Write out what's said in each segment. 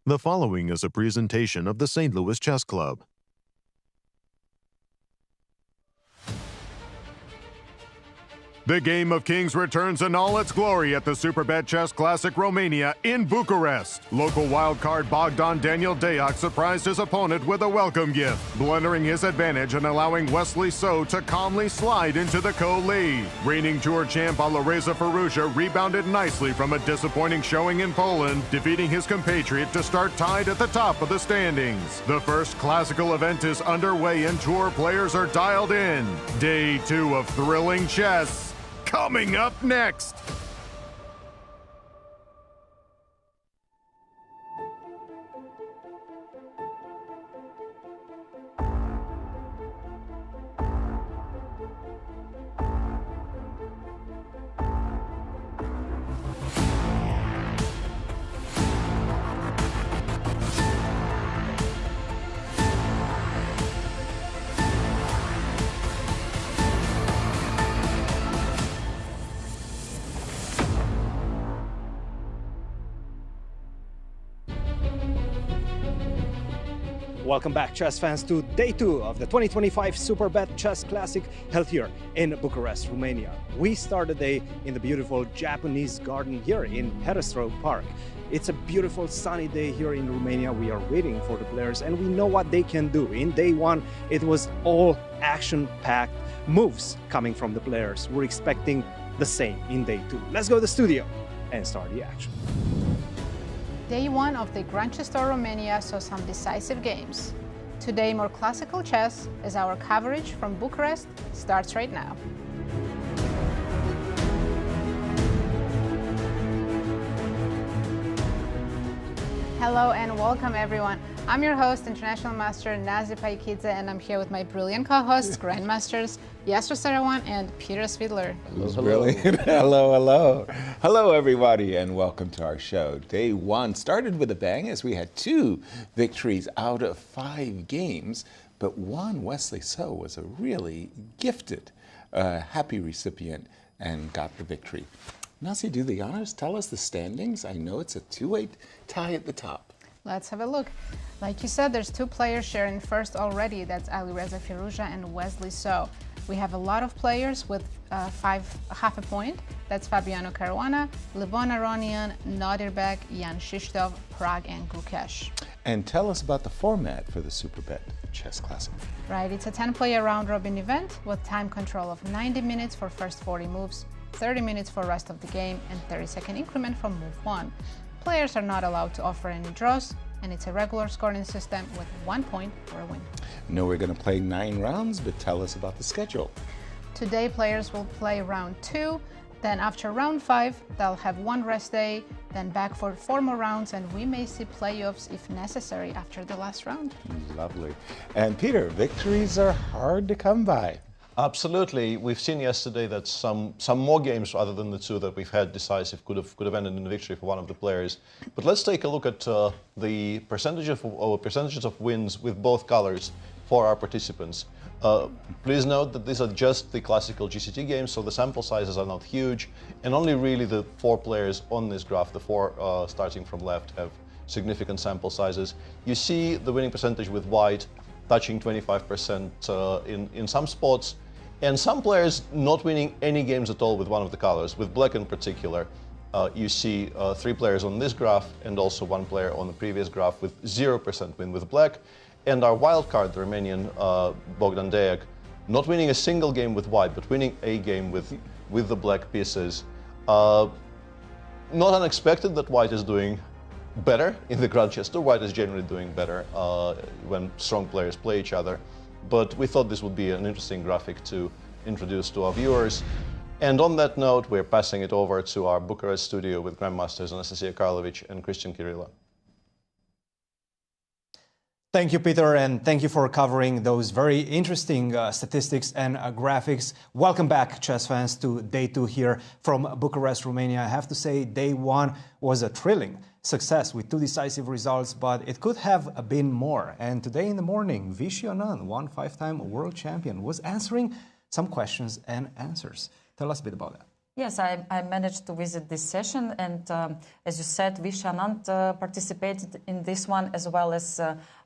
The following is a presentation of the St. Louis Chess Club. The Game of Kings returns in all its glory at the Superbet Chess Classic Romania in Bucharest. Local wildcard Bogdan-Daniel Deac surprised his opponent with a welcome gift, blundering his advantage and allowing Wesley to calmly slide into the co-lead. Reigning tour champ Alireza Firouzja rebounded nicely from a disappointing showing in Poland, defeating his compatriot to start tied at the top of the standings. The first classical event is underway and tour players are dialed in. Day 2 of thrilling chess. Coming up next. Welcome back, chess fans, to day 2 of the 2025 Superbet Chess Classic held here in Bucharest, Romania. We start the day in the beautiful Japanese garden here in Herăstrău Park. It's a beautiful sunny day here in Romania. We are waiting for the players and we know what they can do. In day 1, it was all action-packed moves coming from the players. We're expecting the same in day 2. Let's go to the studio and start the action. Day 1 of the Grand Hotel Romania saw some decisive games. Today, more classical chess as our coverage from Bucharest starts right now. Hello and welcome everyone. I'm your host, International Master Nazi Paikidze, and I'm here with my brilliant co-hosts, Grandmasters Yasser Seirawan and Peter Svidler. Hello. Brilliant. Hello. Hello, everybody, and welcome to our show. Day 1 started with a bang as we had 2 victories out of 5 games, but one, Wesley was a really gifted, happy recipient and got the victory. Nazi, do the honors. Tell us the standings. I know it's a 2-8 tie at the top. Let's have a look. Like you said, there's 2 players sharing first already. That's Alireza, Firouzja, and Wesley. So we have a lot of players with half a point. That's Fabiano, Caruana, Levon, Aronian, Nodirbek, Jan-Krzysztof, Pragg, and Gukesh. And tell us about the format for the Superbet Chess Classic. Right, it's a 10-player round-robin event with time control of 90 minutes for first 40 moves, 30 minutes for rest of the game, and 30-second increment from move 1. Players are not allowed to offer any draws, and it's a regular scoring system with 1 point for a win. No, we're going to play 9 rounds, but tell us about the schedule. Today, players will play round 2. Then after round 5, they'll have 1 rest day, then back for 4 more rounds, and we may see playoffs if necessary after the last round. Lovely. And Peter, victories are hard to come by. Absolutely. We've seen yesterday that some more games other than the 2 that we've had decisive could have ended in a victory for one of the players. But let's take a look at the percentages of wins with both colors for our participants. Please note that these are just the classical GCT games, so the sample sizes are not huge, and only really the 4 players on this graph, the 4 starting from left, have significant sample sizes. You see the winning percentage with white touching 25% in some spots, and some players not winning any games at all with one of the colors. With black in particular, you see 3 players on this graph and also 1 player on the previous graph with 0% win with black. And our wildcard, the Romanian Bogdan-Daniel, not winning a single game with white, but winning a game with the black pieces. Not unexpected that white is doing better in the Grand Chess Tour. White is generally doing better when strong players play each other. But we thought this would be an interesting graphic to introduce to our viewers. And on that note, we're passing it over to our Bucharest studio with Grandmasters Anastasiya Karlovich and Cristian Chirila. Thank you, Peter, and thank you for covering those very interesting statistics and graphics. Welcome back, chess fans, to day 2 here from Bucharest, Romania. I have to say, day 1 was a thrilling success with 2 decisive results, but it could have been more. And today in the morning, Vachier-Lagrave, 5-time world champion, was answering some questions and answers. Tell us a bit about that. Yes, I managed to visit this session, and as you said, Vachier-Lagrave participated in this one, as well as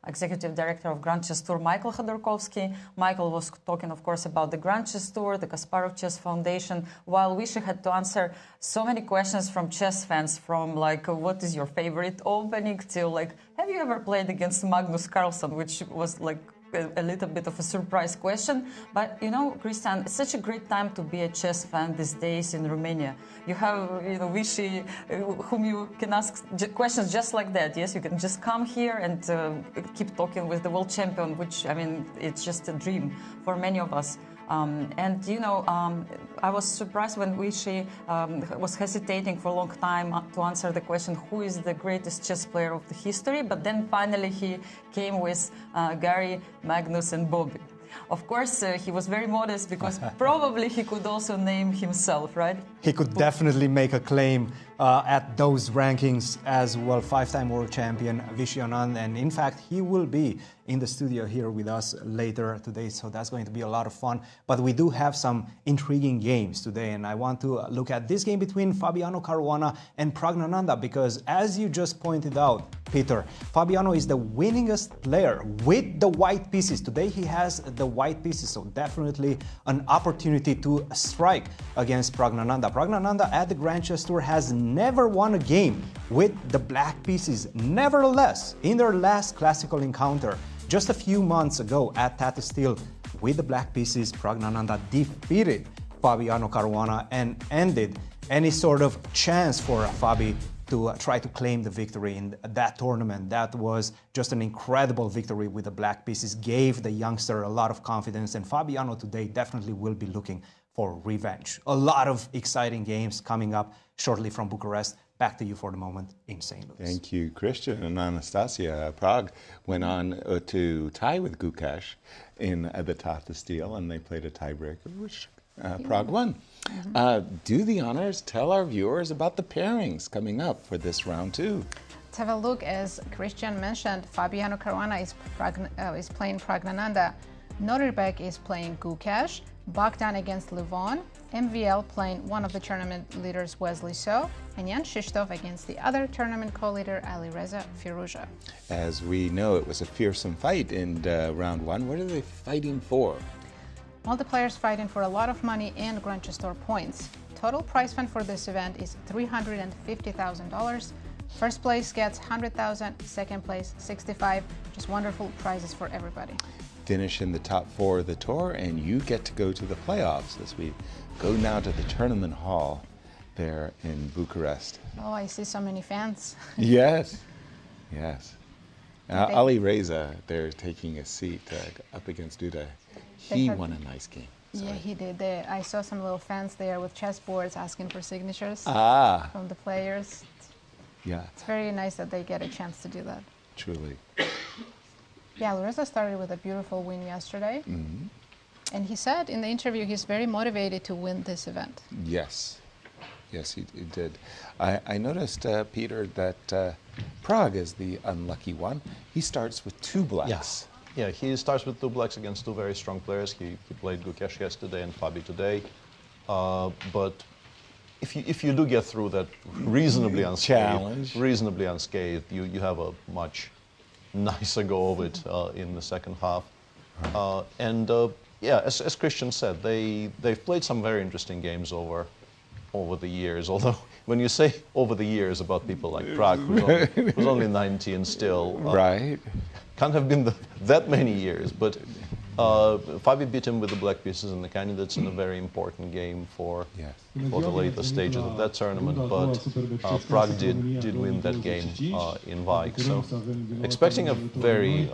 Executive Director of Grand Chess Tour, Michael Khodorkovsky. Michael was talking, of course, about the Grand Chess Tour, the Kasparov Chess Foundation, while Vachier had to answer so many questions from chess fans, from like, what is your favorite opening, till like, have you ever played against Magnus Carlsen, which was like a little bit of a surprise question. But you know, Cristian, it's such a great time to be a chess fan these days in Romania. You have, you know, Vachier, whom you can ask questions just like that. Yes, you can just come here and keep talking with the world champion, which, I mean, it's just a dream for many of us. And, you know, I was surprised when Vachier was hesitating for a long time to answer the question, who is the greatest chess player of the history? But then finally he came with Gary, Magnus and Bobby. Of course, he was very modest because probably he could also name himself, right? He could definitely make a claim at those rankings as well. Five-time world champion Vachier-Lagrave, and in fact, he will be in the studio here with us later today, so that's going to be a lot of fun. But we do have some intriguing games today, and I want to look at this game between Fabiano Caruana and Praggnanandhaa, because as you just pointed out, Peter, Fabiano is the winningest player with the white pieces. Today he has the white pieces, so definitely an opportunity to strike against Praggnanandhaa. Praggnanandhaa at the Grand Chess Tour has never won a game with the black pieces. Nevertheless, in their last classical encounter, just a few months ago at Tata Steel, with the black pieces, Praggnanandhaa defeated Fabiano Caruana and ended any sort of chance for Fabi to try to claim the victory in that tournament. That was just an incredible victory with the black pieces, gave the youngster a lot of confidence, and Fabiano today definitely will be looking for revenge. A lot of exciting games coming up shortly from Bucharest. Back to you for the moment in St. Louis. Thank you, Cristian. And Anastasiya, Prague went on to tie with Gukesh in the Tata Steel, and they played a tiebreaker, which Prague won. Do the honors, tell our viewers about the pairings coming up for this round two. Let's have a look. As Cristian mentioned, Fabiano Caruana is playing Praggnanandhaa, Nodirbek is playing Gukesh, Bogdan against Levon, MVL playing one of the tournament leaders, Wesley, and Jan-Krzysztof against the other tournament co-leader, Alireza Firouzja. As we know, it was a fearsome fight in round one. What are they fighting for? All the players fighting for a lot of money and Grand Chess Tour points. Total prize fund for this event is $350,000. First place gets $100,000, second place $65,000. Just wonderful prizes for everybody. Finish in the top four of the tour, and you get to go to the playoffs as we go now to the tournament hall there in Bucharest. Oh, I see so many fans. Yes, yes. Alireza, they're taking a seat up against Duda. He won a nice game. So. Yeah, he did. I saw some little fans there with chessboards asking for signatures from the players. Yeah. It's very nice that they get a chance to do that. Truly. Yeah, Alireza started with a beautiful win yesterday. And he said in the interview he's very motivated to win this event. Yes. Yes, he did. I noticed, Peter, that Prague is the unlucky one. He starts with two blacks. Yes. Yeah, he starts with two blacks against two very strong players. He played Gukesh yesterday and Fabi today. But if you do get through that reasonably unscathed, you have a much nicer go of it in the second half. Yeah, as Cristian said, they've played some very interesting games over the years. Although when you say over the years about people like Prague, who's only 19 still, right, can't have been that many years. But Fabi beat him with the black pieces and the candidates in a very important game for the later stages of that tournament. But Prague did win that game in Vaik. So expecting a very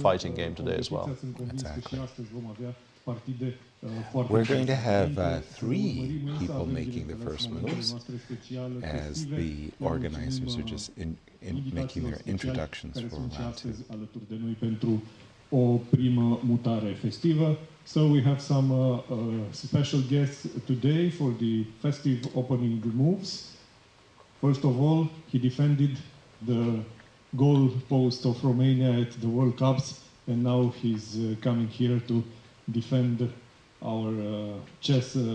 fighting game today as well. Exactly. We're going to have three people making the first moves as the organizers are just making their introductions for round two. O primă mutare festivă. So we have some special guests today for the festive opening moves. First of all, he defended the goal post of Romania at the World Cups, and now he's coming here to defend our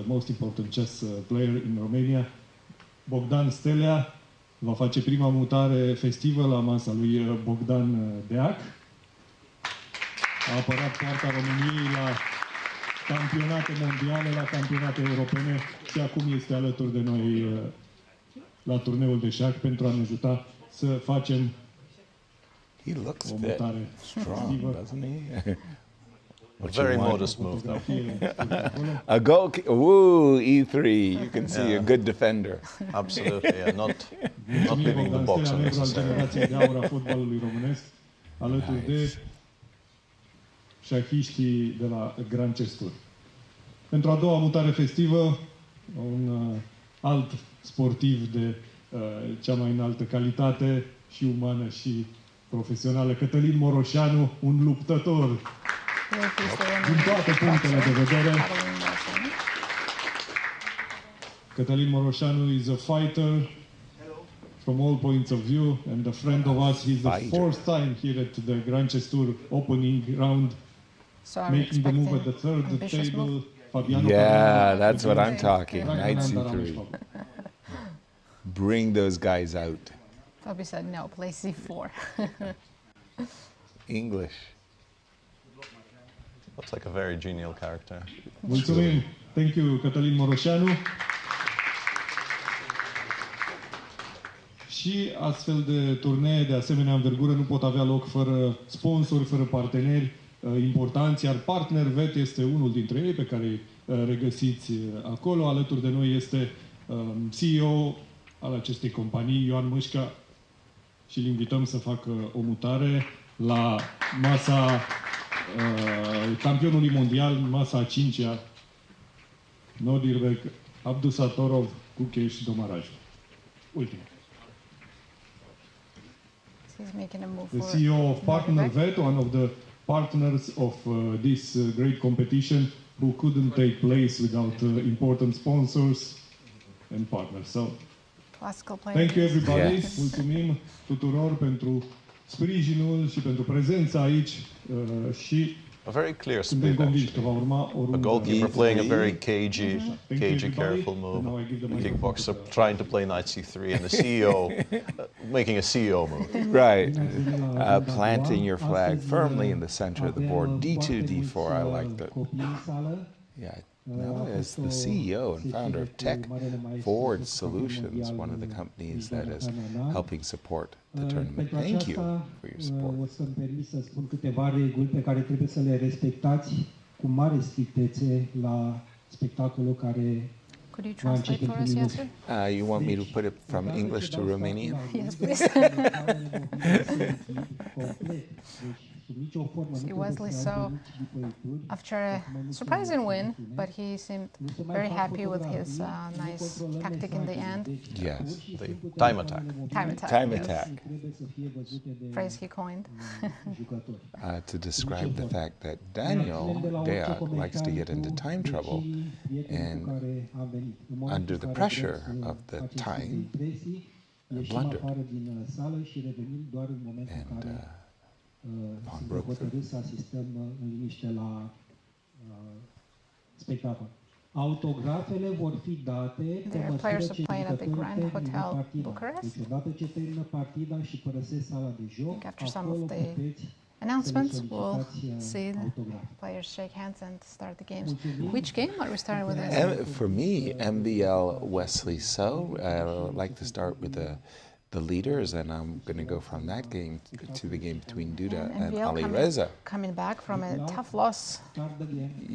most important chess player in Romania. Bogdan Stelea va face prima mutare festivă la masa lui Bogdan Deac. A apărat poarta României la campionate mondiale, la campionate europene și acum este alături de noi la turneul de șah pentru a ne ajuta să facem He looks o fit, mutare strong, festivă. doesn't he? A very modest move, though. A goal, woo, E3. You can see a good defender. Absolutely, yeah. Not hitting the box unnecessarily. Generației de aur a fotbalului românesc, alături de șahiștii de la Grand Chess Tour. Pentru a doua mutare festivă, un alt sportiv de cea mai înaltă calitate și umană și profesională, Cătălin Moroșanu, un luptător din toate punctele de vedere. Cătălin Moroșanu is a fighter from all points of view and a friend of us. He's the fourth time here at the Grand Chess Tour opening round, making the move at the third table. Fabiano, Yeah, that's what I'm talking. Knight C3. Bring those guys out. Fabi said no, play c4. English. Looks like a very genial character. Mulțumim. Thank you, Cătălin Moroșanu. Și astfel de turnee de asemenea învergură nu pot avea loc fără sponsori, fără parteneri importanți, iar PartnerVet este unul dintre ei pe care îi regăsiți acolo. Alături de noi este CEO al acestei companii, Ioan Mâșca, și îl invităm să facă o mutare la masa campionului mondial, masa a 5-a, Nodirbek, Abdusattorov, Gukesh, Domaraj. Ultima. He's making a move The for CEO of Nodirbek. PartnerVet, one of the partners of this great competition, who couldn't take place without important sponsors and partners. So, Classical player. thank you everybody. Yes. Mulțumim tuturor pentru sprijinul și pentru prezența aici și A very clear suntem split, convinși că actually. va urma o A rundă. goalkeeper playing a very cagey, everybody. careful And now move. I give the The microphone kickboxer to trying to play knight c3, and the CEO making a CEO move. Right. Planting your flag firmly in the center of the board. D2, D4, I like that. Yeah. Now, as the CEO and founder of Tech Forward Solutions, one of the companies that is helping support the tournament, thank you for your support. O să-mi permit să spun câteva reguli pe care trebuie să le respectați cu mare strictețe la spectacolul care Could you translate for us, Yasser? You want me to put it from English to Romanian? Yes, please. See Wesley, so after a surprising win, but he seemed very happy with his nice tactic in the end. Yes. The time attack. Time attack. Time yes. attack. Phrase he coined. To describe the fact that Daniel Deac likes to get into time trouble, and under the pressure of the time, blundered. And broke through. Să asistăm în liniște la spectacol. Autografele vor fi date pe There are măsură players ce who played at the jucătorii Grand termină Hotel partida. Bucharest. Deci odată ce termină partida și părăsesc sala de joc, After some acolo of the puteți announcements, să le we'll solicitați see the autograf. players shake hands and start the games. Which game are we starting with? For me, MVL Wesley So. I like to start with the leaders, and I'm going to go from that game to the game between Duda and NBL Alireza coming back from a tough loss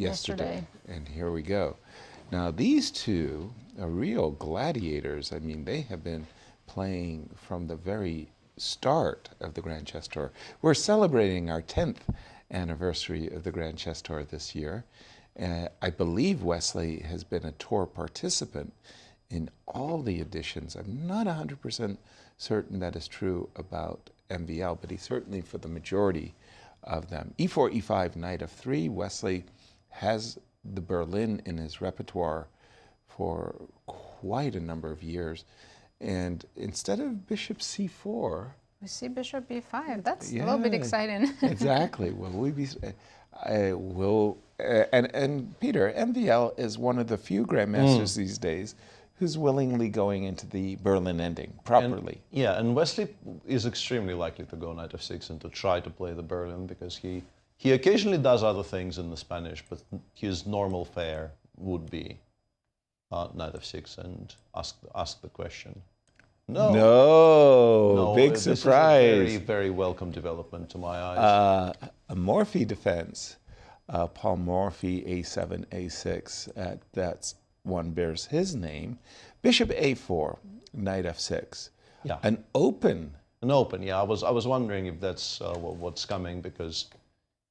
yesterday. And here we go. Now, these two are real gladiators. I mean, they have been playing from the very start of the Grand Chess Tour. We're celebrating our 10th anniversary of the Grand Chess Tour this year. I believe Wesley has been a tour participant in all the editions. I'm not 100% certain that is true about MVL, but he's certainly for the majority of them. E4, E5, Knight of 3. Wesley has the Berlin in his repertoire for quite a number of years. And instead of Bishop C4... We see Bishop B5. That's a little bit exciting. Exactly. Will And Peter, MVL is one of the few grandmasters these days who's willingly going into the Berlin ending properly. And Wesley is extremely likely to go knight f6 and to try to play the Berlin, because he occasionally does other things in the Spanish, but his normal fare would be knight f6 and ask the question. No, big surprise. This is a very, very welcome development to my eyes. A Morphy defense, Paul Morphy, a7, a6. That's one bears his name. Bishop a4, knight f6. Yeah. An open. Yeah. I was wondering if that's what's coming, because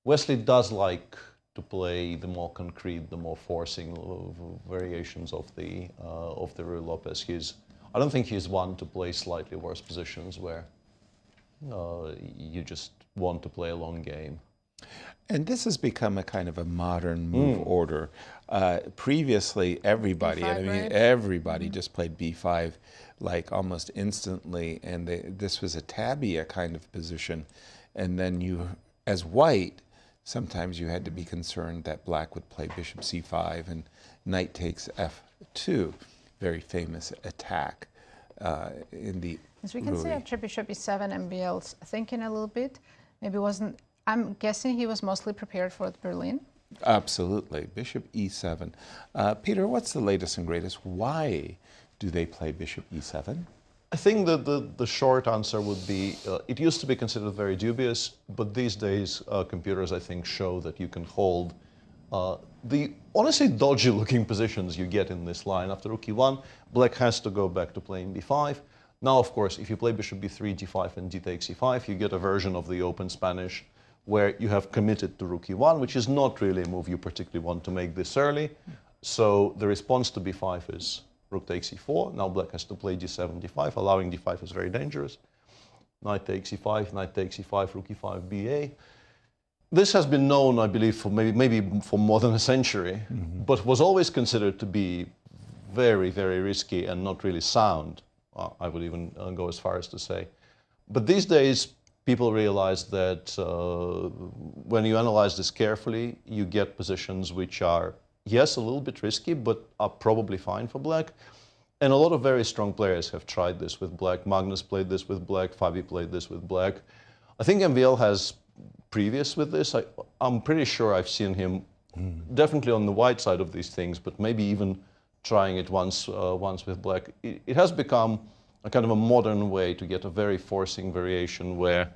Wesley does like to play the more concrete, the more forcing variations of the Ruy Lopez. I don't think he's one to play slightly worse positions where you just want to play a long game. And this has become a kind of a modern move order. Previously, everybody, B5, everybody just played b5 like almost instantly, and this was a tabia kind of position. And then you, as white, sometimes you had to be concerned that black would play bishop c5 and knight takes f2. Very famous attack in the As we can see, after bishop e7, MBL's thinking a little bit. Maybe wasn't. I'm guessing he was mostly prepared for the Berlin. Absolutely. Bishop e7. Peter, what's the latest and greatest? Why do they play bishop e7? I think that the short answer would be, it used to be considered very dubious, but these days computers, I think, show that you can hold the honestly dodgy looking positions you get in this line. After rook e1, black has to go back to playing b5. Now, of course, if you play bishop b3, d5, and d takes e5, you get a version of the open Spanish where you have committed to rook e1, which is not really a move you particularly want to make this early. So the response to b5 is rook takes e4. Now black has to play d7, d5. Allowing d5 is very dangerous. Knight takes e5, knight takes e5, rook e5, ba. This has been known, I believe, for maybe for more than a century, but was always considered to be very, very risky and not really sound. I would even go as far as to say. But these days, people realize that when you analyze this carefully, you get positions which are, yes, a little bit risky, but are probably fine for black. And a lot of very strong players have tried this with black. Magnus played this with black. Fabi played this with black. I think MVL has previous with this. I'm pretty sure I've seen him definitely on the white side of these things, but maybe even trying it once with black. It has become a kind of a modern way to get a very forcing variation where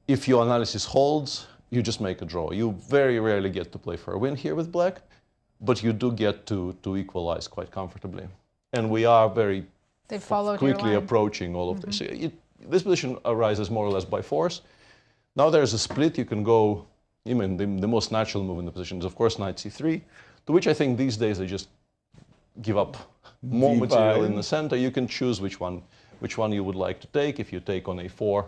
if your analysis holds, you just make a draw. You very rarely get to play for a win here with black, but you do get to equalize quite comfortably. And we are very quickly approaching all of this. This position arises more or less by force. Now there's a split. You can go, the most natural move in the position is, of course, knight c3, to which I think these days they just give up more material in the center. You can choose which one you would like to take. If you take on a4,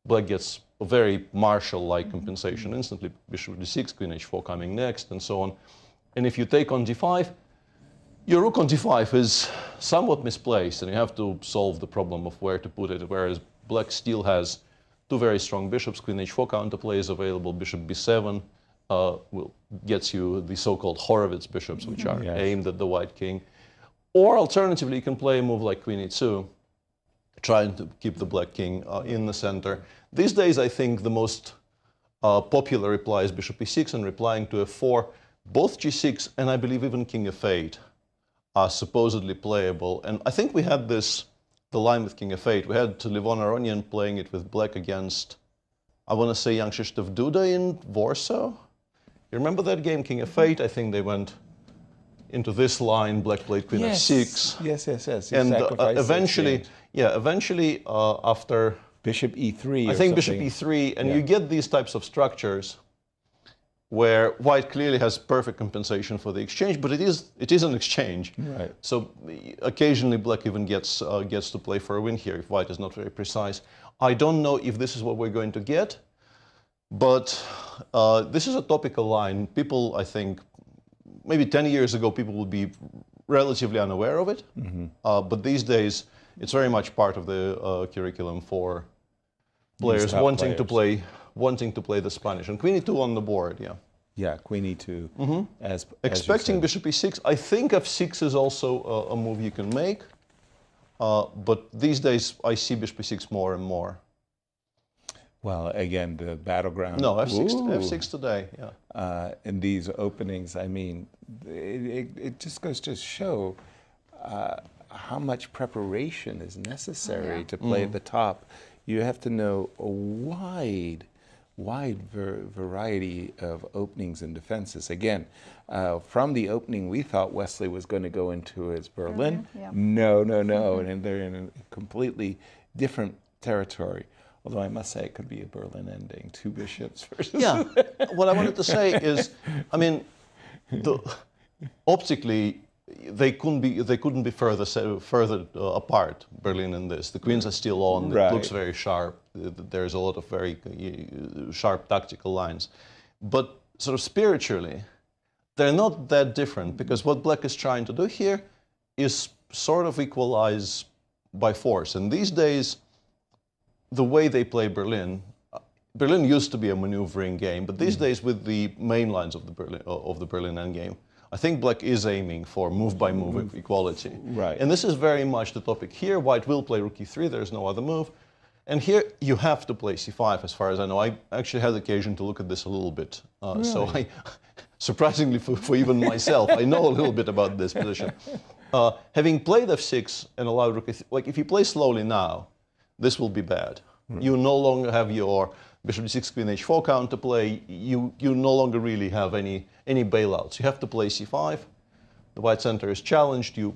black gets a very Marshall-like compensation instantly. Bishop d6, queen h4 coming next, and so on. And if you take on d5, your rook on d5 is somewhat misplaced, and you have to solve the problem of where to put it, whereas black still has two very strong bishops. Queen h4 counterplay is available. Bishop b7 gets you the so-called Horowitz bishops, which are aimed at the white king. Or alternatively, you can play a move like queen e2, trying to keep the black king in the center. These days, I think the most popular reply is bishop e6 and replying to f4. Both g6 and I believe even king f8 are supposedly playable. And I think we had the line with king f8. We had Levon Aronian playing it with black against, I want to say, Jan-Krzysztof Duda in Warsaw. You remember that game, king f8? I think they went into this line, black played queen f6. Yes. And eventually after bishop e3 I think bishop e3, and you get these types of structures where white clearly has perfect compensation for the exchange, but it is an exchange. Right. So occasionally black even gets to play for a win here if white is not very precise. I don't know if this is what we're going to get, but this is a topical line. People, I think, maybe 10 years ago, people would be relatively unaware of it, but these days it's very much part of the curriculum for players wanting to play the Spanish. And queen e2 on the board, Yeah, queen e2. As Expecting you said. bishop e6. I think f6 is also a move you can make. But these days, I see bishop e6 more and more. Well, again, the battleground. No, f6, Ooh. f6 today, yeah. In these openings, I mean, it just goes to show how much preparation is necessary to play at the top. You have to know a wide variety of openings and defenses. Again, from the opening, we thought Wesley was going to go into his Berlin. Yeah. No, and they're in a completely different territory. Although I must say it could be a Berlin ending, 2 bishops versus... Yeah, what I wanted to say is, I mean, optically, they couldn't be further apart, Berlin and this. The queens are still on, Right. It looks very sharp, there's a lot of very sharp tactical lines. But sort of spiritually, they're not that different, because what Black is trying to do here is sort of equalize by force. And these days, the way they play Berlin used to be a maneuvering game, but these days with the main lines of the Berlin endgame, I think Black is aiming for move-by-move equality. Right. And this is very much the topic here. White will play rook e3, there's no other move. And here you have to play c5, as far as I know. I actually had occasion to look at this a little bit. So I, surprisingly for even myself, I know a little bit about this position. Having played f6 and allowed rook e3, like if you play slowly now, this will be bad. You no longer have your bishop d6, queen h4 counterplay. You no longer really have any bailouts. You have to play c5. The white center is challenged. You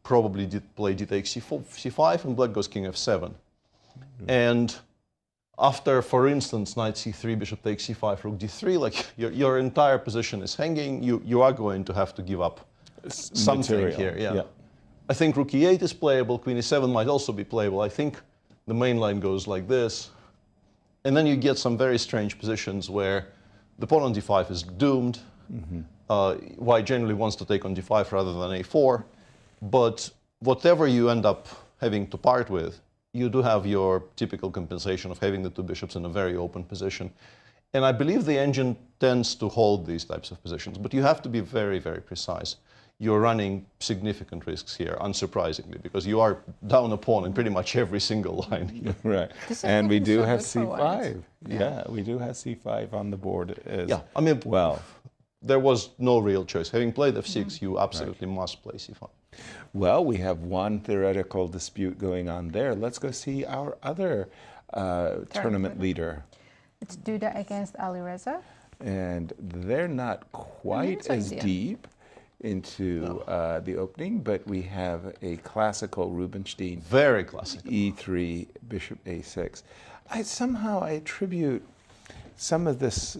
probably did play d takes c5, and Black goes king f7. And after, for instance, knight c3, bishop takes c5, rook d3, like your entire position is hanging. You are going to have to give up something Material. here. Yeah. I think rook e8 is playable. Queen e7 might also be playable. I think the main line goes like this. And then you get some very strange positions where the pawn on d5 is doomed. White generally wants to take on d5 rather than a4. But whatever you end up having to part with, you do have your typical compensation of having the 2 bishops in a very open position. And I believe the engine tends to hold these types of positions. But you have to be very, very precise. You're running significant risks here, unsurprisingly, because you are down a pawn in pretty much every single line here. Right. This is And we looking do so have good for white. c5. Yeah, we do have c5 on the board as Yeah, I mean, well. there was no real choice. Having played f6, you absolutely must play c5. Well, we have one theoretical dispute going on there. Let's go see our other tournament leader. It's Duda against Alireza. And they're not quite Nice as idea. deep into the opening, but we have a classical Rubinstein Very classical. e3, bishop a6. I attribute some of this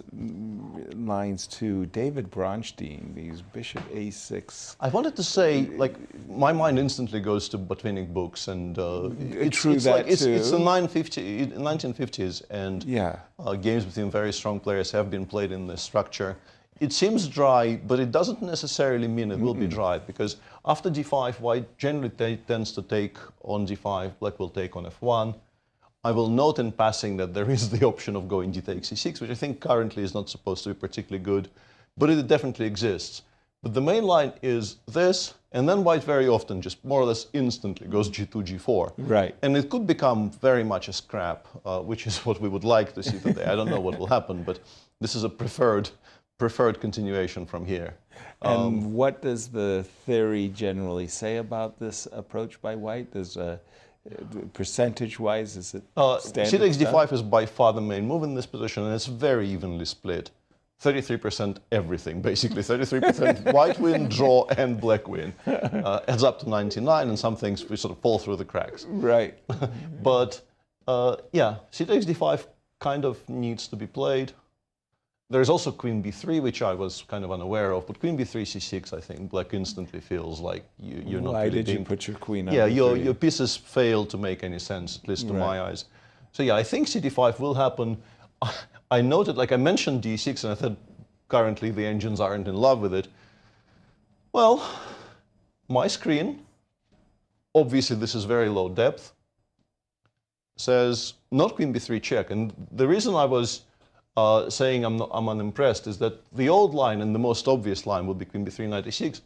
lines to David Bronstein, these bishop a6. I wanted to say, like, my mind instantly goes to Botvinnik books, and True it's that like it's the too. 1950s, and Yeah. games between very strong players have been played in this structure. It seems dry, but it doesn't necessarily mean it will be dry, because after d5, White generally tends to take on d5, Black will take on f1. I will note in passing that there is the option of going d takes e6, which I think currently is not supposed to be particularly good, but it definitely exists. But the main line is this, and then White very often, just more or less instantly, goes g2, g4. Right. And it could become very much a scrap, which is what we would like to see today. I don't know what will happen, but this is a preferred continuation from here. And what does the theory generally say about this approach by White? Does percentage-wise, is it standard c takes stuff? d5 is by far the main move in this position, and it's very evenly split. 33% everything, basically. 33% White win, draw, and Black win. Adds up to 99, and some things we sort of fall through the cracks. Right. But yeah, c takes d5 kind of needs to be played. There's also queen b3, which I was kind of unaware of, but queen b3, c6, I think Black instantly feels like you're not Why really did you being... put your queen on Yeah, e3? your pieces fail to make any sense, at least to my eyes. So yeah, I think c5 will happen. I noted, like I mentioned d6, and I thought currently the engines aren't in love with it. Well, my screen, obviously this is very low depth, says not queen b3 check. And the reason I was saying I'm unimpressed is that the old line and the most obvious line would be queen b3, knight e6.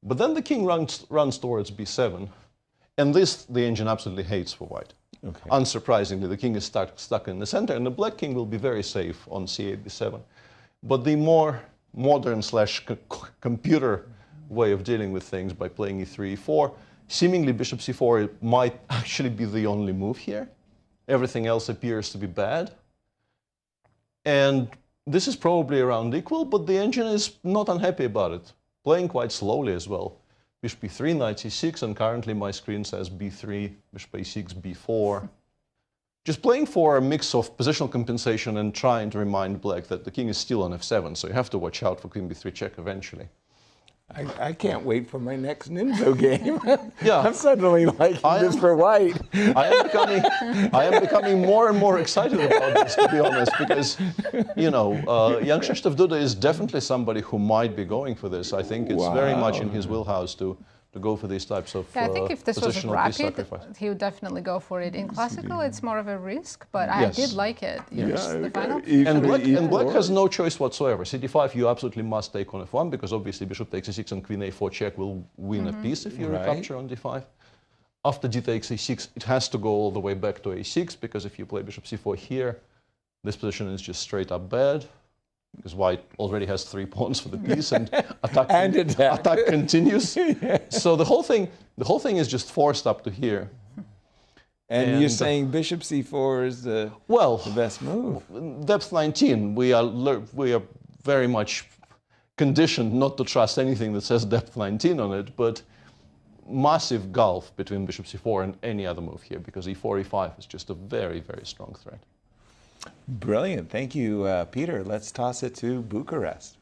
But then the king runs towards b7. And this the engine absolutely hates for white. Okay. Unsurprisingly, the king is stuck in the center, and the black king will be very safe on c8, b7. But the more modern / computer way of dealing with things by playing e3, e4, seemingly bishop c4 might actually be the only move here. Everything else appears to be bad. And this is probably around equal, but the engine is not unhappy about it. Playing quite slowly as well. Bishop b3, knight c6, and currently my screen says b3, bishop a6, b4. Just playing for a mix of positional compensation and trying to remind black that the king is still on f7, so you have to watch out for queen b3 check eventually. I can't wait for my next Ninja game. Yeah. I'm suddenly liking this for white. I am becoming more and more excited about this, to be honest, because, you know, Jan-Krzysztof Duda is definitely somebody who might be going for this. I think it's very much in his wheelhouse to go for these types of I think if this was positional piece rapid, sacrifice. he would definitely go for it. In classical, it's more of a risk, but I did like it. Stefano? And black has no choice whatsoever. c5, you absolutely must take on f1, because obviously bishop takes e6 and queen a4 check will win a piece if you recapture on d5. After d takes e6, it has to go all the way back to a6, because if you play bishop c4 here, this position is just straight up bad, because white already has 3 pawns for the piece, and attack continues. So the whole thing is just forced up to here. And you're saying bishop c4 is the best move? Depth 19. We are very much conditioned not to trust anything that says depth 19 on it, but massive gulf between bishop c4 and any other move here, because e4, e5 is just a very, very strong threat. Brilliant. Thank you, Peter. Let's toss it to Bucharest.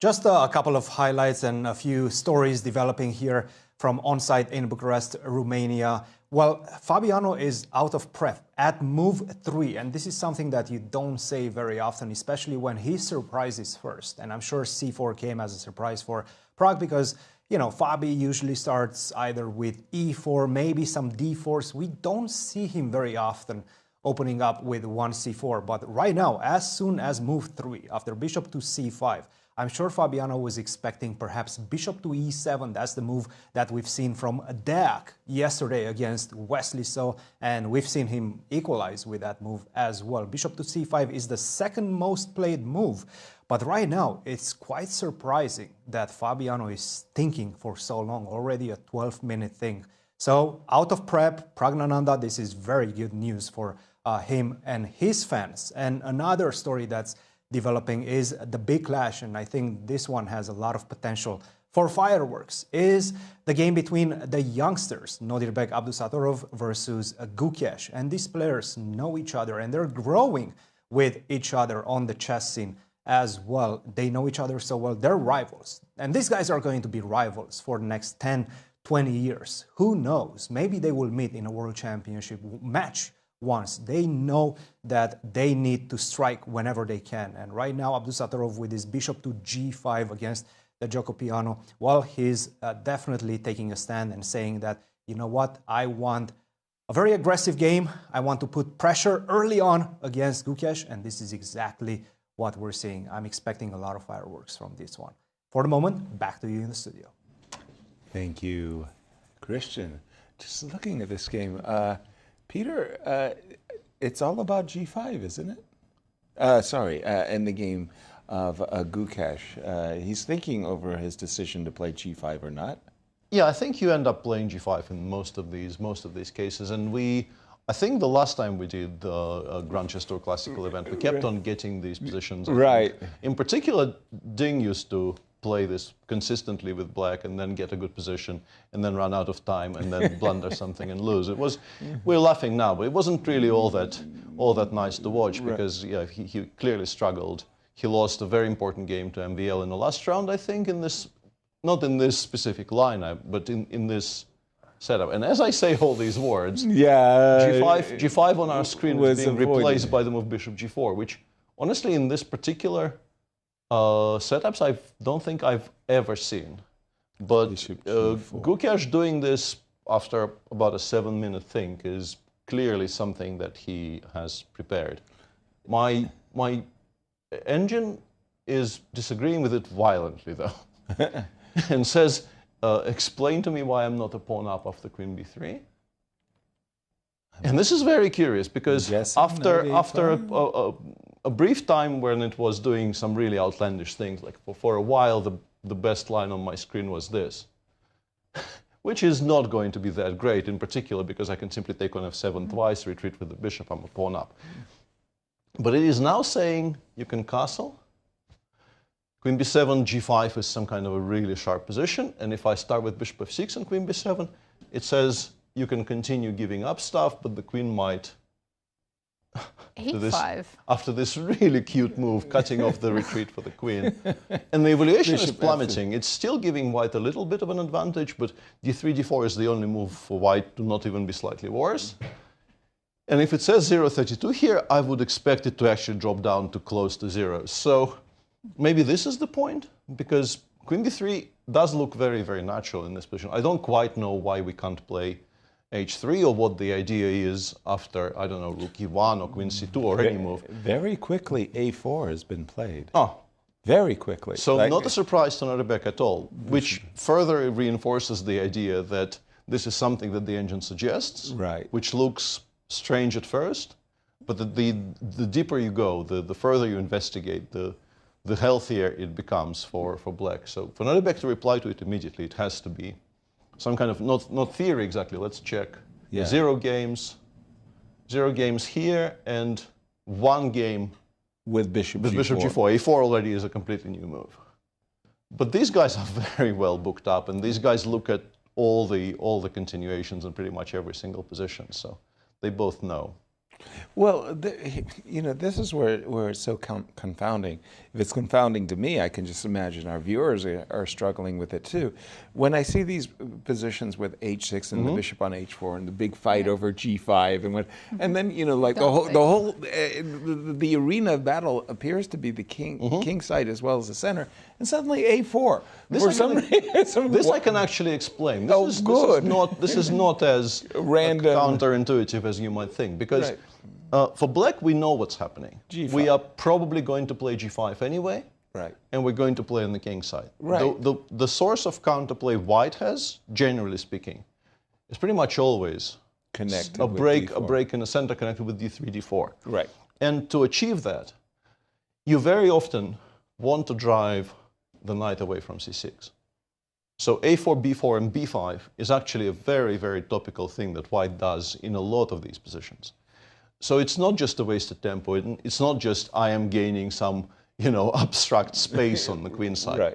Just a couple of highlights and a few stories developing here from on-site in Bucharest, Romania. Well, Fabiano is out of prep at move 3, and this is something that you don't say very often, especially when he surprises first. And I'm sure c4 came as a surprise for Pragg because, you know, Fabi usually starts either with e4, maybe some d4s. We don't see him very often opening up with 1c4. But right now, as soon as move 3, after bishop to c5, I'm sure Fabiano was expecting perhaps bishop to e7. That's the move that we've seen from Deac yesterday against Wesley. And we've seen him equalize with that move as well. Bishop to c5 is the second most played move. But right now, it's quite surprising that Fabiano is thinking for so long, already a 12-minute thing. So out of prep, Praggnanandhaa, this is very good news for him and his fans. And another story that's developing is the big clash, and I think this one has a lot of potential for fireworks, is the game between the youngsters, Nodirbek Abdusattorov versus Gukesh. And these players know each other, and they're growing with each other on the chess scene as well. They know each other so well. They're rivals. And these guys are going to be rivals for the next 10, 20 years. Who knows? Maybe they will meet in a world championship match once. They know that they need to strike whenever they can. And right now, Abdusattorov with his bishop to g5 against the Giocopiano, well, he's definitely taking a stand and saying that, you know what, I want a very aggressive game. I want to put pressure early on against Gukesh, and this is exactly what we're seeing. I'm expecting a lot of fireworks from this one. For the moment, back to you in the studio. Thank you, Cristian. Just looking at this game, Peter, it's all about g5, isn't it? In the game of Gukesh. He's thinking over his decision to play g5 or not. Yeah, I think you end up playing g5 in most of these cases, and I think the last time we did the Grand Chess Tour Classical event, we kept on getting these positions. Right. In particular, Ding used to play this consistently with black and then get a good position and then run out of time and then blunder something and lose. It was, we're laughing now, but it wasn't really all that nice to watch because he clearly struggled. He lost a very important game to MVL in the last round, I think, not in this specific lineup, but in this setup. And as I say all these words, G5 on our screen is being replaced by the move bishop G4, which honestly in this particular setups I don't think I've ever seen. But Gukesh doing this after about a 7-minute thing is clearly something that he has prepared. My engine is disagreeing with it violently, though, and says, explain to me why I'm not a pawn up after queen b3. And this is very curious, because after a brief time when it was doing some really outlandish things, like for a while the best line on my screen was this, which is not going to be that great, in particular because I can simply take on f7 twice, retreat with the bishop, I'm a pawn up. But it is now saying you can castle. Queen b7, g5 is some kind of a really sharp position, and if I start with bishop f6 and queen b7, it says you can continue giving up stuff, but the queen might, after this really cute move, cutting off the retreat for the queen. And the evaluation is plummeting. It's still giving white a little bit of an advantage, but d3, d4 is the only move for white to not even be slightly worse. And if it says 0.32 here, I would expect it to actually drop down to close to 0. So maybe this is the point, because queen b3 does look very, very natural in this position. I don't quite know why we can't play h3, or what the idea is after, I don't know, rook e1 or queen c2 or any move. Very quickly, a4 has been played. Oh. Very quickly. So not a surprise to Nodirbek at all, which further reinforces the idea that this is something that the engine suggests, which looks strange at first, but the deeper you go, the further you investigate, the healthier it becomes for black. So for Nodirbek to reply to it immediately, it has to be some kind of, not theory exactly, let's check. Yeah. 0 games here, and 1 game with bishop g4. Bishop g4. a4 already is a completely new move. But these guys are very well booked up, and these guys look at all the continuations in pretty much every single position, so they both know. Well, this is where it's so confounding. If it's confounding to me, I can just imagine our viewers are struggling with it too. When I see these positions with h6 and the bishop on h4 and the big fight over g5 and then like the arena of battle appears to be the king side as well as the center, and suddenly a4. This I can actually explain. This is not as random, counterintuitive as you might think, because for black we know what's happening. G5. We are probably going to play g5 anyway, and we're going to play on the king side. The source of counterplay white has, generally speaking, is pretty much always connected a break in the center connected with d3, d4. And to achieve that, you very often want to drive the knight away from c6. So a4, b4, and b5 is actually a very, very topical thing that white does in a lot of these positions. So it's not just a wasted tempo. It's not just I am gaining some, abstract space on the queen side.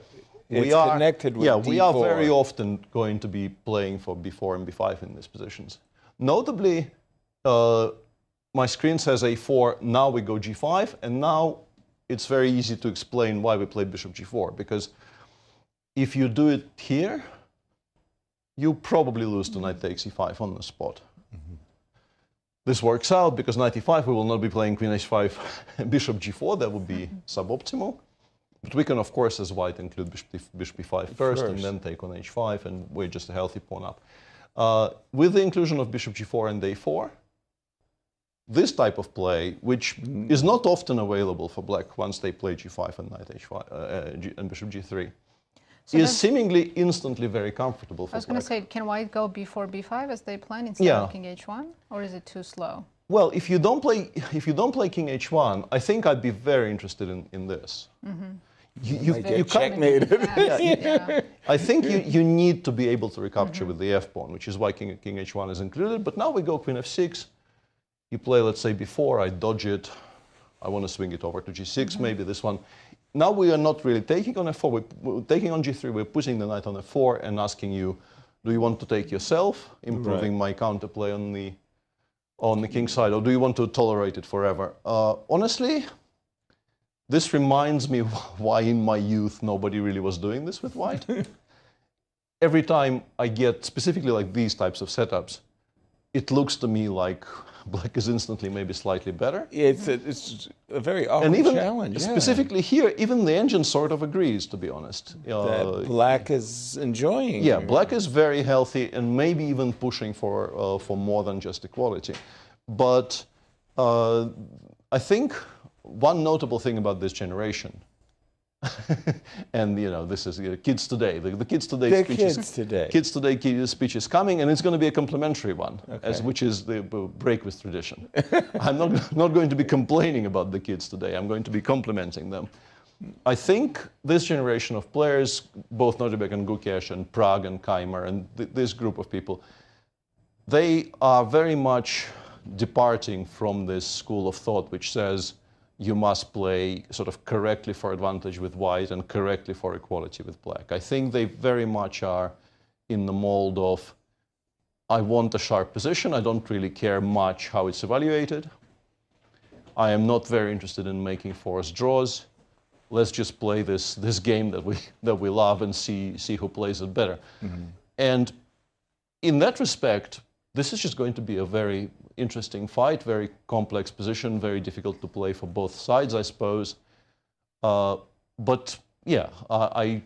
We are connected with d4. We are very often going to be playing for b4 and b5 in these positions. Notably, my screen says a4. Now we go g5, and now it's very easy to explain why we play bishop g4, because if you do it here, you probably lose to knight takes e5 on the spot. This works out because knight e5, we will not be playing queen h5 and bishop g4. That would be suboptimal. But we can, of course, as white, include bishop e5 first and then take on h5, and we're just a healthy pawn up. With the inclusion of bishop g4 and a4, this type of play, which is not often available for black once they play g5 and knight h5 and bishop g3, is seemingly instantly very comfortable for I was going to say, can white go b4, b5 as they plan instead of king h1, or is it too slow? Well, if you don't play king h1, I think I'd be very interested in this. You checkmated. I think you need to be able to recapture with the f pawn, which is why king h1 is included. But now we go queen f6. You play, let's say, b4. I dodge it. I want to swing it over to g6. Maybe this one. Now we are not really taking on f4, we're taking on g3, we're putting the knight on f4 and asking you, do you want to take yourself, improving my counterplay on the king side, or do you want to tolerate it forever? Honestly, this reminds me why in my youth nobody really was doing this with white. Every time I get specifically like these types of setups, it looks to me like black is instantly maybe slightly better. It's a very awkward challenge. Specifically here, even the engine sort of agrees, to be honest. That black is enjoying. Yeah, black is very healthy and maybe even pushing for more than just equality. But I think one notable thing about this generation, and this is kids today. The kids today speech is coming, and it's going to be a complimentary one, which is the break with tradition. I'm not going to be complaining about the kids today. I'm going to be complimenting them. I think this generation of players, both Nodirbek and Gukesh and Prag and Keimer and this group of people, they are very much departing from this school of thought which says you must play sort of correctly for advantage with white and correctly for equality with black. I think they very much are in the mold of, I want a sharp position, I don't really care much how it's evaluated. I am not very interested in making forced draws. Let's just play this game that we love and see who plays it better. Mm-hmm. And in that respect, this is just going to be a very interesting fight, very complex position, very difficult to play for both sides, I suppose. But yeah, I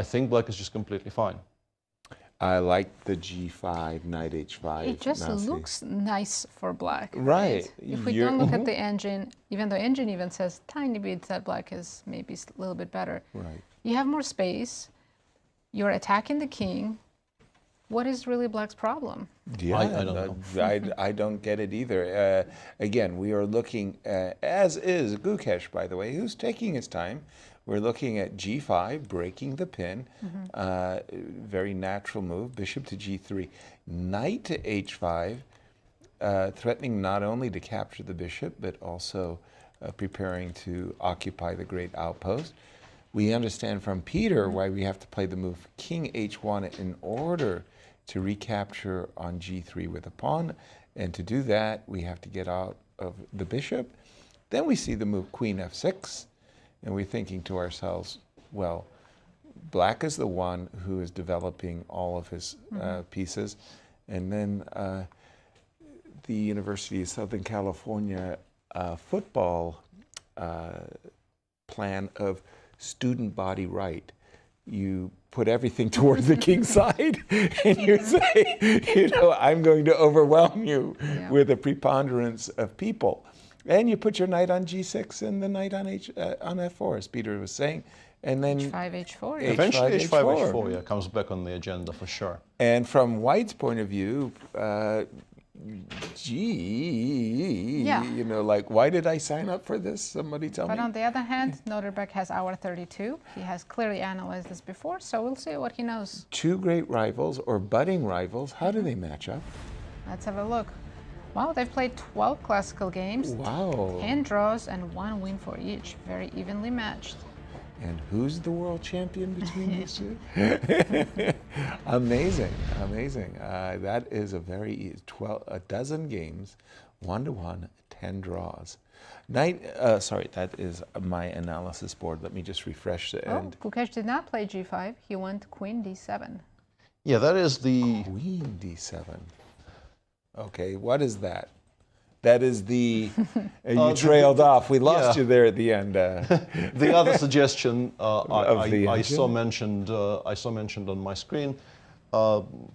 think black is just completely fine. I like the G5, knight H5. It just looks nice for black. Right. If we don't look at the engine, even though engine even says tiny bit that black is maybe a little bit better. Right. You have more space. You're attacking the king. What is really black's problem? Yeah, I don't know. I don't get it either. Again, we are looking, as is Gukesh, by the way, who's taking his time. We're looking at G5, breaking the pin. Mm-hmm. Very natural move. Bishop to G3. Knight to H5, threatening not only to capture the bishop, but also preparing to occupy the great outpost. We understand from Peter why we have to play the move King H1 in order to recapture on G3 with a pawn. And to do that, we have to get out of the bishop. Then we see the move Queen F6. And we're thinking to ourselves, well, black is the one who is developing all of his pieces. And then the University of Southern California football plan of student body right. You put everything towards the king's side, and you say, I'm going to overwhelm you with a preponderance of people. And you put your knight on G6 and the knight on F4, as Peter was saying. And then H5, H4. Eventually H5, H4 comes back on the agenda for sure. And from white's point of view, why did I sign up for this? Somebody tell me. But on the other hand, Nodirbek has hour 32. He has clearly analyzed this before, so we'll see what he knows. Two great rivals, or budding rivals. How do they match up? Let's have a look. Wow, they've played 12 classical games. Wow. 10 draws and 1 win for each. Very evenly matched. And who's the world champion between these two? Amazing, amazing. That is a a dozen games, 1-1, 10 draws. That is my analysis board. Let me just refresh the end. Gukesh did not play G5. He went Queen D7. Yeah, that is the... Queen D7. Okay, what is that? That is the... you trailed off. We lost you there at the end. The other suggestion I saw mentioned on my screen,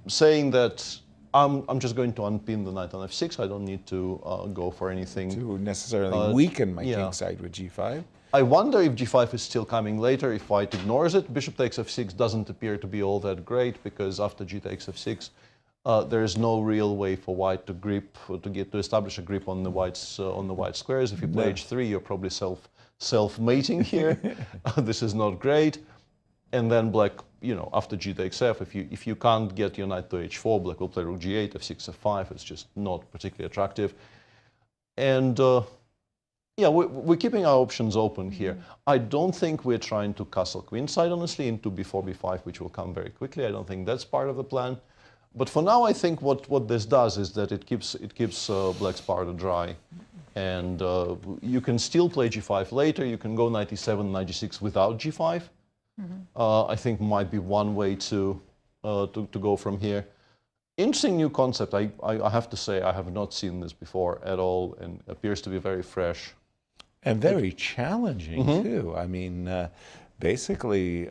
saying that I'm just going to unpin the knight on F6. I don't need to go for anything. To necessarily weaken my king side with G5. I wonder if G5 is still coming later, if white ignores it. Bishop takes F6 doesn't appear to be all that great, because after G takes F6, there is no real way for white to grip, to establish a grip on the white squares. If you play H3, you're probably self-mating here. This is not great. And then black, after G takes F, if you can't get your knight to H4, black will play Rook G8, F6, F5. It's just not particularly attractive. And we're keeping our options open here. I don't think we're trying to castle queenside, honestly, into B4, B5, which will come very quickly. I don't think that's part of the plan. But for now, I think what this does is that it keeps black's powder dry, and you can still play G5 later. You can go knight E7, knight G6 without G5. I think might be one way to go from here. Interesting new concept. I have to say I have not seen this before at all, and appears to be very fresh and very challenging too. I mean. Basically,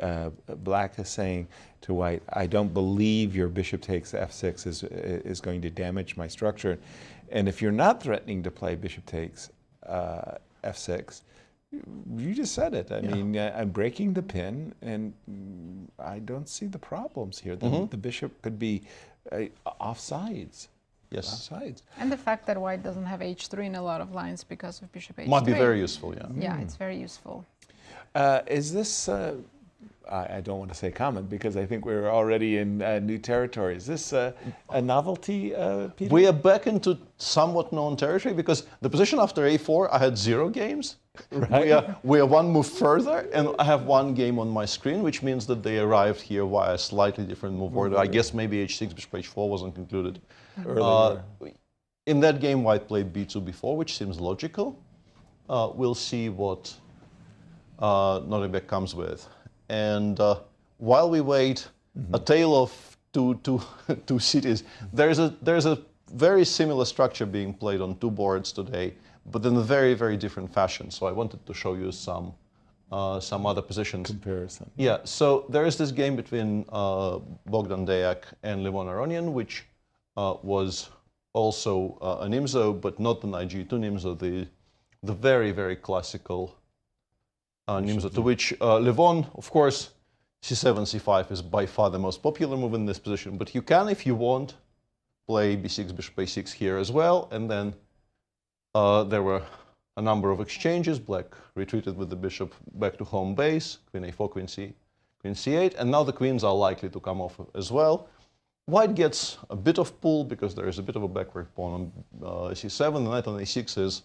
black is saying, to white. I don't believe your bishop takes f6 is going to damage my structure. And if you're not threatening to play bishop takes f6, you just said it. I mean, I'm breaking the pin, and I don't see the problems here. The bishop could be offsides. Yes. Offsides. And the fact that white doesn't have h3 in a lot of lines because of bishop h3. Might be very useful, yeah. Yeah, it's very useful. Is this, I don't want to say common because I think we're already in new territory. Is this a novelty, Peter? We are back into somewhat known territory because the position after a4, I had 0 games. Right. We are one move further, and I have 1 game on my screen, which means that they arrived here via a slightly different move order. I guess maybe h6, bishop h4 wasn't included. In that game, white played b2, b4, which seems logical. We'll see what Nodirbek comes with. And while we wait, a tale of two cities, there's a very similar structure being played on 2 boards today, but in a very, very different fashion. So I wanted to show you some other positions. Comparison. Yeah, so there is this game between Bogdan Deac and Levon Aronian, which was also a Nimzo, but not the knight g2 Nimzo, the very, very classical Nimzo, to which Levon, of course, c7, c5 is by far the most popular move in this position, but you can, if you want, play b6, bishop a6 here as well, and then there were a number of exchanges. Black retreated with the bishop back to home base, queen a4, queen c8, and now the queens are likely to come off as well. White gets a bit of pull because there is a bit of a backward pawn on c7. The knight on a6 is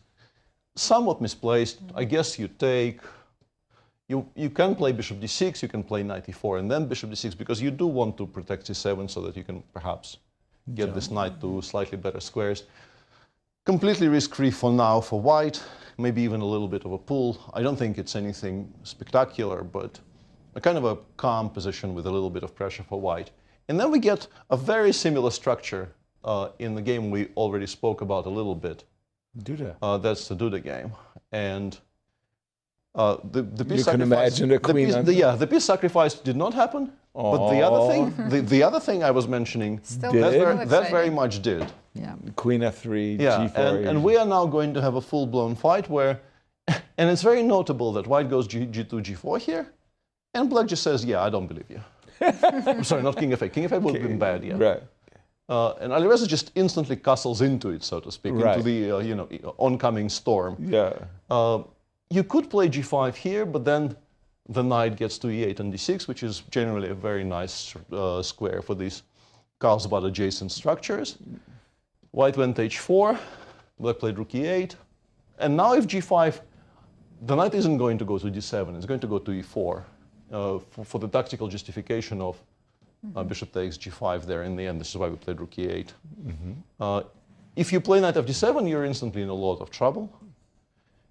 somewhat misplaced. I guess you take. You can play bishop d6, you can play knight e4, and then bishop d6, because you do want to protect c7 so that you can perhaps get this knight to slightly better squares. Completely risk-free for now for white, maybe even a little bit of a pull. I don't think it's anything spectacular, but a kind of a calm position with a little bit of pressure for white. And then we get a very similar structure in the game we already spoke about a little bit. Duda. That's the Duda game. And the piece you can imagine a queen. The piece sacrifice did not happen. But the other thing, the other thing I was mentioning, that very much did. Yeah. Queen f3, yeah, g4. And we are now going to have a full-blown fight where, and it's very notable that white goes g2, g4 here, and black just says, yeah, I don't believe you. I'm sorry, not king f8. King f8 would have been bad, yeah. Right. And Alireza just instantly castles into it, so to speak, into the oncoming storm. Yeah. You could play g5 here, but then the knight gets to e8 and d6, which is generally a very nice square for these Carlsbad adjacent structures. White went h4, black played rook e8, and now if g5, the knight isn't going to go to d7, it's going to go to e4 for the tactical justification of bishop takes g5 there in the end. This is why we played rook e8. If you play knight fd7, you're instantly in a lot of trouble.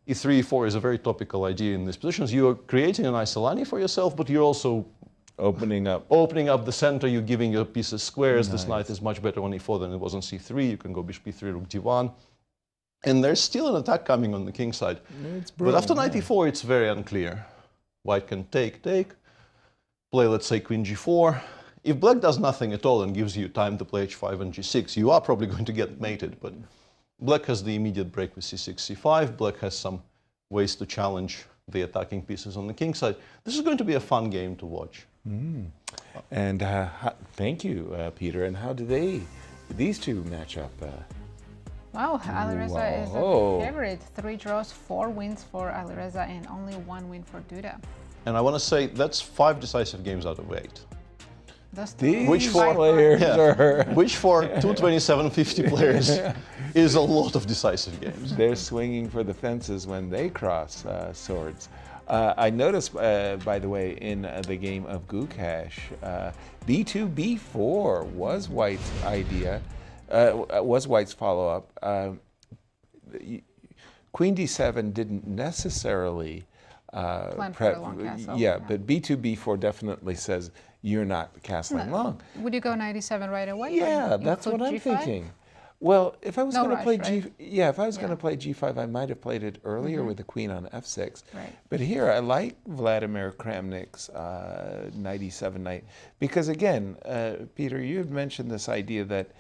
e3, e4 is a very topical idea in these positions. You are creating an isolani for yourself, but you're also opening up the center. You're giving your pieces squares. Nice. This knight is much better on e4 than it was on c3. You can go bishop e3, rook d1. And there's still an attack coming on the king side. But after knight e4, it's very unclear. White can take, play, let's say, queen g4. If black does nothing at all and gives you time to play h5 and g6, you are probably going to get mated. But black has the immediate break with c6, c5. Black has some ways to challenge the attacking pieces on the king side. This is going to be a fun game to watch. And thank you, Peter. And how do these two match up? Wow, Alireza is a favorite. 3 draws, 4 wins for Alireza, and only 1 win for Duda. And I want to say that's 5 decisive games out of 8. Which for players which for 227-50 players is a lot of decisive games. They're swinging for the fences when they cross swords. I noticed, by the way, in the game of Gukesh, b2, b4 was White's idea, was White's follow-up. Queen d7 didn't necessarily plan for a long castle. Yeah, but b2, b4 definitely says you're not castling long. Would you go knight e7 right away? Yeah, that's what I'm thinking. Well, if I was No going to play rush, right? if I was going to play G5, I might have played it earlier with the queen on F6. Right. But here, I like Vladimir Kramnik's knight e7 knight because again, Peter, you had mentioned this idea that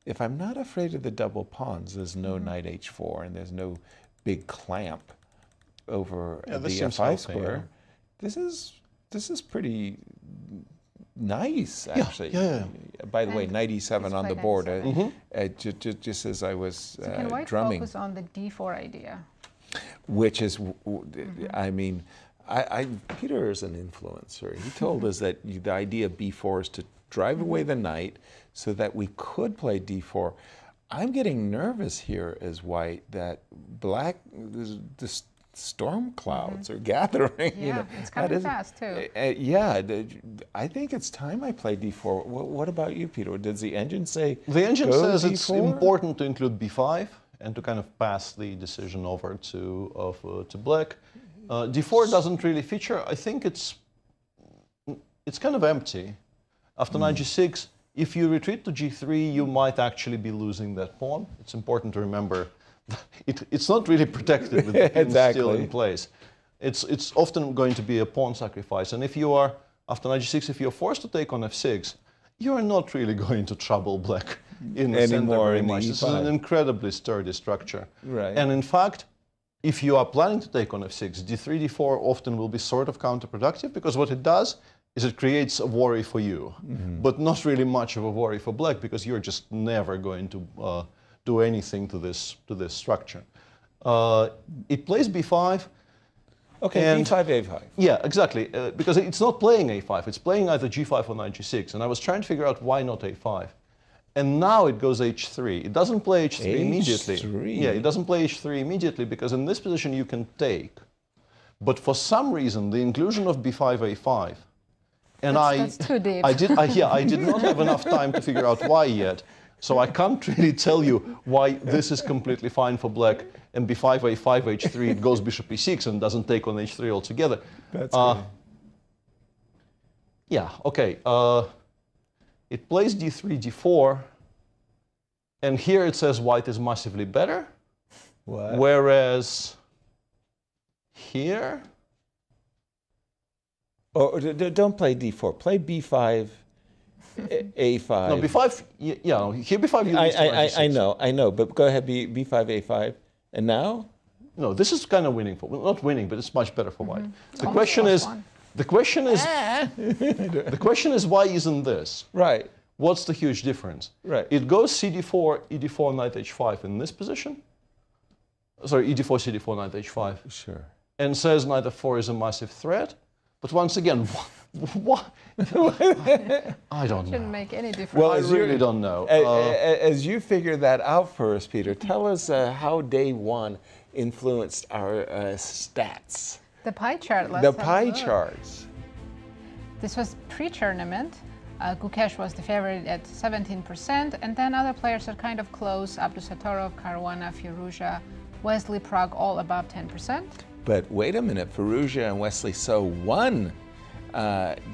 if I'm not afraid of the double pawns, there's no knight h4 and there's no big clamp over the f5 square. This is pretty nice, actually. By the way, knight e7 on the board, just as I was So can White drumming. focus on the d4 idea? Which is, I mean, Peter is an influencer. He told us that the idea of b4 is to drive away the knight so that we could play d4. I'm getting nervous here as White that Black, the storm clouds are gathering. Yeah, it's coming fast too. I think it's time I play d4. What about you, Peter? Does the engine say The engine go says d4? it's important to include b5 and to kind of pass the decision over to Black. d4 doesn't really feature. I think it's kind of empty. After knight g6, if you retreat to g3, you might actually be losing that pawn. It's important to remember it's not really protected with the pin still in place. It's often going to be a pawn sacrifice. And if you are, after knight g6, if you're forced to take on f6, you're not really going to trouble Black in the center very much. This is an incredibly sturdy structure. Right. And in fact, if you are planning to take on f6, d3, d4 often will be sort of counterproductive because what it does is it creates a worry for you, but not really much of a worry for Black because you're just never going to do anything to this structure. It plays b5. Okay, b5, a5. Yeah, exactly, because it's not playing a5, it's playing either g5 or knight g6, and I was trying to figure out why not a5. And now it goes h3. It doesn't play h3 immediately. Yeah, it doesn't play h3 immediately because in this position you can take. But for some reason, the inclusion of b5, a5, and that's too deep. I did not have enough time to figure out why yet. So I can't really tell you why this is completely fine for Black and b5, a5, h3, it goes bishop e6 and doesn't take on h3 altogether. That's good. Yeah, okay. It plays d3, d4, and here it says White is massively better. What? Whereas here... Oh, don't play d4. Play b5, a5. No, b5, yeah, here b5 you lose to knight g6. I know, but go ahead, b5, a5. And now? No, this is kind of winning for, well, not winning, but it's much better for White. The question is, the question is why isn't this? Right. What's the huge difference? Right. It goes cd4, e4, knight h5 in this position. Sorry, e4, cd4, knight h5. Sure. And says knight f4 is a massive threat. But once again, what? I don't know. Shouldn't make any difference. Well, I really don't know. As you figure that out for us, Peter, tell us how day one influenced our stats. The pie chart. The pie charts. This was pre-tournament. Gukesh was the favorite at 17%, and then other players are kind of close. Abdusattorov, Caruana, Firouzja, Wesley, Pragg, all above 10%. But wait a minute, Firouzja and Wesley So won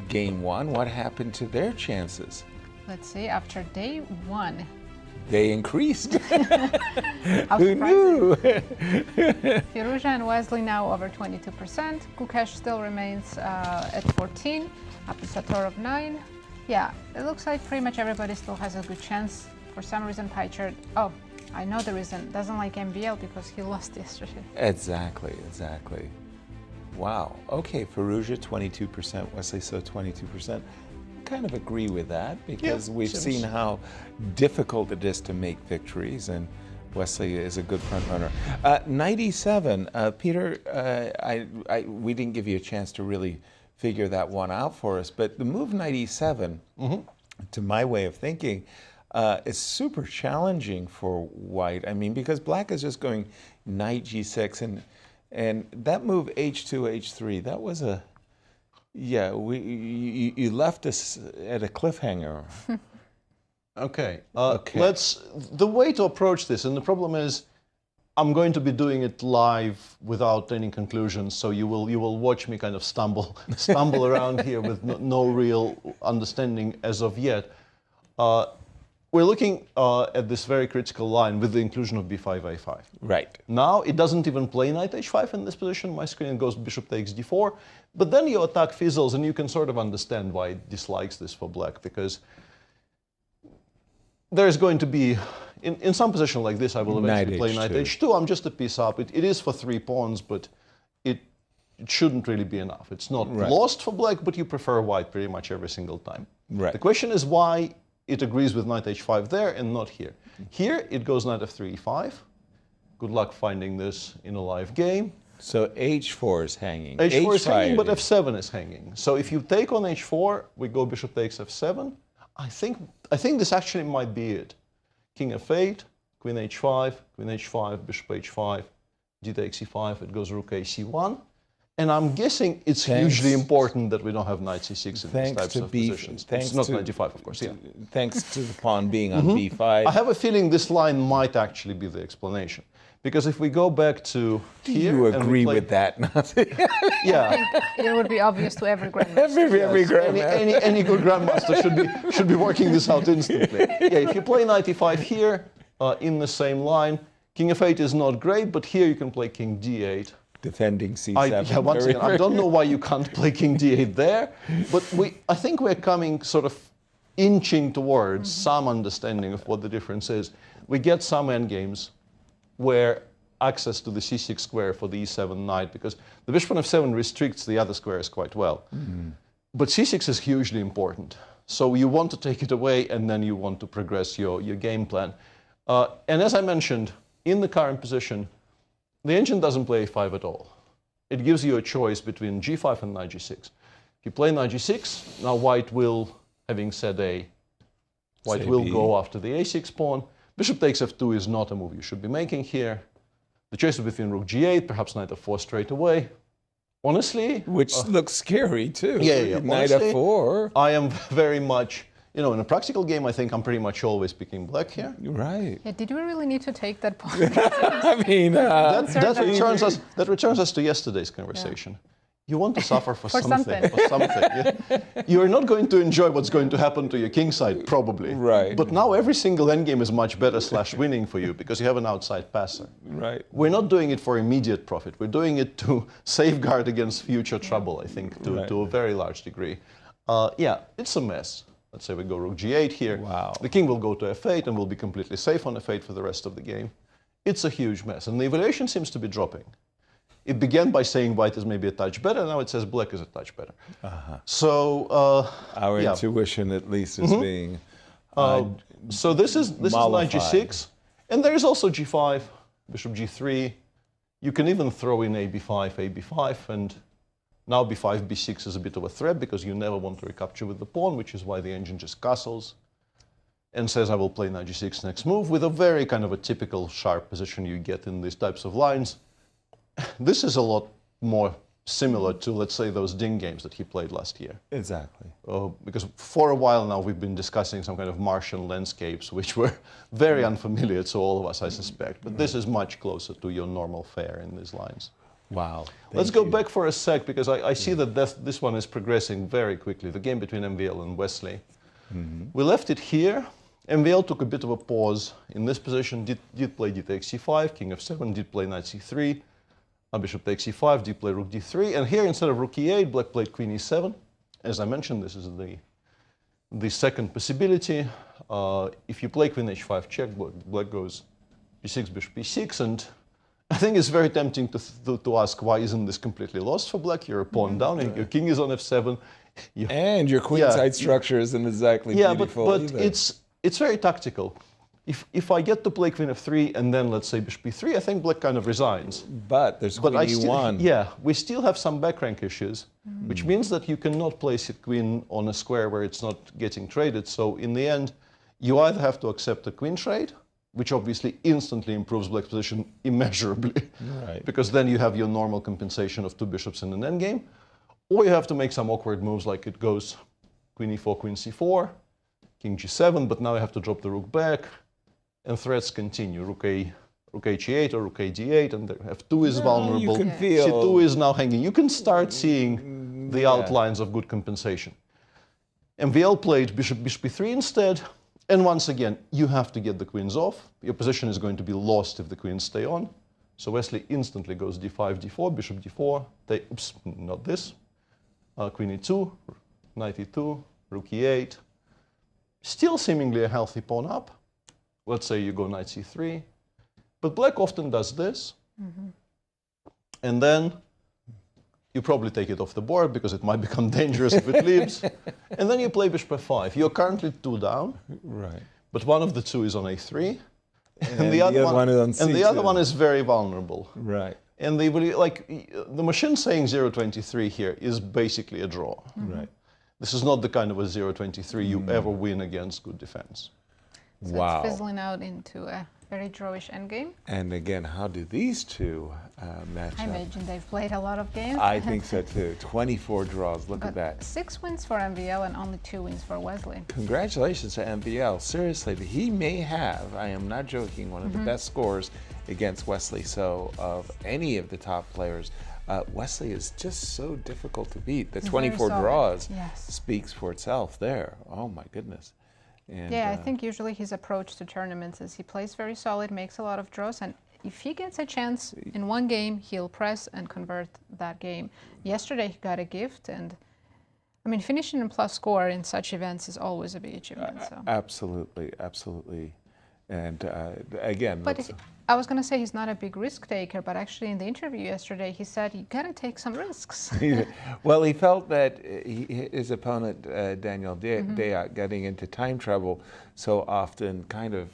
game one. What happened to their chances? Let's see, after day one. They increased. How Who knew? Firouzja and Wesley now over 22%. Gukesh still remains at 14%. Abdusattorov 9%. Yeah, it looks like pretty much everybody still has a good chance. For some reason, pie chart. Oh, I know the reason. Doesn't like MBL because he lost yesterday. Exactly. Wow. Okay, Firouzja 22%, Wesley So 22%. Kind of agree with that because we've seen how difficult it is to make victories, and Wesley is a good front runner. Knight e7, Peter. We didn't give you a chance to really figure that one out for us, but the move knight e7, to my way of thinking, is super challenging for White. I mean, because Black is just going knight g6, and that move h2, h3, that was a, yeah, you left us at a cliffhanger. Okay. The way to approach this, and the problem is, I'm going to be doing it live without any conclusions, so you will watch me kind of stumble around here with no real understanding as of yet. we're looking at this very critical line with the inclusion of b5, a5. Right. Now it doesn't even play knight h5 in this position. My screen goes bishop takes d4. But then your attack fizzles, and you can sort of understand why it dislikes this for black, because there is going to be, in some position like this, I will eventually play knight h2. I'm just a piece up. It is for 3 pawns, but it shouldn't really be enough. It's not lost for black, but you prefer white pretty much every single time. Right. The question is why it agrees with knight h5 there and not here. Here it goes knight f3, e5. Good luck finding this in a live game. So h4 is hanging. h4 is hanging, but f7 is hanging. So if you take on h4, we go bishop takes f7. I think this actually might be it. King f8, queen h5, bishop h5, d takes e5, it goes rook a c1. And I'm guessing it's hugely important that we don't have knight c6 in these types of positions. It's not knight d5, of course, yeah. Thanks to the pawn being on b5. I have a feeling this line might actually be the explanation. Because if we go back to here... Do you agree with that, Nazi? Yeah. It would be obvious to every grandmaster. Every grandmaster. Any good grandmaster should be working this out instantly. Yeah, if you play knight e5 here, in the same line, king f8 is not great, but here you can play king d8. Defending c7. Once again, I don't know why you can't play king d8 there, but I think we're coming sort of inching towards some understanding of what the difference is. We get some endgames where access to the c6 square for the e7 knight, because the bishop on f7 restricts the other squares quite well. But c6 is hugely important. So you want to take it away, and then you want to progress your game plan. And as I mentioned, in the current position, the engine doesn't play a5 at all. It gives you a choice between g5 and knight g6. If you play knight g6, now white will, having said a, white will go after the a6 pawn. Bishop takes f2 is not a move you should be making here. The choice is between rook g8, perhaps knight f4 straight away. Honestly... Which looks scary, too. Yeah. Knight Honestly, f4. I am very much... You know, in a practical game, I think I'm pretty much always picking black here. Right. Yeah, did we really need to take that pawn? I mean... that returns us to yesterday's conversation. Yeah. You want to suffer for something. Yeah. You're not going to enjoy what's going to happen to your king side, probably. Right. But now every single endgame is much better / winning for you because you have an outside passer. Right. We're not doing it for immediate profit. We're doing it to safeguard against future trouble, I think, to a very large degree. Yeah, it's a mess. Let's say we go rook g8 here. Wow. The king will go to f8 and will be completely safe on f8 for the rest of the game. It's a huge mess. And the evaluation seems to be dropping. It began by saying white is maybe a touch better. Now it says black is a touch better. So our intuition, at least, is being. So this is knight g6, and there is also g5, bishop g3. You can even throw in a b5, and now b5, b6 is a bit of a threat because you never want to recapture with the pawn, which is why the engine just castles and says I will play knight g6 next move with a very kind of a typical sharp position you get in these types of lines. This is a lot more similar to, let's say, those Ding games that he played last year. Exactly. Because for a while now we've been discussing some kind of Martian landscapes, which were very unfamiliar to all of us, I suspect. But this is much closer to your normal fare in these lines. Wow. Let's go back for a sec, because I see that this one is progressing very quickly, the game between MVL and Wesley. We left it here. MVL took a bit of a pause in this position, did play d takes c5, king f7, did play knight c3. Bishop takes e5, did play rook d3, and here instead of rook e8, black played queen e7. As I mentioned, this is the second possibility. If you play queen h5 check, black goes b6, bishop e6, and I think it's very tempting to ask why isn't this completely lost for black? You're a pawn down, and your king is on f7. And your queenside structure isn't exactly beautiful but either. It's very tactical. If I get to play queen f3 and then, let's say, bishop e3, I think black kind of resigns. But there's queen e1. Yeah, we still have some back rank issues, which means that you cannot place a queen on a square where it's not getting traded. So in the end, you either have to accept a queen trade, which obviously instantly improves black's position immeasurably, because then you have your normal compensation of two bishops in an endgame, or you have to make some awkward moves like it goes queen e4, queen c4, king g7, but now you have to drop the rook back. And threats continue. Rook h8 or rook a d8, and f2 is vulnerable. You can feel c2 is now hanging. You can start seeing the outlines of good compensation. MVL played bishop e3 instead, And once again, you have to get the queens off. Your position is going to be lost if the queens stay on. So Wesley instantly goes d5, d4, bishop d4. Oops, not this. Queen e2, knight e2, rook e8. Still seemingly a healthy pawn up. Let's say you go knight c3. But black often does this. And then you probably take it off the board because it might become dangerous if it leaves. And then you play bishop f5. You're currently 2 down. Right. But one of the two is on a3. And the other one is on c2. And the other one is very vulnerable. Right. And they will, like, the machine saying 0-23 here is basically a draw. Right. This is not the kind of a 0-23 you ever win against good defense. So Wow. it's fizzling out into a very drawish endgame. And again, how do these two match I up? imagine they've played a lot of games. I think so too. 24 draws. Look at that. 6 wins for MVL and only 2 wins for Wesley. Congratulations to MVL. Seriously, he may have, I am not joking, one of the best scores against Wesley. So of any of the top players, Wesley is just so difficult to beat. The He's 24 very solid. draws Yes. speaks for itself there. Oh my goodness. And, Yeah, I think usually his approach to tournaments is he plays very solid, makes a lot of draws, and if he gets a chance in one game, he'll press and convert that game. Yesterday he got a gift, and I mean, finishing in plus score in such events is always a big achievement. So. Absolutely, absolutely. And again, But I was going to say he's not a big risk taker, but actually in the interview yesterday he said you got to take some risks. well, he felt that his opponent, Daniel Deac, getting into time trouble so often kind of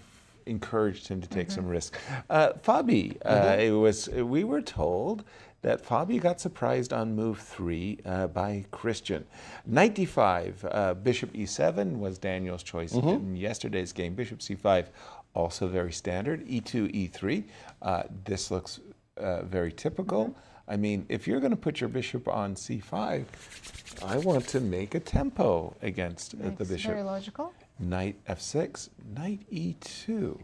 encouraged him to take some risk. Fabi, we were told that Fabi got surprised on move 3 by Cristian. Knight d5, bishop e7 was Daniel's choice in yesterday's game. Bishop c5, also very standard. e2, e3. This looks very typical. I mean, if you're going to put your bishop on c5, I want to make a tempo against the bishop. Very logical. Knight f6, knight e2.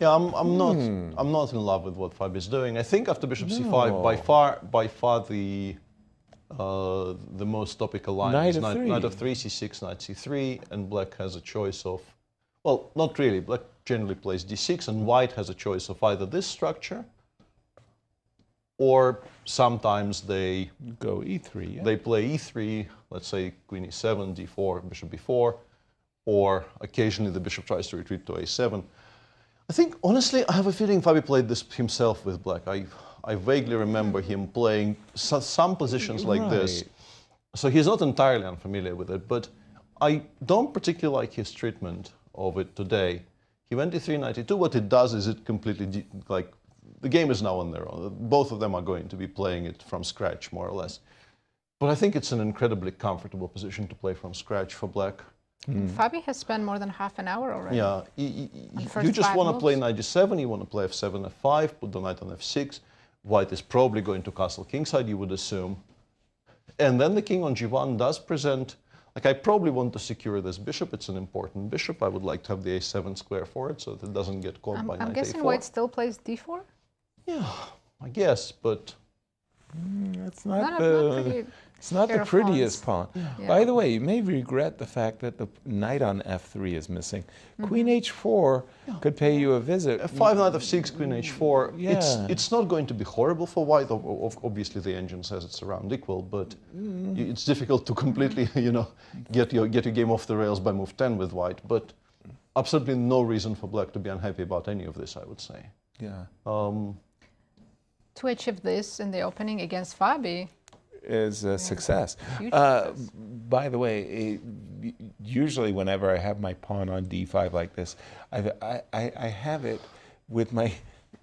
Yeah, I'm not in love with what Fabi is doing. I think after bishop c5, by far the most topical line is knight of 3, c6, knight c3, and black has a choice of, well, not really. Black generally plays d6, and white has a choice of either this structure, or sometimes they go e3. Yeah. They play e3. Let's say queen e7, d4, bishop b4, or occasionally the bishop tries to retreat to a7. I think, honestly, I have a feeling Fabi played this himself with black. I vaguely remember him playing some positions like this. So he's not entirely unfamiliar with it, but I don't particularly like his treatment of it today. He went d3, knight e2. What it does is it completely, like, the game is now on their own. Both of them are going to be playing it from scratch, more or less. But I think it's an incredibly comfortable position to play from scratch for black. Fabi has spent more than half an hour already. Yeah, you just want to play knight d7, you want to play f7, f5, put the knight on f6. White is probably going to castle kingside, you would assume. And then the king on g1 does present, like, I probably want to secure this bishop. It's an important bishop. I would like to have the a7 square for it so that it doesn't get caught by knight a4. I'm guessing white still plays d4? Yeah, I guess, but it's not the prettiest pawn. Yeah. By the way, you may regret the fact that the knight on f3 is missing. Queen h4 could pay you a visit. f5, knight f6, queen h4. Yeah. It's not going to be horrible for white. Obviously, the engine says it's around equal, but it's difficult to completely, get your game off the rails by move 10 with white. But absolutely no reason for black to be unhappy about any of this, I would say. Yeah. To achieve this in the opening against Fabi is a success. Huge success. By the way, usually whenever I have my pawn on d5 like this, I have it with my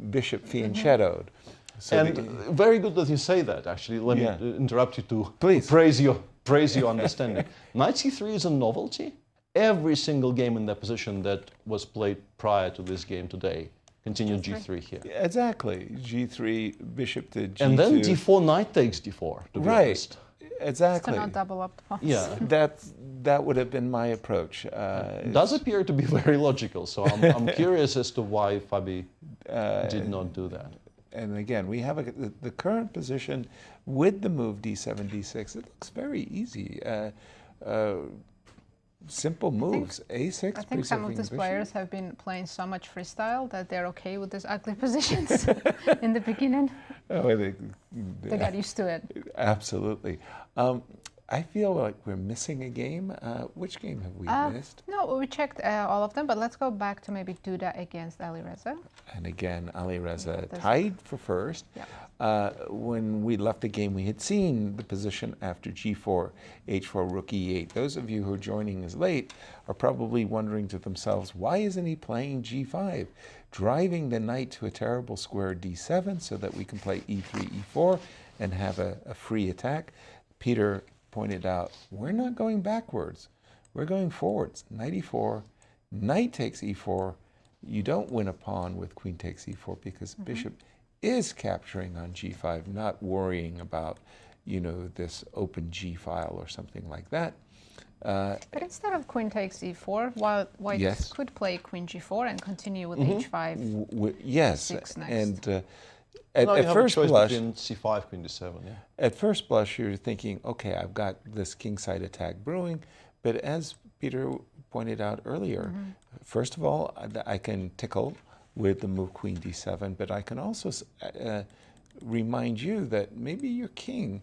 bishop fianchettoed. So and very good that you say that, actually. Let me interrupt you to praise your understanding. Knight c3 is a novelty. Every single game in that position that was played prior to this game today continued g3 here. Exactly. g3, bishop to g2. And then d4, knight takes d4, to be honest. Exactly. to not double up the pawns. Yeah. That would have been my approach. It does appear to be very logical, so I'm curious as to why Fabi did not do that. And again, we have the current position with the move d7, d6. It looks very easy. simple moves. A6. I think some of these players have been playing so much freestyle that they're okay with these ugly positions in the beginning. Oh, they got used to it. Absolutely. I feel like we're missing a game. Which game have we missed? No, we checked all of them, but let's go back to maybe Duda against Alireza. And again, Alireza tied for first. Yeah. When we left the game, we had seen the position after G4, H4, Rook E8. Those of you who are joining us late are probably wondering to themselves, why isn't he playing G5? Driving the knight to a terrible square D7 so that we can play E3, E4 and have a free attack. Peter pointed out, we're not going backwards. We're going forwards. Knight E4, knight takes E4. You don't win a pawn with queen takes E4 because bishop is capturing on G5, not worrying about, you know, this open G file or something like that. But instead of queen takes E4, white could play queen G4 and continue with H5. Yes, next. And at first blush, between C5, queen D7. Yeah. At first blush, you're thinking, okay, I've got this kingside attack brewing, but as Peter pointed out earlier, first of all, I can tickle with the move queen D7, but I can also remind you that maybe your king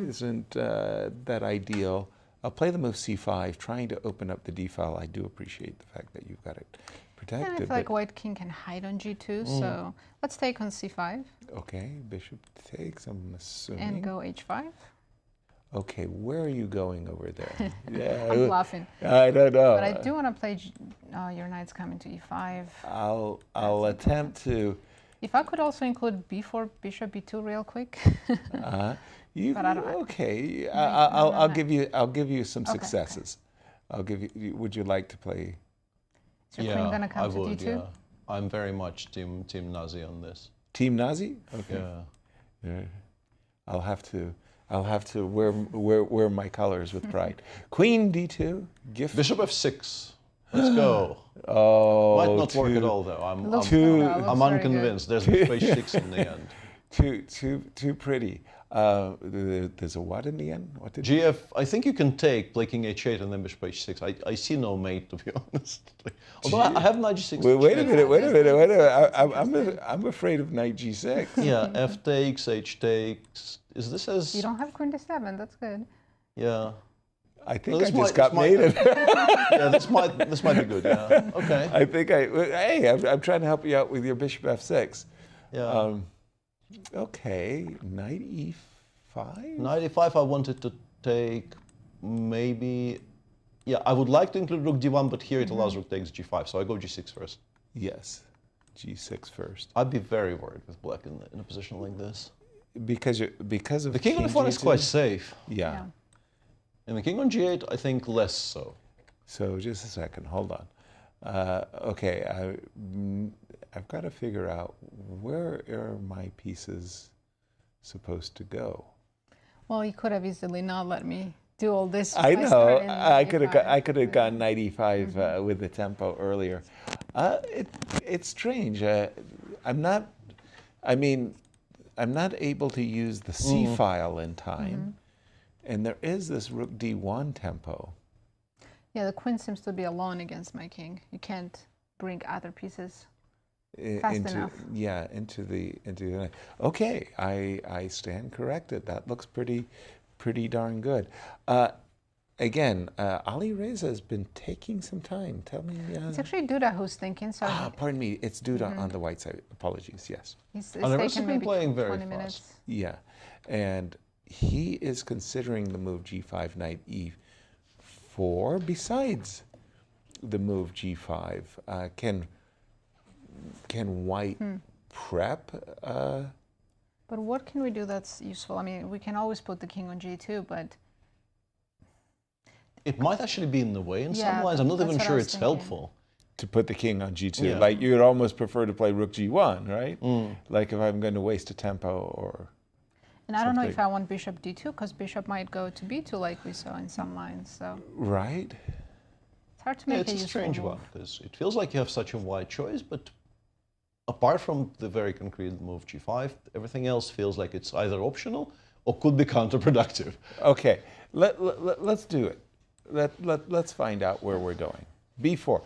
isn't that ideal. I'll play the move C5, trying to open up the D file. I do appreciate the fact that you've got it protected. And I feel like white king can hide on G2, so let's take on C5. Okay, bishop takes, I'm assuming. And go H5. Okay, where are you going over there? Yeah, I'm laughing. I don't know. But I do want to play, your knight's coming to E5. I'll attempt to. If I could also include B4, bishop B2 real quick. Okay, I'll give you some successes. Okay. I'll give you. Would you like to play? Is your queen gonna come to D2? Yeah. I'm very much team Nazi on this. Team Nazi? Okay. Yeah. I'll have to wear my colors with pride. Queen D2. Gift. Bishop F6. Let's go. Oh, might not work at all though. I'm unconvinced. There's bishop H6 in the end. Too pretty. There's a what in the end? What did GF, I think you can take, play king H8 and then bishop H6. I see no mate, to be honest. Although I have knight G6. Wait a minute. I'm afraid of knight G6. Yeah, F takes, H takes. Is this as... You don't have queen D7, that's good. Yeah. I think I just got mated. Yeah, this might be good, yeah. Okay. I think I'm trying to help you out with your bishop F6. Yeah. Okay, knight E5? Knight E5 I wanted to take maybe... Yeah, I would like to include rook D1, but here it allows rook takes G5, so I go G6 first. Yes, G6 first. I'd be very worried with black in a position like this. Because of the king on F1 is quite safe. Yeah. And the king on G8, I think less so. So just a second, hold on. Okay, I've got to figure out where are my pieces supposed to go. Well, you could have easily not let me do all this. I know. I could have gone knight E5 with the tempo earlier. It's strange. I'm not able to use the C file in time, and there is this rook D1 tempo. Yeah, the queen seems to be alone against my king. You can't bring other pieces fast enough. Yeah, into the. Okay, I stand corrected. That looks pretty darn good. Again, Alireza has been taking some time. Tell me. It's actually Duda who's thinking. So. Pardon me. It's Duda on the white side. Apologies. Yes. He's taken maybe playing very 20 minutes. Yeah, and he is considering the move G5, knight E4. Besides the move G5, can white prep? But what can we do that's useful? I mean, we can always put the king on G2, but it might actually be in the way in some lines. I'm not even sure it's helpful. To put the king on G2. Like you'd almost prefer to play rook G1, right? Like if I'm going to waste a tempo or... And I don't know if I want bishop D2, because bishop might go to B2 like we saw in some lines, so... Right. It's hard to make it's a strange one. It feels like you have such a wide choice, but apart from the very concrete move G5, everything else feels like it's either optional or could be counterproductive. Okay, let's do it. Let's find out where we're going. B4.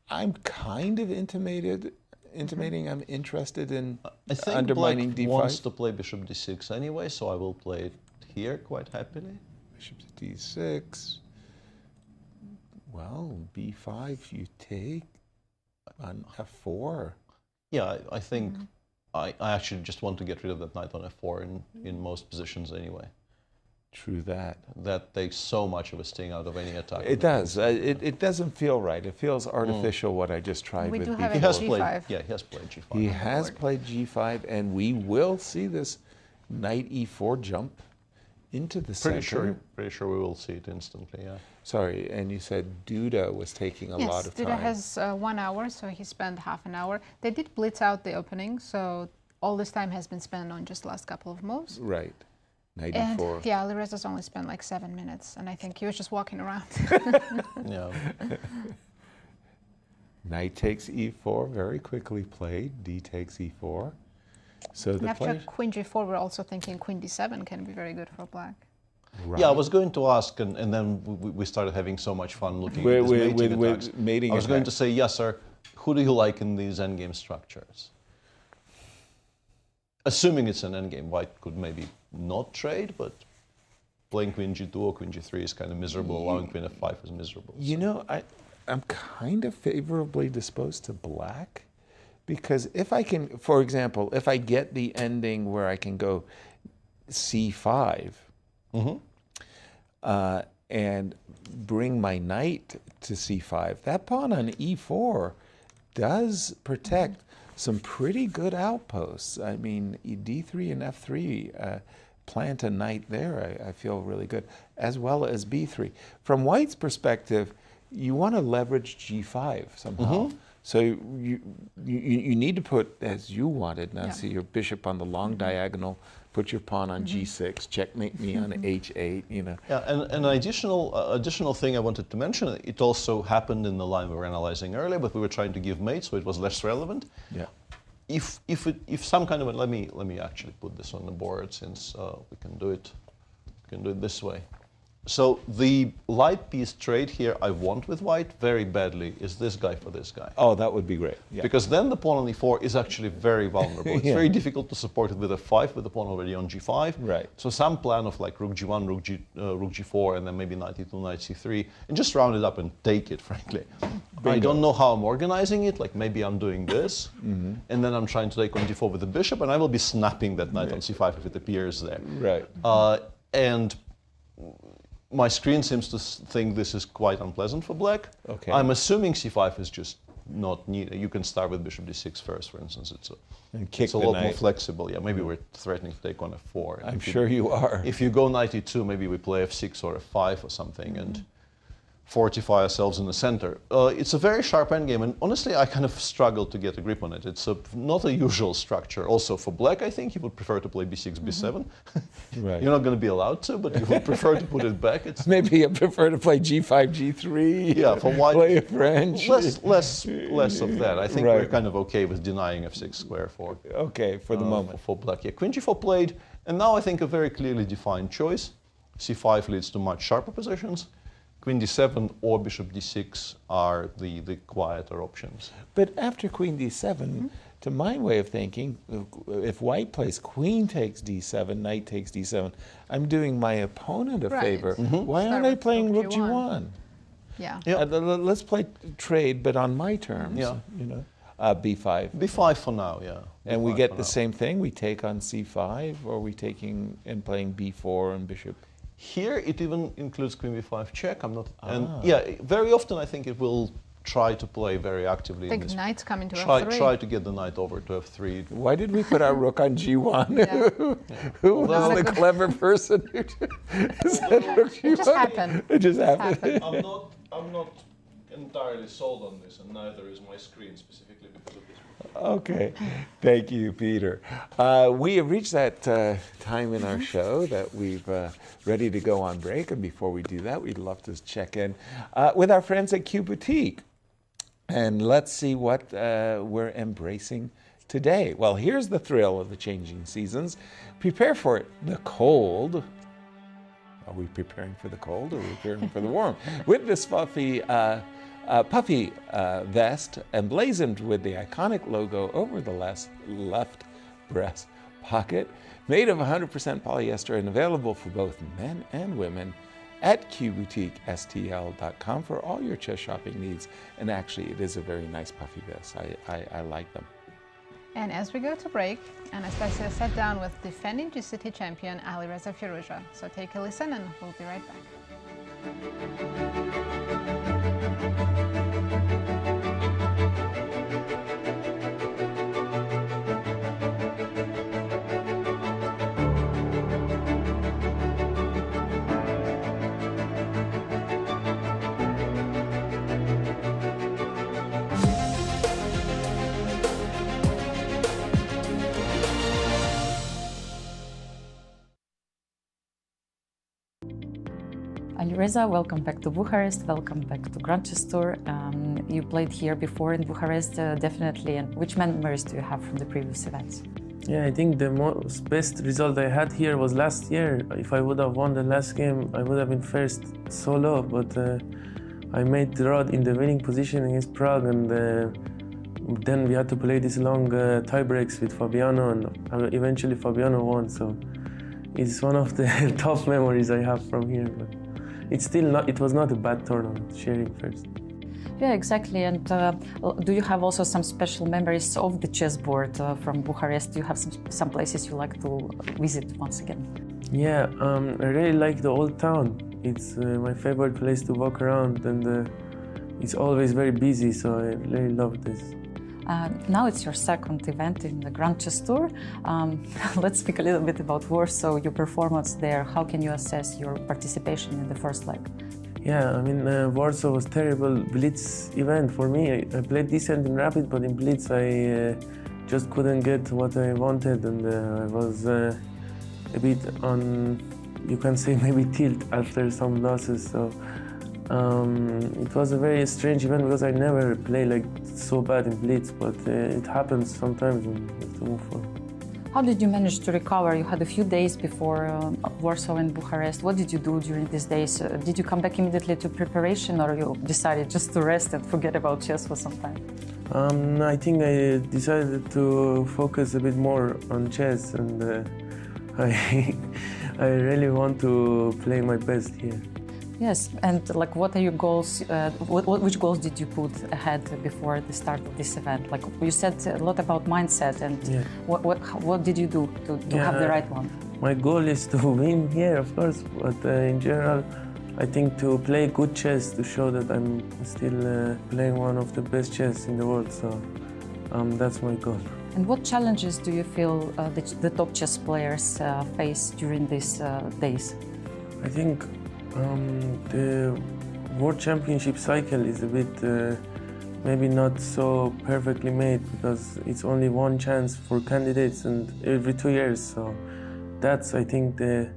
I'm kind of intimating I'm interested in I think undermining Black D5. wants to play bishop d6 anyway, so I will play it here quite happily. Bishop to d6. Well, b5 you take on f4. Yeah, I think I actually just want to get rid of that knight on f4 in most positions anyway. True that. That takes so much of a sting out of any attack. It does. It doesn't feel right. It feels artificial what I just tried We with do b4. have He a has G5. played, yeah, he has played g5. He has played g5, and we will see this knight e4 jump into the center. Pretty sure we will see it instantly, yeah. Sorry, and you said Duda was taking a lot of time. Yes, Duda has 1 hour, so he spent half an hour. They did blitz out the opening, so all this time has been spent on just last couple of moves. Right. Knight And e4. yeah, Alireza's only spent like 7 minutes, and I think he was just walking around. Yeah. Knight takes e4, very quickly played. D takes e4. So And the after player... queen g4, we're also thinking queen d7 can be very good for black. Right. Yeah, I was going to ask, and then we started having so much fun looking at these mating attacks. Mating I was going to attacks. say, yes, sir, who do you like in these endgame structures? Assuming it's an endgame, white could maybe not trade, but playing queen g2 or queen g3 is kind of miserable, allowing queen f5 is miserable. You know, I'm kind of favorably disposed to black, because if I can, for example, if I get the ending where I can go c5 and bring my knight to c5, that pawn on e4 does protect some pretty good outposts. I mean, d3 and f3 plant a knight there, I feel really good, as well as b3. From white's perspective, you want to leverage g5 somehow. So you need to put, as you wanted, Nazi, your bishop on the long diagonal, put your pawn on g6, checkmate me on h8, you know. Yeah, and an additional thing I wanted to mention, it also happened in the line we were analyzing earlier, but we were trying to give mate, so it was less relevant. Yeah. If some kind of, let me actually put this on the board, since we can do it this way. So the light piece trade here I want with white very badly is this guy for this guy. Oh, that would be great. Yeah. Because then the pawn on e4 is actually very vulnerable. It's very difficult to support it with f5 with the pawn already on g5. Right. So some plan of like rook g1, rook g4, and then maybe knight e2, knight c3, and just round it up and take it, frankly. I don't know how I'm organizing it. Like maybe I'm doing this, and then I'm trying to take on d4 with the bishop, and I will be snapping that knight on c5 if it appears there. Right. And my screen seems to think this is quite unpleasant for black. Okay. I'm assuming c5 is just not needed. You can start with bishop d6 first, for instance. It's a lot more flexible. Yeah, maybe we're threatening to take on f4. I'm sure you are. If you go knight e2, maybe we play f6 or f5 or something and fortify ourselves in the center. It's a very sharp endgame, and honestly, I kind of struggle to get a grip on it. It's not a usual structure. Also, for black, I think you would prefer to play b6, b7. Right. You're not going to be allowed to, but you would prefer to put it back. It's Maybe I prefer to play g5, g3. Yeah, for white, play a French. Less of that. I think Right. we're kind of okay with denying f6 square for the moment. for black. Yeah, queen g4 played, and now I think a very clearly defined choice. c5 leads to much sharper positions. Queen d7 or bishop d6 are the quieter options. But after queen d7, to my way of thinking, if white plays queen takes d7, knight takes d7, I'm doing my opponent a favor. Why aren't I playing rook g1? Yeah. Let's play trade, but on my terms. Yeah. You know, b5. b5 for now, yeah. And we B5 get for the now. same thing. We take on c5, or are we taking and playing b4 and bishop? Here it even includes queen b5 check. I'm not, and yeah, very often I think it will try to play very actively. I think knight's coming to try f3. to get the knight over to f3. Why did we put our rook on g1? Yeah. Who was the clever person who said rook g1? It just happened. It just happened. I'm not entirely sold on this, and neither is my screen specifically because of this. Okay, thank you, Peter. We have reached that time in our show that we've ready to go on break, and before we do that, we'd love to check in with our friends at Q Boutique, and let's see what we're embracing today. Well, here's the thrill of the changing seasons. Prepare for it, the cold. Are we preparing for the cold or preparing for the warm? With this puffy vest emblazoned with the iconic logo over the left breast pocket, made of 100% polyester and available for both men and women at qboutiquestl.com for all your chess shopping needs. And actually, it is a very nice puffy vest. I like them. And as we go to break, Anastasiya sat down with defending GCT champion Alireza Firouzja. So take a listen and we'll be right back. Alireza, welcome back to Bucharest, welcome back to Grand Chess Tour. You played here before in Bucharest, definitely. And which memories do you have from the previous events? Yeah, I think the best result I had here was last year. If I would have won the last game, I would have been first solo, but I made the rod in the winning position against Prague, and then we had to play these long tie breaks with Fabiano, and eventually Fabiano won. So it's one of the top memories I have from here. But it's still not. It was not a bad tournament. Sharing first. Yeah, exactly. And do you have also some special memories of the chessboard from Bucharest? Do you have some places you like to visit once again? Yeah, I really like the old town. It's my favorite place to walk around, and it's always very busy, so I really love this. Now it's your second event in the Grand Chess Tour. Let's speak a little bit about Warsaw, your performance there. How can you assess your participation in the first leg? Yeah, I mean, Warsaw was terrible Blitz event for me. I played decent in Rapid, but in Blitz I just couldn't get what I wanted, and I was a bit on, you can say, maybe tilt after some losses. So it was a very strange event because I never play like so bad in Blitz, but it happens sometimes when you have to move forward. How did you manage to recover? You had a few days before Warsaw and Bucharest. What did you do during these days? Did you come back immediately to preparation, or you decided just to rest and forget about chess for some time? I think I decided to focus a bit more on chess, and I really want to play my best here. Yes, and like, what are your goals? Which goals did you put ahead before the start of this event? Like, you said a lot about mindset, and yeah. What did you do to have the right one? My goal is to win here, of course, but in general, I think to play good chess, to show that I'm still playing one of the best chess in the world. So that's my goal. And what challenges do you feel the top chess players face during these days? I think the World Championship cycle is a bit maybe not so perfectly made, because it's only one chance for candidates and every 2 years. So that's, I think, the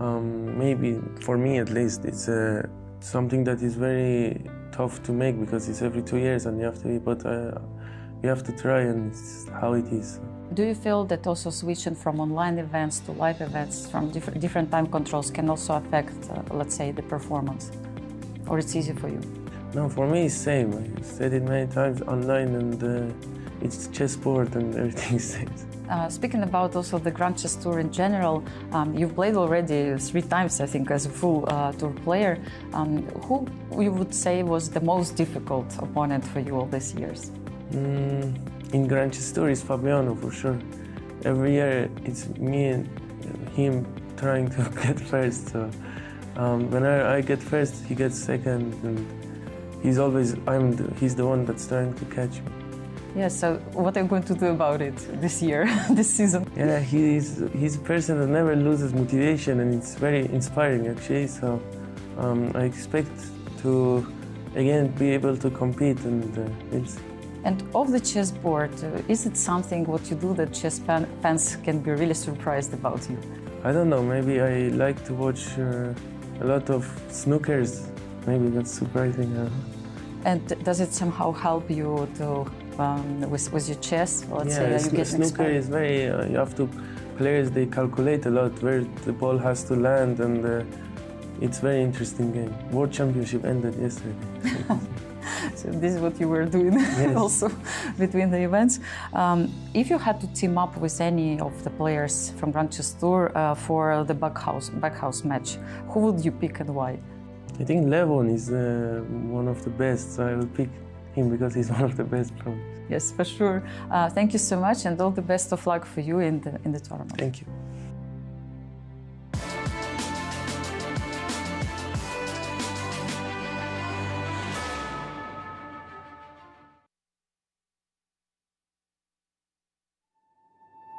maybe for me at least, it's something that is very tough to make, because it's every 2 years and you have to be, but you have to try, and it's how it is. Do you feel that also switching from online events to live events from different time controls can also affect, let's say, the performance? Or it's easy for you? No, for me it's same. I said it many times online, and it's chessboard and everything stays. Speaking about also the Grand Chess Tour in general, you've played already 3 times, I think, as a full tour player. Who you would say was the most difficult opponent for you all these years? In Grand Chess Tour is Fabiano, for sure. Every year it's me and him trying to get first. So when I get first, he gets second, and he's the one that's trying to catch me. Yeah, so what are you going to do about it this year, this season? Yeah, he's a person that never loses motivation, and it's very inspiring actually. So I expect to again be able to compete, and we'll see. And off the chessboard, is it something what you do that chess fans can be really surprised about you? I don't know, maybe I like to watch a lot of snookers. Maybe that's surprising. And does it somehow help you to with your chess? Let's say, you get snooker is very. You have to, players, they calculate a lot where the ball has to land, and it's very interesting game. World Championship ended yesterday. So this is what you were doing also between the events. If you had to team up with any of the players from Grand Chess Tour for the backhouse match, who would you pick and why? I think Levon is one of the best, so I will pick him because he's one of the best from. Yes, for sure. Thank you so much, and all the best of luck for you in the tournament. Thank you.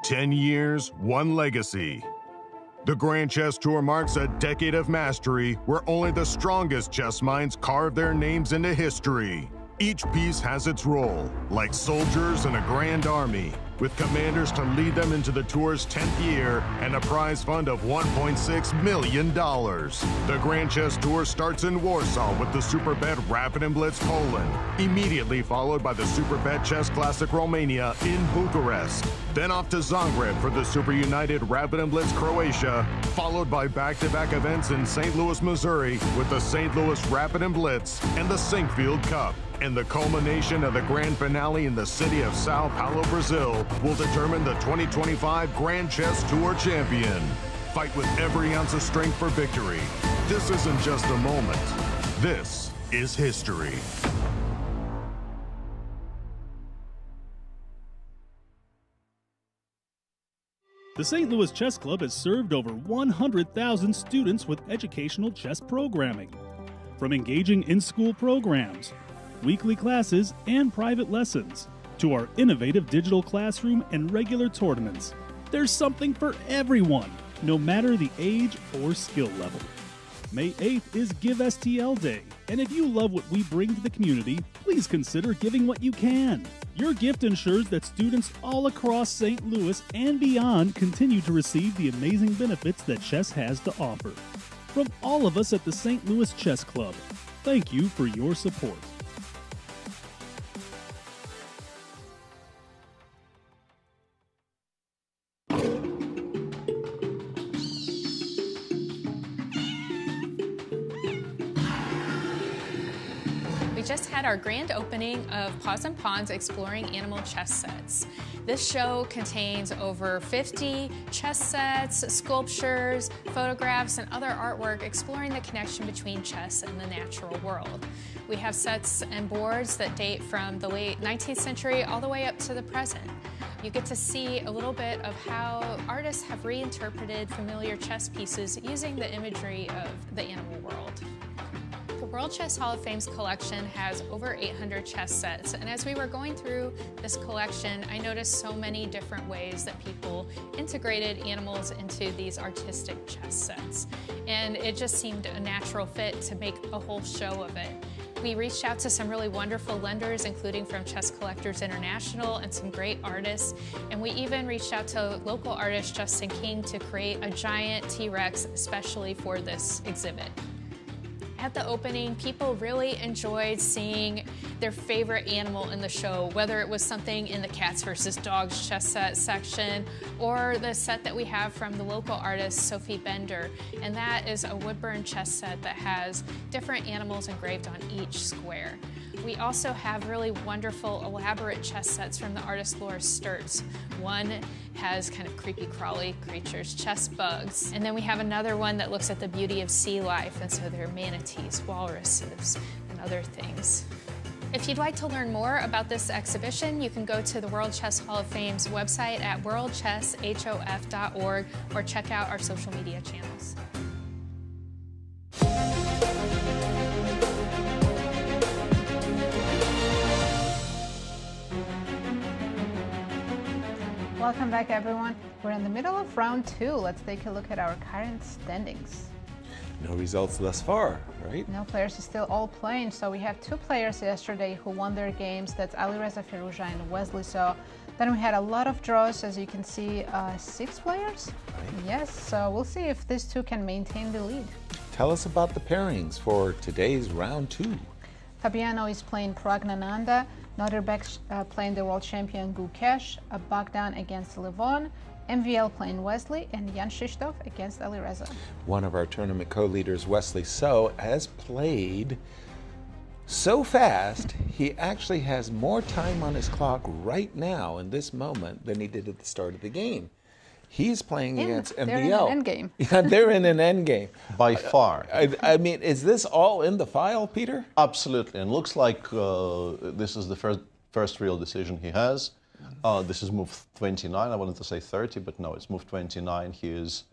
"10 years, one legacy." The Grand Chess Tour marks a decade of mastery where only the strongest chess minds carve their names into history. Each piece has its role, like soldiers in a grand army, with commanders to lead them into the tour's 10th year and a prize fund of $1.6 million. The Grand Chess Tour starts in Warsaw with the Superbet Rapid and Blitz Poland, immediately followed by the Superbet Chess Classic Romania in Bucharest. Then off to Zagreb for the Super United Rapid and Blitz Croatia, followed by back-to-back events in St. Louis, Missouri with the St. Louis Rapid and Blitz and the Sinkfield Cup. And the culmination of the grand finale in the city of Sao Paulo, Brazil, will determine the 2025 Grand Chess Tour champion. Fight with every ounce of strength for victory. This isn't just a moment. This is history. The St. Louis Chess Club has served over 100,000 students with educational chess programming. From engaging in-school programs, weekly classes, and private lessons, to our innovative digital classroom and regular tournaments, there's something for everyone, no matter the age or skill level. May 8th is Give STL Day, and if you love what we bring to the community, please consider giving what you can. Your gift ensures that students all across St. Louis and beyond continue to receive the amazing benefits that chess has to offer. From all of us at the St. Louis Chess Club, thank you for your support. We just had our grand opening of Paws and Pawns Exploring Animal Chess Sets. This show contains over 50 chess sets, sculptures, photographs, and other artwork exploring the connection between chess and the natural world. We have sets and boards that date from the late 19th century all the way up to the present. You get to see a little bit of how artists have reinterpreted familiar chess pieces using the imagery of the animal world. The World Chess Hall of Fame's collection has over 800 chess sets, and as we were going through this collection, I noticed so many different ways that people integrated animals into these artistic chess sets. And it just seemed a natural fit to make a whole show of it. We reached out to some really wonderful lenders, including from Chess Collectors International and some great artists. And we even reached out to local artist Justin King to create a giant T-Rex especially for this exhibit. At the opening, people really enjoyed seeing their favorite animal in the show, whether it was something in the Cats vs. Dogs chess set section or the set that we have from the local artist Sophie Bender. And that is a woodburn chess set that has different animals engraved on each square. We also have really wonderful, elaborate chess sets from the artist Laura Sturtz. One has kind of creepy crawly creatures, chess bugs. And then we have another one that looks at the beauty of sea life, and so there are manatees, walruses, and other things. If you'd like to learn more about this exhibition, you can go to the World Chess Hall of Fame's website at worldchesshof.org or check out our social media channels. Welcome back, everyone. We're in the middle of round 2. Let's take a look at our current standings. No results thus far, right? No, players are still all playing. So we have 2 players yesterday who won their games. That's Alireza, Firouzja, and Wesley. So then we had a lot of draws, as you can see, 6 players. Right. Yes, so we'll see if these 2 can maintain the lead. Tell us about the pairings for today's round 2. Fabiano is playing Praggnanandhaa, Nodirbek playing the world champion Gukesh, Bogdan against Levon, MVL playing Wesley, and Jan-Krzysztof against Alireza. One of our tournament co-leaders, Wesley So, has played so fast, he actually has more time on his clock right now in this moment than he did at the start of the game. He's playing against MVL. They're in an endgame. Yeah, they're in an endgame. By far. I mean, is this all in the file, Peter? Absolutely, and looks like this is the first real decision he has. This is move 29. I wanted to say 30, but no, it's move 29. He is,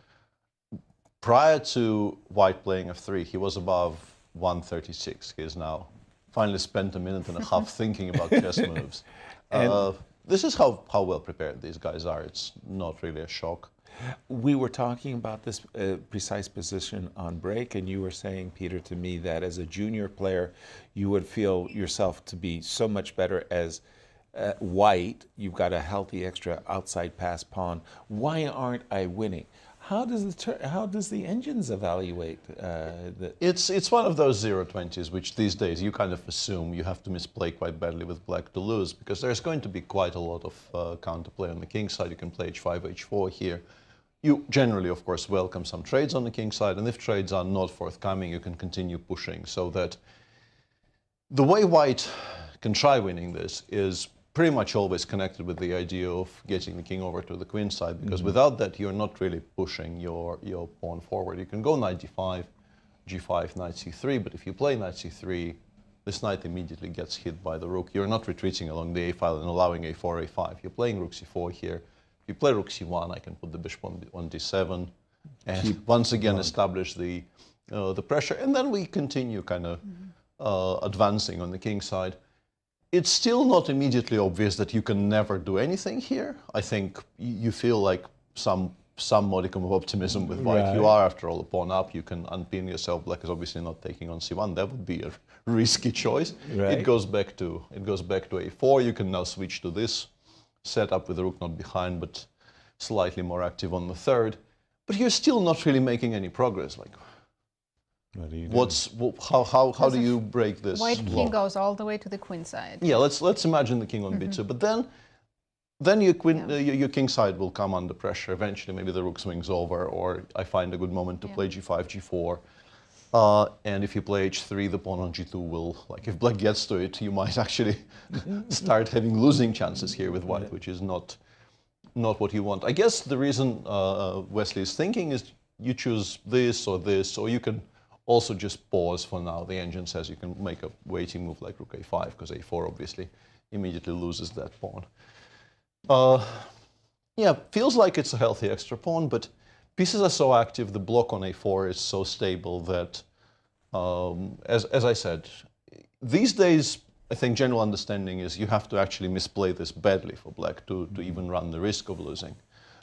prior to white playing f3, he was above 136. He is now finally spent a minute and a half thinking about chess moves. This is how well prepared these guys are. It's not really a shock. We were talking about this precise position on break, and you were saying, Peter, to me that as a junior player, you would feel yourself to be so much better as white. You've got a healthy extra outside pass pawn. Why aren't I winning? How does the engines evaluate that? It's one of those 0-20s, which these days you kind of assume you have to misplay quite badly with black to lose, because there's going to be quite a lot of counterplay on the king side. You can play h5, h4 here. You generally, of course, welcome some trades on the king side, and if trades are not forthcoming, you can continue pushing. So that the way white can try winning this is pretty much always connected with the idea of getting the king over to the queen side, because without that you're not really pushing your pawn forward. You can go knight d5, g5, knight c3, but if you play knight c3, this knight immediately gets hit by the rook. You're not retreating along the a file and allowing a4, a5. You're playing rook c4 here. If you play rook c1, I can put the bishop on d7 and once again establish the pressure, and then we continue kind of advancing on the king side. It's still not immediately obvious that you can never do anything here. I think you feel like some modicum of optimism with white. Right. You are, after all, a pawn up. You can unpin yourself. Black is obviously not taking on c1. That would be a risky choice. Right. It goes back to a4. You can now switch to this setup with the rook not behind, but slightly more active on the third. But you're still not really making any progress. Like, what do you do? How do you break this? White king goes all the way to the queen side. Yeah, let's imagine the king on b2, but then your king side will come under pressure. Eventually, maybe the rook swings over, or I find a good moment to play g5, g4. And if you play h3, the pawn on g2 will, like, if black gets to it, you might actually start having losing chances here with white, which is not what you want. I guess the reason Wesley is thinking is you choose this, or you can also just pause for now. The engine says you can make a waiting move like rook a5, because a4 obviously immediately loses that pawn. Yeah, feels like it's a healthy extra pawn, but pieces are so active, the block on a4 is so stable that, as I said, these days, I think general understanding is you have to actually misplay this badly for black to even run the risk of losing.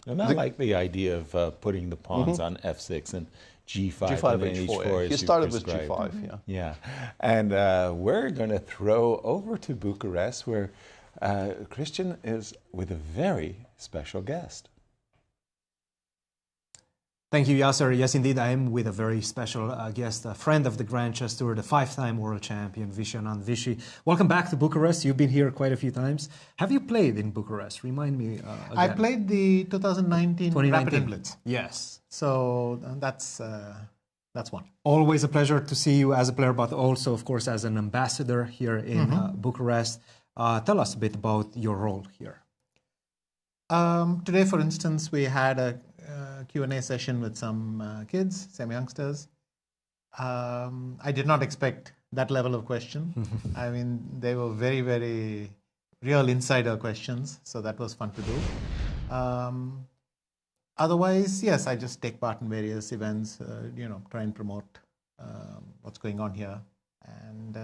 And I like the idea of putting the pawns on f6 and g5 and then h4. He started with g5, yeah. And we're going to throw over to Bucharest, where Cristian is with a very special guest. Thank you, Yasser. Yes, indeed, I am with a very special guest, a friend of the Grand Chess Tour, the 5-time world champion, Vichy. Welcome back to Bucharest. You've been here quite a few times. Have you played in Bucharest? Remind me again. I played the 2019 Rapid Blitz. Yes. So that's one. Always a pleasure to see you as a player, but also, of course, as an ambassador here in Bucharest. Tell us a bit about your role here. Today, for instance, we had a Q&A session with some kids, some youngsters. I did not expect that level of question. I mean, they were very, very real insider questions, so that was fun to do. Otherwise, yes, I just take part in various events, try and promote what's going on here, and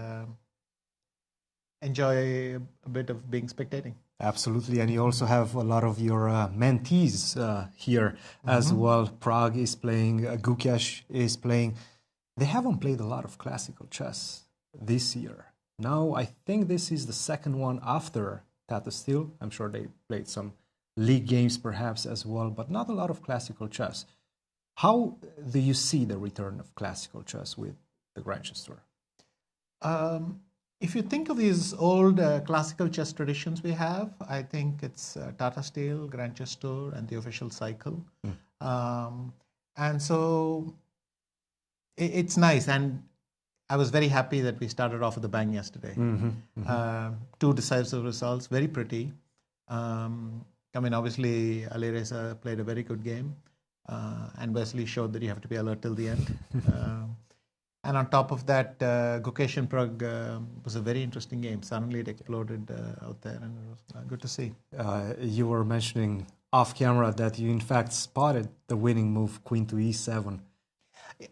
enjoy a bit of being spectating. Absolutely, and you also have a lot of your mentees here as well. Prague is playing, Gukesh is playing. They haven't played a lot of classical chess this year. Now, I think this is the second one after Tata Steel. I'm sure they played some league games perhaps as well, but not a lot of classical chess. How do you see the return of classical chess with the Grand Chess Tour? If you think of these old classical chess traditions we have, I think it's Tata Steel, Grand Chess Tour, and the official cycle. And so it's nice. And I was very happy that we started off with a bang yesterday. 2 decisive results, very pretty. Obviously, Alireza played a very good game. And Wesley showed that you have to be alert till the end. And on top of that, Gukesh and Pragg was a very interesting game. Suddenly it exploded out there, and it was good to see. You were mentioning off camera that you in fact spotted the winning move, queen to e7.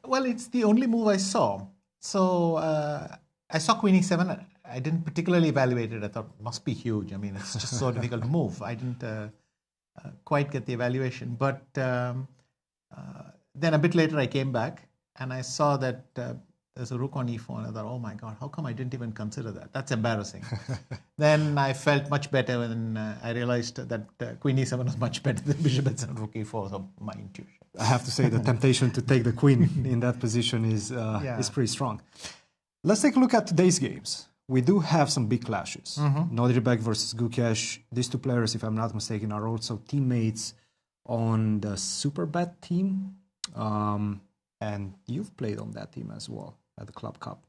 Well, it's the only move I saw. So I saw queen e7. I didn't particularly evaluate it. I thought it must be huge. I mean, it's just so difficult to move. I didn't quite get the evaluation. But then a bit later I came back, and I saw that there's a rook on e4, and I thought, oh my God, how come I didn't even consider that? That's embarrassing. Then I felt much better when I realized that queen e7 was much better than bishop h7, rook e4, so my intuition. I have to say the temptation to take the queen in that position is pretty strong. Let's take a look at today's games. We do have some big clashes. Nodirbek versus Gukesh. These 2 players, if I'm not mistaken, are also teammates on the Superbet team. And you've played on that team as well at the Club Cup.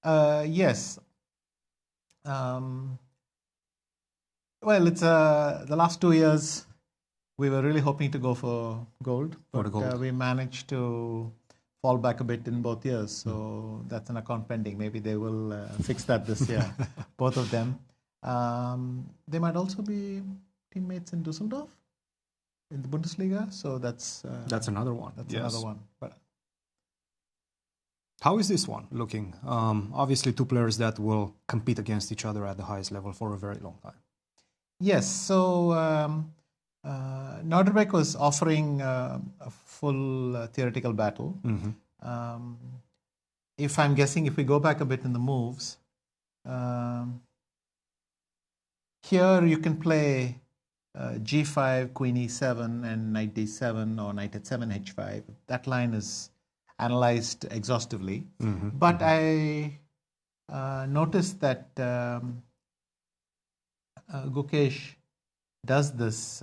Yes. Well, it's the last 2 years we were really hoping to go for gold, but we managed to fall back a bit in both years. So that's an account pending. Maybe they will fix that this year, both of them. They might also be teammates in Düsseldorf, in the Bundesliga, so that's another one. That's another one. But how is this one looking? Obviously, 2 players that will compete against each other at the highest level for a very long time. Yes. So Nodirbek was offering a full theoretical battle. If I'm guessing, if we go back a bit in the moves, here you can play g5, queen e7, and knight d7, or knight h7, h5. That line is analyzed exhaustively. But I noticed that Gukesh does this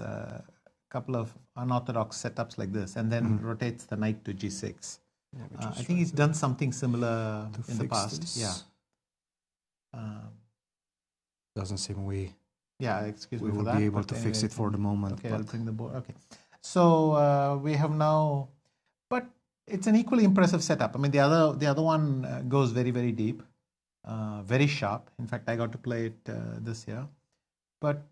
couple of unorthodox setups like this, and then rotates the knight to g6. I think he's done something similar in the past. This. Yeah. Doesn't seem we excuse me for will that. be able to fix it for the moment. Okay, I'll bring the board. Okay. So we have now, but it's an equally impressive setup. I mean, the other one goes very, very deep, very sharp. In fact, I got to play it this year. But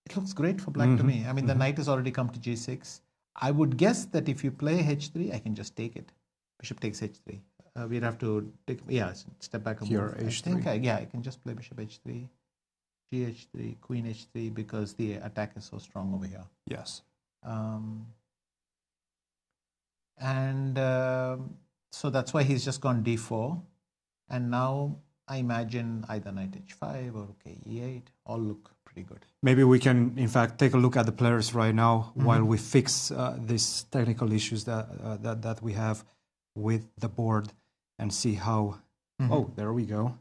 it looks great for black to me. I mean, the knight has already come to g6. I would guess that if you play h3, I can just take it. Bishop takes h3. We'd have to step back a here, move. h3. I can just play bishop h3, gh3, queen h3, because the attack is so strong over here. Yes. So that's why he's just gone d4. And now I imagine either knight h5 or e8 all look pretty good. Maybe we can, in fact, take a look at the players right now while we fix these technical issues that we have with the board and see how. Oh, there we go.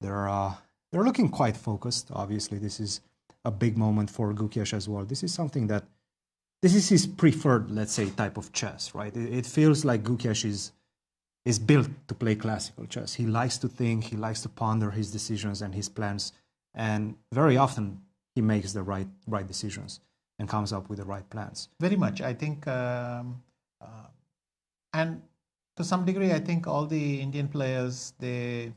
They're looking quite focused. Obviously, this is a big moment for Gukesh as well. This is something that this is his preferred, let's say, type of chess, right? It feels like Gukesh is built to play classical chess. He likes to think, he likes to ponder his decisions and his plans, and very often he makes the right decisions and comes up with the right plans. Very much, I think, and to some degree, I think all the Indian players, they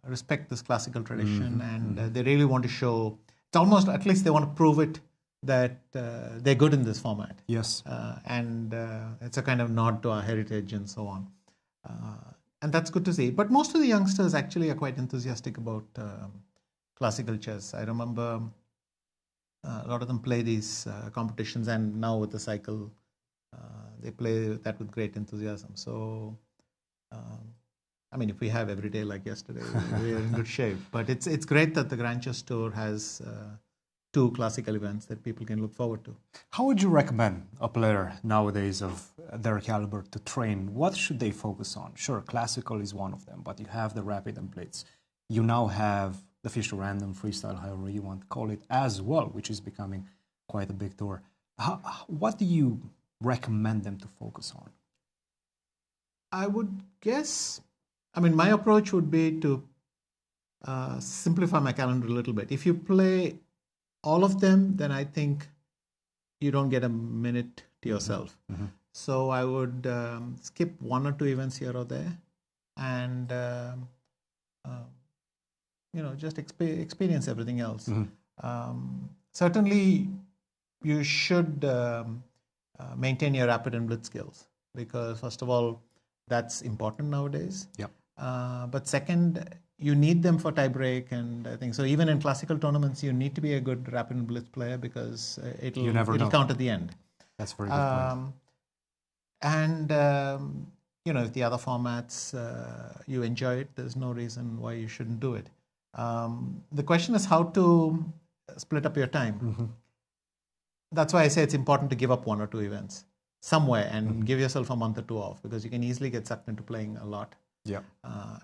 respect this classical tradition, and they really want to show. It's almost, at least they want to prove it that they're good in this format. Yes. And it's a kind of nod to our heritage and so on. And that's good to see. But most of the youngsters actually are quite enthusiastic about classical chess. I remember a lot of them play these competitions, and now with the cycle, they play that with great enthusiasm. So, I mean, if we have every day like yesterday, we're in good shape. But it's great that the Grand Chess Tour has two classical events that people can look forward to. How would you recommend a player nowadays of their caliber to train? What should they focus on? Sure, classical is one of them, but you have the rapid and blitz. You now have the Fischer random, freestyle, however you want to call it, as well, which is becoming quite a big tour. What do you recommend them to focus on? I would guess, my approach would be to simplify my calendar a little bit. If you play all of them, then I think you don't get a minute to yourself. Mm-hmm. So I would skip one or two events here or there and just experience everything else. Mm-hmm. Certainly, you should maintain your rapid and blitz skills because, first of all, that's important nowadays. Yep. But second, you need them for tiebreak and I think so. Even in classical tournaments, you need to be a good rapid and blitz player because it'll count at the end. That's a very good point. And if the other formats you enjoy it, there's no reason why you shouldn't do it. The question is how to split up your time. Mm-hmm. That's why I say it's important to give up one or two events somewhere and give yourself a month or two off because you can easily get sucked into playing a lot. Yeah.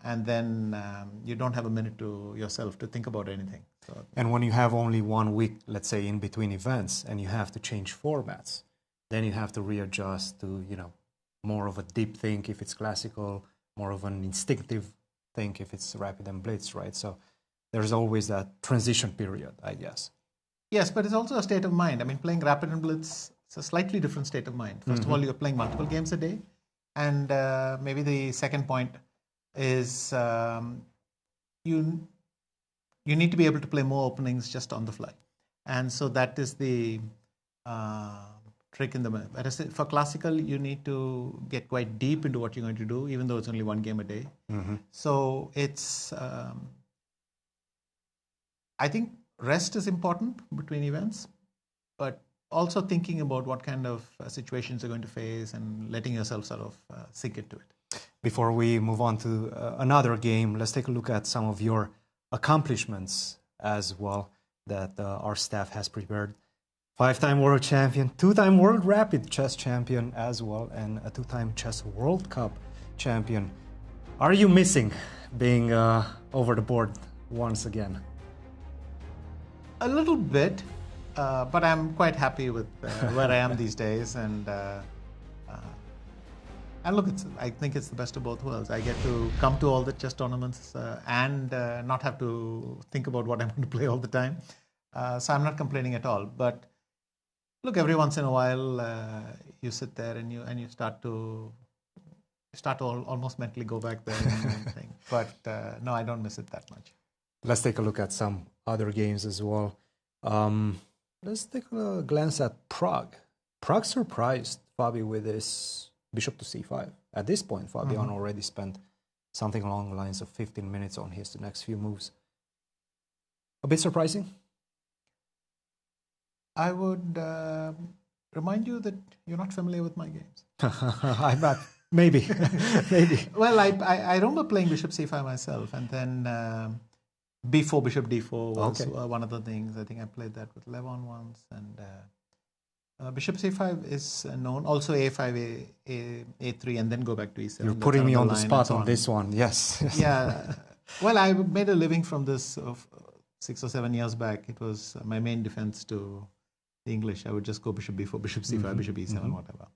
And then you don't have a minute to yourself to think about anything. So, and when you have only 1 week, let's say, in between events, and you have to change formats, then you have to readjust to, more of a deep think if it's classical, more of an instinctive think if it's rapid and blitz, right? So there's always that transition period, I guess. Yes, but it's also a state of mind. Playing rapid and blitz, it's a slightly different state of mind. First of all, you're playing multiple games a day. And maybe the second point is you need to be able to play more openings just on the fly. And so that is the trick in the middle. For classical, you need to get quite deep into what you're going to do, even though it's only one game a day. Mm-hmm. So it's, I think rest is important between events, but also thinking about what kind of situations you're going to face and letting yourself sort of sink into it. Before we move on to another game, let's take a look at some of your accomplishments as well that our staff has prepared. 5-time world champion, 2-time world rapid chess champion as well, and a 2-time chess World Cup champion. Are you missing being over the board once again? A little bit, but I'm quite happy with where I am these days. And look, I think it's the best of both worlds. I get to come to all the chess tournaments and not have to think about what I'm going to play all the time. So I'm not complaining at all. But look, every once in a while, you sit there and you start to almost mentally go back there and think. But no, I don't miss it that much. Let's take a look at some other games as well. Let's take a glance at Pragg. Pragg surprised Fabi with his bishop to c5. At this point, Fabiano already spent something along the lines of 15 minutes on his next few moves. A bit surprising? I would remind you that you're not familiar with my games. I'm not. Maybe. Maybe. Well, I remember playing bishop c5 myself, and then b4, bishop d4 was one of the things. I think I played that with Levon once. And bishop c5 is known. Also a5, a3, and then go back to e7. You're putting me on the spot on this one. Yes. Yeah. Well, I made a living from this 6 or 7 years back. It was my main defense to the English. I would just go bishop b4, bishop c5, bishop e7, whatever.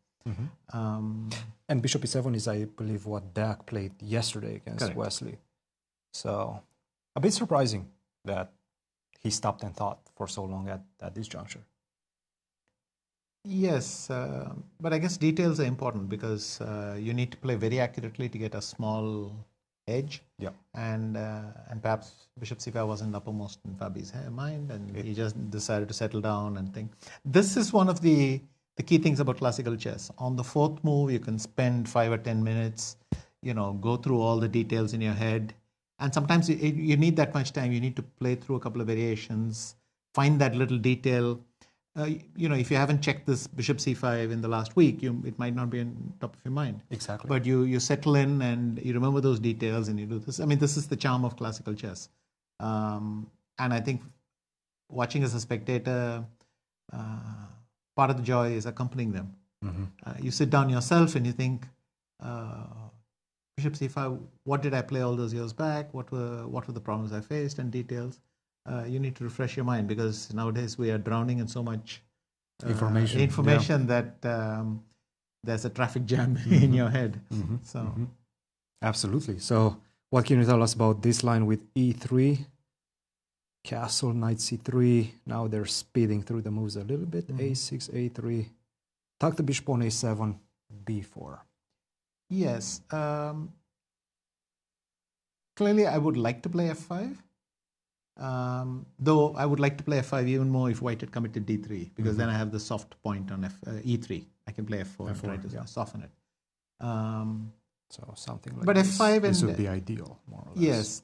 And bishop e7 is, I believe, what Deac played yesterday against Wesley. So a bit surprising that he stopped and thought for so long at this juncture. Yes, but I guess details are important because you need to play very accurately to get a small edge. Yeah. And perhaps bishop c5 wasn't uppermost in Fabi's mind, and he just decided to settle down and think. This is one of the key things about classical chess. On the fourth move, you can spend 5 or 10 minutes, go through all the details in your head. And sometimes you need that much time. You need to play through a couple of variations, find that little detail. If you haven't checked this bishop c5 in the last week, it might not be on top of your mind. Exactly. But you settle in and you remember those details and you do this. I mean, this is the charm of classical chess. And I think watching as a spectator, part of the joy is accompanying them. You sit down yourself and you think, Bishop c5, what did I play all those years back? What were the problems I faced and details? You need to refresh your mind because nowadays we are drowning in so much information that there's a traffic jam in your head. Absolutely. So what can you tell us about this line with e3? Castle, knight c3. Now they're speeding through the moves a little bit. a6, a3. Tuck the bishop on a7, b4. Yes. Clearly, I would like to play f5. Though I would like to play f5 even more if white had committed d3, because then I have the soft point on e3. I can play f4 and try to soften it. So something like but this. F5 This and would be ideal, more or less. Yes.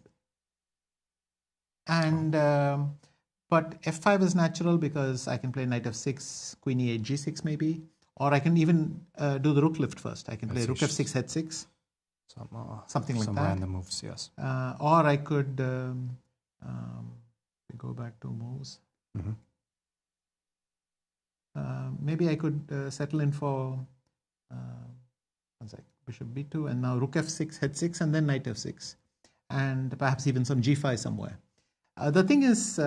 And but f5 is natural because I can play knight f6, queen e8, g6 maybe, or I can even do the rook lift first. I can play rook f6, h6, something like that. Some random moves, yes. Or I could go back to moves. Maybe I could settle in for bishop b2 and now rook f6, h6, and then knight f6, and perhaps even some g5 somewhere. The thing is,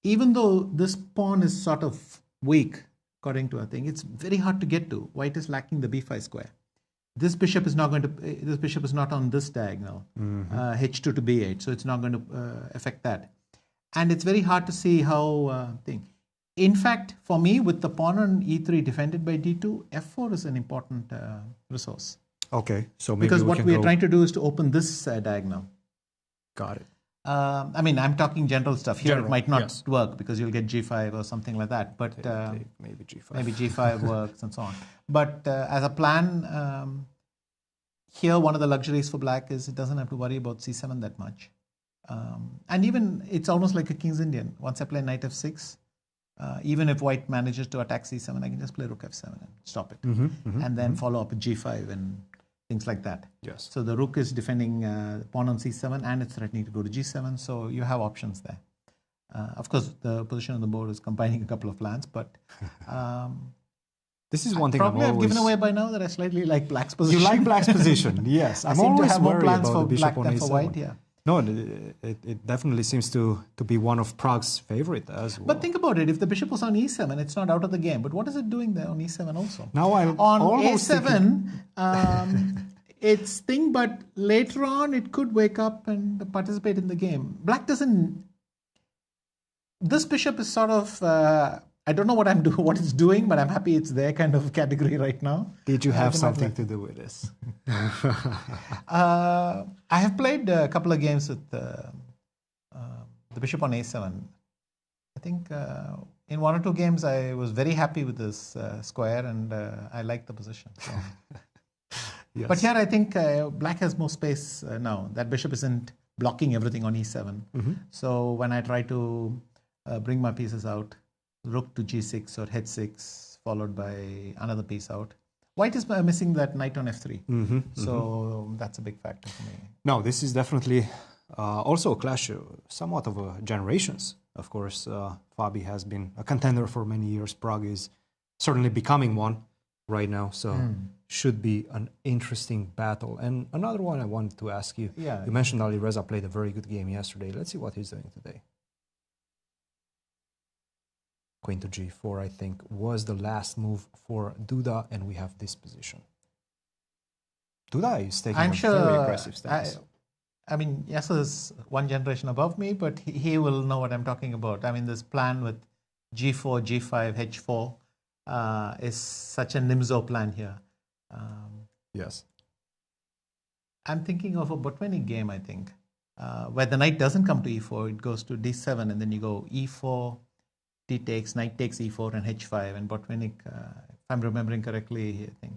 even though this pawn is sort of weak, according to our thing, it's very hard to get to. White is lacking the b5 square. This bishop is not going to. This bishop is not on this diagonal, h2 to b8, so it's not going to affect that. And it's very hard to see how thing. In fact, for me, with the pawn on e3 defended by d2, f4 is an important resource. Okay, so maybe because what we are trying to do is to open this diagonal. Got it. I mean, I'm talking general stuff. Here it might not work because you'll get g5 or something like that. But maybe g5. Maybe g5 works and so on. But as a plan, here one of the luxuries for black is it doesn't have to worry about c7 that much. And even it's almost like a King's Indian. Once I play knight f6, even if white manages to attack c7, I can just play rook f7 and stop it. And then follow up with g5 and things like that. Yes. So the rook is defending pawn on c7 and it's threatening to go to g7. So you have options there. Of course, the position on the board is combining a couple of plans, but this is one thing probably I've given away by now that I slightly like black's position. You like black's position, yes. I seem to have more plans for black on than a7. for white. Yeah. No, it definitely seems to be one of Prague's favorite as well. But think about it. If the bishop was on e7, it's not out of the game. But what is it doing there on e7 also? Now I'm on almost a7, it's thing, but later on it could wake up and participate in the game. Black doesn't. This bishop is sort of. I don't know what what it's doing, but I'm happy it's there kind of category right now. Did you have something to do with this? I have played a couple of games with the bishop on a7. I think in one or two games I was very happy with this square and I like the position. So. Yes. But here I think black has more space now. That bishop isn't blocking everything on e7. So when I try to bring my pieces out, rook to g6 or h6 followed by another piece out. White is missing that knight on f3. So that's a big factor for me. No, this is definitely also a clash, somewhat of generations. Of course, Fabi has been a contender for many years. Prague is certainly becoming one right now. So should be an interesting battle. And another one I wanted to ask you. Yeah. You mentioned Alireza played a very good game yesterday. Let's see what he's doing today. Queen to g4, I think, was the last move for Duda, and we have this position. Duda is taking a very aggressive stance. I mean, Yasser is one generation above me, but he will know what I'm talking about. I mean, this plan with g4, g5, h4 is such a Nimzo plan here. Yes. I'm thinking of a Botvinnik game, I think, where the knight doesn't come to e4, it goes to d7, and then you go e4, d takes, knight takes e4 and h5, and Botvinnik, if I'm remembering correctly, I think.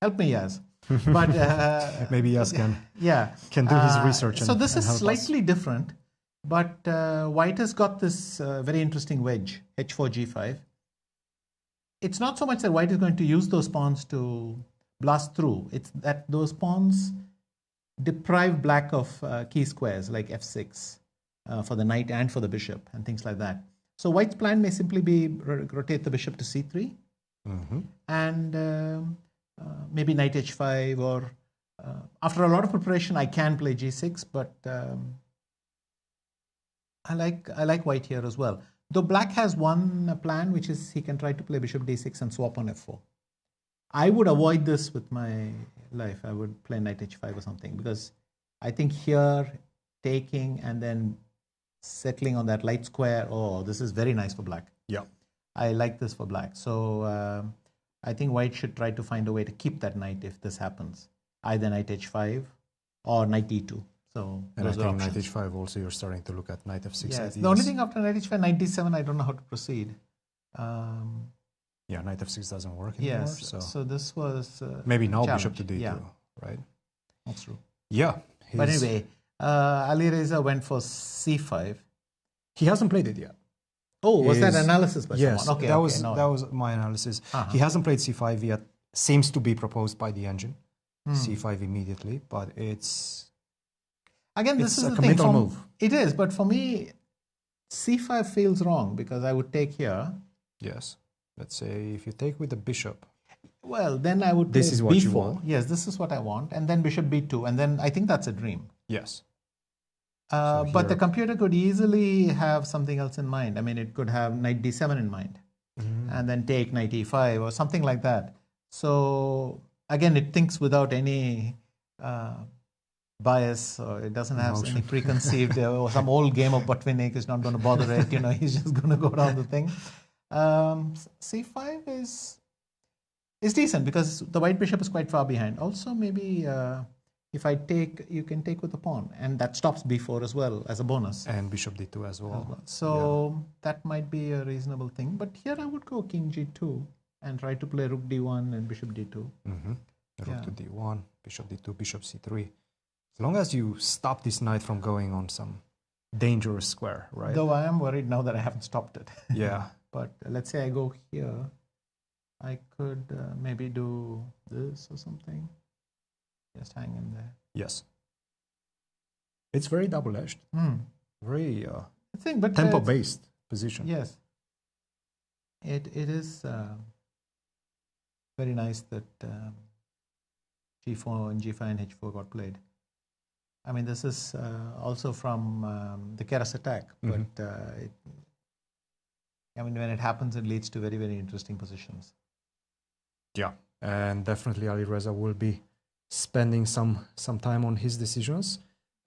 Help me, Yas. But maybe Yas can do his research. So this is slightly different, but white has got this very interesting wedge, h4, g5. It's not so much that white is going to use those pawns to blast through. It's that those pawns deprive black of key squares like f6. for the knight and for the bishop and things like that. So white's plan may simply be rotate the bishop to c3 and maybe knight h5 or after a lot of preparation I can play g6, but I like white here as well. Though black has one plan, which is he can try to play bishop d6 and swap on f4. I would avoid this with my life. I would play knight h5 or something, because I think here taking and then settling on that light square, oh, this is very nice for black. Yeah. I like this for black. So I think white should try to find a way to keep that knight if this happens. Either knight h5 or knight e2. So and I those are think options. knight h5 also you're starting to look at knight f6 Yes. ideas. The only thing after knight h5, knight d7, I don't know how to proceed. Yeah, knight f6 doesn't work anymore. Yes. So this was maybe now challenge. bishop to d2, Yeah. right? That's true. Yeah. But anyway, Alireza went for c5. He hasn't played it yet. Oh, was that analysis by yes, someone? Okay, that was my analysis. He hasn't played c5 yet. Seems to be proposed by the engine. c5 immediately, but it's again, this is a the committal thing. move. It is, but for me, c5 feels wrong because I would take here. Yes. Let's say if you take with the bishop. Well, then I would play this is what b4. you want. Yes, this is what I want, and then bishop b2, and then I think that's a dream. Yes. But the computer could easily have something else in mind. I mean, it could have knight d7 in mind, and then take knight e5 or something like that. So again, it thinks without any bias, or it doesn't have any preconceived or some old game of Botvinnik is not going to bother it. You know, he's just going to go down the thing. c5 is decent because the white bishop is quite far behind. Also, maybe if I take, you can take with the pawn, and that stops b4 as well as a bonus. And bishop d2 as well. So that might be a reasonable thing. But here I would go king g2 and try to play rook d1 and bishop d2. Rook to d1, bishop d2, bishop c3. As long as you stop this knight from going on some dangerous square, right? Though I am worried now that I haven't stopped it. Yeah. But let's say I go here, I could maybe do this or something. Just hang in there. Yes. It's very double-edged. Very but tempo-based position. Yes. It is very nice that g4 and g5 and h4 got played. I mean, this is also from the Keras attack, but I mean, when it happens, it leads to very, very interesting positions. Yeah, and definitely Alireza will be spending some time on his decisions,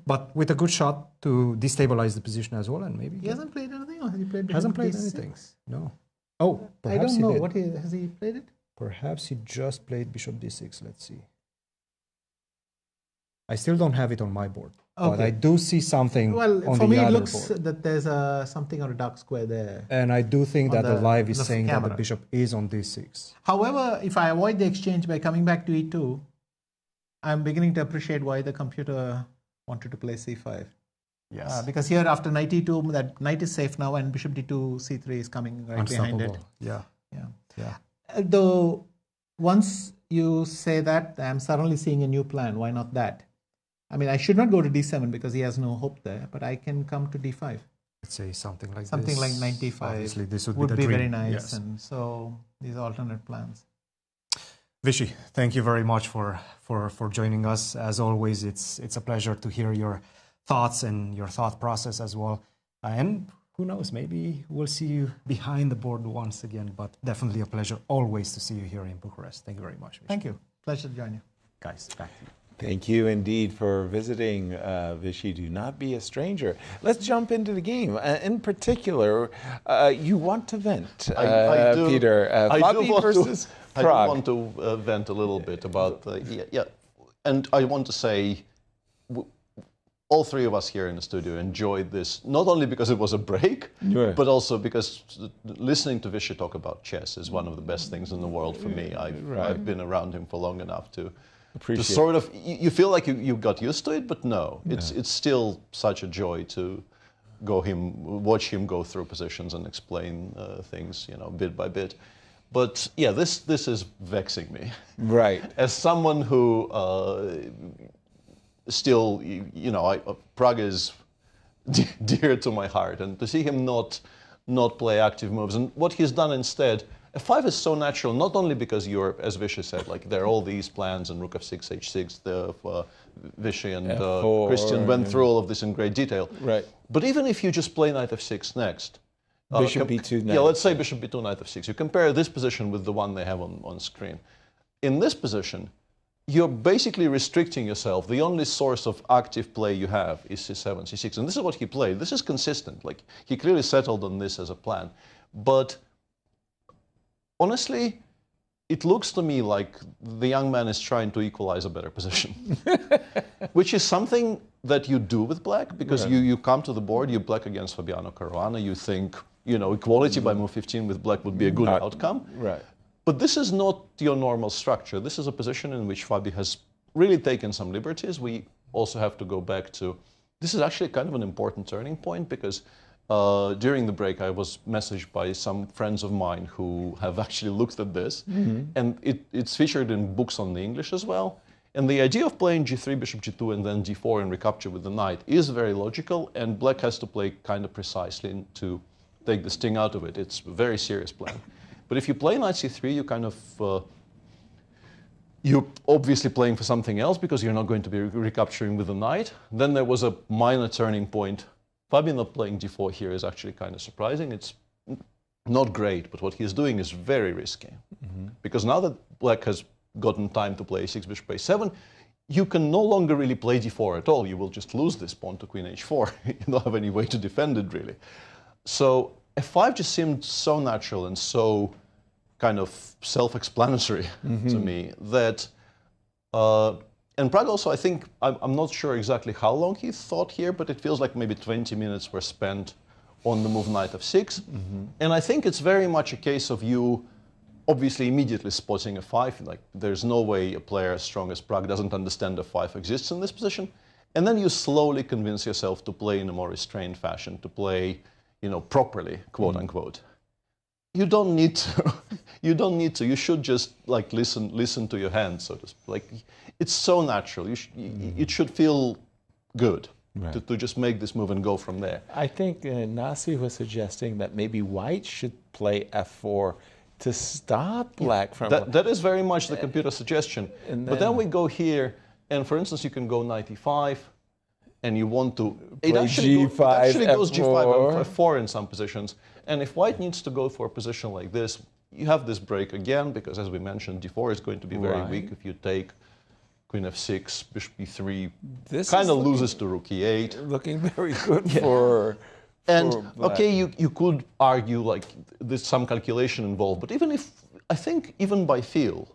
but with a good shot to destabilize the position as well, and maybe he hasn't played anything, or has he played? Hasn't played anything. No. Oh, perhaps I don't know. he did. What has he played it? Perhaps he just played bishop d6. Let's see. I still don't have it on my board, but I do see something. Well, on for me, the it other looks board. that there's something on a dark square there. And I do think that the live is the saying camera. that the bishop is on d6. However, if I avoid the exchange by coming back to e2, I'm beginning to appreciate why the computer wanted to play c5. Yes. Because here after knight e2, that knight is safe now, and bishop d2, c3 is coming right behind it. Yeah. Though once you say that, I'm suddenly seeing a new plan. Why not that? I mean, I should not go to d7 because he has no hope there, but I can come to d5. Let's say something like something this. like knight d5. Obviously, this would be the dream. very nice. Yes. And so these are alternate plans. Vichy, thank you very much for joining us. As always, it's a pleasure to hear your thoughts and your thought process as well. And who knows, maybe we'll see you behind the board once again, but definitely a pleasure always to see you here in Bucharest. Thank you very much, Vichy. Thank you. Pleasure to join you. Guys, back to you. Thank you indeed for visiting, Vichy. Do not be a stranger. Let's jump into the game. In particular, you want to vent, I do, Peter. Fabi versus Pragg. I do want to vent a little bit about, and I want to say, all three of us here in the studio enjoyed this, not only because it was a break, but also because listening to Vichy talk about chess is one of the best things in the world for me. I've been around him for long enough to sort of, you feel like you got used to it, but no, it's still such a joy to watch him go through positions and explain things, bit by bit. But yeah, this is vexing me. Right. As someone who still, Pragg is dear to my heart, and to see him not play active moves. And what he's done instead, f5 is so natural, not only because you're, as Vichy said, like there are all these plans and rook f6, h6, Vichy and Cristian went through all of this in great detail. Right. But even if you just play knight f6 next, bishop b2, knight. Yeah, let's say bishop b2, knight f6. You compare this position with the one they have on screen. In this position, you're basically restricting yourself. The only source of active play you have is c7, c6. And this is what he played. This is consistent. Like, he clearly settled on this as a plan. But honestly, it looks to me like the young man is trying to equalize a better position, which is something that you do with black, because you come to the board, you black against Fabiano Caruana, you think, you know, equality by move 15 with black would be a good outcome. Right. But this is not your normal structure. This is a position in which Fabi has really taken some liberties. We also have to go back to, this is actually kind of an important turning point, because during the break I was messaged by some friends of mine who have actually looked at this, and it's featured in books on the English as well. And the idea of playing g3, bishop g2, and then d4 and recapture with the knight is very logical, and black has to play kind of precisely to take the sting out of it. It's a very serious plan. But if you play knight c3, you kind of, you're obviously playing for something else because you're not going to be recapturing with the knight. Then there was a minor turning point. Fabiano playing d4 here is actually kind of surprising. It's not great, but what he's doing is very risky. Because now that black has gotten time to play a6, bishop a7, you can no longer really play d4 at all. You will just lose this pawn to queen h4. You don't have any way to defend it, really. So f5 just seemed so natural and so kind of self-explanatory to me that, and Pragg also, I think, I'm not sure exactly how long he thought here, but it feels like maybe 20 minutes were spent on the move knight f6. And I think it's very much a case of you obviously immediately spotting f5, like there's no way a player as strong as Pragg doesn't understand f5 exists in this position. And then you slowly convince yourself to play in a more restrained fashion, to play, you know, properly, quote unquote. You don't need to. You don't need to. You should just like listen to your hand, so to speak. Like, it's so natural. It should feel good to just make this move and go from there. I think Nazi was suggesting that maybe white should play f4 to stop black from... That is very much the computer suggestion. But then we go here, and for instance, you can go knight e5, and you want to... It actually goes g5 and f4 in some positions. And if white needs to go for a position like this, you have this break again, because as we mentioned, d4 is going to be very weak if you take queen f6, bishop b3, kind of loses to rook e8. Looking very good for... And, okay, you could argue like there's some calculation involved, but even if, I think even by feel,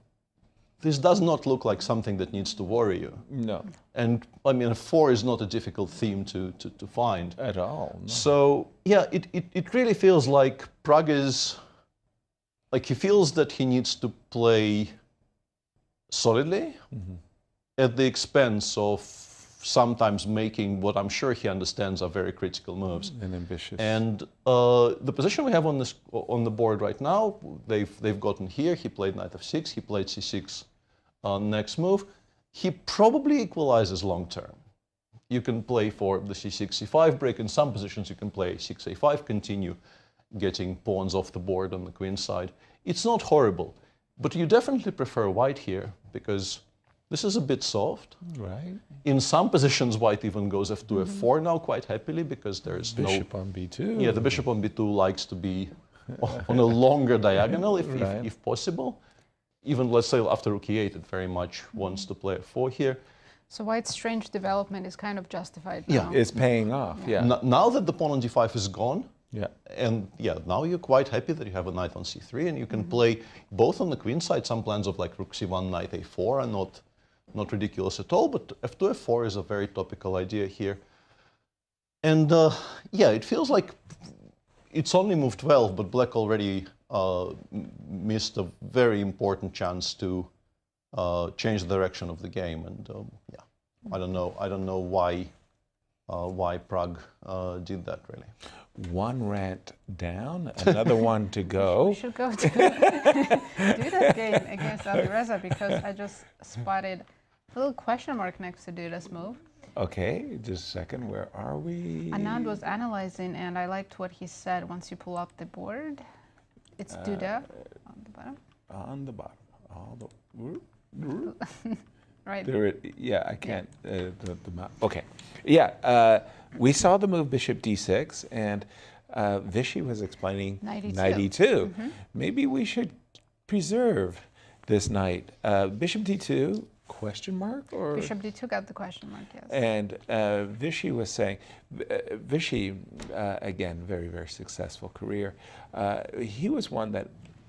this does not look like something that needs to worry you. No. And, I mean, f4 is not a difficult theme to find. At all. No. So, yeah, it really feels like Pragg is, like he feels that he needs to play solidly at the expense of sometimes making what I'm sure he understands are very critical moves. And ambitious. And the position we have on the board right now, they've gotten here. He played knight f6. He played c6 next move. He probably equalizes long term. You can play for the c6, c5 break. In some positions, you can play a6, a5, continue getting pawns off the board on the queen side. It's not horrible, but you definitely prefer white here because this is a bit soft. Right. In some positions, white even goes f2, f4 now quite happily because there's bishop on b2. Yeah, the bishop on b2 likes to be on a longer diagonal if possible. Even, let's say, after rook e8, it very much wants to play f4 here. So white's strange development is kind of justified now. Yeah, it's paying off, Now that the pawn on d5 is gone, and now you're quite happy that you have a knight on c3, and you can play both on the queen side. Some plans of like rook c1, knight a4 are not ridiculous at all, but f2, f4 is a very topical idea here. And yeah, it feels like it's only move 12, but black already missed a very important chance to change the direction of the game. And yeah, I don't know why Pragg did that, really. One rant down, another one to go. We should go to Duda's game against Alireza because I just spotted a little question mark next to Duda's move. Okay, just a second. Where are we? Anand was analyzing, and I liked what he said. Once you pull up the board, it's Duda on the bottom. On the bottom. All the Right. there. Yeah, I can't. Okay. Yeah, we saw the move Bishop D6, and Vichy was explaining knight E2. Maybe we should preserve this knight. Bishop D2, question mark? Or? Bishop D2 got the question mark, yes. And Vichy was saying, Vichy, again, very, very successful career. He was one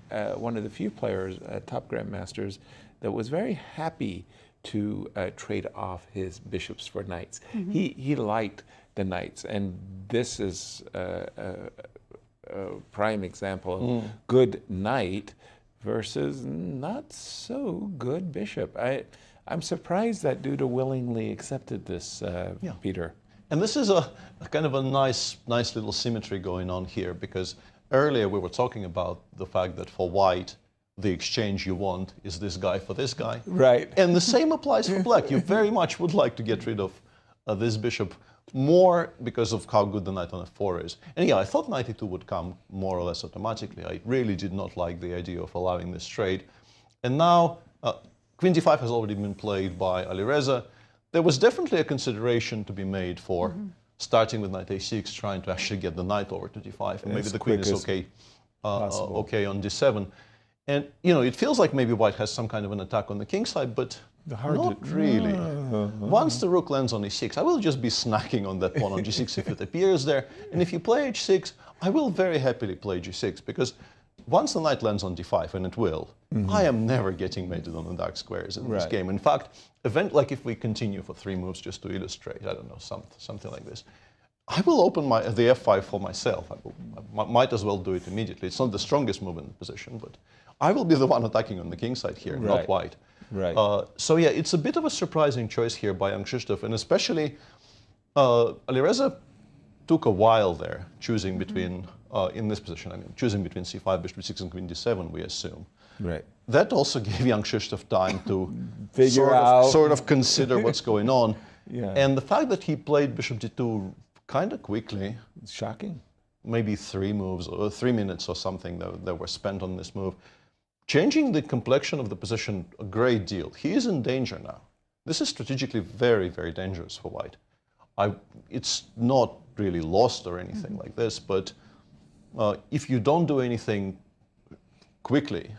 of the few players, top grandmasters, that was very happy to trade off his bishops for knights. He liked the knights, and this is a prime example of good knight versus not so good bishop. I'm surprised that Duda willingly accepted this, Peter. And this is a kind of a nice little symmetry going on here, because earlier we were talking about the fact that for white, the exchange you want is this guy for this guy. Right. And the same applies for black. You very much would like to get rid of this bishop more because of how good the knight on f4 is. And yeah, I thought knight e2 would come more or less automatically. I really did not like the idea of allowing this trade. And now, queen d5 has already been played by Alireza. There was definitely a consideration to be made for starting with knight a6, trying to actually get the knight over to d5, and maybe the queen is okay on d7. And, you know, it feels like maybe white has some kind of an attack on the king side, but not really. Once the rook lands on e6, I will just be snacking on that pawn on g6 if it appears there. And if you play h6, I will very happily play g6, because once the knight lands on d5, and it will, I am never getting mated on the dark squares in this game. In fact, like if we continue for 3 moves just to illustrate, I don't know, something like this, I will open the f5 for myself. I might as well do it immediately. It's not the strongest move in the position, but I will be the one attacking on the king side here, not white. Right. So yeah, it's a bit of a surprising choice here by Jan-Krzysztof, and especially Alireza took a while there choosing between, in this position, I mean, choosing between c5, bishop d6, and queen d7, we assume. Right. That also gave Jan-Krzysztof time to sort of consider what's going on. And the fact that he played bishop d2 kind of quickly. It's shocking. Maybe 3 moves, or 3 minutes or something that were spent on this move. Changing the complexion of the position a great deal. He is in danger now. This is strategically very, very dangerous for white. It's not really lost or anything like this, but if you don't do anything quickly,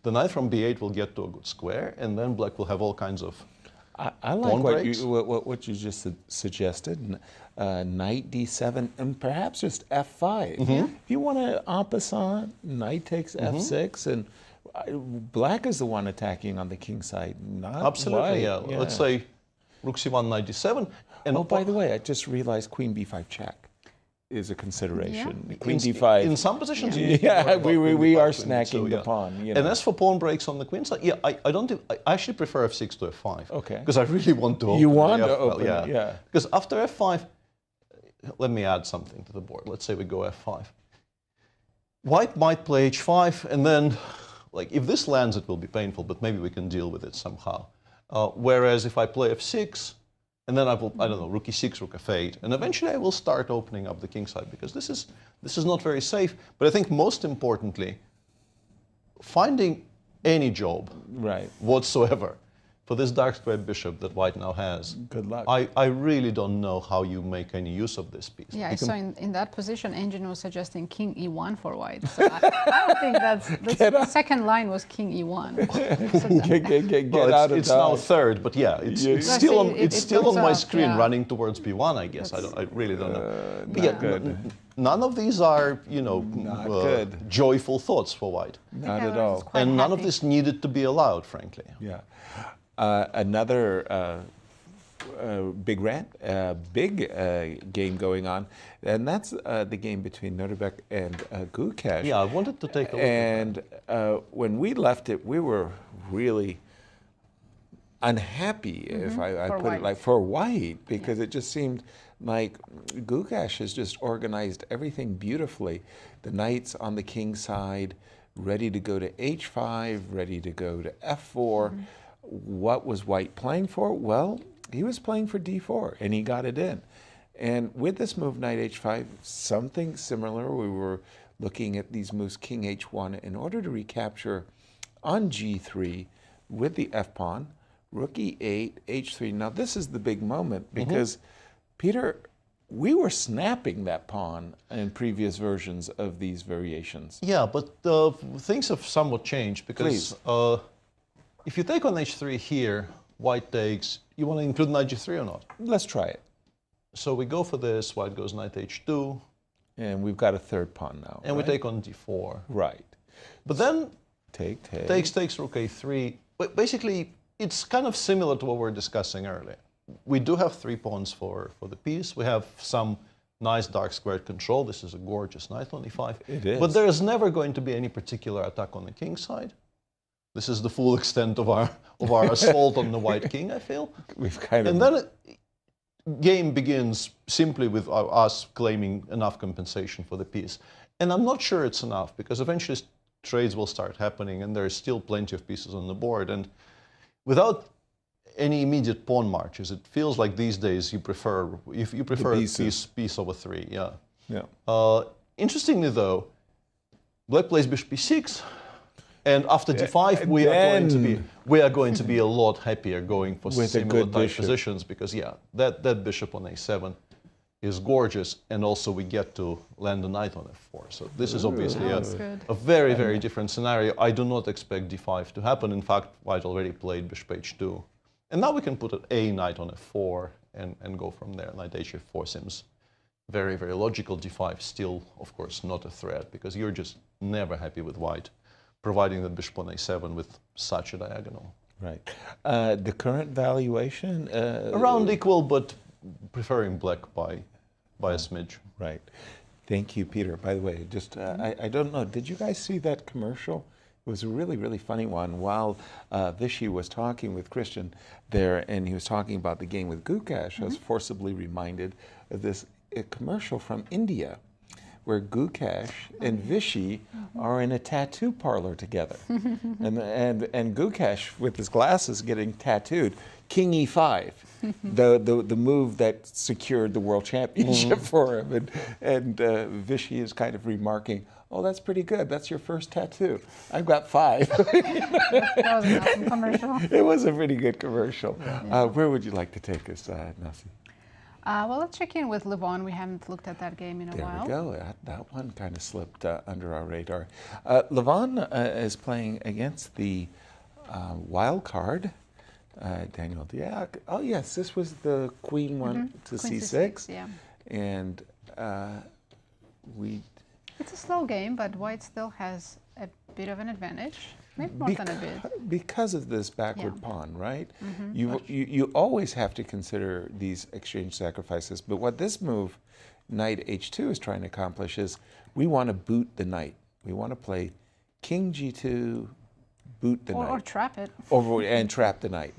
the knight from b8 will get to a good square, and then black will have all kinds of I like what you just suggested, knight d7, and perhaps just f5. If you want to en passant, knight takes f6, and black is the one attacking on the king side, not absolutely, white. Yeah. Let's say rook c1, knight d7. And oh, by the way, I just realized queen b5 check is a consideration. Yeah. Queen d5. In some positions, we are snacking the pawn. You know. And as for pawn breaks on the queen side, I actually prefer f6 to f5. Okay. Because I really want to open. You want to open, open, yeah. Because after f5, let me add something to the board. Let's say we go f5. White might play h5, and then, like, if this lands, it will be painful, but maybe we can deal with it somehow. Whereas if I play f6, and then I will, I don't know, rook e6, rook f8, and eventually I will start opening up the king side, because this is not very safe. But I think most importantly, finding any job whatsoever for this dark square bishop that white now has. Good luck. I really don't know how you make any use of this piece. Yeah, so in that position, Engine was suggesting king e1 for white. So I don't think that's the second line was king e1. So it's now third, but yeah, it's still on my screen running towards b1. I guess I really don't know. But yeah, none of these are joyful thoughts for white. Not at all. And none of this needed to be allowed, frankly. Yeah. Another big game going on, and that's the game between Nodirbek and Gukesh. Yeah, I wanted to take a look at that. When we left it, we were really unhappy, if I put it like, for white, because it just seemed like Gukesh has just organized everything beautifully. The knights on the king side, ready to go to h5, ready to go to f4. What was white playing for? Well, he was playing for d4, and he got it in. And with this move, knight h5, something similar. We were looking at these moves, king h1, in order to recapture on g3 with the f-pawn, rook e8, h3. Now, this is the big moment, because, Peter, we were snapping that pawn in previous versions of these variations. Yeah, but things have somewhat changed, because if you take on h3 here, white takes, you want to include knight g3 or not? Let's try it. So we go for this, white goes knight h2. And we've got a third pawn now. And we take on d4. Right. But then takes rook a3. But basically, it's kind of similar to what we were discussing earlier. We do have 3 pawns for the piece. We have some nice dark squared control. This is a gorgeous knight on e5. It is. But there is never going to be any particular attack on the king side. This is the full extent of our assault on the white king, I feel. We've kind of... And then game begins simply with us claiming enough compensation for the piece. And I'm not sure it's enough, because eventually trades will start happening, and there is still plenty of pieces on the board. And without any immediate pawn marches, it feels like these days you prefer piece over 3. Yeah. Yeah. Interestingly, though, black plays bishop e6. And after d5, we are going to be a lot happier going for similar type positions, because that bishop on a7 is gorgeous, and also we get to land a knight on f4. So this is obviously a very, very different scenario. I do not expect d5 to happen. In fact, white already played bishop h2, and now we can put a knight on f4 and go from there. Knight h4 seems very, very logical. d5 still, of course, not a threat, because you're just never happy with white, providing that bishop on a7 with such a diagonal. Right. The current valuation? Around equal, but preferring black by a smidge. Right. Thank you, Peter. By the way, just I don't know, did you guys see that commercial? It was a really, really funny one. While Vichy was talking with Cristian there, and he was talking about the game with Gukesh, I was forcibly reminded of this commercial from India, where Gukesh and Vichy are in a tattoo parlor together. and Gukesh, with his glasses, getting tattooed, king e5, the move that secured the world championship for him. And Vichy is kind of remarking, oh, that's pretty good. That's your first tattoo. I've got 5. That was an awesome commercial. It was a pretty good commercial. Where would you like to take us, Nazi? Well, let's check in with Levon. We haven't looked at that game in a while. There we go. That one kind of slipped under our radar. Levon is playing against the wild card, Daniel Deac. Oh, yes, this was the queen one to Queen c6. Yeah. And It's a slow game, but white still has a bit of an advantage. Maybe more than a bit. Because of this backward pawn, right? You always have to consider these exchange sacrifices. But what this move, knight h2, is trying to accomplish is we want to boot the knight. We want to play king g2, boot the knight. Or trap it. And trap the knight,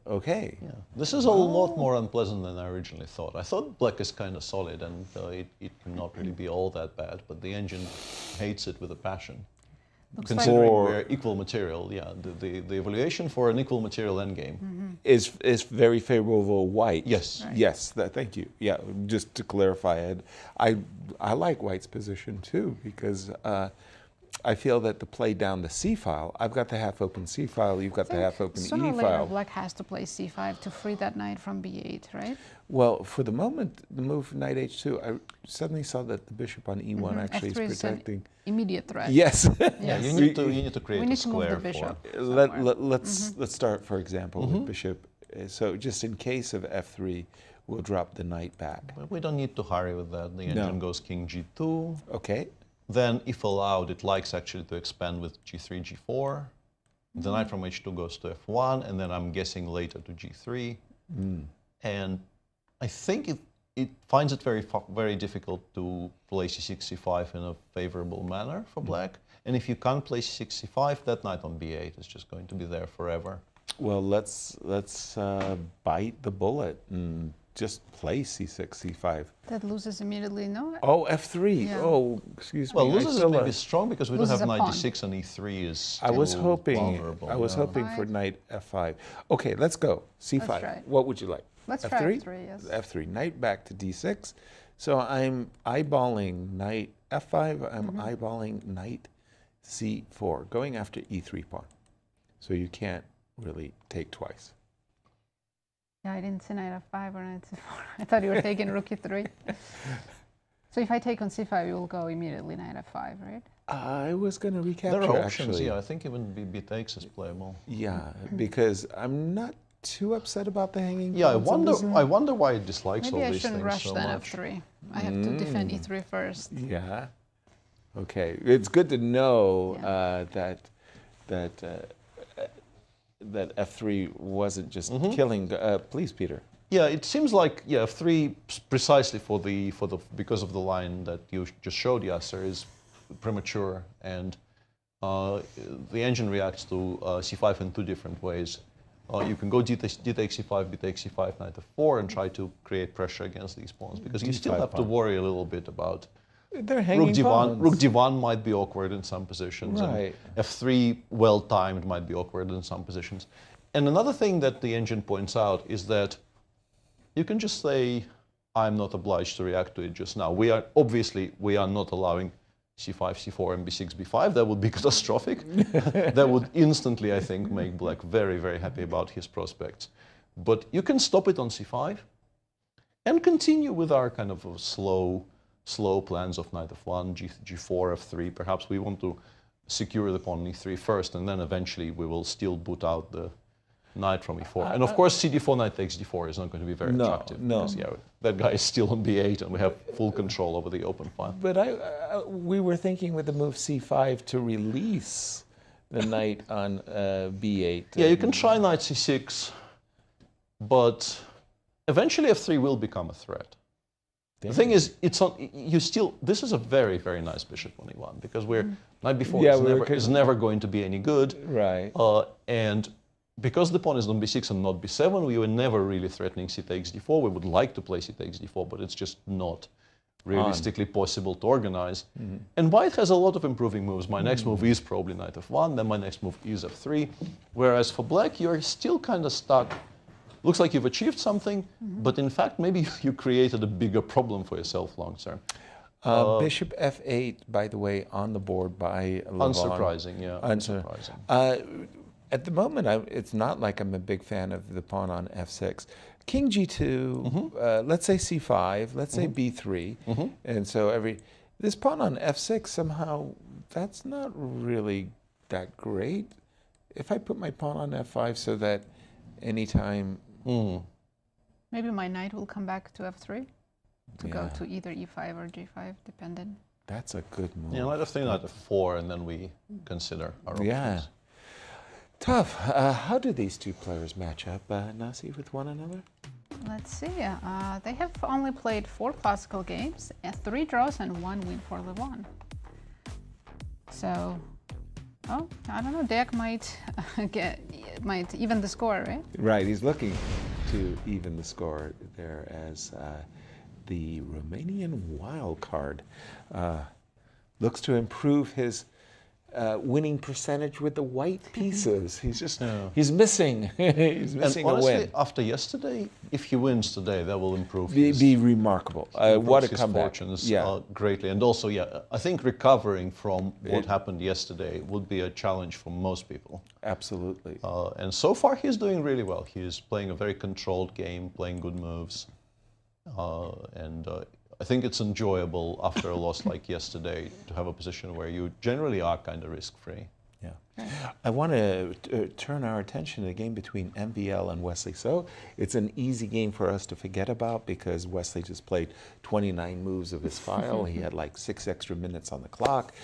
Okay. Yeah. This is a lot more unpleasant than I originally thought. I thought black is kind of solid, and it cannot really be all that bad, but the engine hates it with a passion. Considering we're equal material, the evaluation for an equal material endgame is very favorable white. Yes. Right. Yes, thank you. Yeah, just to clarify it, I like white's position too, because I feel that the play down the c file, I've got the half open c file, you've got the half open e Sooner or file. later, black has to play c5 to free that knight from b8, right? Well, for the moment, the move knight h2, I suddenly saw that the bishop on e1 actually F3 is protecting. Immediate threat. Yes. Yeah, you need to create a square. Move the bishop. Let's start, for example, with bishop. So just in case of f3, we'll drop the knight back. But we don't need to hurry with that. The engine goes king g2. Okay. Then, if allowed, it likes actually to expand with g3, g4. The knight from h2 goes to f1, and then I'm guessing later to g3. And I think it finds it very difficult to play c6, c5 in a favorable manner for black. And if you can't play c6, c5, that knight on b8 is just going to be there forever. Well, let's bite the bullet and just play c6, c5. That loses immediately, no? Oh, f3. Yeah. Oh, excuse me. Well, loses is still, maybe strong because we don't loses have a knight pawn. d6 and e3 is I was still hoping. vulnerable, I was yeah. hoping for knight f5. Okay, let's go. c5. Let's try it. What would you like? Let's f3? try f3, yes. f3. Knight back to d6. So I'm eyeballing knight f5. I'm eyeballing knight c4, going after e3 pawn. So you can't really take twice. Yeah, I didn't see knight f5 or knight c4. I thought you were taking rook e3. So if I take on c5, you will go immediately knight f5, right? I was going to recapture, There are options, actually. yeah. I think even b takes is playable. Yeah, because I'm not too upset about the hanging. Yeah, pawns in I this. wonder why it dislikes Maybe all I these shouldn't things rush so then much. f3. I have to defend e3 first. Yeah. Okay. It's good to know that f3 wasn't just killing. Please, Peter. Yeah, it seems like f3 precisely because of the line that you just showed, Yasser, is premature, and the engine reacts to c5 in two different ways. You can go d takes c5, b takes c5, knight f4, and try to create pressure against these pawns, because you still have to worry a little bit about They're hanging pawns. Rook d1 might be awkward in some positions, Right. and f3, well timed, might be awkward in some positions. And another thing that the engine points out is that you can just say, I'm not obliged to react to it just now. We are not allowing c5, c4, and b6, b5. That would be catastrophic. That would instantly, I think, make black very, very happy about his prospects. But you can stop it on c5 and continue with our kind of slow plans of knight f1, g4, f3. Perhaps we want to secure the pawn on e3 first, and then eventually we will still boot out the knight from e4. And of course, cd4, knight takes d4 is not going to be very attractive. No. Because, yeah, that guy is still on b8, and we have full control over the open file. But we were thinking with the move c5 to release the knight on b8. Yeah, you can try knight c6, but eventually f3 will become a threat. The thing is, this is a very, very nice bishop on e1, because knight b4 is never going to be any good. Right. And because the pawn is on b6 and not b7, we were never really threatening c takes d4. We would like to play c takes d4, but it's just not realistically possible to organize. And white has a lot of improving moves. My next move is probably knight f1, then my next move is f3. Whereas for black, you're still kind of stuck. Looks like you've achieved something, but in fact, maybe you created a bigger problem for yourself long term. Bishop f8, by the way, on the board by Levon. Unsurprising, yeah. Unsurprising. At the moment, it's not like I'm a big fan of the pawn on f6. King g2, let's say c5, let's say b3, and so this pawn on f6, somehow, that's not really that great. If I put my pawn on f5 so that anytime... Maybe my knight will come back to f3 to go to either e5 or g5, depending. That's a good move. Yeah, knight f3, knight f4, and then we consider our options. Yeah. Tough. How do these two players match up, Nazi, with one another? Let's see. They have only played 4 classical games, 3 draws, and 1 win for Levon. So, I don't know. Deac might even the score, right? Right. He's looking to even the score there as the Romanian wild card looks to improve his winning percentage with the white pieces. He's just he's missing. He's missing and honestly, a win. After yesterday, if he wins today, that will improve. Be remarkable. What a his comeback! Fortunes, greatly, and also, I think recovering from what happened yesterday would be a challenge for most people. Absolutely. And so far, he's doing really well. He's playing a very controlled game, playing good moves, and I think it's enjoyable after a loss like yesterday to have a position where you generally are kind of risk-free. Yeah. I want to turn our attention to the game between MVL and Wesley. So it's an easy game for us to forget about because Wesley just played 29 moves of his file. He had like 6 extra minutes on the clock.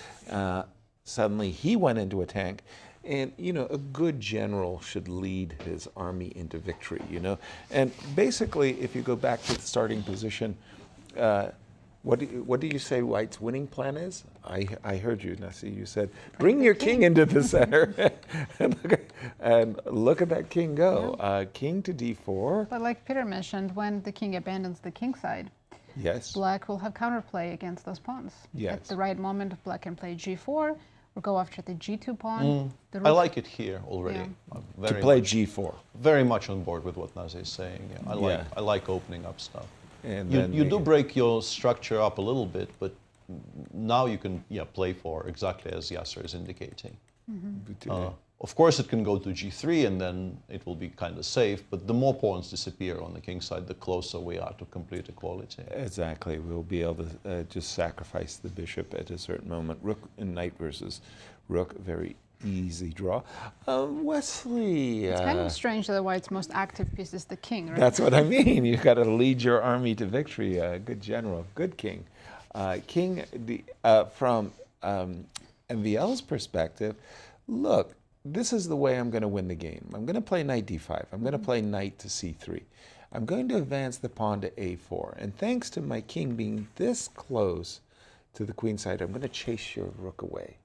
Suddenly he went into a tank. And, a good general should lead his army into victory, And basically, if you go back to the starting position, What do you say White's winning plan is? I heard you, Nasi. You said, bring your king into the center and look at that king go. Yeah. King to d4. But like Peter mentioned, when the king abandons the king side, yes, black will have counterplay against those pawns. Yes. At the right moment, black can play g4 or go after the g2 pawn. I like it here already. Yeah. To play g4. Very much on board with what Nazi is saying. Yeah. I like opening up stuff. And you do break your structure up a little bit, but now you can play for exactly as Yasser is indicating. Of course, it can go to g3 and then it will be kind of safe, but the more pawns disappear on the king side, the closer we are to complete equality. Exactly. We'll be able to just sacrifice the bishop at a certain moment. Rook and knight versus rook, very easy draw. Wesley. It's kind of strange that White's most active piece is the king, right? That's what I mean. You've got to lead your army to victory. Good general, good king. From MVL's perspective, look, this is the way I'm going to win the game. I'm going to play knight d5. I'm going to play knight to c3. I'm going to advance the pawn to a4. And thanks to my king being this close to the queen side, I'm going to chase your rook away.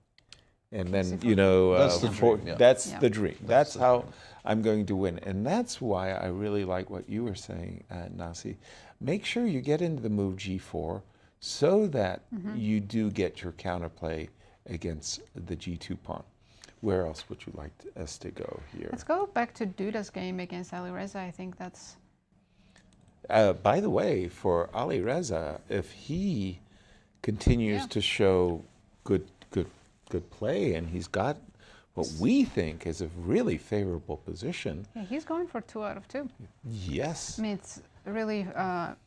And then, that's the dream. That's the dream. That's how I'm going to win. And that's why I really like what you were saying, Nasi. Make sure you get into the move g4 so that you do get your counterplay against the g2 pawn. Where else would you like us to go here? Let's go back to Duda's game against Alireza. I think that's... by the way, for Alireza, if he continues to show good play, and he's got what we think is a really favorable position. Yeah, he's going for 2 out of 2. Yes. I mean, it's really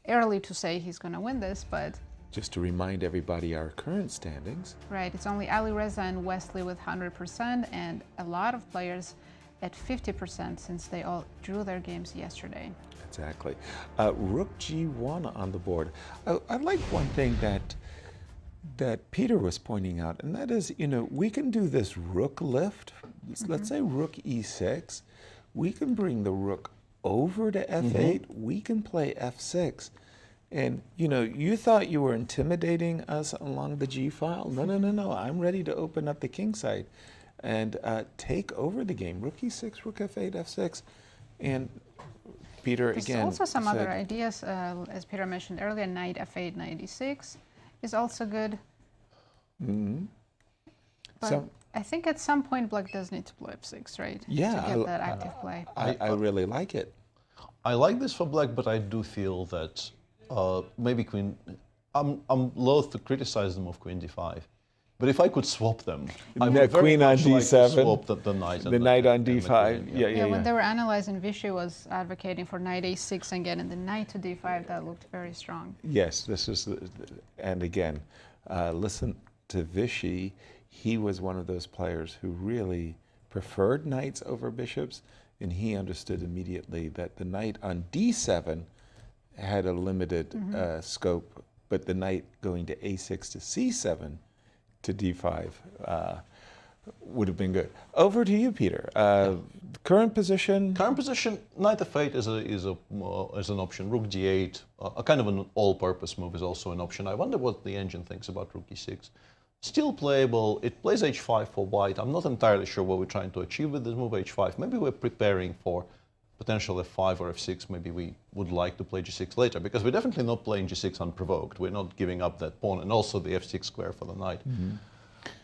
early to say he's going to win this, but... Just to remind everybody our current standings. Right, it's only Alireza and Wesley with 100%, and a lot of players at 50% since they all drew their games yesterday. Exactly. Rook g1 on the board. I like one thing that Peter was pointing out, and that is, we can do this rook lift. Let's say rook e6. We can bring the rook over to f8. We can play f6. And, you thought you were intimidating us along the g file. No. I'm ready to open up the king side and take over the game. Rook e6, rook f8, f6. And Peter, There's again, also some other ideas, as Peter mentioned earlier, knight f8, knight e6 is also good. But I think at some point black does need to play f6, right? Yeah. To get that active play. I really like it. I like this for black, but I do feel that maybe queen... I'm loath to criticize the move queen d5. But if I could swap them, I would very queen on much d7, like to swap the knight. The knight on d5. Yeah. When they were analyzing, Vichy was advocating for knight a6 and getting the knight to d5. That looked very strong. Yes, this is, and again, listen to Vichy. He was one of those players who really preferred knights over bishops, and he understood immediately that the knight on d7 had a limited scope, but the knight going to a6 to c7 to d5 would have been good. Over to you, Peter. Current position? Current position, knight f8 is an option. Rook d8, a kind of an all-purpose move, is also an option. I wonder what the engine thinks about rook e6. Still playable. It plays h5 for white. I'm not entirely sure what we're trying to achieve with this move h5. Maybe we're preparing for potential f5 or f6. Maybe we would like to play g6 later, because we're definitely not playing g6 unprovoked. We're not giving up that pawn, and also the f6 square for the knight.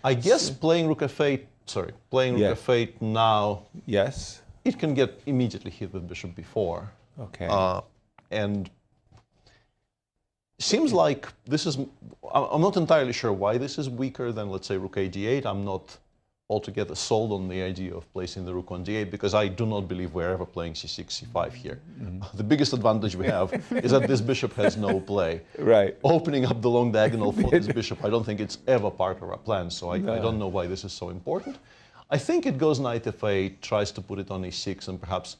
I guess playing rook f8, rook f8 now, yes, it can get immediately hit with bishop b4. Okay. And seems like this is, I'm not entirely sure why this is weaker than, let's say, rook a d8. I'm not altogether sold on the idea of placing the rook on d8, because I do not believe we're ever playing c6, c5 here. The biggest advantage we have is that this bishop has no play. Right. Opening up the long diagonal for this bishop, I don't think it's ever part of our plan, so I don't know why this is so important. I think it goes knight f8, tries to put it on e6, and perhaps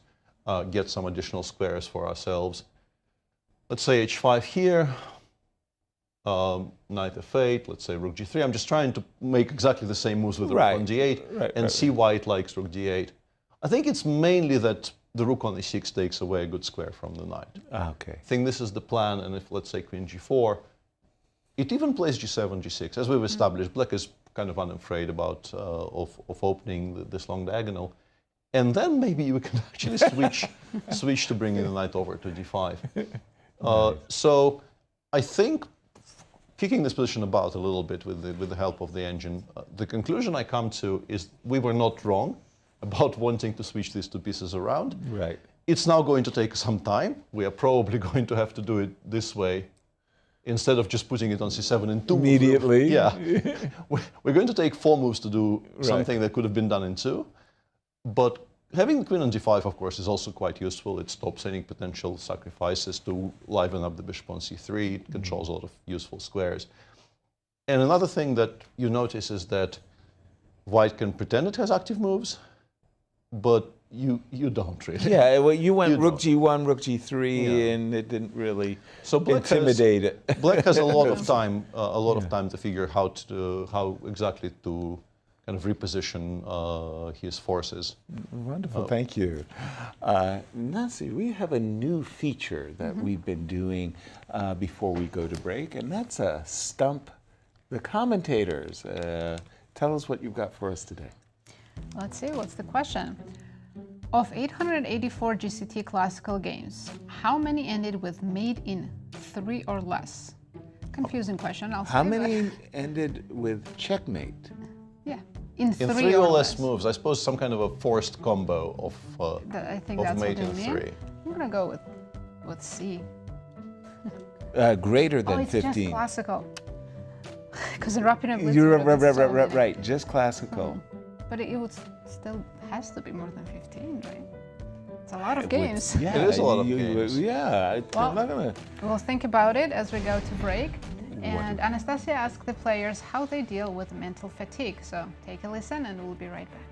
get some additional squares for ourselves. Let's say h5 here. Knight f8, let's say rook g3. I'm just trying to make exactly the same moves with rook on d8 and see why it likes rook d8. I think it's mainly that the rook on e6 takes away a good square from the knight. Okay. I think this is the plan, and if, let's say, queen g4, It even plays G7, G6. As we've established, Black is kind of unafraid about of opening this long diagonal. And then maybe you can actually switch to bringing the knight over to D5. So I think kicking this position about a little bit with the help of the engine, the conclusion I come to is we were not wrong about wanting to switch these two pieces around. Right. It's now going to take some time. We are probably going to have to do it this way instead of just putting it on C7 in 2 immediately. moves. Yeah. We're going to take 4 moves to do something that could have been done in 2. But having the queen on D5, of course, is also quite useful. It stops any potential sacrifices to liven up the bishop on C3. It controls a lot of useful squares. And another thing that you notice is that White can pretend it has active moves, but you don't really. Yeah, well, you went rook G1, rook G3, and it didn't really intimidate it. Black has a lot of time, to figure how exactly to kind of reposition his forces. Wonderful, thank you. Nazi, we have a new feature that we've been doing before we go to break, and that's Stump the Commentators. Tell us what you've got for us today. Let's see, what's the question? Of 884 GCT classical games, how many ended with mate in 3 or less? Confusing question, I'll say. How many ended with checkmate? Yeah, in 3 or less moves. I suppose some kind of a forced combo of I think that's mate in what they mean. 3. I'm gonna go with C. Greater than it's 15. Just classical. Because in Rapid and Blitz, You're right, just classical. But it would still has to be more than 15, right? It's a lot of games. Yeah, it is a lot of games. Yeah, we'll think about it as we go to break. And Anastasia asked the players how they deal with mental fatigue. So take a listen and we'll be right back.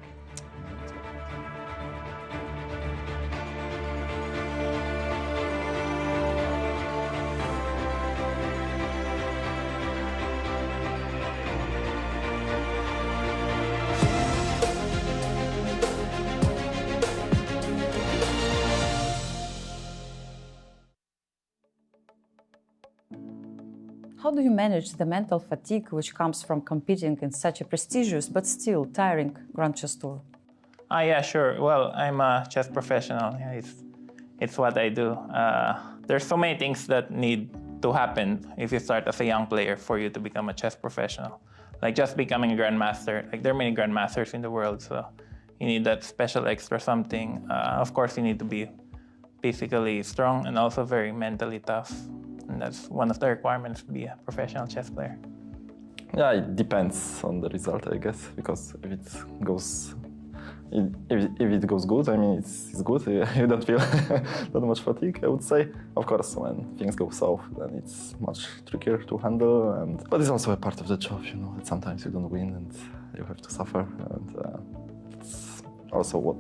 How do you manage the mental fatigue which comes from competing in such a prestigious but still tiring Grand Chess Tour? Yeah, sure. Well, I'm a chess professional. Yeah, it's what I do. There's so many things that need to happen if you start as a young player for you to become a chess professional. Like just becoming a grandmaster. Like there are many grandmasters in the world, so you need that special extra something. Of course, you need to be physically strong and also very mentally tough. And that's one of the requirements to be a professional chess player. Yeah, it depends on the result, I guess, because if it goes good, I mean, it's good. You don't feel that much fatigue, I would say. Of course, when things go south, then it's much trickier to handle. But it's also a part of the job, you know. That sometimes you don't win and you have to suffer. And it's also what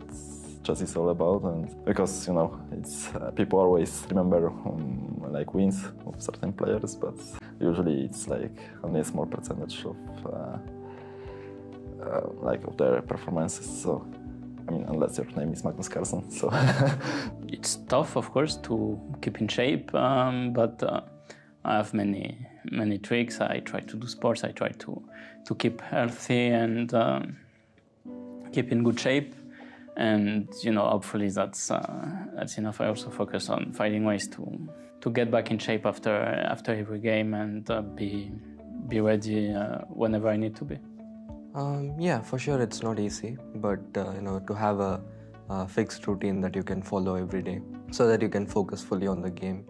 chess is all about, and because, you know, it's people always remember like wins of certain players, but usually it's like only a small percentage of of their performances. So I mean, unless your name is Magnus Carlsen. So it's tough, of course, to keep in shape, but I have many tricks. I try to do sports. I try to keep healthy and keep in good shape. And you know, hopefully that's enough. I also focus on finding ways to get back in shape after every game and be ready whenever I need to be. Yeah, for sure, it's not easy, but you know, to have a fixed routine that you can follow every day, so that you can focus fully on the game,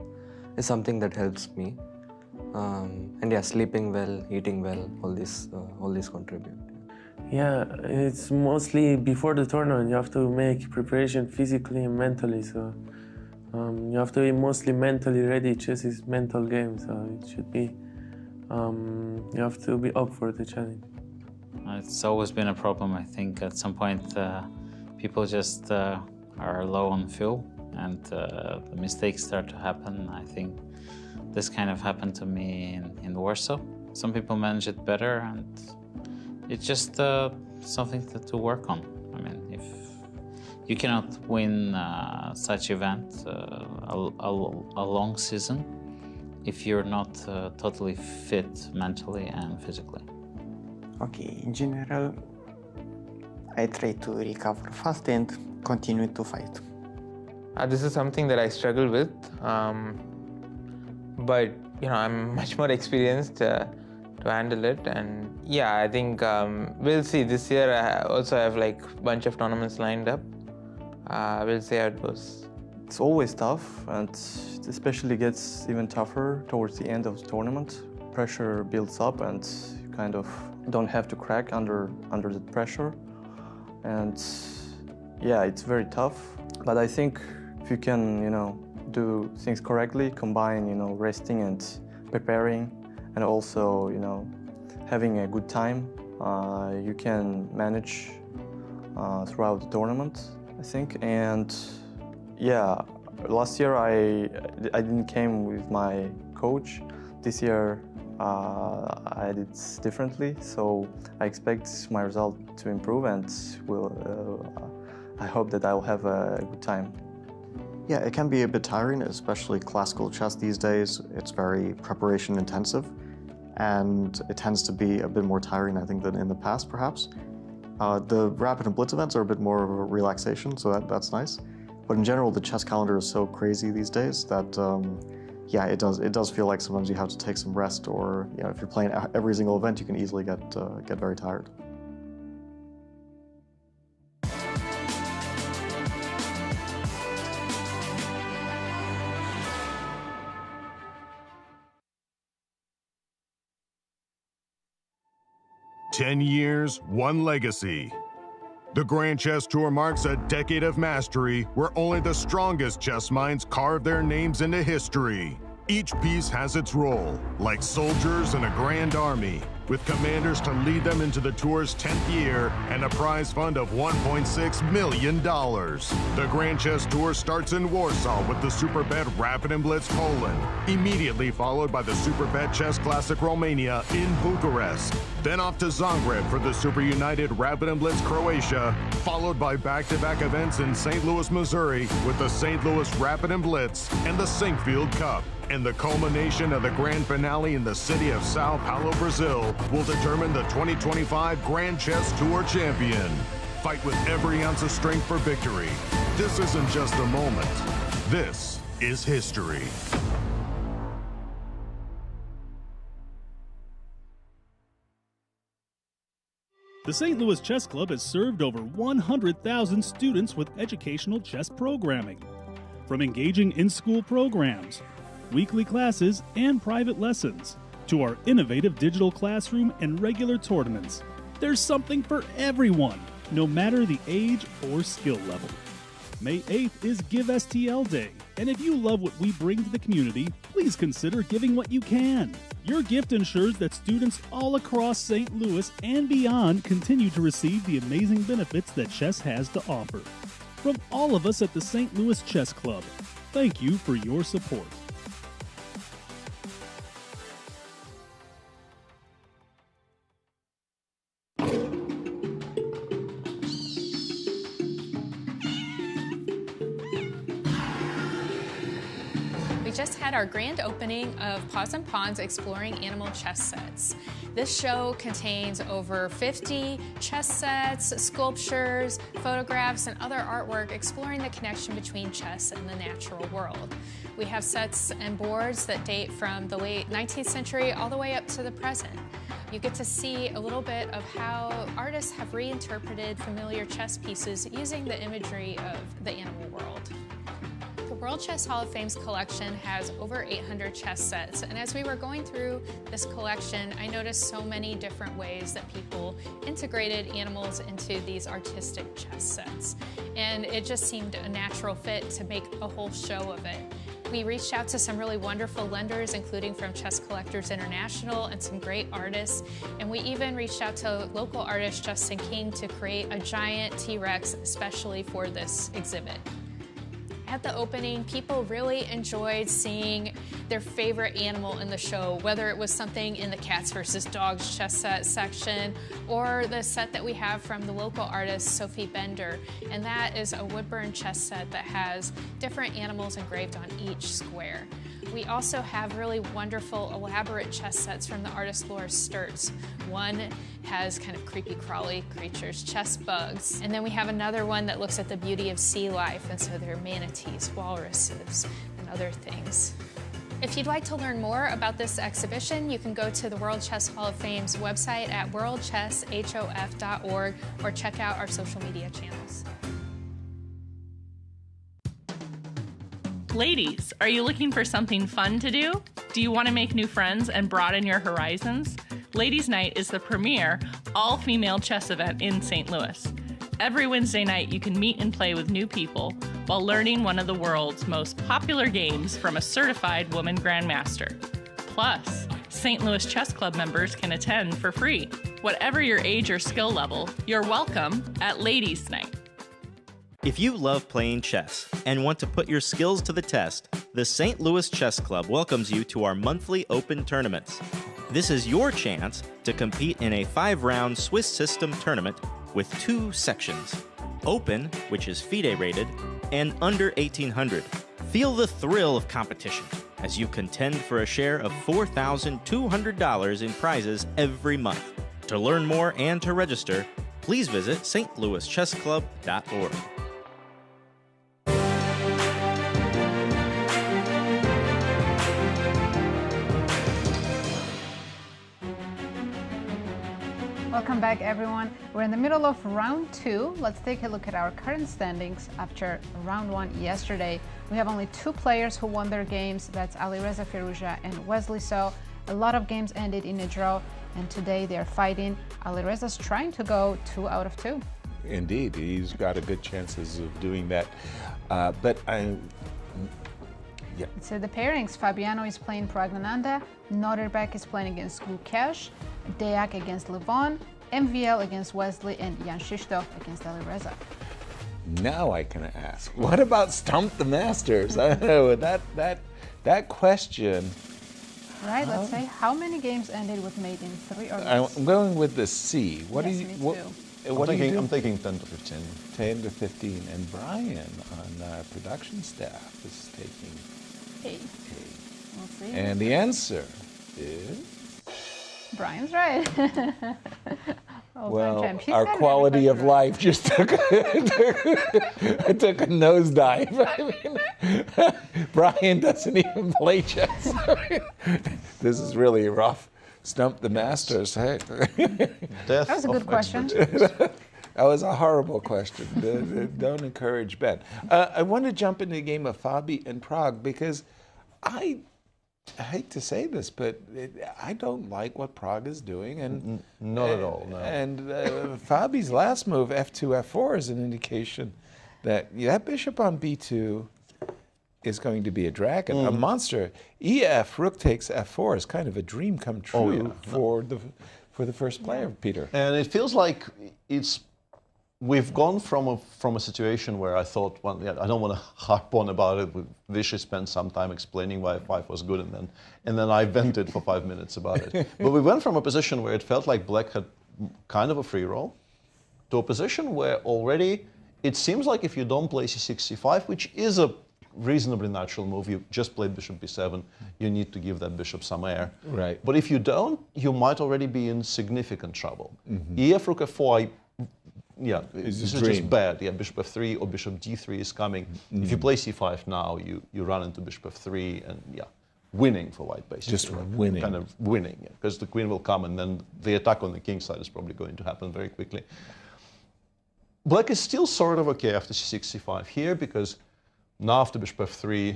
is something that helps me. And yeah, sleeping well, eating well, all these contribute. Yeah, it's mostly before the tournament. You have to make preparation physically and mentally. So you have to be mostly mentally ready. Chess is a mental game, so it should be. You have to be up for the challenge. It's always been a problem. I think at some point people just are low on fuel, and the mistakes start to happen. I think this kind of happened to me in Warsaw. Some people manage it better, and it's just something to work on. I mean, if you cannot win such event a long season, if you're not totally fit mentally and physically. Okay, in general, I try to recover fast and continue to fight. This is something that I struggle with, but I'm much more experienced to handle it. And yeah, I think we'll see. This year I also have like a bunch of tournaments lined up. We'll see how it goes. It's always tough, and it especially gets even tougher towards the end of the tournament. Pressure builds up, and you kind of don't have to crack under the pressure. And yeah, it's very tough. But I think if you can, do things correctly, combine, resting and preparing, and also, having a good time, you can manage throughout the tournament, I think. And yeah, last year I didn't came with my coach. This year I did differently, so I expect my result to improve, and I hope that I'll have a good time. Yeah, it can be a bit tiring, especially classical chess these days. It's very preparation intensive, and it tends to be a bit more tiring, I think, than in the past, perhaps. The rapid and blitz events are a bit more of a relaxation, so that's nice. But in general, the chess calendar is so crazy these days that, yeah, it does feel like sometimes you have to take some rest, or if you're playing every single event, you can easily get very tired. "10 years, one legacy." The Grand Chess Tour marks a decade of mastery where only the strongest chess minds carve their names into history. Each piece has its role, like soldiers in a grand army, with commanders to lead them into the tour's 10th year and a prize fund of $1.6 million. The Grand Chess Tour starts in Warsaw with the Superbet Rapid and Blitz Poland, immediately followed by the Superbet Chess Classic Romania in Bucharest. Then off to Zagreb for the Super United Rapid and Blitz Croatia, followed by back-to-back events in St. Louis, Missouri with the St. Louis Rapid and Blitz and the Sinkfield Cup. And the culmination of the grand finale in the city of Sao Paulo, Brazil, will determine the 2025 Grand Chess Tour champion. Fight with every ounce of strength for victory. This isn't just a moment. This is history. The St. Louis Chess Club has served over 100,000 students with educational chess programming. From engaging in-school programs, weekly classes, and private lessons, to our innovative digital classroom and regular tournaments, there's something for everyone, no matter the age or skill level. May 8th is Give STL Day, and if you love what we bring to the community, please consider giving what you can. Your gift ensures that students all across St. Louis and beyond continue to receive the amazing benefits that chess has to offer. From all of us at the St. Louis Chess Club, thank you for your support. Just had our grand opening of Paws and Pawns Exploring Animal Chess Sets. This show contains over 50 chess sets, sculptures, photographs, and other artwork exploring the connection between chess and the natural world. We have sets and boards that date from the late 19th century all the way up to the present. You get to see a little bit of how artists have reinterpreted familiar chess pieces using the imagery of the animal world. The World Chess Hall of Fame's collection has over 800 chess sets, and as we were going through this collection, I noticed so many different ways that people integrated animals into these artistic chess sets. And it just seemed a natural fit to make a whole show of it. We reached out to some really wonderful lenders, including from Chess Collectors International and some great artists. And we even reached out to local artist Justin King to create a giant T-Rex especially for this exhibit. At the opening, people really enjoyed seeing their favorite animal in the show, whether it was something in the Cats vs. Dogs chess set section or the set that we have from the local artist Sophie Bender. And that is a woodburn chess set that has different animals engraved on each square. We also have really wonderful, elaborate chess sets from the artist Laura Sturtz. One has kind of creepy, crawly creatures, chess bugs. And then we have another one that looks at the beauty of sea life, and so there are manatees, walruses, and other things. If you'd like to learn more about this exhibition, you can go to the World Chess Hall of Fame's website at worldchesshof.org or check out our social media channels. Ladies, are you looking for something fun to do? Do you want to make new friends and broaden your horizons? Ladies' Night is the premier all-female chess event in St. Louis. Every Wednesday night, you can meet and play with new people while learning one of the world's most popular games from a certified woman grandmaster. Plus, St. Louis Chess Club members can attend for free. Whatever your age or skill level, you're welcome at Ladies' Night. If you love playing chess and want to put your skills to the test, the St. Louis Chess Club welcomes you to our monthly open tournaments. This is your chance to compete in a 5-round Swiss system tournament with 2 sections, Open, which is FIDE rated, and Under 1800. Feel the thrill of competition as you contend for a share of $4,200 in prizes every month. To learn more and to register, please visit stlouischessclub.org. Welcome back, everyone. We're in the middle of round 2. Let's take a look at our current standings after round 1 yesterday. We have only 2 players who won their games. That's Alireza, Firouzja, and Wesley. So a lot of games ended in a draw, and today they're fighting. Alireza's trying to go 2 out of 2. Indeed, he's got a good chances of doing that. So the pairings, Fabiano is playing Praggnanandhaa, Nodirbek is playing against Gukesh, Deac against Levon, MVL against Wesley, and Jan-Krzysztof against Alireza. Now I can ask, what about Stump the Masters? I don't know, that question. Right, let's say, how many games ended with mate in 3 or less? I'm going with the C. What Yes, do you? me What, too. what do you do? I'm taking 10 to 15. 10 to 15. And Brian on our production staff is taking A. We'll see. And the answer is? Brian's right. Well, our quality of life just took a nosedive. I mean, Brian doesn't even play chess. This is really rough. Stump the Masters, hey. That was a good question. That was a horrible question. Don't encourage Ben. I want to jump into the game of Fabi and Pragg because I hate to say this, but I don't like what Pragg is doing, and not at all. No. And Fabi's last move, f2, f4, is an indication that that bishop on b2 is going to be a dragon, a monster. Ef, rook takes f4 is kind of a dream come true for the first player, Peter. And it feels like we've gone from a situation where I thought, well, yeah, I don't want to harp on about it. Vishy spent some time explaining why f5 was good, and then I vented for 5 minutes about it. But we went from a position where it felt like black had kind of a free roll to a position where already it seems like if you don't play c6, c5, which is a reasonably natural move, you just played bishop b7, you need to give that bishop some air. Right. But if you don't, you might already be in significant trouble. Ef, rook f4, yeah, this is just bad. Yeah, bishop f3 or bishop d3 is coming. If you play c5 now, you run into bishop f3 and winning for white basically. Just winning. Kind of winning, because the queen will come and then the attack on the king side is probably going to happen very quickly. Black is still sort of okay after c6, c5 here, because now after bishop f3,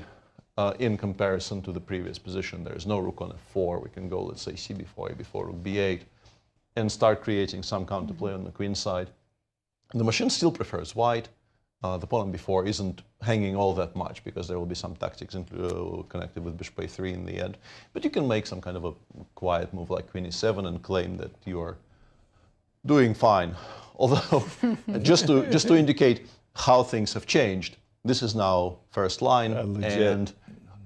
in comparison to the previous position, there is no rook on f4. We can go, let's say, cb4, a4, rook b8, and start creating some counterplay on the queen side. The machine still prefers white. The pawn b4 isn't hanging all that much because there will be some tactics connected with bishop a3 in the end. But you can make some kind of a quiet move like queen e7 and claim that you're doing fine. Although, just to indicate how things have changed, this is now first line, and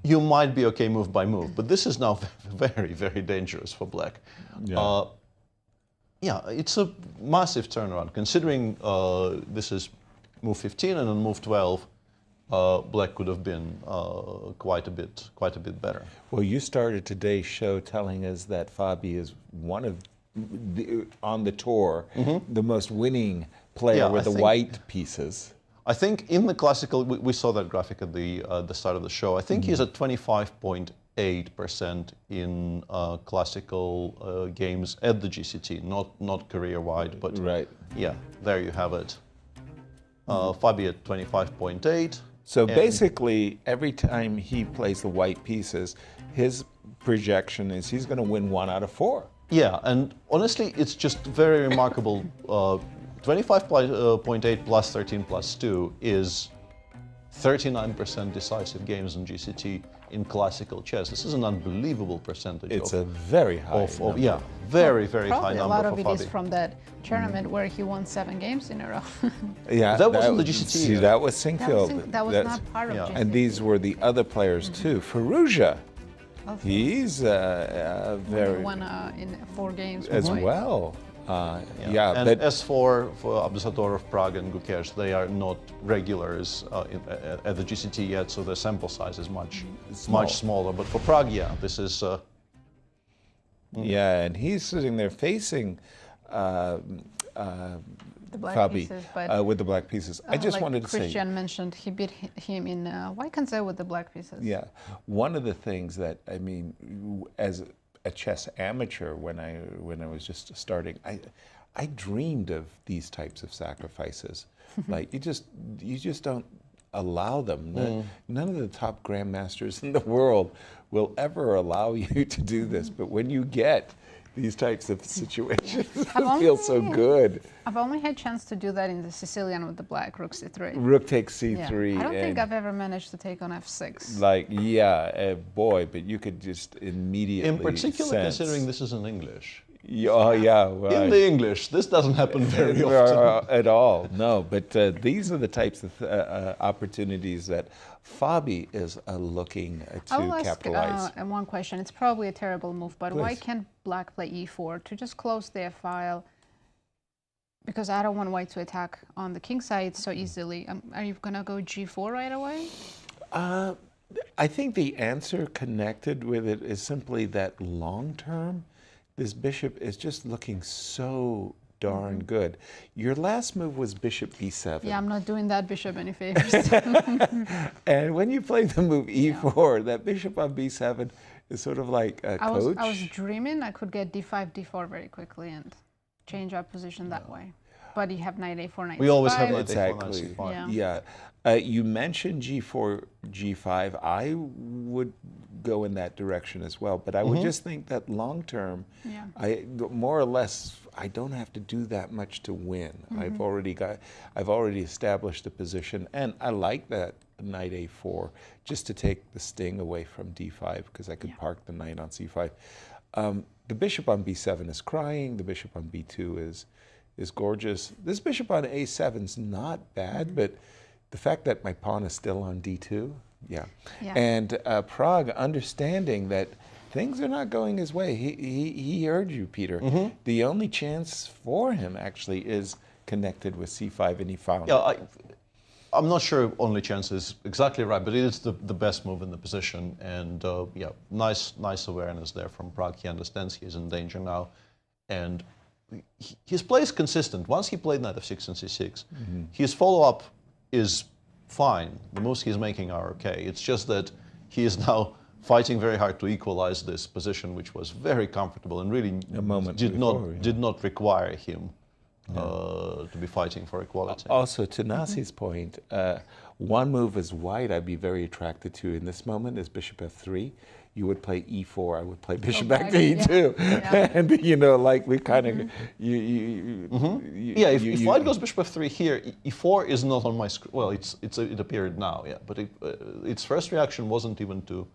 you might be okay move by move. But this is now very, very dangerous for black. Yeah. Yeah, it's a massive turnaround, considering this is move 15, and on move 12, Black could have been quite a bit better. Well, you started today's show telling us that Fabi is one of on the tour the most winning player with the white pieces. I think in the classical, we saw that graphic at the start of the show. I think he's at 25.8% in classical games at the GCT, not career-wide, but yeah, there you have it. Fabi at 25.8. So basically, every time he plays the white pieces, his projection is he's going to win 1 out of 4. Yeah, and honestly, it's just very remarkable. 25.8 plus 13 plus 2 is 39% decisive games in GCT in classical chess. This is an unbelievable percentage. It's a very high number. Yeah, very high number for Fabi. A lot of it is from that tournament where he won 7 games in a row. Yeah, that wasn't the GCT. See, that was Sinkfield. That was not part of GCT. And these were the other players too. Firouzja, he's very... won in 4 games. As well. And as for Abdusattorov, Pragg, and Gukesh, they are not regulars at the GCT yet, so the sample size is much smaller. But for Pragg, yeah, this is. Yeah, and he's sitting there facing the black Fabi pieces, but with the black pieces. I just wanted to say. Cristian mentioned he beat him in Vachier-Lagrave with the black pieces. Yeah, one of the things that I mean, as a chess amateur, when I was just starting, I dreamed of these types of sacrifices. Like you just don't allow them. None of the top grandmasters in the world will ever allow you to do this. But when you get these types of situations, it feels so good. I've only had chance to do that in the Sicilian with the black, rook c3. Rook takes c3. Yeah. I don't think I've ever managed to take on f6. Like, yeah, boy, but you could just immediately in particular, considering this is in English. Oh, yeah. Right. In the English, this doesn't happen very often. At all, no. But these are the types of opportunities that Fabi is looking to capitalize. And one question, it's probably a terrible move, but why can't black play e4 to just close their file? Because I don't want white to attack on the king side so easily. Are you going to go g4 right away? I think the answer connected with it is simply that long term, this bishop is just looking so darn good. Your last move was bishop b7. Yeah, I'm not doing that bishop any favors. And when you play the move e4, that bishop on b7 is sort of like a coach. I was dreaming I could get d5, d4 very quickly and change our position that way. But you have knight a4, knight we always c5. have knight a4, knight c5. Yeah. You mentioned g4, g5. I would go in that direction as well, but I would just think that long term, more or less, I don't have to do that much to win. I've already established a position, and I like that knight a4 just to take the sting away from d5 because I could park the knight on c5. The bishop on b7 is crying. The bishop on b2 is gorgeous. This bishop on a7 is not bad, but the fact that my pawn is still on d2, and Pragg understanding that things are not going his way. He heard you, Peter. The only chance for him actually is connected with c5, and he found it. I'm not sure only chance is exactly right, but it is the best move in the position. And nice awareness there from Pragg. He understands he is in danger now, and his play is consistent. Once he played knight f6 and c6, his follow-up is fine. The moves he's making are okay. It's just that he is now fighting very hard to equalize this position, which was very comfortable and really did not require him to be fighting for equality. Also, to Nazi's point, one move as white I'd be very attracted to in this moment is bishop f3. You would play e4, I would play bishop back to e2. And, you know, like we kind of... If white goes bishop f3 here, e4 is not on my screen. Well, it appeared now, but its first reaction wasn't even to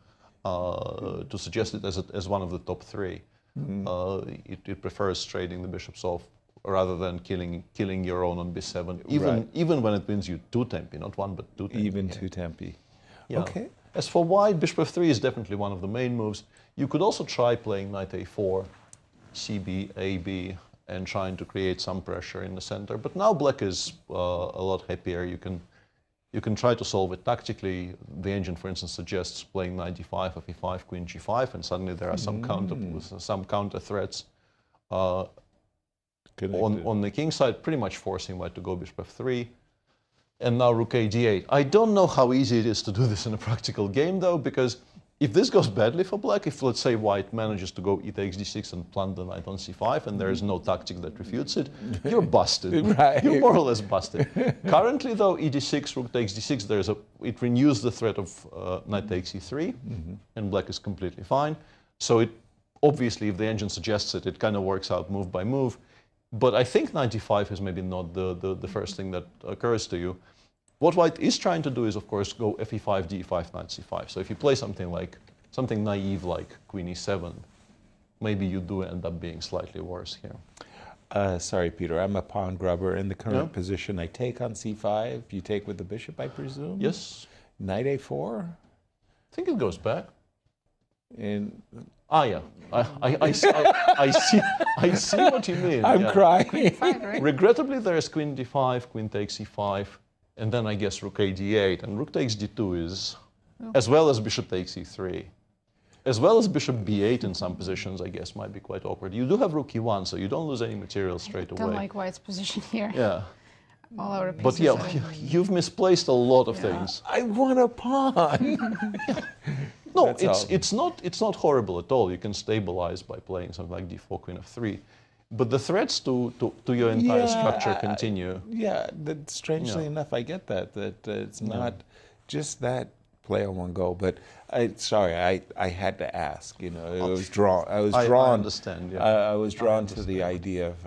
suggest it as one of the top 3. It prefers trading the bishops off rather than killing your own on b7, even when it wins you 2 tempi, not 1 but 2 tempi. Even 2 tempi. Yeah. Okay. As for white, bishop f3 is definitely one of the main moves. You could also try playing knight a4, cb, ab, and trying to create some pressure in the center. But now black is a lot happier. You can You can try to solve it tactically. The engine, for instance, suggests playing knight d5, of e5, queen g5, and suddenly there are some counter threats on the king side, pretty much forcing white to go bishop f3. And now rook a d8. I don't know how easy it is to do this in a practical game, though, because if this goes badly for black, if, let's say, white manages to go e takes d6 and plant the knight on c5, and there is no tactic that refutes it, you're busted. Right. You're more or less busted. Currently, though, e d6, rook takes d6, it renews the threat of knight takes e3, and black is completely fine. So it obviously, if the engine suggests it, it kind of works out move by move. But I think knight d5 is maybe not the first thing that occurs to you. What white is trying to do is, of course, go fe5, d5, knight c5. So if you play something naive like queen e7, maybe you do end up being slightly worse here. Sorry, Peter, I'm a pawn grubber in the current position. I take on c5. You take with the bishop, I presume? Yes. Knight a4? I think it goes back. Yeah. I see what you mean. I'm crying. Regrettably, there is queen d5, queen takes e5, and then I guess rook a d8, and rook takes d2 is, as well as bishop takes e3, as well as bishop b8 in some positions, I guess might be quite awkward. You do have rook e1, so you don't lose any material straight away. Don't like white's position here. Yeah. All our pieces. But yeah, you've misplaced a lot of things. I want a pawn. No, it's not horrible at all. You can stabilize by playing something like d4, queen f3. But the threats to your entire structure continue. Yeah, strangely enough, I get that it's not just that play on one go. But I had to ask. You know, I was drawn. I understand. Yeah. I was drawn to the idea of.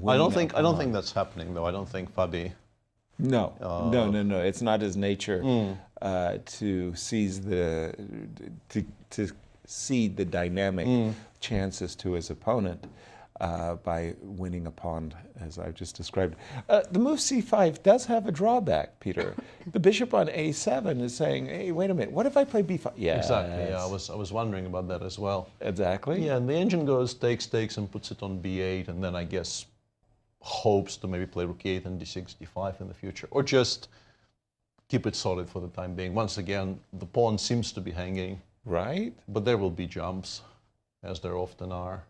I don't think that's happening though. I don't think Fabi. No. It's not his nature to seize to cede the dynamic chances to his opponent by winning a pawn, as I've just described. The move c5 does have a drawback, Peter. The bishop on a7 is saying, "Hey, wait a minute. What if I play b5?" Yeah, exactly. Yeah, I was wondering about that as well. Exactly. Yeah, and the engine goes takes and puts it on b8, and then I guess hopes to maybe play rook e8 and d6, d5 in the future, or just keep it solid for the time being. Once again, the pawn seems to be hanging. Right. But there will be jumps, as there often are.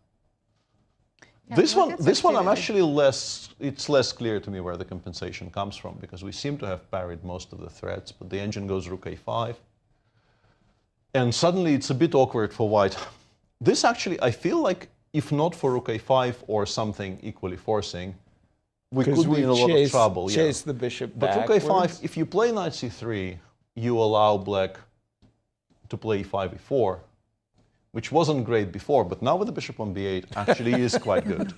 Yeah, this one I'm actually it's less clear to me where the compensation comes from, because we seem to have parried most of the threats, but the engine goes rook a5. And suddenly it's a bit awkward for white. This actually, I feel like, if not for rook a5 or something equally forcing, we could be in a lot of trouble. Chase the bishop but backwards. rook a5, if you play knight c3, you allow black to play e5, e4, which wasn't great before, but now with the bishop on b8 actually is quite good.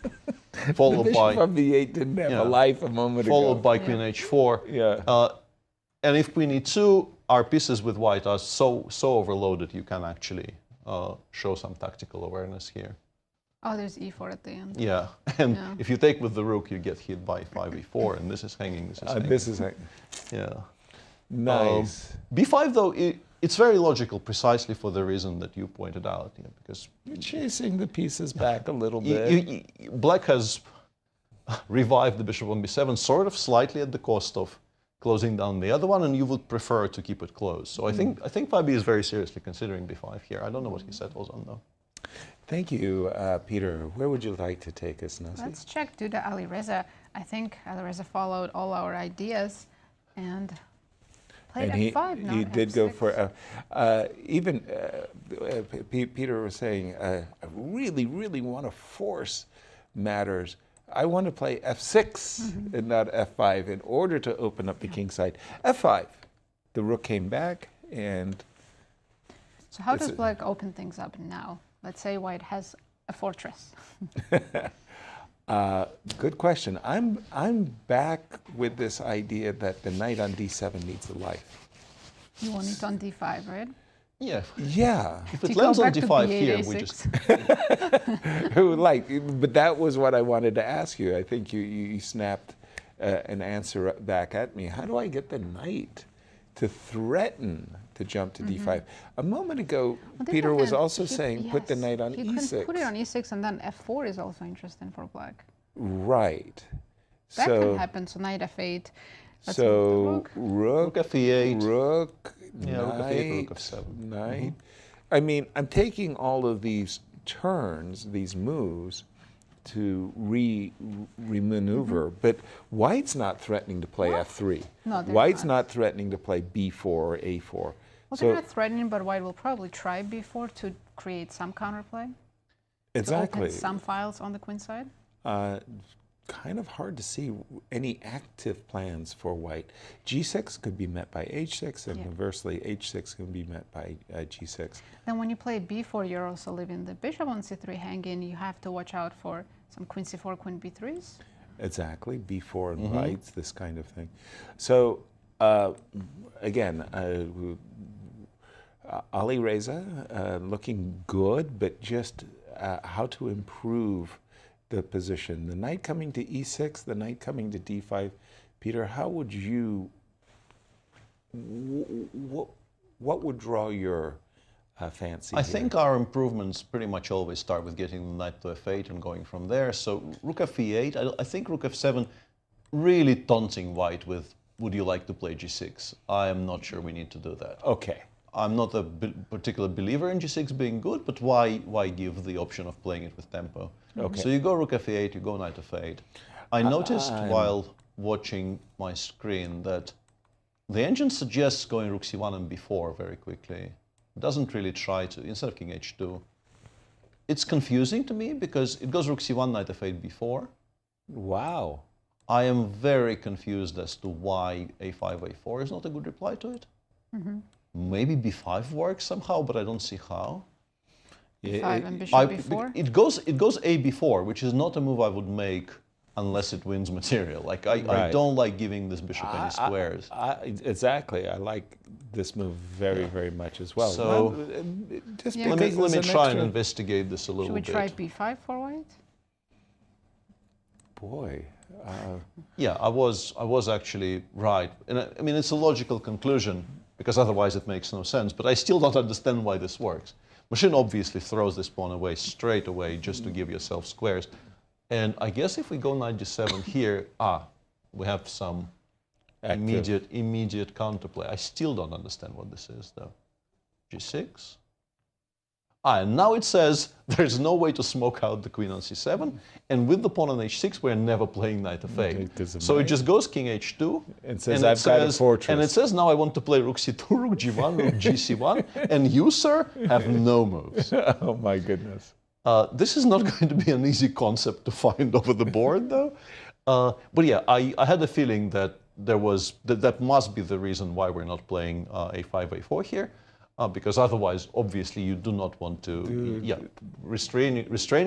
Followed the bishop on b8 didn't have a life a moment ago. Followed by queen h4. Yeah. And if queen e2, our pieces with white are so overloaded, you can actually show some tactical awareness here. Oh, there's e4 at the end. Yeah, and if you take with the rook, you get hit by 5e4, and this is hanging, this is hanging. Yeah. Nice. b5, though, it's very logical precisely for the reason that you pointed out, because you're chasing the pieces back a little bit. Black has revived the bishop on b7, sort of slightly at the cost of closing down the other one, and you would prefer to keep it closed. So I think Fabi is very seriously considering b5 here. I don't know what he settles on, though. Thank you, Peter. Where would you like to take us, Nazi? Let's check Duda Alireza. I think Alireza followed all our ideas and played f5 now. He did go for Peter was saying, I really, really want to force matters. I want to play f6 and not f5 in order to open up the king side. f5. The rook came back, and so how does black open things up now? Let's say white has a fortress. Good question. I'm back with this idea that the knight on d7 needs a life. You want it on d5, right? Yeah. Yeah. If it lands on d5 here, we just... But that was what I wanted to ask you. I think you snapped an answer back at me. How do I get the knight to threaten to jump to d5? A moment ago, Peter was also saying put the knight on e6. You can put it on e6, and then f4 is also interesting for black. Right. That can happen, so knight f8. So rook f8, rook, yeah, rook f8, rook f7, knight. I mean, I'm taking all of these turns, these moves, to re-maneuver, but White's not threatening to play f3. No, they're White's not. not threatening to play b4 or a4. Well, So they're not threatening, but White will probably try b4 to create some counterplay. exactly. To open some files on the queen side. Kind of hard to see any active plans for White. g6 could be met by h6, and conversely, h6 can be met by g6. Then when you play b4, you're also leaving the bishop on c3 hanging. You have to watch out for some queen c4, queen b3s. Exactly, b4 invites, this kind of thing. So, again, Alireza looking good, but just how to improve the position. The knight coming to e6, the knight coming to d5. Peter, how would you, what would draw your fancy I here? think our improvements pretty much always start with getting the knight to f8 and going from there. So rook f8, I think rook f7, really taunting White with, would you like to play g6? I am not sure we need to do that. Okay. I'm not a particular believer in g6 being good, but why give the option of playing it with tempo? Okay. So you go rook f8, you go knight f8. I noticed while watching my screen that the engine suggests going rook c1 and b4 very quickly. It doesn't really try to, instead of king h2. It's confusing to me because it goes rook c1, knight f8, b4. Wow. I am very confused as to why a5, a4 is not a good reply to it. Maybe b5 works somehow, but I don't see how. b5 and bishop b4? It goes a b4, which is not a move I would make unless it wins material. Like I don't like giving this bishop any squares. Exactly. I like this move very, very much as well. So just let me try and investigate this a little bit. Should we try b5 for White? Boy. Yeah, I was actually right. And I mean, it's a logical conclusion, because otherwise it makes no sense. But I still don't understand why this works. Machine obviously throws this pawn away straight away just to give yourself squares. And I guess if we go knight g7 here, we have some immediate counterplay. I still don't understand what this is, though. g6. And now it says there's no way to smoke out the queen on c7, and with the pawn on h6, we're never playing knight f8. So it just goes king h2, and says, I've got a fortress. And it says now I want to play rook c2, rook g1, rook gc1, and you, sir, have no moves. Oh my goodness. This is not going to be an easy concept to find over the board, though. But yeah, I had a feeling that that must be the reason why we're not playing a5, a4 here. Because otherwise, obviously, you do not want to, restraining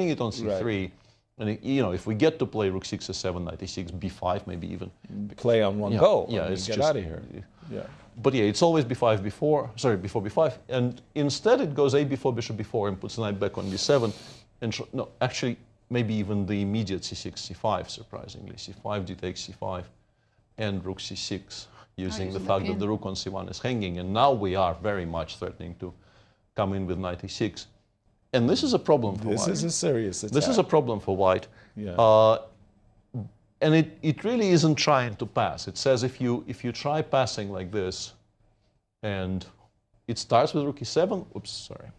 it on c3. Right. And if we get to play rook 6 or 7, knight e6, b5, maybe even play on one go. Yeah, it's get just out of here. Yeah. But yeah, it's always b5, before b5, and instead it goes a b4, bishop b4, and puts the knight back on b7. And no, actually, maybe even the immediate c6, c5. Surprisingly, c5, d takes c5, and rook c6. Using the fact that the rook on c1 is hanging, and now we are very much threatening to come in with knight e6. And this is a problem for White. This is a serious attack. This is a problem for White. Yeah. And it really isn't trying to pass. It says if you try passing like this, and it starts with rook e7, oops, sorry.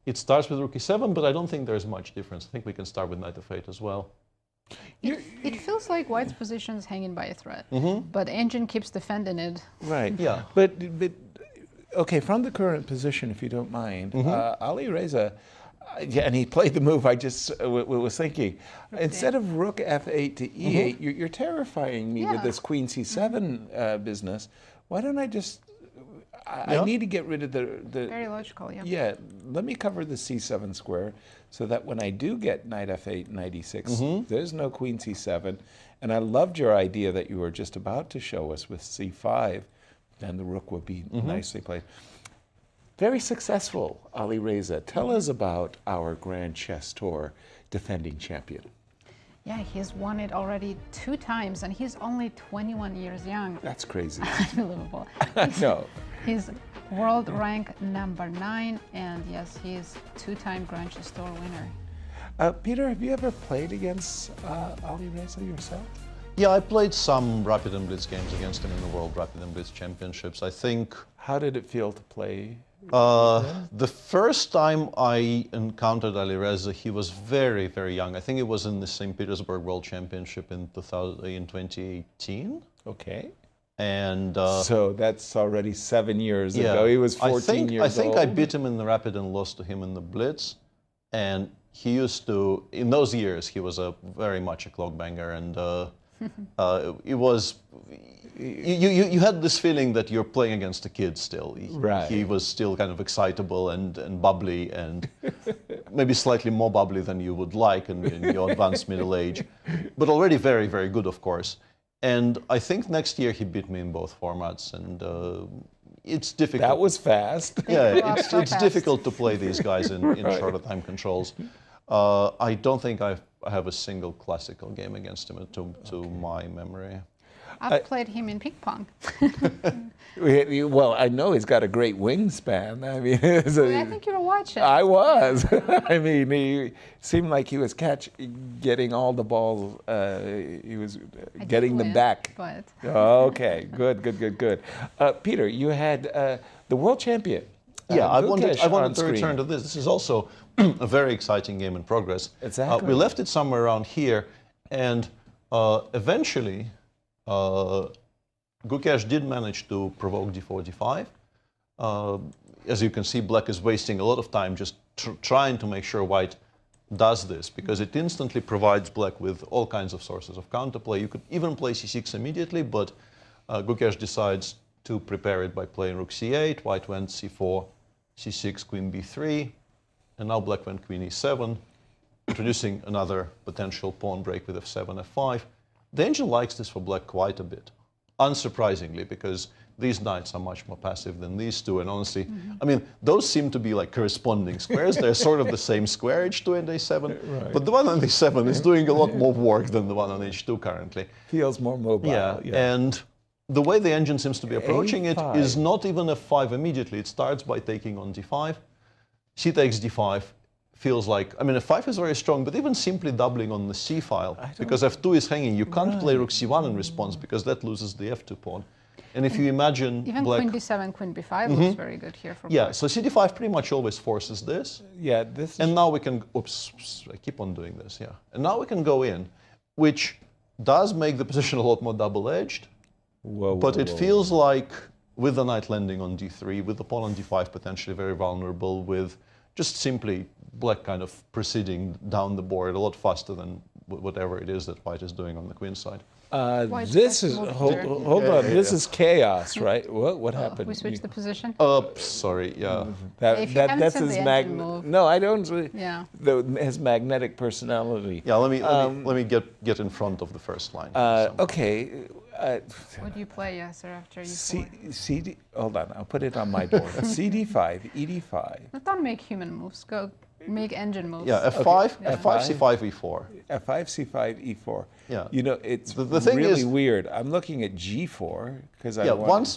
It starts with rook e7, but I don't think there's much difference. I think we can start with knight f8 as well. It feels like White's position is hanging by a thread, but Engine keeps defending it. Right. Yeah. But okay, from the current position, if you don't mind, Alireza, and he played the move I just was thinking. Instead of rook f8 to e8, you're terrifying me with this queen c7 business. Why don't I just... I need to get rid of the... Very logical, yeah. Yeah, let me cover the c7 square so that when I do get knight f8, knight e6, there's no queen c7. And I loved your idea that you were just about to show us with c5, then the rook would be nicely played. Very successful, Alireza. Tell us about our Grand Chess Tour defending champion. Yeah, he's won it already 2 times, and he's only 21 years young. That's crazy. Unbelievable. I know. He's world rank #9, and yes, he's 2-time Grand Chess Tour winner. Peter, have you ever played against Alireza yourself? Yeah, I played some Rapid and Blitz games against him in the World Rapid and Blitz Championships. I think... How did it feel to play? The first time I encountered Alireza, he was very, very young. I think it was in the St. Petersburg World Championship in 2018. Okay. And so that's already 7 years ago. He was 14 years old. I think I beat him in the Rapid and lost to him in the Blitz. And he used to, in those years, he was very much a clock banger. And it was, you had this feeling that you're playing against a kid still. Right. He was still kind of excitable and bubbly and maybe slightly more bubbly than you would like in your advanced middle age. But already very, very good, of course. And I think next year he beat me in both formats, and it's difficult. That was fast. Yeah, it's difficult to play these guys in shorter time controls. I don't think I have a single classical game against him to my memory. I've played him in ping pong. Well, I know he's got a great wingspan. I mean, I think you were watching. I was. I mean, he seemed like he was getting all the balls. He was getting them back. But. Okay, good. Peter, you had the world champion. Yeah, I wanted to return to this. This is also a very exciting game in progress. Exactly. We left it somewhere around here, and eventually, Gukesh did manage to provoke d4, d5. As you can see, black is wasting a lot of time just trying to make sure white does this, because it instantly provides black with all kinds of sources of counterplay. You could even play c6 immediately, but Gukesh decides to prepare it by playing rook c8. White went c4, c6, queen b3, and now black went queen e7, introducing another potential pawn break with f7, f5. The engine likes this for black quite a bit, unsurprisingly, because these knights are much more passive than these two, and honestly, I mean, those seem to be like corresponding squares. They're sort of the same square, h2 and a7, but the one on a7 is doing a lot more work than the one on h2 currently. Feels more mobile. Yeah, and the way the engine seems to be approaching it is not even f5 immediately. It starts by taking on d5. C takes d5. Feels like, I mean, f5 is very strong, but even simply doubling on the c file, because f2 is hanging, you can't play rook c1 in response, because that loses the f2 pawn. And if you imagine even black... queen d7, queen b5 looks very good here for Yeah, black. so cd5 pretty much always forces this. Yeah, this is... And now we can... Oops, I keep on doing this, yeah. And now we can go in, which does make the position a lot more double-edged, but it feels like, with the knight landing on d3, with the pawn on d5 potentially very vulnerable, with just simply black kind of proceeding down the board a lot faster than whatever it is that white is doing on the queen side. This is, hold on, this is chaos, right? What happened? We switched the position? Sorry, yeah. That's his No, I don't. Yeah. His magnetic personality. Yeah, let me get in front of the first line. Okay. What do you play, Yasser, after you CD, hold on, I'll put it on my board. CD5, ED5. But don't make human moves, go make engine moves. Yeah, F5, okay. F5, C5, E4. F5, C5, E4. Yeah. You know, it's the thing really is, weird. I'm looking at G4, because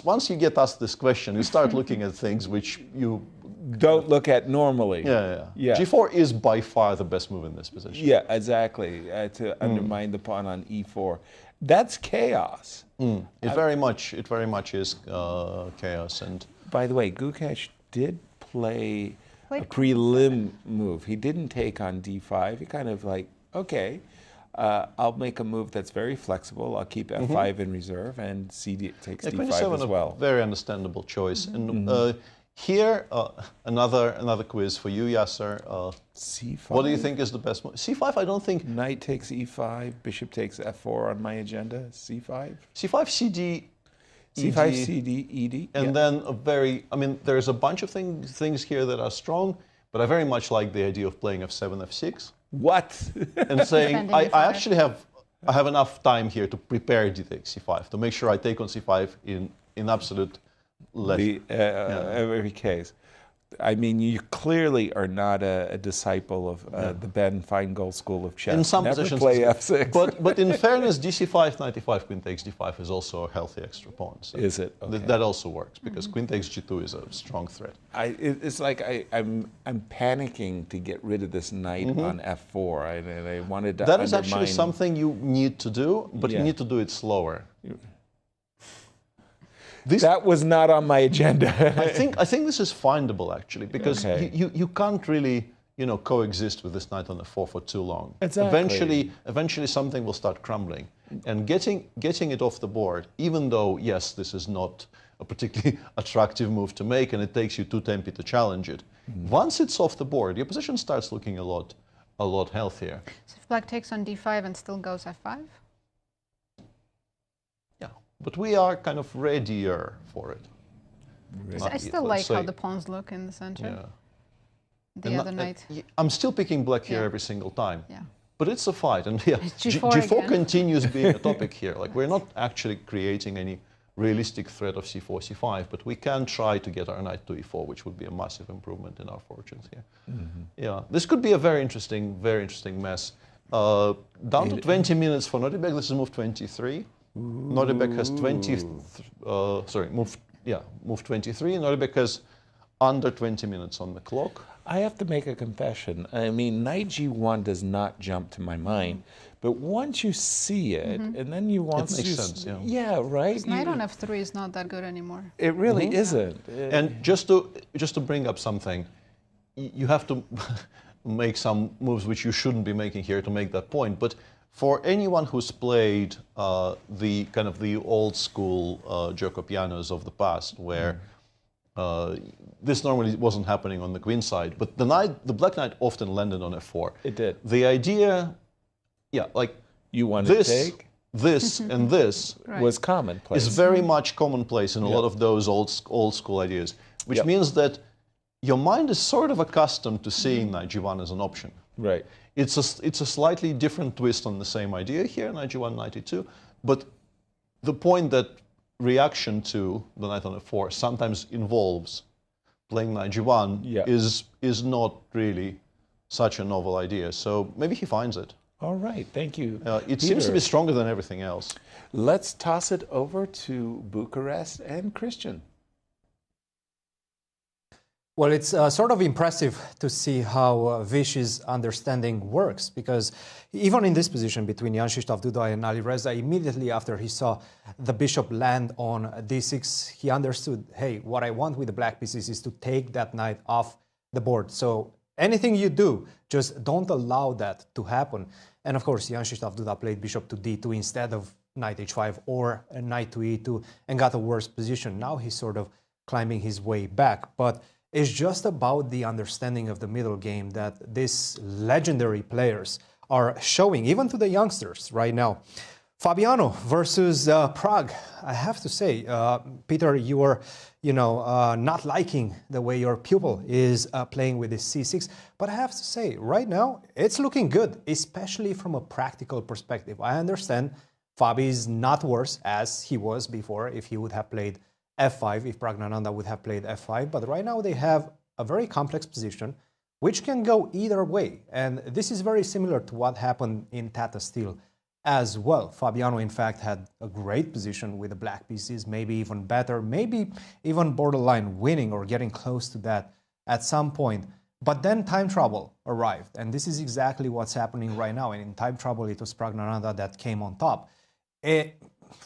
once you get asked this question, you start looking at things which you don't look at normally. Yeah. G4 is by far the best move in this position. Yeah, exactly, to undermine the pawn on E4. That's chaos. It very much is chaos. And by the way, Gukesh did play a prelim move. He didn't take on D5. He kind of like, okay, I'll make a move that's very flexible. I'll keep F5 in reserve, and CD takes D5 as well. Very understandable choice. And here, another quiz for you, Yasser. C5. What do you think is the best move? C5, I don't think... Knight takes E5, bishop takes F4 on my agenda. C5? C5, CD... C5, CD, ED. And then there's a bunch of things here that are strong, but I very much like the idea of playing F7, F6. What? And saying, I actually have enough time here to prepare D takes C5, to make sure I take on C5 in absolute left. Every case. I mean, you clearly are not a disciple of the Ben Feingold school of chess. In some Never positions, play f6. But in fairness, DC5, knight e5, queen takes d5 is also a healthy extra pawn. So is it? Okay. That also works because queen takes g2 is a strong threat. It's like I'm panicking to get rid of this knight on f4. I wanted to. That is actually something you need to do, but you need to do it slower. That was not on my agenda. I think this is findable actually because you can't really coexist with this knight on f4 for too long. Exactly. Eventually something will start crumbling, and getting it off the board, even though yes, this is not a particularly attractive move to make, and it takes you too tempted to challenge it. Once it's off the board, your position starts looking a lot healthier. So if black takes on d5 and still goes f5. But we are kind of readier for it. I still like how the pawns look in the center. Yeah. The other knight. I'm still picking black here every single time. Yeah. But it's a fight, and G4 continues being a topic here. Like we're not actually creating any realistic threat of c4, c5, but we can try to get our knight to e4, which would be a massive improvement in our fortunes here. Yeah, this could be a very interesting mess. Down to 20 minutes for Nodirbek. This is move 23. Nodirbek has move 23. Nodirbek has under 20 minutes on the clock. I have to make a confession. I mean, knight g1 does not jump to my mind, but once you see it, and then you want to... It makes sense, yeah. Yeah, right? Knight on f3 is not that good anymore. It really isn't. And just to bring up something, you have to make some moves which you shouldn't be making here to make that point, but for anyone who's played the old school Giocopianos of the past, where this normally wasn't happening on the queen side, but the black knight often landed on f4. It did. The idea, like you want to take this and this was commonplace. Is very much commonplace in a lot of those old school ideas, which means that your mind is sort of accustomed to seeing knight g1 as an option. Right. It's a slightly different twist on the same idea here, knight g1, knight e2, but the point that reaction to the knight on f4 sometimes involves playing knight g1 is not really such a novel idea. So maybe he finds it. All right, thank you. It seems to be stronger than everything else. Let's toss it over to Bucharest and Cristian. Well, it's sort of impressive to see how Vish's understanding works, because even in this position between Jan-Krzysztof, Duda and Alireza, immediately after he saw the bishop land on d6, he understood, hey, what I want with the black pieces is to take that knight off the board. So anything you do, just don't allow that to happen. And of course, Jan-Krzysztof, Duda played bishop to d2 instead of knight h5 or knight to e2 and got a worse position. Now he's sort of climbing his way back. But it's just about the understanding of the middle game that these legendary players are showing, even to the youngsters right now. Fabiano versus Pragg. I have to say, Peter, you are, not liking the way your pupil is playing with this c6. But I have to say, right now, it's looking good, especially from a practical perspective. I understand Fabi is not worse as he was before if he would have played f5, if Praggnanandhaa would have played f5, but right now they have a very complex position which can go either way, and this is very similar to what happened in Tata Steel as well. Fabiano, in fact, had a great position with the black pieces, maybe even better, maybe even borderline winning or getting close to that at some point, but then time trouble arrived, and this is exactly what's happening right now, and in time trouble it was Praggnanandhaa that came on top.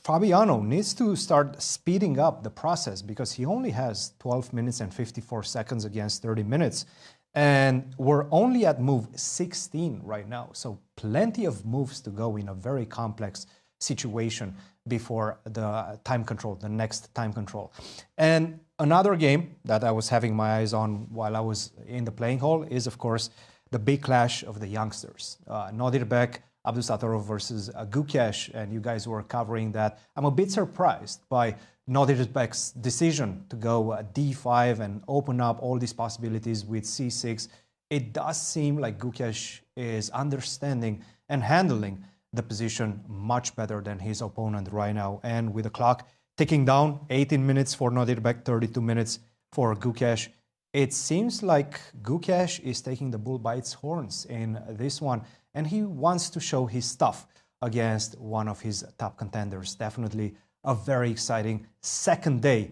Fabiano needs to start speeding up the process because he only has 12 minutes and 54 seconds against 30 minutes. And we're only at move 16 right now. So plenty of moves to go in a very complex situation before the time control, the next time control. And another game that I was having my eyes on while I was in the playing hall is, of course, the big clash of the youngsters. Nodirbek, Abdusattorov versus Gukesh, and you guys were covering that. I'm a bit surprised by Nodirbek's decision to go d5 and open up all these possibilities with c6. It does seem like Gukesh is understanding and handling the position much better than his opponent right now. And with the clock ticking down, 18 minutes for Nodirbek, 32 minutes for Gukesh, It seems like Gukesh is taking the bull by its horns in this one, and he wants to show his stuff against one of his top contenders. Definitely a very exciting second day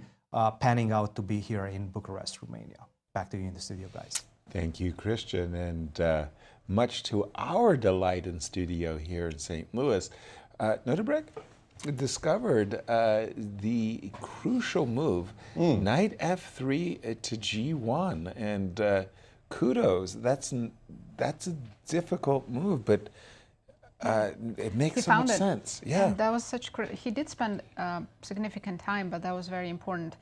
panning out to be here in Bucharest, Romania. Back to you in the studio, guys. Thank you, Cristian. And much to our delight in studio here in St. Louis, Nodirbek discovered the crucial move, knight f3 to g1. And kudos, that's a difficult move, but it makes so much sense. Yeah, and that was he did spend significant time, but that was very important.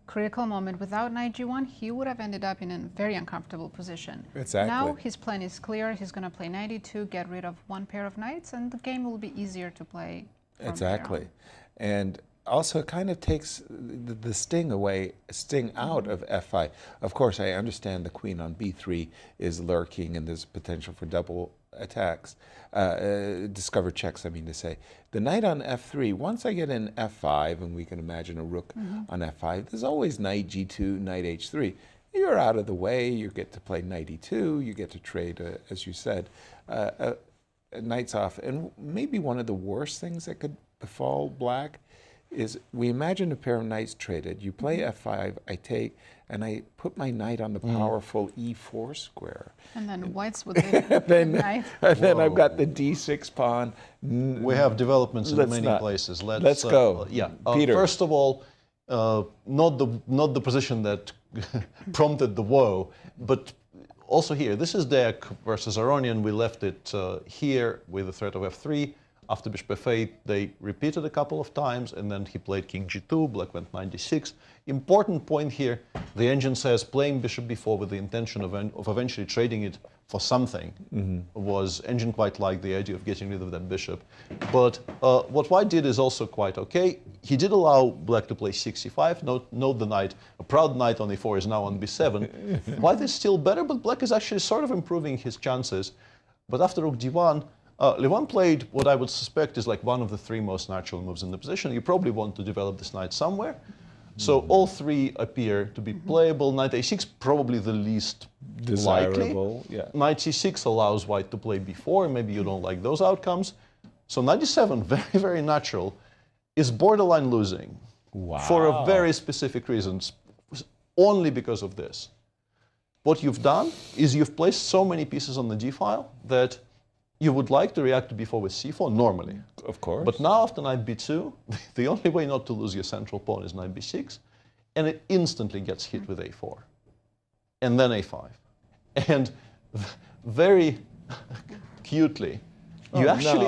Critical moment. Without knight g1, he would have ended up in a very uncomfortable position. Exactly. Now his plan is clear. He's going to play knight e2, get rid of one pair of knights, and the game will be easier to play. Exactly. And also it kind of takes the sting out of f5. Of course, I understand the queen on b3 is lurking and there's potential for double attacks, discovered checks, I mean to say. The knight on f3, once I get in f5, and we can imagine a rook on f5, there's always knight g2, knight h3. You're out of the way, you get to play knight e2, you get to trade, as you said, knights off. And maybe one of the worst things that could befall black is we imagine a pair of knights traded. You play f5, I take, and I put my knight on the powerful e4 square. And then whites with the knight. And then I've got the d6 pawn. We have developments in many places. Let's go. Yeah. Peter. First of all, not the position that prompted the woe, but also here. This is Deac versus Aronian. We left it here with the threat of f3. After bishop f8, they repeated a couple of times, and then he played king g2, black went knight d6. Important point here, the engine says playing bishop b4 with the intention of eventually trading it for something was, engine quite liked the idea of getting rid of that bishop. But what white did is also quite okay. He did allow black to play 6c5, note the knight, a proud knight on e4 is now on b7. White is still better, but black is actually sort of improving his chances. But after rook d1, Levon played what I would suspect is like one of the three most natural moves in the position. You probably want to develop this knight somewhere. So all three appear to be playable. Knight a6 probably the least desirable. Likely. Yeah. Knight c6 allows white to play b4. Maybe you don't like those outcomes. So knight d7, very, very natural, is borderline losing. Wow. For a very specific reasons, only because of this. What you've done is you've placed so many pieces on the d file that you would like to react to b4 with c4 normally. Of course. But now after knight b2, the only way not to lose your central pawn is knight b6, and it instantly gets hit with a4. And then a5. And very cutely, you actually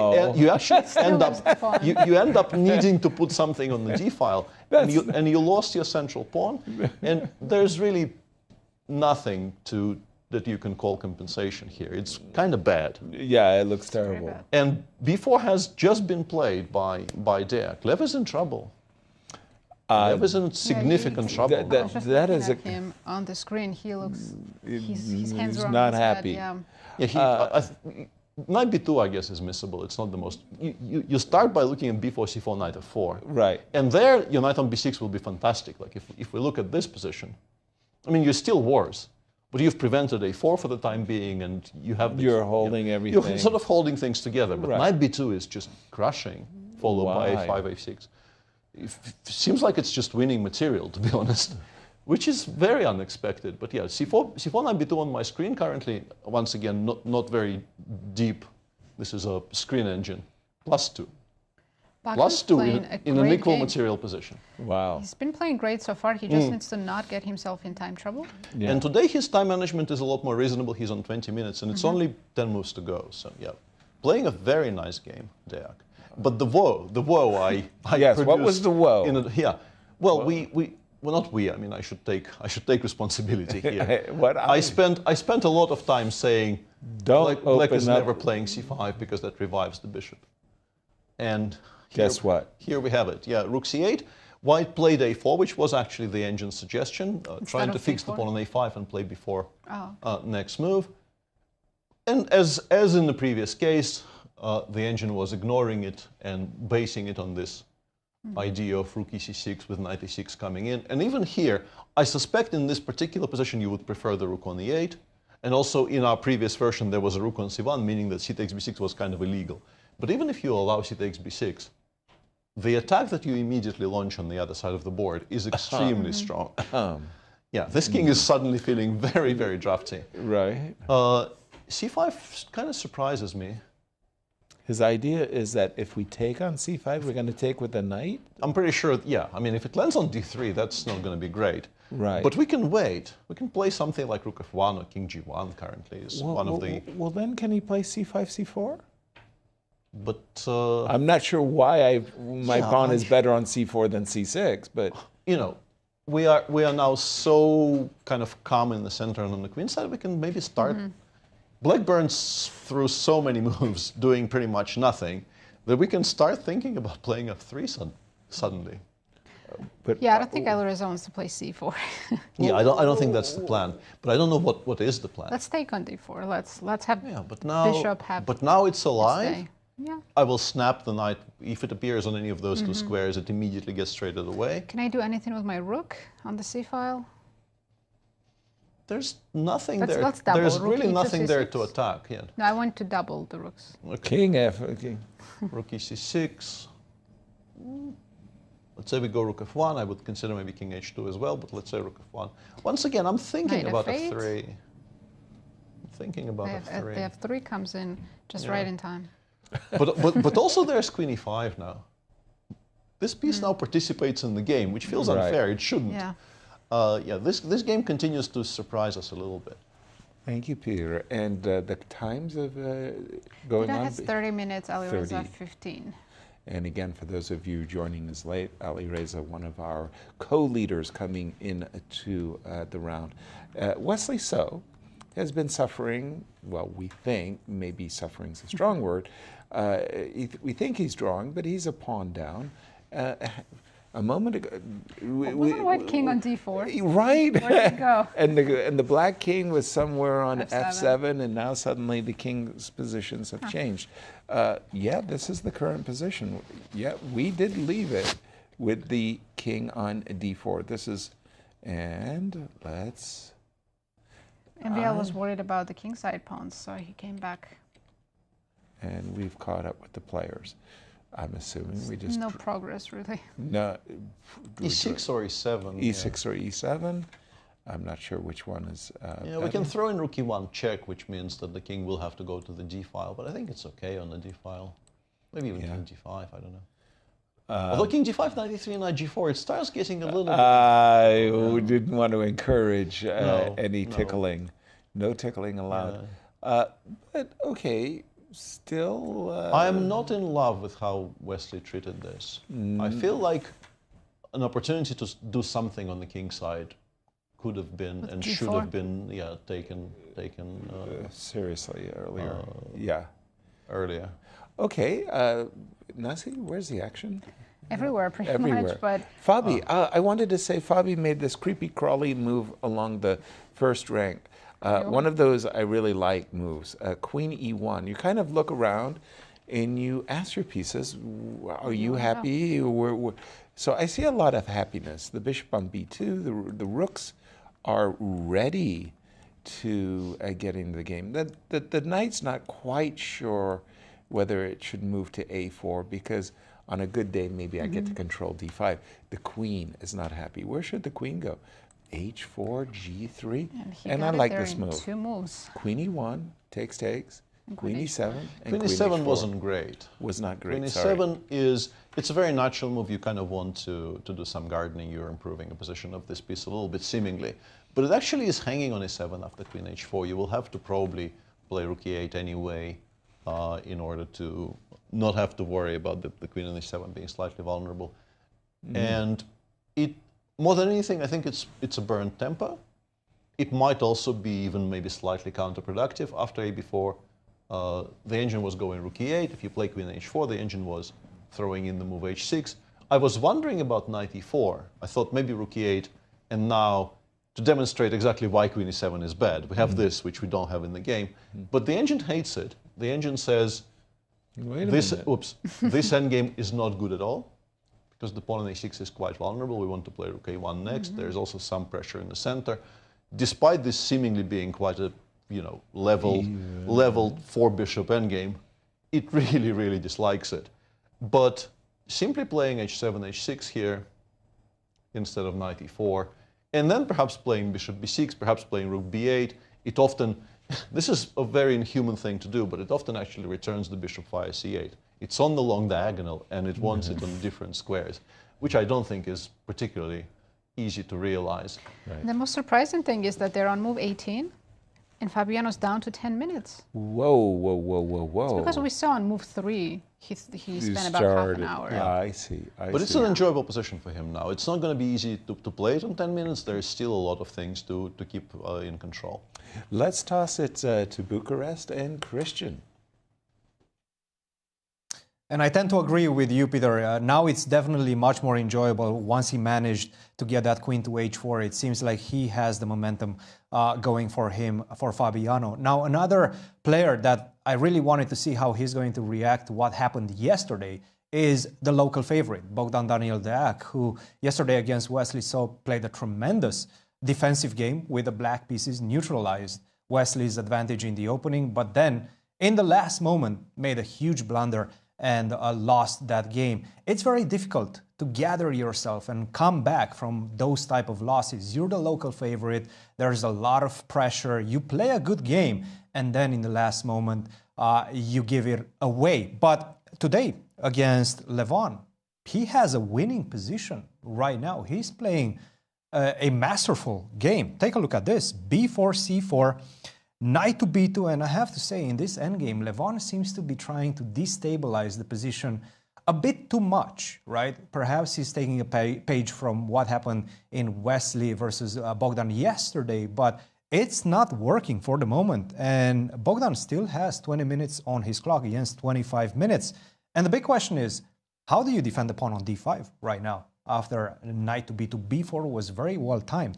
end up needing to put something on the d file, and you lost your central pawn, and there's really nothing that you can call compensation here. It's kind of bad. Yeah, it looks terrible. And b4 has just been played by Deac. Lev is in trouble. Lev is in significant trouble. That is him on the screen. He looks. His hands are not happy. Head, yeah. Knight b2, I guess, is missable. It's not the most. You start by looking at b4, c4, knight f4. Right. And there, your knight on b6 will be fantastic. Like if we look at this position, I mean, you're still wars. But you've prevented a4 for the time being, and you have... You're holding everything. You're sort of holding things together, but knight b2 is just crushing, followed by a5, a6. It seems like it's just winning material, to be honest, which is very unexpected. But yeah, c4, knight b2 on my screen currently, once again, not very deep. This is a screen engine, +2. +2 in an equal material position. Wow. He's been playing great so far. He just needs to not get himself in time trouble. Yeah. And today his time management is a lot more reasonable. He's on 20 minutes and it's only 10 moves to go. So yeah, playing a very nice game, Deac. But the woe I yes, what was the woe? Well, not we. I mean, I should take responsibility here. I spent a lot of time saying, Black is never playing c5 because that revives the bishop. And guess what? Here we have it. Yeah, rook c8. White played a4, which was actually the engine's suggestion, trying to fix the pawn on a5 and play before next move. And as in the previous case, the engine was ignoring it and basing it on this idea of rook e6 with knight e6 coming in. And even here, I suspect in this particular position you would prefer the rook on e8. And also in our previous version there was a rook on c1, meaning that c takes b6 was kind of illegal. But even if you allow c takes b6, the attack that you immediately launch on the other side of the board is extremely strong. Yeah, this king is suddenly feeling very, very drafty. Right. c5 kind of surprises me. His idea is that if we take on c5, we're going to take with the knight? I'm pretty sure, yeah. I mean, if it lands on d3, that's not going to be great. Right. But we can wait. We can play something like rook f1 or king g1 currently is one of the... Well, then can he play c5, c4? But... I'm not sure why my pawn is better on c4 than c6, but... You know, we are now so kind of calm in the center and on the queen side, we can maybe start... Black burns through so many moves, doing pretty much nothing, that we can start thinking about playing f3 suddenly. But yeah, I don't think Alireza wants to play c4. Yeah, I don't think that's the plan. But I don't know what is the plan. Let's take on d4. Let's have but now, bishop have. But now it's alive. Yeah. I will snap the knight. If it appears on any of those two squares, it immediately gets traded away. Can I do anything with my rook on the c file? There's nothing Let's there. double. There's Rook really e2, nothing there c6. to attack. Yeah. No, I want to double the rooks. Okay. King f. Okay. Rook e6. Let's say we go rook f1. I would consider maybe king h2 as well, but let's say rook f1. Once again, I'm thinking Knight about f8. f3. I'm thinking about f3. The f3 comes in just right in time. But also there's queen e5 now. This piece now participates in the game, which feels unfair. It shouldn't. Yeah. This game continues to surprise us a little bit. Thank you, Peter. And the times of going Duda on? has 30 minutes, Alireza 30. 15. And again, for those of you joining us late, Alireza, one of our co-leaders coming into the round. Wesley So has been suffering, well, we think, maybe suffering is a strong word. We think he's drawing, but he's a pawn down. A moment ago, Wasn't white king on d4? Right. Where did it go? and the black king was somewhere on F7. f7, and now suddenly the king's positions have changed. Yeah, this is the current position. Yeah, we did leave it with the king on d4. This is, and let's. MBL was worried about the kingside pawns, so he came back. And we've caught up with the players. I'm assuming we just... No progress, really. No. e6 or e7. e6 or e7. I'm not sure which one is yeah, we can throw in rook e1 check, which means that the king will have to go to the d file, but I think it's okay on the d file. Maybe even king g5, I don't know. Although king g5, knight e3, knight g4, it starts getting a little bit... I didn't want to encourage any tickling. No tickling allowed. But okay, still... I am not in love with how Wesley treated this. I feel like an opportunity to do something on the king side could have been and G4. should have been taken seriously earlier. Earlier. Okay, Nazi, where's the action? Everywhere, pretty much. But Fabi, I wanted to say Fabi made this creepy crawly move along the first rank. One of those I really like moves, Queen E1. You kind of look around and you ask your pieces, are you happy? So I see a lot of happiness. The bishop on B2, the rooks are ready to get into the game. The knight's not quite sure whether it should move to A4 because on a good day, maybe I get to control D5. The queen is not happy. Where should the queen go? H4, G3, and I like this move. 2 moves. Queen E1 takes, Queen E7, and Queen E7 wasn't great. Was not great. Queen E7 it's a very natural move. You kind of want to do some gardening. You're improving the position of this piece a little bit, seemingly. But it actually is hanging on E7 after Queen H4. You will have to probably play Rook E8 anyway in order to not have to worry about the Queen on E7 being slightly vulnerable. And more than anything, I think it's a burnt tempo. It might also be even maybe slightly counterproductive. After A4, the engine was going Rook E8. If you play Queen H4, the engine was throwing in the move H6. I was wondering about Knight E4. I thought maybe Rook E8, and now to demonstrate exactly why Queen E7 is bad, we have this, which we don't have in the game. But the engine hates it. The engine says, this endgame is not good at all, because the pawn on a6 is quite vulnerable. We want to play rook a1 next. There's also some pressure in the center. Despite this seemingly being quite a leveled 4-bishop endgame, it really, really dislikes it. But simply playing h7, h6 here instead of knight e4, and then perhaps playing bishop b6, perhaps playing rook b8, it often, this is a very inhuman thing to do, but it often actually returns the bishop via c8. It's on the long diagonal, and it wants it on different squares, which I don't think is particularly easy to realize. Right. The most surprising thing is that they're on move 18, and Fabiano's down to 10 minutes. Whoa. It's because we saw on move 3, he spent about half an hour. Yeah, I see. But it's an enjoyable position for him now. It's not going to be easy to play it in 10 minutes. There's still a lot of things to keep in control. Let's toss it to Bucharest and Cristian. And I tend to agree with you, Peter. Now it's definitely much more enjoyable once he managed to get that queen to h4. It seems like he has the momentum going for him, for Fabiano. Now, another player that I really wanted to see how he's going to react to what happened yesterday is the local favorite, Bogdan-Daniel Deac, who yesterday against Wesley played a tremendous defensive game with the black pieces, neutralized Wesley's advantage in the opening, but then in the last moment made a huge blunder and lost that game. It's very difficult to gather yourself and come back from those type of losses. You're the local favorite. There's a lot of pressure. You play a good game, and then in the last moment, you give it away. But today, against Levon, he has a winning position right now. He's playing a masterful game. Take a look at this. b4, c4, knight to b2, and I have to say, in this endgame, Levon seems to be trying to destabilize the position a bit too much, right? Perhaps he's taking a page from what happened in Wesley versus Bogdan yesterday, but it's not working for the moment. And Bogdan still has 20 minutes on his clock against 25 minutes. And the big question is, how do you defend the pawn on d5 right now? After knight to b2, b4 was very well timed.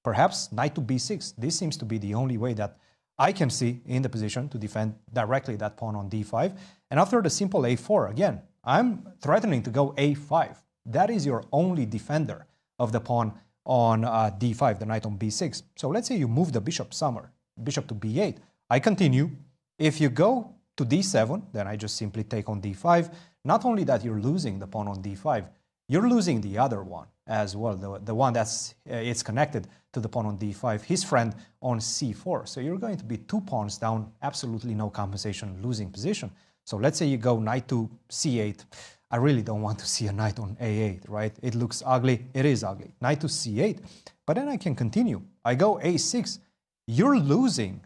Perhaps knight to b6. This seems to be the only way that I can see in the position to defend directly that pawn on d5. And after the simple a4, again, I'm threatening to go a5. That is your only defender of the pawn on d5, the knight on b6. So let's say you move the bishop somewhere, bishop to b8. I continue. If you go to d7, then I just simply take on d5. Not only that you're losing the pawn on d5, you're losing the other one as well, the one that's it's connected to the pawn on d5, his friend on c4. So you're going to be 2 pawns down, absolutely no compensation, losing position. So let's say you go knight to c8. I really don't want to see a knight on a8, right? It looks ugly. It is ugly. Knight to c8. But then I can continue. I go a6. You're losing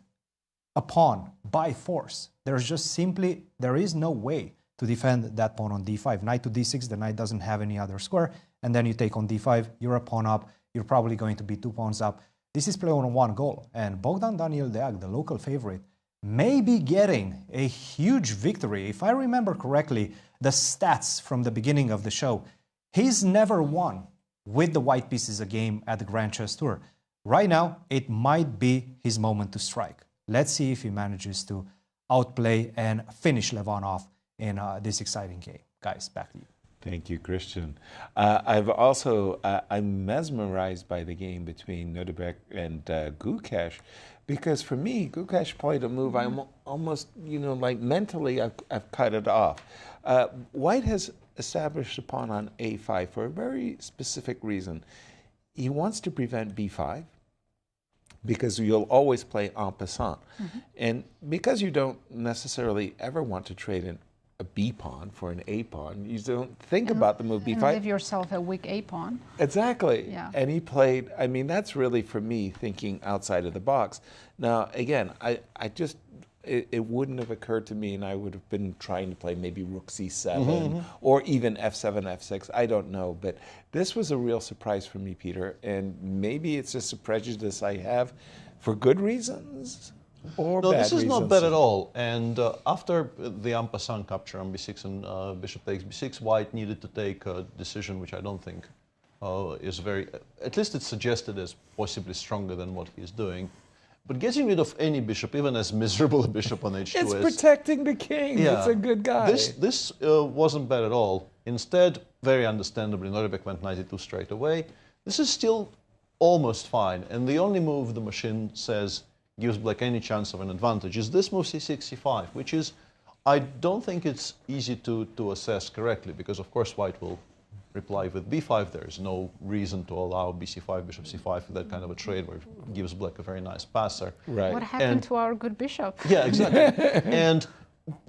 a pawn by force. There is no way to defend that pawn on d5. Knight to d6, the knight doesn't have any other square. And then you take on d5, you're a pawn up. You're probably going to be 2 pawns up. This is play on 1 goal. And Bogdan-Daniel Deac, the local favorite, may be getting a huge victory. If I remember correctly, the stats from the beginning of the show, he's never won with the white pieces a game at the Grand Chess Tour. Right now, it might be his moment to strike. Let's see if he manages to outplay and finish Levon off in this exciting game. Guys, back to you. Thank you, Cristian. I'm mesmerized by the game between Nodirbek and Gukesh, because for me, Gukesh played a move I'm almost, like mentally I've cut it off. White has established a pawn on a5 for a very specific reason. He wants to prevent b5, because you'll always play en passant. And because you don't necessarily ever want to trade in a b pawn for an a pawn, you don't think about the move b5. And give yourself a weak a pawn. Exactly. Yeah. And he played, that's really for me thinking outside of the box. Now, again, it wouldn't have occurred to me, and I would have been trying to play maybe rook c7 or even f7, f6. I don't know. But this was a real surprise for me, Peter. And maybe it's just a prejudice I have for good reasons. Or no, bad this is reasons. not bad at all. And after the en passant capture on b6 and bishop takes b6, White needed to take a decision which I don't think is very, at least it's suggested as possibly stronger than what he's doing. But getting rid of any bishop, even as miserable a bishop on h2 it's protecting the king. Yeah, it's a good guy. This wasn't bad at all. Instead, very understandably, Nodirbek went 92 straight away. This is still almost fine, and the only move the machine says gives black any chance of an advantage is this move c6, c5, which is, I don't think it's easy to assess correctly, because of course white will reply with b5. There's no reason to allow bc5, bishop c5 for that kind of a trade where it gives black a very nice passer. Right. What happened to our good bishop? Yeah, exactly.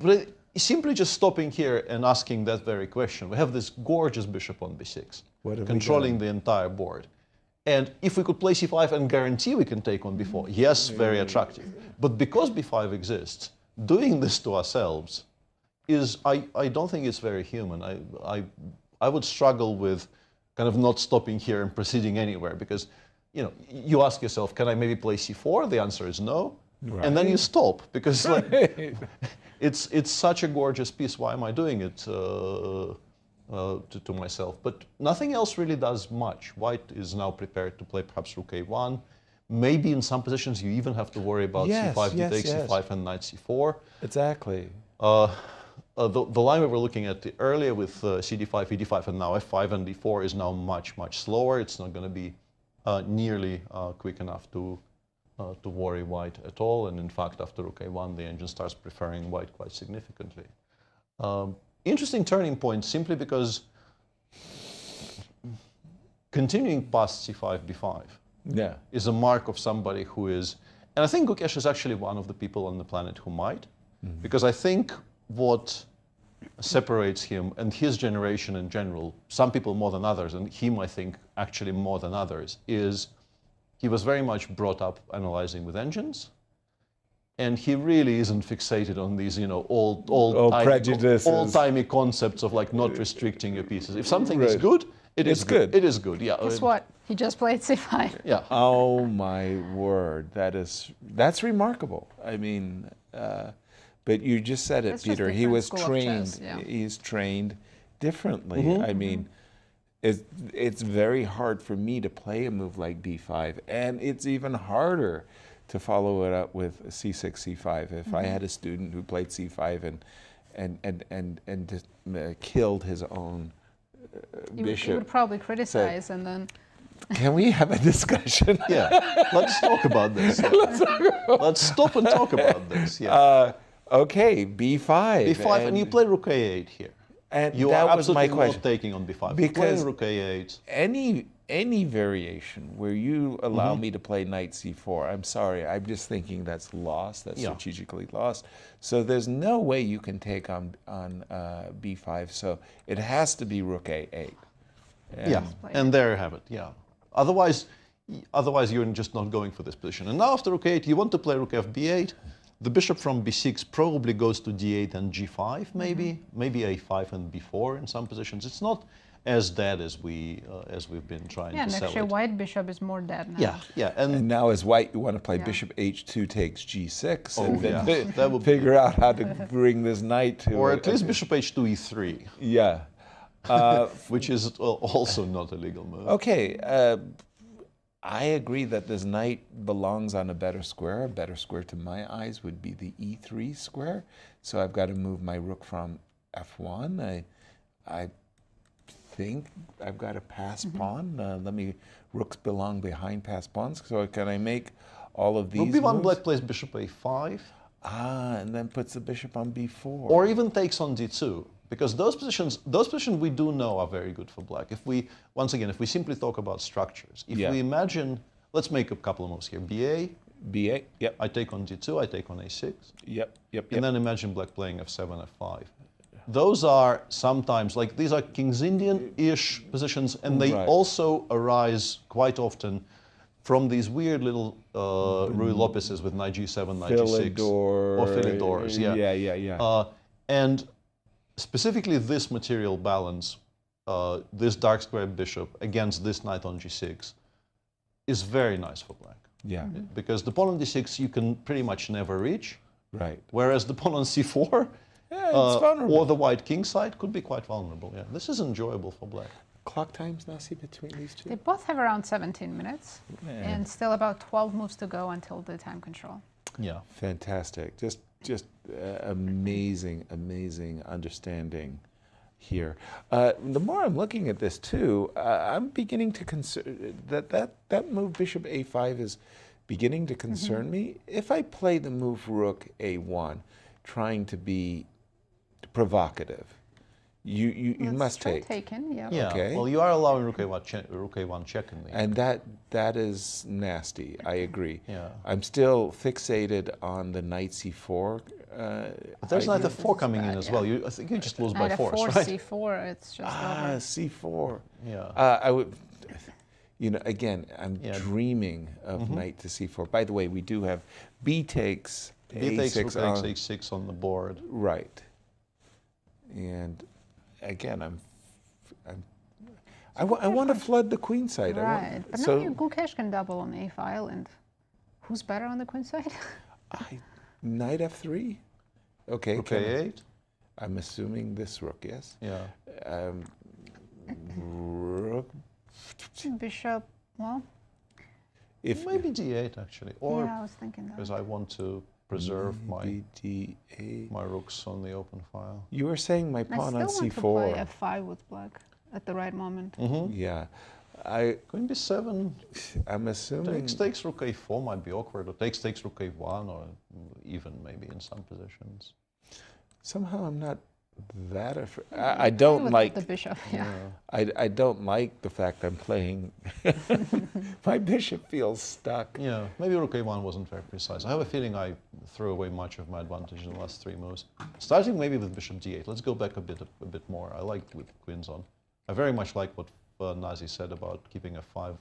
But simply just stopping here and asking that very question. We have this gorgeous bishop on b6, controlling the entire board. And if we could play c5 and guarantee we can take on b4, yes, very attractive. But because b5 exists, doing this to ourselves is, I don't think it's very human. I would struggle with kind of not stopping here and proceeding anywhere, because, you know, you ask yourself, can I maybe play c4? The answer is no. Right. And then you stop, because like, it's such a gorgeous piece. Why am I doing it to myself? But nothing else really does much. White is now prepared to play perhaps rook a1. Maybe in some positions you even have to worry about c5, d takes c5, and knight c4. Exactly. The line we were looking at earlier with cd5, ed5, and now f5 and d4 is now much, much slower. It's not going to be nearly quick enough to worry white at all. And in fact, after rook a1, the engine starts preferring white quite significantly. Interesting turning point, simply because continuing past c5, b5 is a mark of somebody who is, and I think Gukesh is actually one of the people on the planet who might, because I think what separates him and his generation in general, some people more than others, and him I think actually more than others, is he was very much brought up analyzing with engines, and he really isn't fixated on these, you know, old-timey concepts of like not restricting your pieces. If something is good, it is good. It is good, yeah. Guess what? He just played c5. Yeah. Oh my word, that's remarkable. I mean, but you just said it, Peter. He was trained. Chess, yeah. He's trained differently. I mean, it's very hard for me to play a move like b5, and it's even harder to follow it up with c6, c5. If I had a student who played c5 and just, killed his own bishop, you would probably criticize, and then. Can we have a discussion? Yeah, let's talk about this. Let's stop and talk about this. Yeah. Okay, b5. b5, and you play rook a8 here. And you that are was my absolutely question. not taking on b5. Because rook a8. Any variation where you allow me to play knight c4, I'm sorry, I'm just thinking that's lost, that's strategically lost. So there's no way you can take on b5, so it has to be rook a8. And there you have it, Otherwise you're just not going for this position. And now after rook a8, you want to play rook f b8. The bishop from b6 probably goes to d8 and g5, maybe a5 and b4 in some positions. It's not as dead as we've been trying to sell it. Yeah, actually white bishop is more dead now. Yeah. And now as white, you want to play bishop h2 takes g6, and then that would figure out how to bring this knight to... Or at least bishop h2 e3. Yeah. Which is also not a legal move. Okay. I agree that this knight belongs on a better square. A better square to my eyes would be the e3 square. So I've got to move my rook from f1. I think I've got to pass pawn. Rooks belong behind pass pawns. So can I make all of these Rook b1, moves? black plays bishop a5. And then puts the bishop on b4. Or even takes on d2. Because those positions we do know are very good for black. If we simply talk about structures, if we imagine, let's make a couple of moves here. B8, yep. I take on d2, I take on a6. Yep. And then imagine black playing f7, f5. Those are sometimes, like, these are King's Indian-ish positions, and they also arise quite often from these weird little Ruy Lopez's with knight g7, knight g6. Or Philidors, yeah. And specifically this material balance, this dark square bishop against this knight on g6 is very nice for black. Yeah. Because the pawn on d6 you can pretty much never reach. Right. Whereas the pawn on c4 or the white king side could be quite vulnerable. Yeah. This is enjoyable for black. Clock times, Nasi, between these two? They both have around 17 minutes and still about 12 moves to go until the time control. Yeah. Fantastic. Just amazing understanding here. The more I'm looking at this too, I'm beginning to concern that move Bishop A5 is beginning to concern me. If I play the move Rook A1, trying to be provocative, you must take. Taken, yeah. Yeah. Okay. Well, you are allowing Rook A1 check in the And that is nasty. I agree. Yeah. I'm still fixated on the Knight C4. But there's Knight F4 coming in as well. I think you just lose by force, right? C4, it's just over. C4. Yeah. I would. Again, I'm dreaming of Knight to C4. By the way, we do have B takes A6 A6 Rook on. A6 on the board. Right. And again, I want to flood the queen side. Right, but now your Gukesh can double on A file, and who's better on the queen side? Knight F3. Okay. Rook A8. I'm assuming this rook, yes. Yeah. Rook. Bishop. Well. Maybe D8 actually, or yeah, I was thinking that. because I want to preserve my D8. my rooks on the open file. You were saying my pawn on I still C4. want to play F5 with black at the right moment. Yeah. Queen B7. I'm assuming. Takes Rook A4 might be awkward, or takes Rook A1, or even maybe in some positions. Somehow I'm not that afraid. I don't like the bishop. Yeah. I don't like the fact I'm playing. My bishop feels stuck. Yeah. Maybe Rook A1 wasn't very precise. I have a feeling I threw away much of my advantage in the last 3 moves. Starting maybe with Bishop D8. Let's go back a bit more. I like with queens on. I very much like what Nazi said about keeping F5.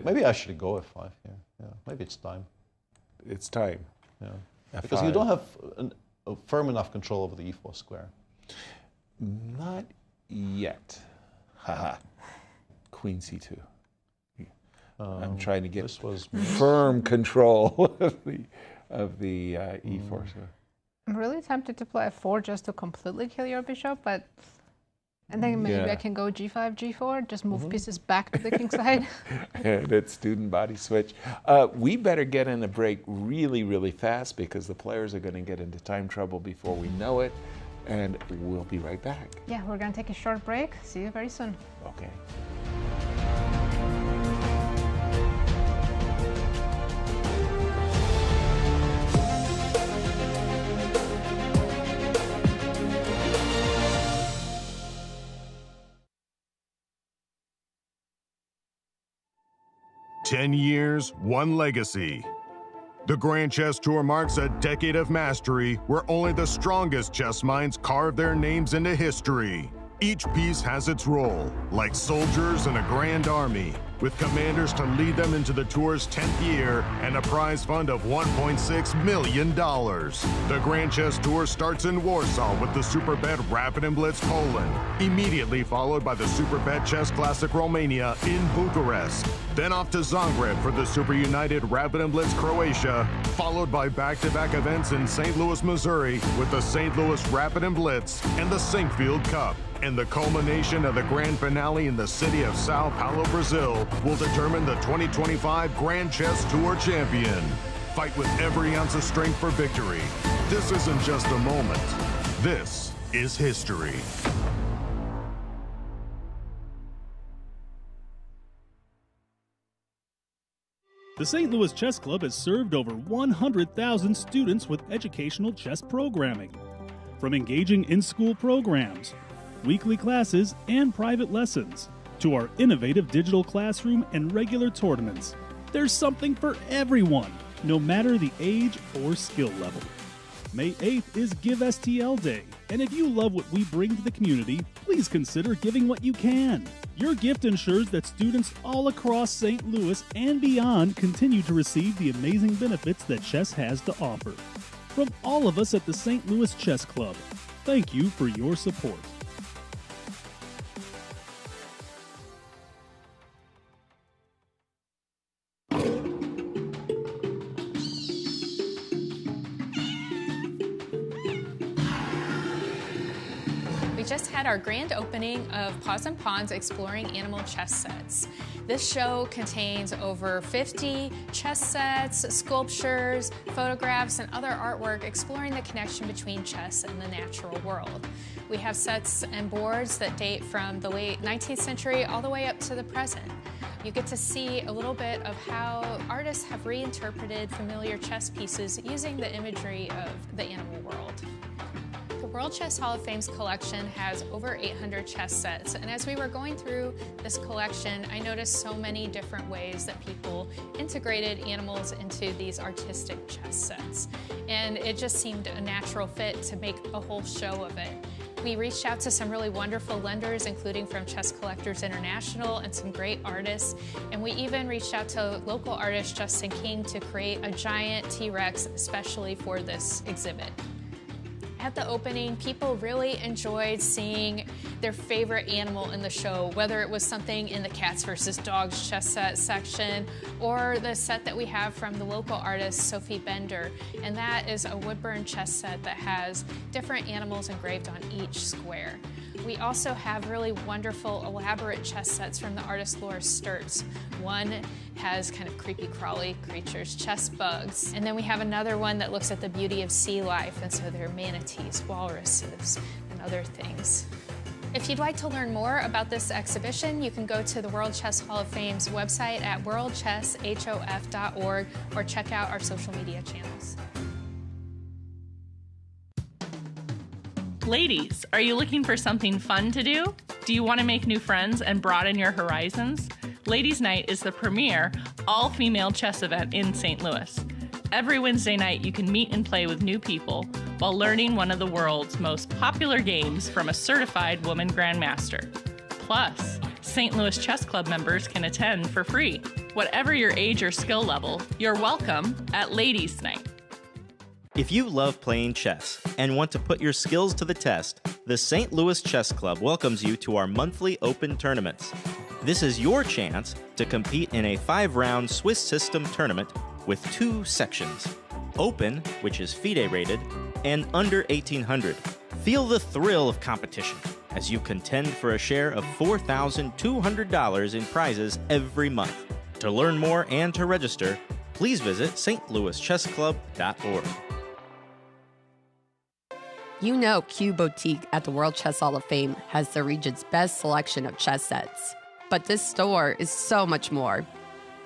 Maybe I should go F5 here. Yeah. Maybe it's time. It's time. Yeah. F5. Because you don't have a firm enough control over the E4 square. Not yet. Haha. Queen C2. I'm trying to get firm control of the E4 square. I'm really tempted to play F4 just to completely kill your bishop, but I think maybe I can go G5, G4, just move pieces back to the king side. That student body switch. We better get in a break really, really fast because the players are going to get into time trouble before we know it, and we'll be right back. Yeah, we're going to take a short break. See you very soon. Okay. "10 years, one legacy." The Grand Chess Tour marks a decade of mastery where only the strongest chess minds carve their names into history. Each piece has its role, like soldiers in a grand army, with commanders to lead them into the tour's 10th year and a prize fund of $1.6 million. The Grand Chess Tour starts in Warsaw with the Superbet Rapid and Blitz Poland, immediately followed by the Superbet Chess Classic Romania in Bucharest, then off to Zagreb for the Super United Rapid and Blitz Croatia, followed by back-to-back events in St. Louis, Missouri with the St. Louis Rapid and Blitz and the Sinkfield Cup. And the culmination of the grand finale in the city of Sao Paulo, Brazil, will determine the 2025 Grand Chess Tour champion. Fight with every ounce of strength for victory. This isn't just a moment. This is history. The St. Louis Chess Club has served over 100,000 students with educational chess programming. From engaging in-school programs, weekly classes, and private lessons, to our innovative digital classroom and regular tournaments, there's something for everyone, no matter the age or skill level. May 8th is Give STL Day, and if you love what we bring to the community, please consider giving what you can. Your gift ensures that students all across St. Louis and beyond continue to receive the amazing benefits that chess has to offer. From all of us at the St. Louis Chess Club, thank you for your support. We just had our grand opening of Paws and Pawns Exploring Animal Chess Sets. This show contains over 50 chess sets, sculptures, photographs, and other artwork exploring the connection between chess and the natural world. We have sets and boards that date from the late 19th century all the way up to the present. You get to see a little bit of how artists have reinterpreted familiar chess pieces using the imagery of the animal world. The World Chess Hall of Fame's collection has over 800 chess sets, and as we were going through this collection, I noticed so many different ways that people integrated animals into these artistic chess sets. And it just seemed a natural fit to make a whole show of it. We reached out to some really wonderful lenders, including from Chess Collectors International and some great artists. And we even reached out to local artist Justin King to create a giant T-Rex especially for this exhibit. At the opening, people really enjoyed seeing their favorite animal in the show, whether it was something in the Cats versus Dogs chess set section or the set that we have from the local artist Sophie Bender. And that is a woodburn chess set that has different animals engraved on each square. We also have really wonderful, elaborate chess sets from the artist Laura Sturtz. One has kind of creepy crawly creatures, chess bugs. And then we have another one that looks at the beauty of sea life, and so there are manatees, walruses, and other things. If you'd like to learn more about this exhibition, you can go to the World Chess Hall of Fame's website at worldchesshof.org or check out our social media channels. Ladies, are you looking for something fun to do? Do you want to make new friends and broaden your horizons? Ladies' Night is the premier all-female chess event in St. Louis. Every Wednesday night, you can meet and play with new people while learning one of the world's most popular games from a certified woman grandmaster. Plus, St. Louis Chess Club members can attend for free. Whatever your age or skill level, you're welcome at Ladies' Night. If you love playing chess and want to put your skills to the test, the St. Louis Chess Club welcomes you to our monthly open tournaments. This is your chance to compete in a 5-round Swiss system tournament with 2 sections, Open, which is FIDE rated, and Under 1800. Feel the thrill of competition as you contend for a share of $4,200 in prizes every month. To learn more and to register, please visit stlouischessclub.org. You know Q Boutique at the World Chess Hall of Fame has the region's best selection of chess sets. But this store is so much more.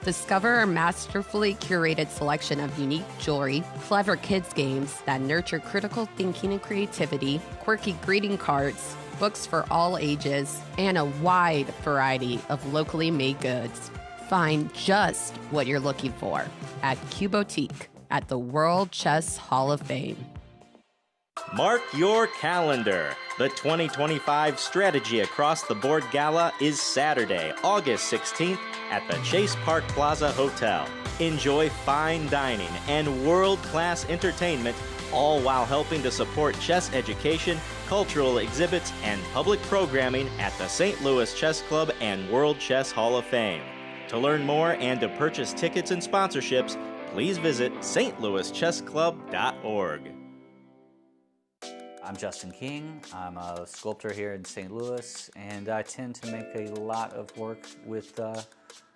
Discover our masterfully curated selection of unique jewelry, clever kids games that nurture critical thinking and creativity, quirky greeting cards, books for all ages, and a wide variety of locally made goods. Find just what you're looking for at Q Boutique at the World Chess Hall of Fame. Mark your calendar. The 2025 Strategy Across the Board Gala is Saturday, August 16th at the Chase Park Plaza Hotel. Enjoy fine dining and world-class entertainment, all while helping to support chess education, cultural exhibits, and public programming at the St. Louis Chess Club and World Chess Hall of Fame. To learn more and to purchase tickets and sponsorships, please visit stlouischessclub.org. I'm Justin King. I'm a sculptor here in St. Louis, and I tend to make a lot of work with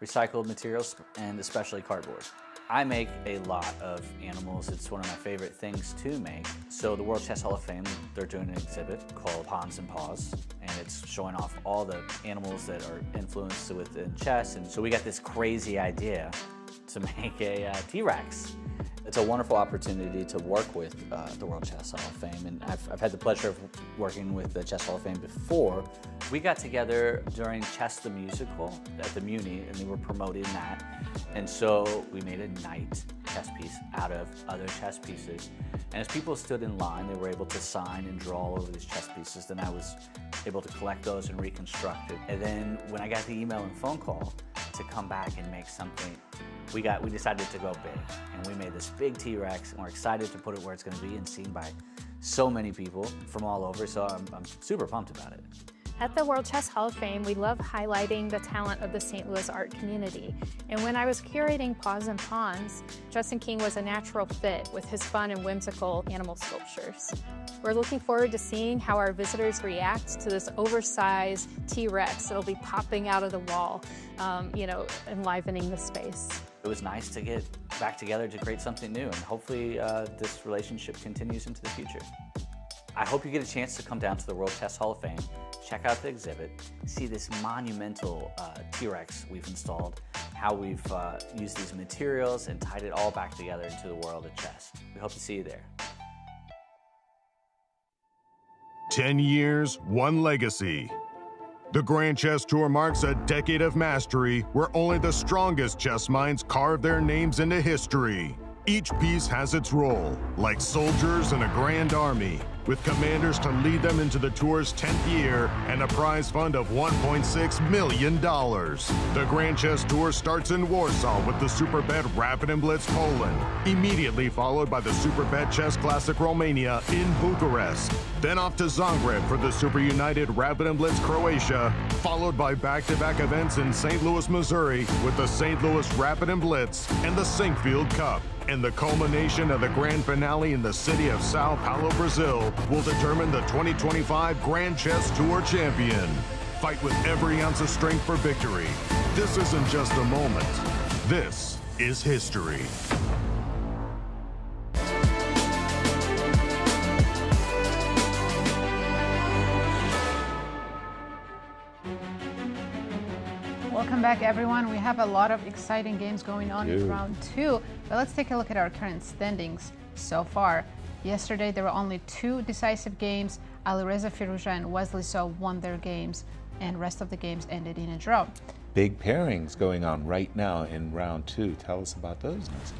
recycled materials, and especially cardboard. I make a lot of animals. It's one of my favorite things to make. So the World Chess Hall of Fame, they're doing an exhibit called Pawns and Paws, and it's showing off all the animals that are influenced within chess. And so we got this crazy idea to make a T-Rex. It's a wonderful opportunity to work with the World Chess Hall of Fame, and I've had the pleasure of working with the Chess Hall of Fame before. We got together during Chess the Musical at the Muni, and we were promoting that. And so we made a night chess piece out of other chess pieces. And as people stood in line, they were able to sign and draw all over these chess pieces. Then I was able to collect those and reconstruct it. And then when I got the email and phone call to come back and make something, we decided to go big, and we made this big T-Rex, and we're excited to put it where it's going to be and seen by so many people from all over, so I'm super pumped about it. At the World Chess Hall of Fame, we love highlighting the talent of the St. Louis art community. And when I was curating Paws and Pawns, Justin King was a natural fit with his fun and whimsical animal sculptures. We're looking forward to seeing how our visitors react to this oversized T-Rex that'll be popping out of the wall, enlivening the space. It was nice to get back together to create something new, and hopefully this relationship continues into the future. I hope you get a chance to come down to the World Chess Hall of Fame, check out the exhibit, see this monumental T-Rex we've installed, how we've used these materials and tied it all back together into the world of chess. We hope to see you there. 10 years, one legacy. The Grand Chess Tour marks a decade of mastery where only the strongest chess minds carve their names into history. Each piece has its role, like soldiers in a grand army, with commanders to lead them into the tour's 10th year and a prize fund of $1.6 million. The Grand Chess Tour starts in Warsaw with the Superbet Rapid and Blitz Poland, immediately followed by the Superbet Chess Classic Romania in Bucharest, then off to Zagreb for the Super United Rapid and Blitz Croatia, followed by back-to-back events in St. Louis, Missouri with the St. Louis Rapid and Blitz and the Sinkfield Cup. And the culmination of the grand finale in the city of Sao Paulo, Brazil, will determine the 2025 Grand Chess Tour champion. Fight with every ounce of strength for victory. This isn't just a moment. This is history. Welcome back, everyone. We have a lot of exciting games going on in round 2, but let's take a look at our current standings so far. Yesterday, there were only 2 decisive games. Alireza, Firouzja, and Wesley So won their games, and rest of the games ended in a draw. Big pairings going on right now in round 2. Tell us about those, Nazi.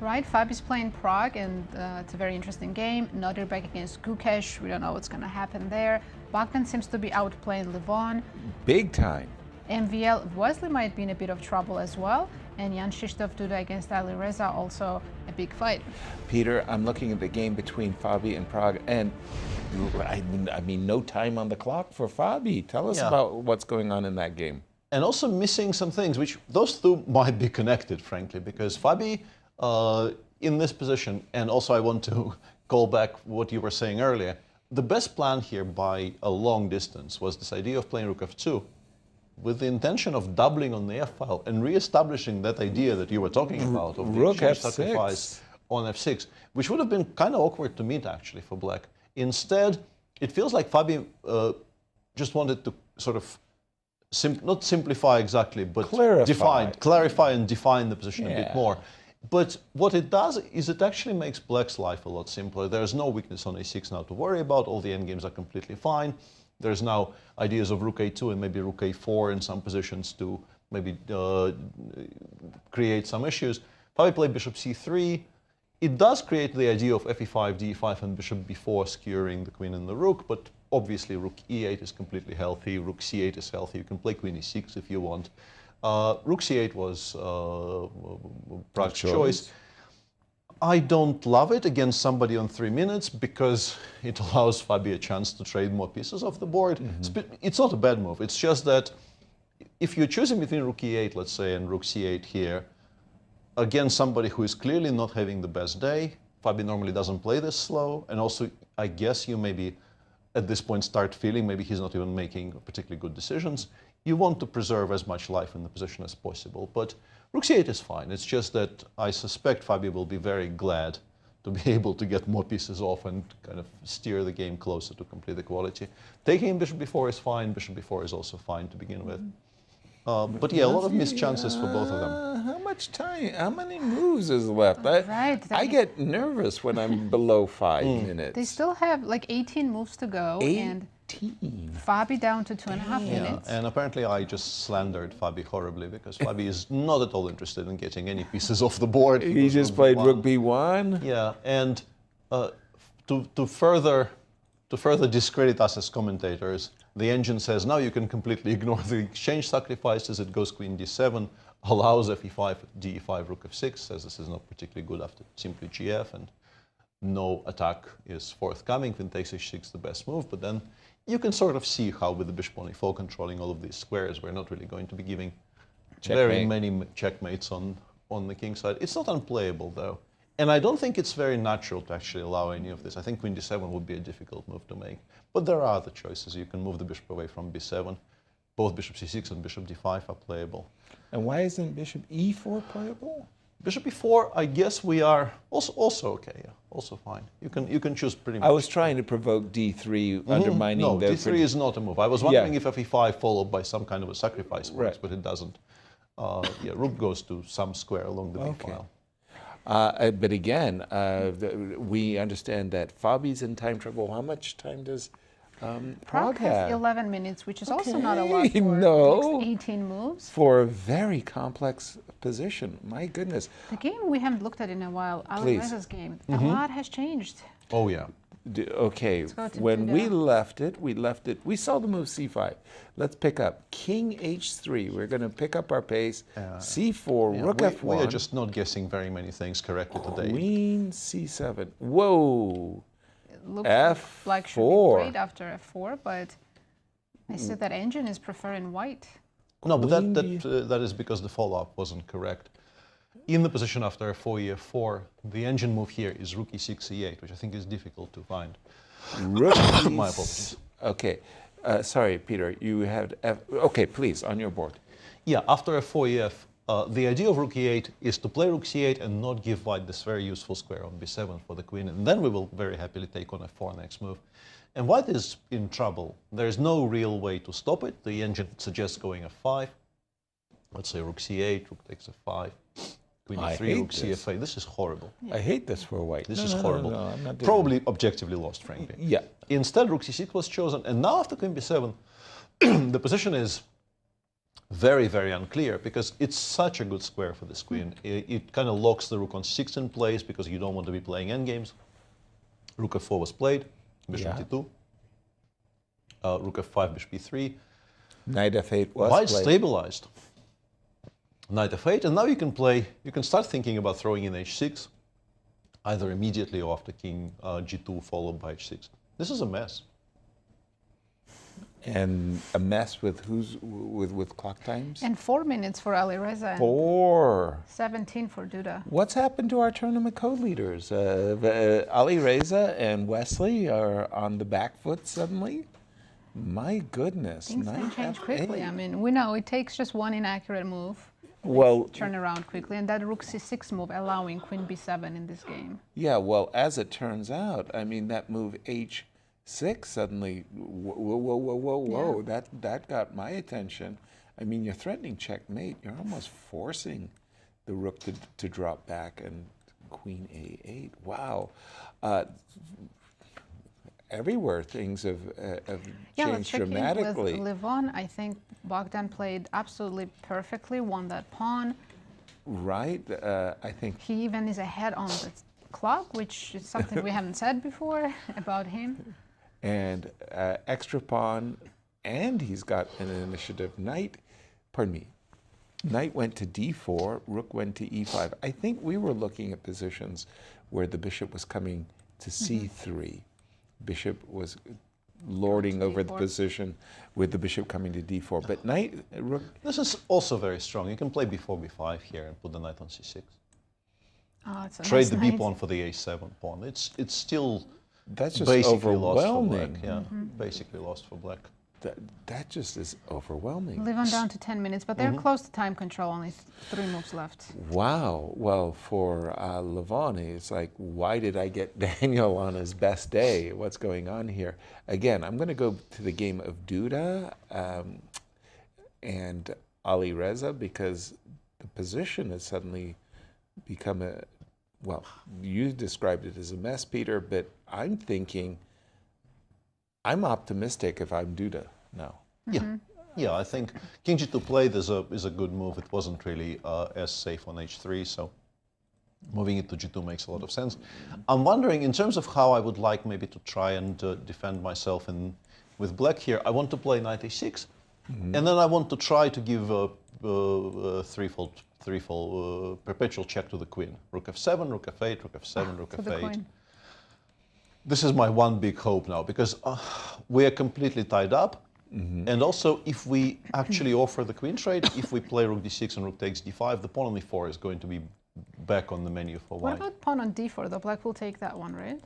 Right, Fabi's playing Prague, and it's a very interesting game. Nodirbek against Gukesh. We don't know what's going to happen there. Bogdan seems to be outplaying Levon. Big time. MVL, Wesley might be in a bit of trouble as well. And Jan-Krzysztof Duda against Alireza, also a big fight. Peter, I'm looking at the game between Fabi and Prague, and I mean, no time on the clock for Fabi. Tell us about what's going on in that game. And also missing some things, which those two might be connected, frankly, because Fabi in this position, and also I want to call back what you were saying earlier, the best plan here by a long distance was this idea of playing Rook F2, with the intention of doubling on the F-file and re-establishing that idea that you were talking about of the exchange sacrifice on F6, which would have been kind of awkward to meet, actually, for Black. Instead, it feels like Fabi just wanted to sort of, not simplify exactly, but clarify and define the position a bit more. But what it does is it actually makes Black's life a lot simpler. There's no weakness on A6 now to worry about. All the endgames are completely fine. There's now ideas of Rook A2 and maybe Rook A4 in some positions to maybe create some issues. Fabi played Bishop C3. It does create the idea of FE5, D5, and Bishop B4 skewering the Queen and the Rook, but obviously Rook E8 is completely healthy. Rook C8 is healthy. You can play Queen E6 if you want. Rook C8 was Prague's choice. I don't love it against somebody on 3 minutes because it allows Fabi a chance to trade more pieces off the board. It's not a bad move. It's just that if you're choosing between Rook E8, let's say, and Rook C8 here, against somebody who is clearly not having the best day, Fabi normally doesn't play this slow, and also I guess you maybe at this point start feeling maybe he's not even making particularly good decisions. You want to preserve as much life in the position as possible, but Rook C8 is fine. It's just that I suspect Fabi will be very glad to be able to get more pieces off and kind of steer the game closer to complete equality. Taking Bishop B4 is fine. Bishop B4 is also fine to begin with. But yeah, a lot of missed chances for both of them. How much time? How many moves is left? I get nervous when I'm below 5 minutes. They still have like 18 moves to go. 18? Fabi down to 2.5 minutes. And apparently I just slandered Fabi horribly because Fabi is not at all interested in getting any pieces off the board. He just played Rook B1? Yeah, and to further discredit us as commentators, the engine says now you can completely ignore the exchange sacrifices. It goes Queen D7, allows FE5, DE5, Rook F6, says this is not particularly good after simply GF, and no attack is forthcoming. Queen takes h6, the best move, but then you can sort of see how with the bishop on e4 controlling all of these squares, we're not really going to be giving very many checkmates on the king side. It's not unplayable though. And I don't think it's very natural to actually allow any of this. I think queen d7 would be a difficult move to make. But there are other choices. You can move the bishop away from b7. Both bishop c6 and bishop d5 are playable. And why isn't bishop e4 playable? Bishop e4, I guess we are also okay, yeah, also fine. You can choose pretty much. I was trying to provoke d3, undermining no, the... d3 is not a move. I was wondering if fe5 followed by some kind of a sacrifice works, but it doesn't. Yeah, rook goes to some square along the b file. But again, we understand that Fabi's in time trouble. How much time does Pragg has have? 11 minutes, which is also not a lot for next 18 moves. For a very complex position. My goodness. The game we haven't looked at in a while, Alireza's game, a lot has changed. Oh, yeah. Okay, when we left it, we saw the move c5. Let's pick up king h3. We're going to pick up our pace. c4, rook f1. We are just not guessing very many things correctly today. Queen c7. Whoa. It looks f4. like should be great after f4, but I see that engine is preferring white. No, but that is because the follow-up wasn't correct. In the position after f4, e4, the engine move here is rook e6, e8, which I think is difficult to find. Rook My apologies. Okay. Sorry, Peter, you had okay, please, on your board. Yeah, after f4, ef, the idea of rook e8 is to play rook c8 and not give white this very useful square on b7 for the queen, and then we will very happily take on f4 next move. And white is in trouble. There is no real way to stop it. The engine suggests going f5. Let's say rook c8, rook takes f5. Queen e3, rook cfa. This is horrible. Yeah. I hate this for white. This is horrible. No, I'm not Probably objectively lost, frankly. Yeah. Instead, rook c6 was chosen, and now after queen b7, the position is very, very unclear because it's such a good square for this queen. It kind of locks the rook on 6 in place because you don't want to be playing endgames. Rook f4 was played, bishop d2, rook f5, bishop e3. Knight f8 was White played. Stabilized. Knight f8, and now you can start thinking about throwing in h6, either immediately or after king g2 followed by h6. This is a mess. And a mess with with clock times? And 4 minutes for Alireza. 17 for Duda. What's happened to our tournament co-leaders? Alireza and Wesley are on the back foot suddenly? My goodness. Things can change quickly. I mean, we know it takes just one inaccurate move. Turn around quickly, and that rook c6 move allowing queen b7 in this game. Yeah, well, as it turns out, I mean, that move h6 suddenly, whoa, that got my attention. I mean, you're threatening checkmate. You're almost forcing the rook to drop back, and queen a8. Wow. Everywhere things have changed dramatically. With Levon, I think Bogdan played absolutely perfectly, won that pawn. Right, I think. He even is ahead on the clock, which is something we haven't said before about him. And extra pawn, and he's got an initiative. Knight went to d4, rook went to e5. I think we were looking at positions where the bishop was coming to c3. Bishop was lording over the position with the bishop coming to d4. But knight, rook... This is also very strong. You can play b4, b5 here and put the knight on c6. Oh, it's a Trade nice the knight. b pawn for the a7 pawn. It's still That's just basically lost for black. overwhelming. Yeah, basically lost for black. That just is overwhelming. Levon down to 10 minutes, but they're close to time control, only 3 moves left. Wow. Well, for Levon, it's like, why did I get Daniel on his best day? What's going on here? Again, I'm going to go to the game of Duda and Alireza because the position has suddenly become well, you described it as a mess, Peter, but I'm thinking, I'm optimistic if I'm Duda now. Yeah, I think king g2 played is a good move. It wasn't really as safe on h3, so moving it to g2 makes a lot of sense. I'm wondering, in terms of how I would like maybe to try and defend myself with black here, I want to play knight a6, and then I want to try to give a threefold perpetual check to the queen. Rook f7, rook f8, rook f7, rook f8. This is my one big hope now, because we are completely tied up. And also, if we actually offer the queen trade, if we play rook d6 and rook takes d5, the pawn on e4 is going to be back on the menu for What white. about pawn on d4? The black will take that one, right?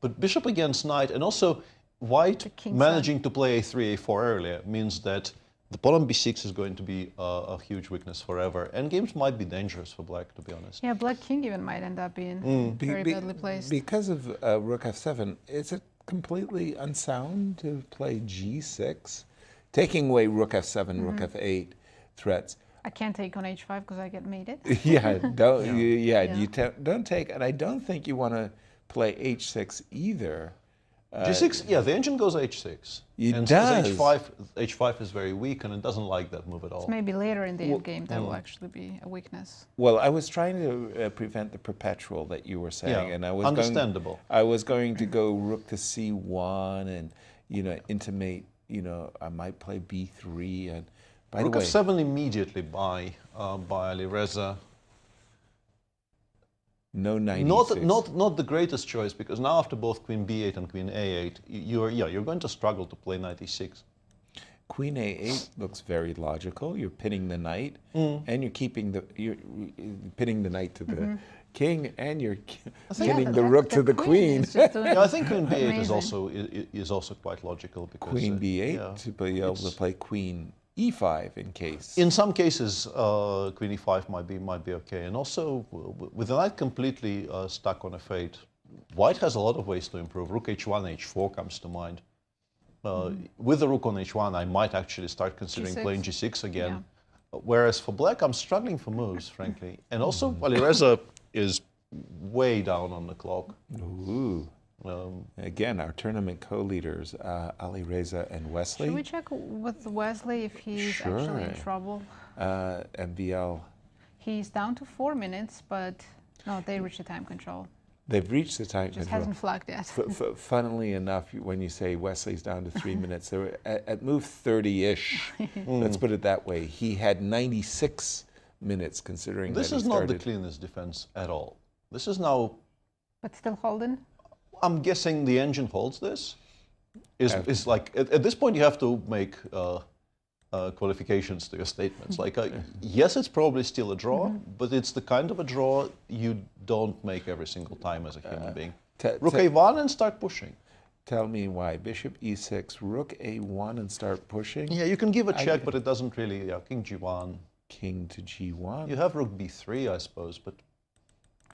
But bishop against knight, and also white managing to play a3, a4 earlier means that the pawn on b6 is going to be a huge weakness forever. And games might be dangerous for black, to be honest. Yeah, black king even might end up being very badly placed. Because of rook f7, is it completely unsound to play g6? Taking away rook f7, rook f8 threats. I can't take on h5 because I get mated. Don't take, and I don't think you want to play h6 either. G6, yeah, the engine goes h6. It does. does. H5 is very weak, and it doesn't like that move at all. So maybe later in the endgame that will actually be a weakness. Well, I was trying to prevent the perpetual that you were saying, and I was understandable. I was going to go rook to c1, and intimate. I might play b3, and by rook the way, f7 immediately by Alireza. No knight not the greatest choice, because now after both queen b8 and queen a8, you're going to struggle to play knight e6. Queen a8 looks very logical. You're pinning the knight, and you're pinning the knight to the king, and you're pinning the rook to the queen. I think queen b8 is also quite logical, because queen b8 to be able to play queen e5 in case. In some cases, queen e5 might be okay, and also with the knight completely stuck on f8, white has a lot of ways to improve. Rook h1, h4 comes to mind. With the rook on h1, I might actually start considering playing g6 again. Yeah. Whereas for black, I'm struggling for moves, frankly, and also Alireza is way down on the clock. Ooh. Again, our tournament co-leaders, Alireza and Wesley. Should we check with Wesley if he's actually in trouble? MVL. He's down to 4 minutes, but no, they reached the time control. They've reached the time control. Just hasn't flagged yet. Funnily enough, when you say Wesley's down to 3 minutes, they were at move 30-ish. Let's put it that way. He had 96 minutes, considering this that is not the cleanest defense at all. This is now. But still holding. I'm guessing the engine holds this. Is like at this point you have to make qualifications to your statements. Like yes, it's probably still a draw, but it's the kind of a draw you don't make every single time as a human being. Rook a1 and start pushing. Tell me why. Bishop e6, rook a1 and start pushing. Yeah, you can give a check, but it doesn't really. Yeah, king g1. King to g1. You have rook b3, I suppose, but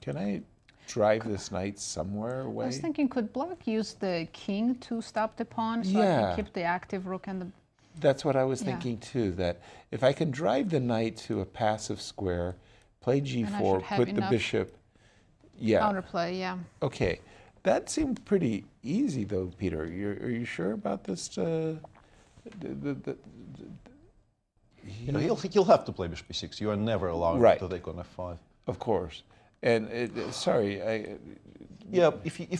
can I drive this knight somewhere away? I was thinking, could black use the king to stop the pawn so I can keep the active rook and the... That's what I was thinking too, that if I can drive the knight to a passive square, play g4, put the bishop... Counterplay, yeah. Okay. That seemed pretty easy though, Peter. Are you sure about this? He'll have to play bishop b6. You are never allowed to take on f5. Of course. And if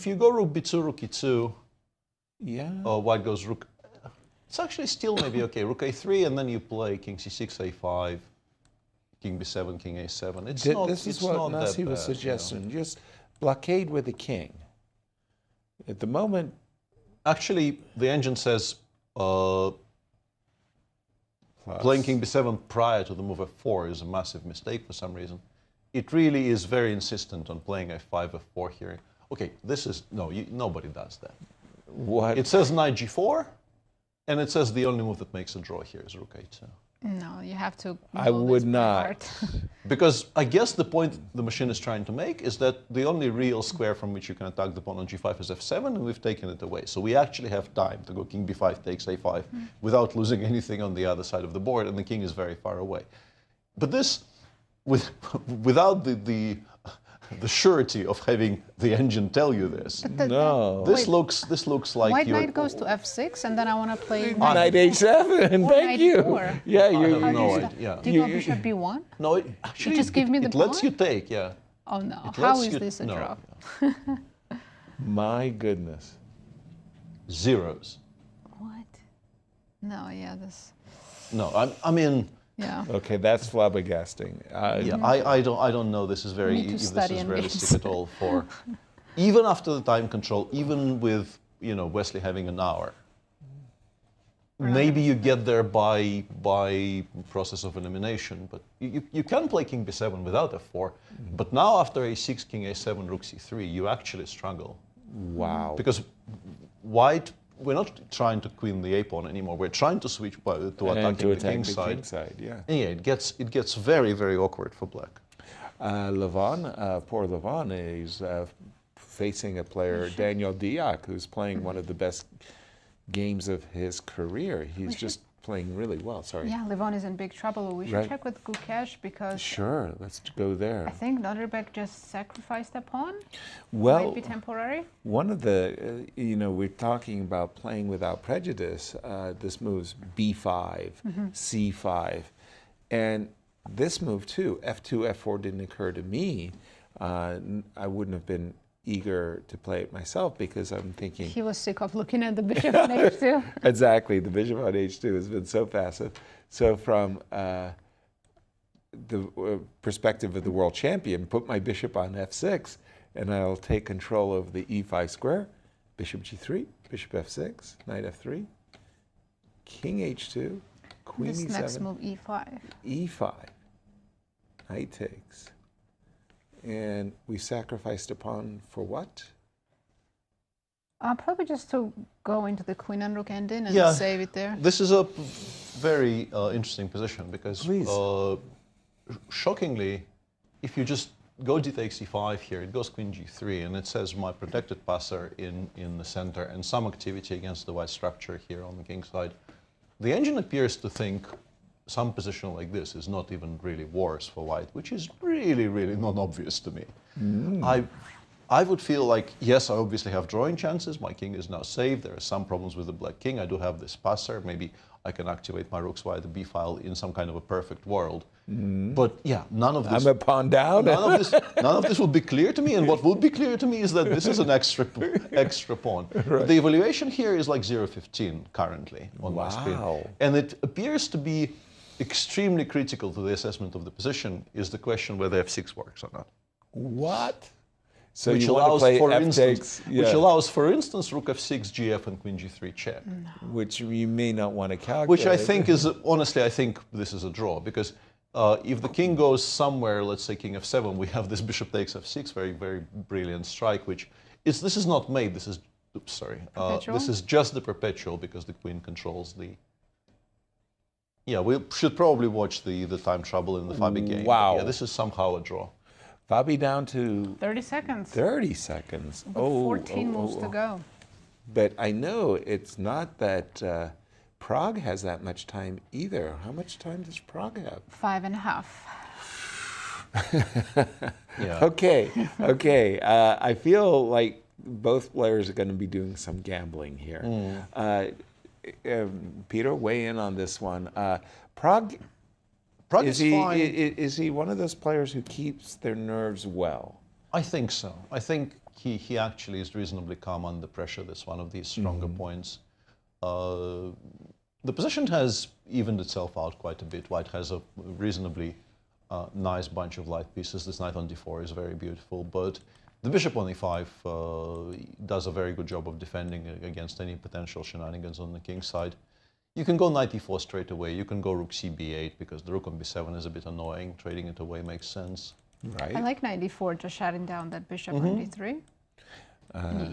you go rook b2, rook e2, white goes rook. It's actually still maybe okay. Rook a3, and then you play king c6, a5, king b7, king a7. This is what Nazi was suggesting. Just blockade with the king. At the moment, actually, the engine says playing king b7 prior to the move f4 is a massive mistake for some reason. It really is very insistent on playing f5, f4 here. Okay, this is, nobody does that. What? It says knight g4, and it says the only move that makes a draw here is rook a2. No, you have to. I would not. Because I guess the point the machine is trying to make is that the only real square from which you can attack the pawn on g5 is f7, and we've taken it away. So we actually have time to go king b5 takes a5 without losing anything on the other side of the board, and the king is very far away. But this, without the surety of having the engine tell you this. This looks like white knight goes to f6, and then I want to play knight h7. Thank you. Yeah, you know it. Yeah. Do you go bishop b1? No, actually, you just give me the it lets you take. Yeah. Oh no! How is this a draw? My goodness. Zeros. What? No, this. No, I mean. Yeah. Okay, that's flabbergasting. I don't know. This is very realistic at all for. even after the time control, even with Wesley having an hour, maybe you get there by process of elimination. But you can play King B7 without F4. But now after A6, King A7, Rook C3, you actually struggle. Wow. Because White, we're not trying to queen the A pawn anymore. We're trying to switch to attacking the king side. Yeah. And yeah, it gets very, very awkward for Black. Levon, poor Levon, is facing a player, Daniel Deac, who's playing one of the best games of his career. He's just playing really well. Sorry. Yeah, Levon is in big trouble. We should check with Gukesh because... Sure, let's go there. I think Nodirbek just sacrificed a pawn. Well, might be temporary. One of the, we're talking about playing without prejudice. This moves B5, C5, and this move too, F2, F4 didn't occur to me. I wouldn't have been eager to play it myself because I'm thinking... He was sick of looking at the bishop on H2. Exactly, the bishop on H2 has been so passive. So from the perspective of the world champion, put my bishop on F6 and I'll take control of the E5 square, bishop G3, bishop F6, knight F3, king H2, queen this E7. Next move, E5. E5, knight takes. And we sacrificed a pawn for what? Probably just to go into the queen and rook ending and save it there. This is a very interesting position because, shockingly, if you just go d takes e5 here, it goes queen g3, and it says my protected passer in the center and some activity against the white structure here on the king side. The engine appears to think some position like this is not even really worse for white, which is really, really not obvious to me. I would feel like, yes, I obviously have drawing chances. My king is now saved. There are some problems with the black king. I do have this passer. Maybe I can activate my rooks via the b file in some kind of a perfect world. But yeah, none of this... I'm a pawn down. None of this will be clear to me. And what would be clear to me is that this is an extra pawn. Right. The evaluation here is like 0.15 currently on my screen. And it appears to be extremely critical to the assessment of the position is the question whether f6 works or not. What? So which you allows, want to play for f instance, takes, which allows, for instance, rook f6, gf, and queen g3 check. Which you may not want to calculate. Which I think is, honestly, I think this is a draw because if the king goes somewhere, let's say king f7, we have this bishop takes f6, very, very brilliant strike, which is, this is not made, this is, oops, sorry, this is just the perpetual because the queen controls the... Yeah, we should probably watch the time trouble in the Fabi game. Wow. Yeah, this is somehow a draw. Fabi down to... 30 seconds. 30 seconds. With 14 moves to go. But I know it's not that Prague has that much time either. How much time does Prague have? 5.5. Yeah. Okay. I feel like both players are going to be doing some gambling here. Peter, weigh in on this one. Prague is fine. Is he one of those players who keeps their nerves well? I think so. I think he actually is reasonably calm under pressure. That's one of these stronger points. The position has evened itself out quite a bit. White has a reasonably nice bunch of light pieces. This knight on d4 is very beautiful, but the bishop on e5 does a very good job of defending against any potential shenanigans on the king side. You can go knight e4 straight away. You can go rook cb8 because the rook on b7 is a bit annoying. Trading it away makes sense. Right. I like knight d4, just shutting down that bishop on d3.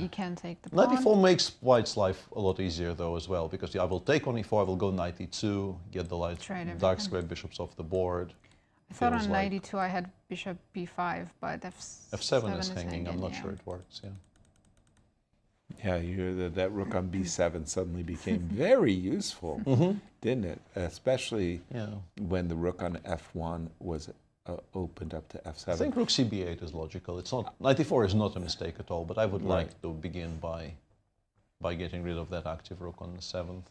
You can take the Knight pawn. e4 makes white's life a lot easier though as well because I will take on e4, I will go knight e2, get the dark square bishops off the board. I thought on knight e2 I had bishop b5, but f7 is hanging. I'm not sure it works. Yeah, that rook on b7 suddenly became very useful, didn't it? Especially when the rook on f1 was opened up to f7. I think rook cb8 is logical. It's not, knight e4 is not a mistake at all, but I would like to begin by getting rid of that active rook on the 7th.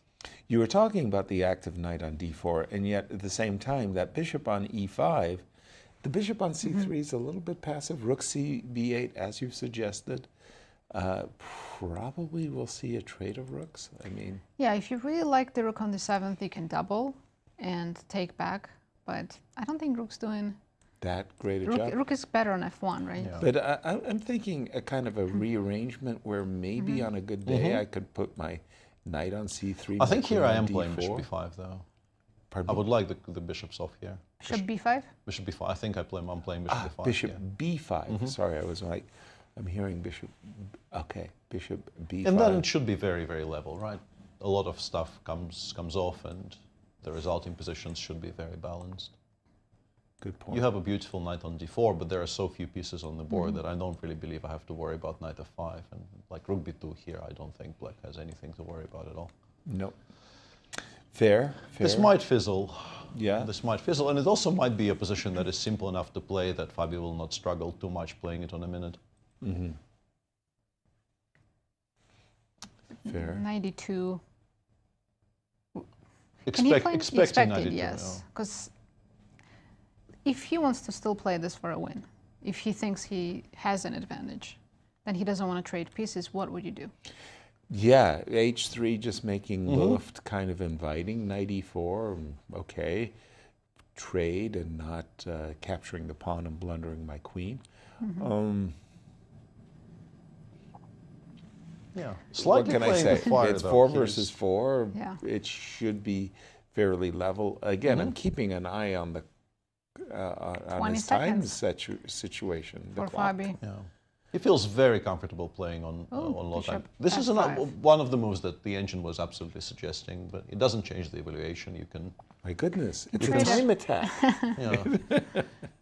You were talking about the active knight on d4, and yet at the same time, that bishop on e5, the bishop on c3 is a little bit passive. Rook cb8, as you suggested, probably we'll see a trade of rooks. I mean, yeah, if you really like the rook on the 7th, you can double and take back, but I don't think rook's doing that great a Rook, job. rook is better on f1, right? Yeah. But I'm thinking a kind of a rearrangement where maybe on a good day I could put my knight on c3. I think queen here I on am d4. playing bishop b5 though. Pardon I me? would like the bishops off here. Bishop b5? Bishop b5. I think I'm playing bishop b5. Bishop yeah. b5. Sorry, I was like, I'm hearing bishop. Okay, bishop b5. And then it should be very, very level, right? A lot of stuff comes off, and the resulting positions should be very balanced. Good point. You have a beautiful knight on d4, but there are so few pieces on the board that I don't really believe I have to worry about knight f5. And like rook b2 here, I don't think black has anything to worry about at all. No. Fair. This might fizzle. Yeah. This might fizzle, and it also might be a position that is simple enough to play that Fabio will not struggle too much playing it on a minute. Fair. 92. Expecting 92, yes. Because if he wants to still play this for a win, if he thinks he has an advantage, then he doesn't want to trade pieces, what would you do? Yeah, h3 just making Luft kind of inviting. Knight e4, okay. Trade and not capturing the pawn and blundering my queen. Yeah. What can I say? It's 4 versus 4. Yeah. It should be fairly level. Again, I'm keeping an eye on the on his time situation. For Fabi. Yeah. He feels very comfortable playing on low time. This is one of the moves that the engine was absolutely suggesting, but it doesn't change the evaluation. You can. My goodness, it's a time attack.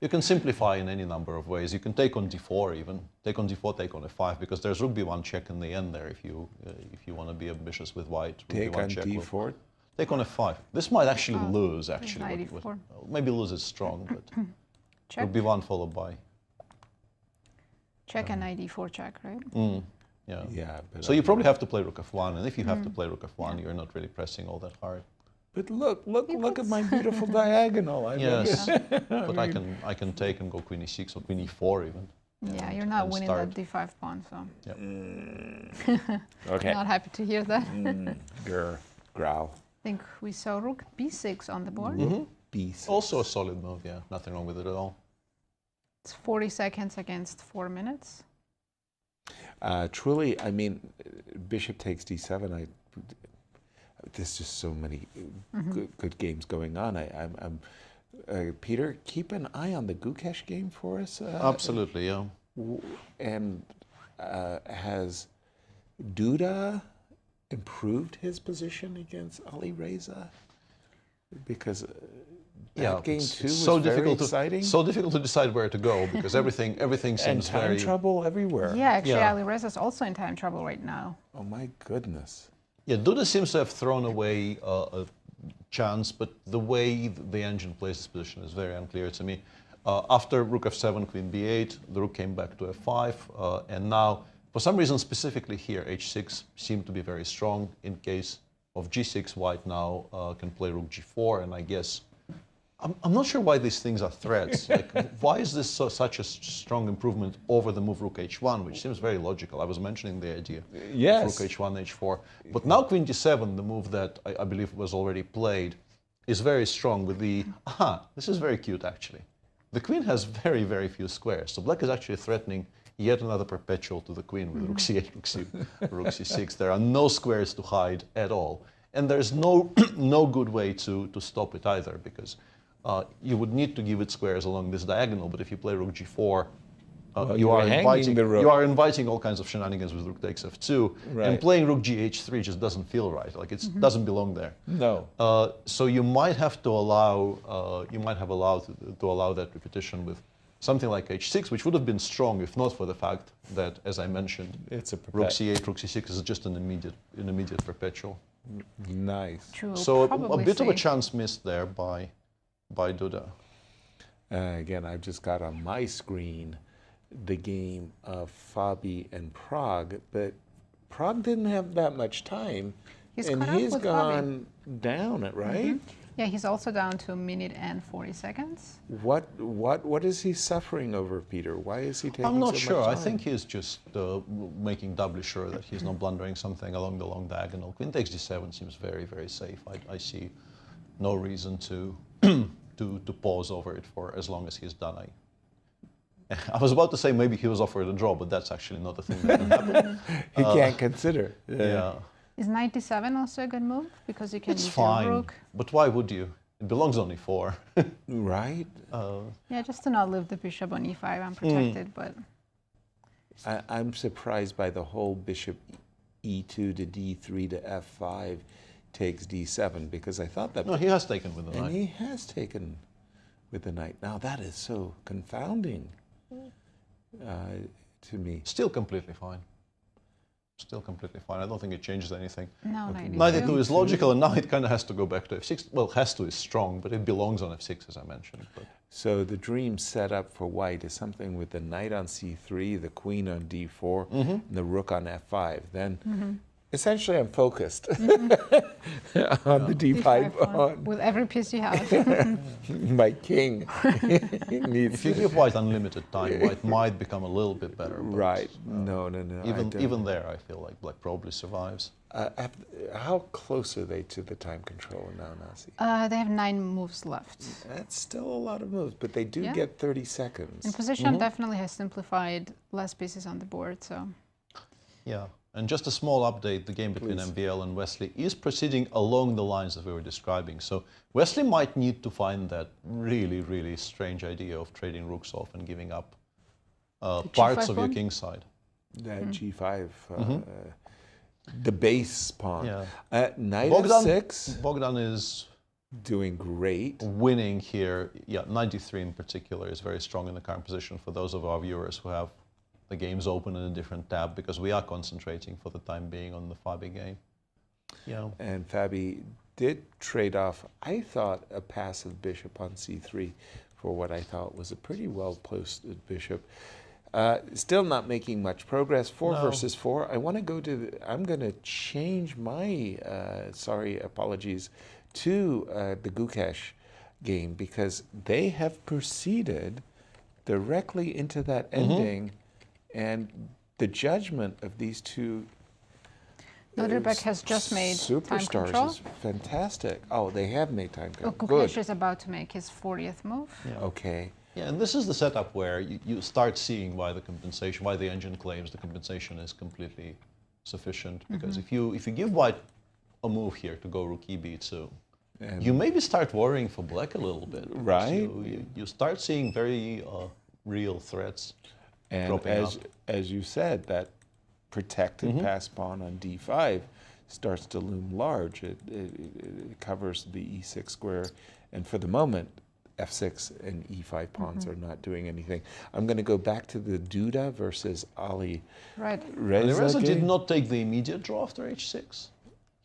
You can simplify in any number of ways. You can take on d4 even. Take on d4, take on f5, because there's rook b1 check in the end there if you want to be ambitious with white. Take on d4? Take on f5. This might actually lose, Knight e4. Maybe lose is strong, but Check. rook b1 followed by. Check and knight e4 check, right? Yeah. Yeah. But So you probably have to play rook f1, and if you have to play rook f1, you're not really pressing all that hard. But look at my beautiful diagonal. Yes, but I can take and go queen e6 or queen e4 even. Yeah, you're not winning start. that d5 pawn, so. Okay. Not happy to hear that. Growl. I think we saw rook b6 on the board. B6. Also a solid move, yeah. Nothing wrong with it at all. It's 40 seconds against 4 minutes. Truly, I mean, bishop takes d7. There's just so many good games going on. Peter, keep an eye on the Gukesh game for us. Absolutely, yeah. And has Duda improved his position against Alireza? Because that game too was very exciting. So difficult to decide where to go because everything seems and time trouble everywhere. Yeah, actually, Alireza is also in time trouble right now. Oh my goodness. Yeah, Duda seems to have thrown away a chance, but the way the engine plays this position is very unclear to me. After rook f7, queen b8, the rook came back to f5, and now, for some reason specifically here, h6 seemed to be very strong. In case of g6, white now can play rook g4, and I guess I'm not sure why these things are threats. Like, why is this such a strong improvement over the move rook h1, which seems very logical? I was mentioning the idea of rook h1, h4. But now queen d7, the move that I believe was already played, is very strong with the, this is very cute actually. The queen has very, very few squares. So black is actually threatening yet another perpetual to the queen with rook c8, rook c6. There are no squares to hide at all. And there's no good way to stop it either, because you would need to give it squares along this diagonal, but if you play rook g4, you are inviting all kinds of shenanigans with rook takes f2, and playing rook gh3 just doesn't feel right. Like it doesn't belong there. No. So you might have to allow that repetition with something like h6, which would have been strong if not for the fact that, as I mentioned, it's a rook c8, rook c6 is just an immediate perpetual. Nice. True. So a bit of a chance missed there by Duda. Again, I've just got on my screen the game of Fabi and Pragg, but Pragg didn't have that much time, and he's gone down it, right? Yeah, he's also down to a minute and 40 seconds. What is he suffering over, Peter? Why is he taking I'm not so sure. much time? I think he's just making doubly sure that he's not blundering something along the long diagonal. Queen takes d7 seems very, very safe. I see no reason to to pause over it for as long as he's done. I was about to say maybe he was offered a draw, but that's actually not a thing that can happen. He can't consider. Yeah. Is knight d7 also a good move? Because you can It's use your fine, rook. but why would you? It belongs on e4. Right? Yeah, just to not leave the bishop on e5 unprotected, but... I'm surprised by the whole bishop e2 to d3 to f5 takes d7, because I thought that... No, he has taken with the knight. And he has taken with the knight. Now that is so confounding to me. Still completely fine. Still completely fine. I don't think it changes anything. No, knight Knight e2 is logical, and now it kind of has to go back to f6. Well, has to is strong, but it belongs on f6, as I mentioned. But. So the dream set up for white is something with the knight on c3, the queen on d4, and the rook on f5. Then essentially I'm focused on the d5 pawn. With every piece you have. My king needs If you give white unlimited time, white might become a little bit better. But, right. No. Even there, I feel like black probably survives. How close are they to the time control now, Nazi? They have 9 moves left. That's still a lot of moves, but they do get 30 seconds. And position definitely has simplified less pieces on the board, so... Yeah, and just a small update, the game between MVL and Wesley is proceeding along the lines that we were describing. So Wesley might need to find that really, really strange idea of trading rooks off and giving up parts of your king side. That g5, the base pawn. Yeah. Knight f6. Bogdan is doing great. Winning here. Yeah, 93 in particular is very strong in the current position for those of our viewers who have the games open in a different tab, because we are concentrating for the time being on the Fabi game. Yeah. And Fabi did trade off, I thought, a passive bishop on c3 for what I thought was a pretty well-posted bishop. Still not making much progress. 4 versus 4. I want to go to I'm going to change my, apologies, to the Gukesh game, because they have proceeded directly into that ending, and the judgment of these two Nodirbek has just made time control. Superstars is fantastic. Oh, they have made time control. Gukesh is about to make his 40th move. Yeah. Okay. Yeah, and this is the setup where you start seeing why the engine claims the compensation is completely sufficient. Because if you give white a move here to go rook e-b2, you maybe start worrying for black a little bit. Right. So you start seeing very real threats dropping up. As you said, that protected pass pawn on d5 starts to loom large. It covers the e6 square, and for the moment, f6 and e5 pawns are not doing anything. I'm going to go back to the Duda versus Alireza. Alireza did not take the immediate draw after h6.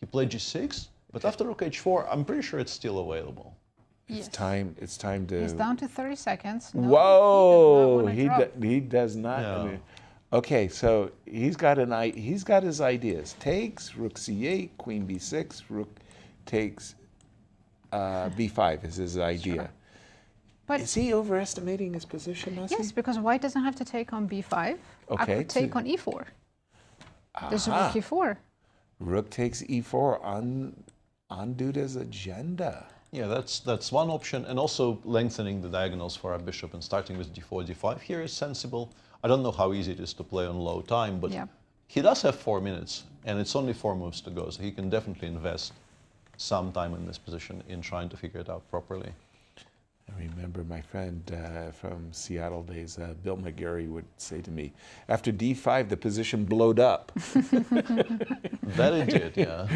He played g6, but after rook h4, I'm pretty sure it's still available. It's time to... He's down to 30 seconds. No, Whoa! He does not. Yeah. I mean, okay, so he's got his ideas. Takes rook c8, queen b6, rook takes b5 is his idea. Sure. But is he overestimating his position, Nazi? Yes, because white doesn't have to take on b5. Okay, I could take on e4. There's rook e4. Rook takes e4 on Duda's agenda. Yeah, that's one option, and also lengthening the diagonals for our bishop and starting with d4, d5 here is sensible. I don't know how easy it is to play on low time, but he does have 4 minutes, and it's only 4 moves to go, so he can definitely invest some time in this position in trying to figure it out properly. I remember my friend from Seattle days, Bill McGarry, would say to me, after d5, the position blowed up. That it did, yeah.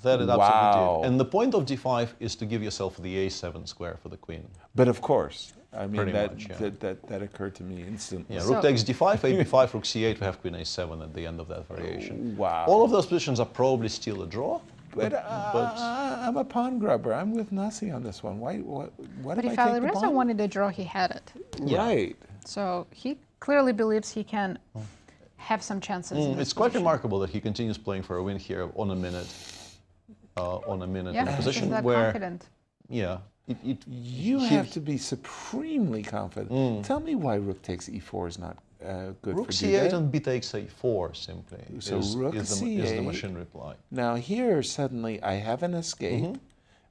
That it absolutely did. And the point of d5 is to give yourself the a7 square for the queen. But of course, I mean, that occurred to me instantly. Yeah, rook takes d5, a5, rook c8, we have queen a7 at the end of that variation. Wow. All of those positions are probably still a draw. But I'm a pawn grubber. I'm with Nazi on this one. What but if if I take the Alireza pawn? wanted a draw, he had it. Right. So he clearly believes he can have some chances. In It's quite remarkable that he continues playing for a win here on a minute. In a position that where, confident. You have to be supremely confident. Tell me why rook takes e4 is not good rook for c8 Duda. and b takes a4 simply So is rook the c8. machine reply. Now here suddenly I have an escape,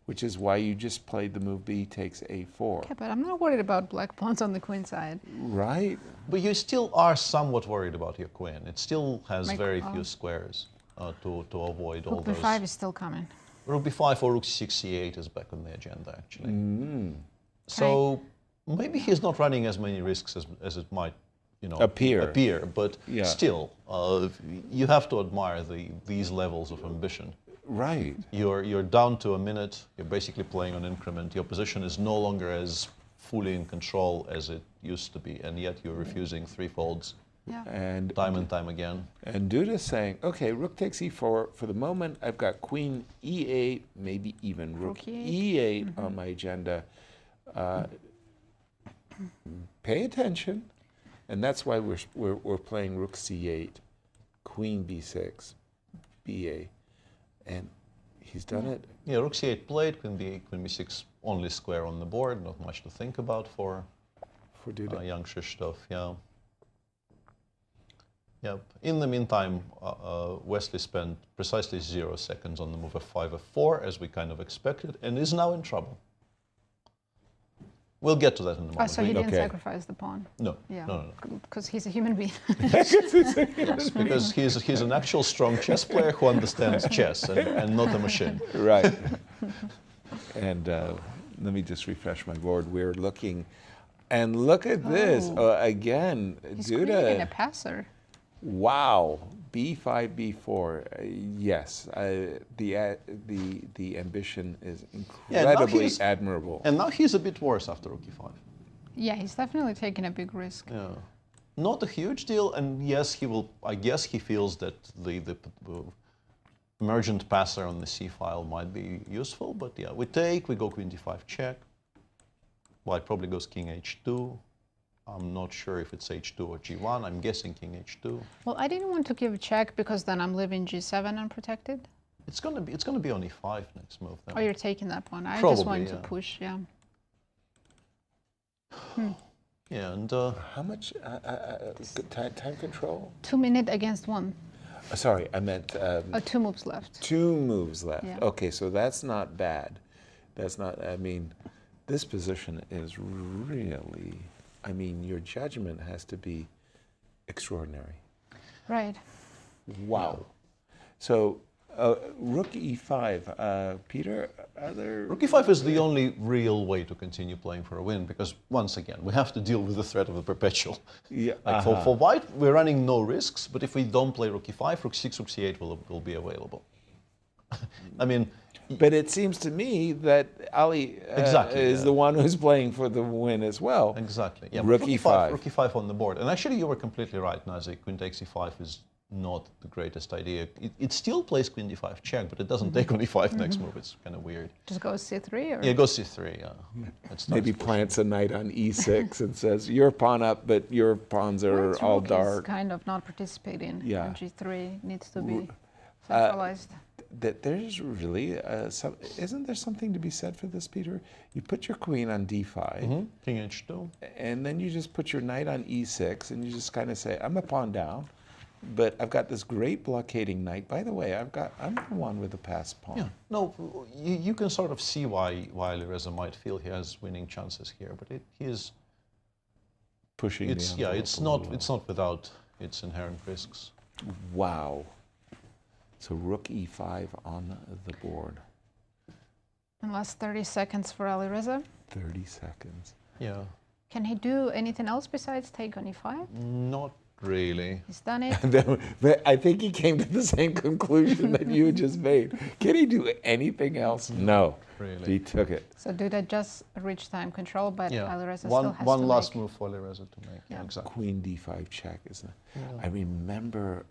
which is why you just played the move b takes a4. Okay, but I'm not worried about black pawns on the queen side. Right. But you still are somewhat worried about your queen. It still has very few squares to avoid all Rook those. b5 is still coming. Rook b5 or rook c6, c8 is back on the agenda, actually. So maybe he's not running as many risks as it might, appear. But still, you have to admire these levels of ambition. Right. You're down to a minute. You're basically playing on increment. Your position is no longer as fully in control as it used to be, and yet you're refusing three folds. And time again. And Duda's saying, okay, rook takes e4. For the moment, I've got queen e8, maybe even rook e8 on my agenda. Pay attention, and that's why we're playing rook c8, queen b6, ba, and he's done it. Yeah, rook c8 played, queen b8, queen b6 only square on the board. Not much to think about for Duda. Jan-Krzysztof. Yeah. Yep. In the meantime, Wesley spent precisely 0 seconds on the move f5, f4, as we kind of expected, and is now in trouble. We'll get to that in a moment. Oh, so he didn't sacrifice the pawn? No. Yeah. No. Because he's a human being. Yes, because he's an actual strong chess player who understands chess and not a machine. Right. And let me just refresh my board. We're looking, and look at this again. He's Duda. creating a passer. Wow, b5, b4. Yes, the ambition is incredibly admirable. And now he's a bit worse after rook e5. Yeah, he's definitely taking a big risk. Yeah, not a huge deal. And yes, he will. I guess he feels that the emergent passer on the c file might be useful. But yeah, we go queen d5 check. Well, it probably goes king h2. I'm not sure if it's h2 or g1. I'm guessing king h2. Well, I didn't want to give a check because then I'm leaving g7 unprotected. It's gonna be on e5 next move. Then. Oh, you're taking that one. I Probably, just wanted to push. Yeah. Yeah, and how much time control? 2 minutes against 1. Sorry, I meant 2 moves left. 2 moves left. Yeah. Okay, so that's not bad. That's not. I mean, this position is really. I mean, your judgment has to be extraordinary. Right. Wow. So, rook e5. Peter, rook e5 is the only real way to continue playing for a win, because once again, we have to deal with the threat of the perpetual. Yeah. Like for white, we're running no risks, but if we don't play rook e5, rook 6, rook c8 will be available. I mean... But it seems to me that Ali is the one who's playing for the win as well. Exactly. Yeah, rook e5. Rook e5 on the board. And actually, you were completely right, Nazi. Queen takes e5 is not the greatest idea. It still plays queen d5 check, but it doesn't take on e5 next move. It's kind of weird. Just goes c3? Or? Yeah, it goes c3, yeah. Maybe plants a knight on e6 and says, your pawn up, but your pawns are all dark. Is kind of not participating. Yeah. And g3 needs to be centralized. That there's really isn't there something to be said for this, Peter? You put your queen on d5, king h2, and then you just put your knight on e6, and you just kind of say, "I'm a pawn down, but I've got this great blockading knight. By the way, I'm the one with the passed pawn." Yeah. No, you can sort of see why Alireza might feel he has winning chances here, but he is pushing. It's not without its inherent risks. Wow. So rook e5 on the board. And last 30 seconds for Alireza. 30 seconds. Yeah. Can he do anything else besides take on e5? Not really. He's done it. I think he came to the same conclusion that you just made. Can he do anything else? No. Really. He took it. So Duda just reached time control, but Alireza still has to one last move for Alireza to make. Yeah. Exactly. Queen d5 check, isn't it? Yeah. I remember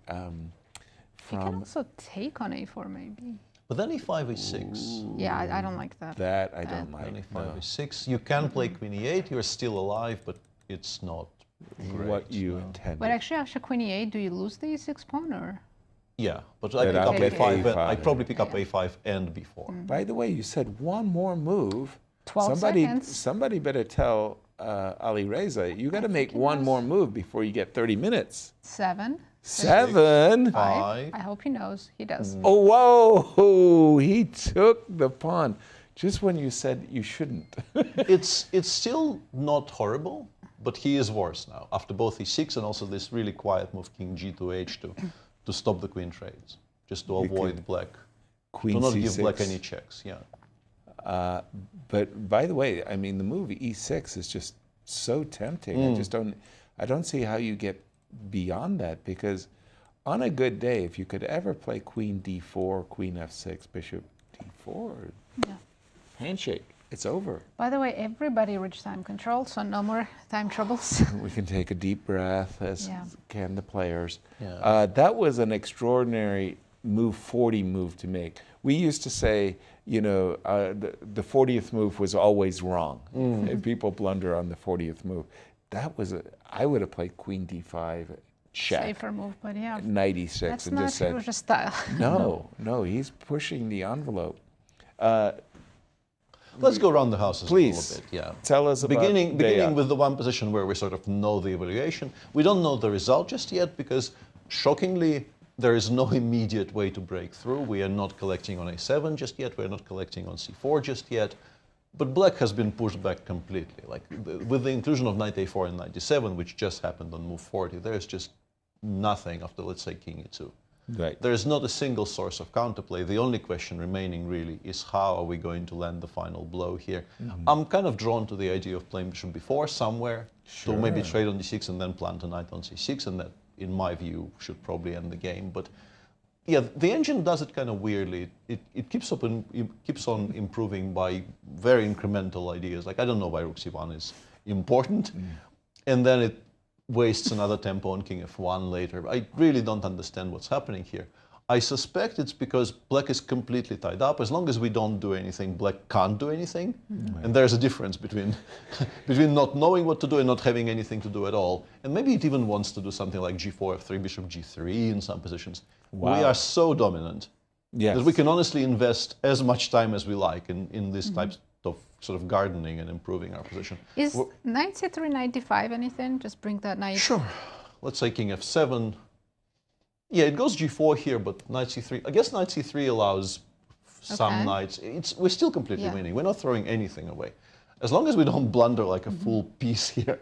he can also take on a4 maybe. But then e5 e6. Yeah, I don't like that. That I don't like. Then e5 e6. You can play queen e8. You're still alive, but it's not great. What you intended. But actually, after queen e8, do you lose the e6 pawn or? Yeah, but I pick up a5. I probably pick up a5 and b4. By the way, you said one more move. 12 seconds. Somebody better tell Alireza, you got to make one more move before you get 30 minutes. 7. 7. 5. I hope he knows. He does. Oh, whoa! He took the pawn. just when you said you shouldn't. It's still not horrible, but he is worse now, after both e6 and also this really quiet move, king g to h2, to stop the queen trades, just to avoid black, Queen to not c6. give black any checks, yeah. But by the way, I mean, the move e6 is just so tempting. I don't see how you get beyond that, because on a good day, if you could ever play queen d4, queen f6, bishop d4, handshake, it's over. By the way, everybody reached time control, so no more time troubles. We can take a deep breath, as can the players. Yeah. That was an extraordinary move 40 move to make. We used to say, you know, the 40th move was always wrong. And people blunder on the 40th move. That was I would have played queen d5, check. Safer move, but yeah. Knight e6 That's and not just said, Firouzja style. No, he's pushing the envelope. Let's go around the houses a little bit. Yeah. Tell us about beginning Deac. with the one position where we sort of know the evaluation. We don't know the result just yet because, shockingly, there is no immediate way to break through. We are not collecting on a7 just yet. We are not collecting on c4 just yet. But black has been pushed back completely. Like with the inclusion of knight a4 and knight d7, which just happened on move 40, there is just nothing after, let's say, king e2. Right. There is not a single source of counterplay. The only question remaining really is how are we going to land the final blow here. I'm kind of drawn to the idea of playing bishop b4 somewhere, to maybe trade on d6 and then plant a knight on c6, and that, in my view, should probably end the game. But yeah, the engine does it kind of weirdly. It keeps on improving by very incremental ideas. Like, I don't know why rook c1 is important, and then it wastes another tempo on king f1 later. I really don't understand what's happening here. I suspect it's because black is completely tied up. As long as we don't do anything, black can't do anything. And there's a difference between not knowing what to do and not having anything to do at all. And maybe it even wants to do something like g4, f3, bishop g3 in some positions. Wow. We are so dominant that we can honestly invest as much time as we like in these types of sort of gardening and improving our position. Is knight c3, knight d5 anything? Just bring that knight. Sure. Let's say king f7. Yeah, it goes g4 here, but knight c3. I guess knight c3 allows some knights. We're still completely winning. We're not throwing anything away. As long as we don't blunder like a full piece here,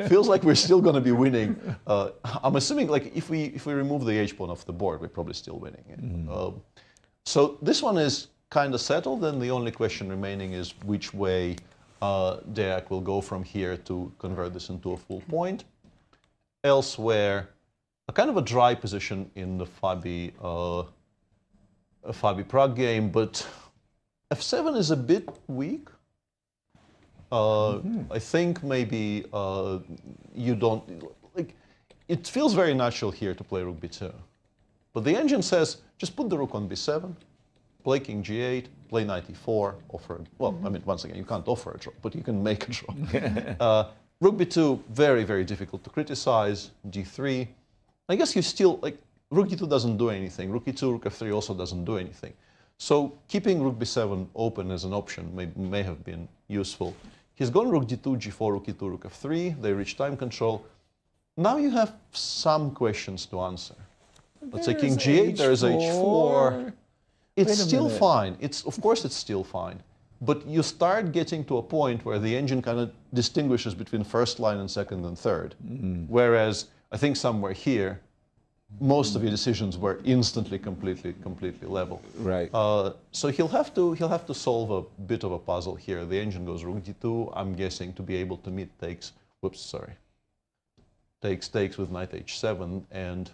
feels like we're still going to be winning. I'm assuming, like, if we remove the h-pawn off the board, we're probably still winning. So this one is kind of settled, and the only question remaining is which way Deac will go from here to convert this into a full point. Elsewhere, a kind of a dry position in the Fabi Pragg game, but f7 is a bit weak. I think maybe you don't, like, it feels very natural here to play rook b2. But the engine says, just put the rook on b7, play king g8, play knight e4, offer, well, I mean, once again, you can't offer a draw, but you can make a draw. Rook b2, very, very difficult to criticize, d3. I guess you still, like, rook d2 doesn't do anything, rook e2, rook f3 also doesn't do anything. So keeping rook b7 open as an option may have been useful. He's gone rook d2, g4, rook e2, rook f3. They reach time control. Now you have some questions to answer. Let's say king g8, there's h4. It's still fine. Of course it's still fine. But you start getting to a point where the engine kind of distinguishes between first line and second and third. Whereas I think somewhere here, most of your decisions were instantly completely level. Right. So he'll have to solve a bit of a puzzle here. The engine goes rook d2. I'm guessing to be able to meet takes with knight h7, and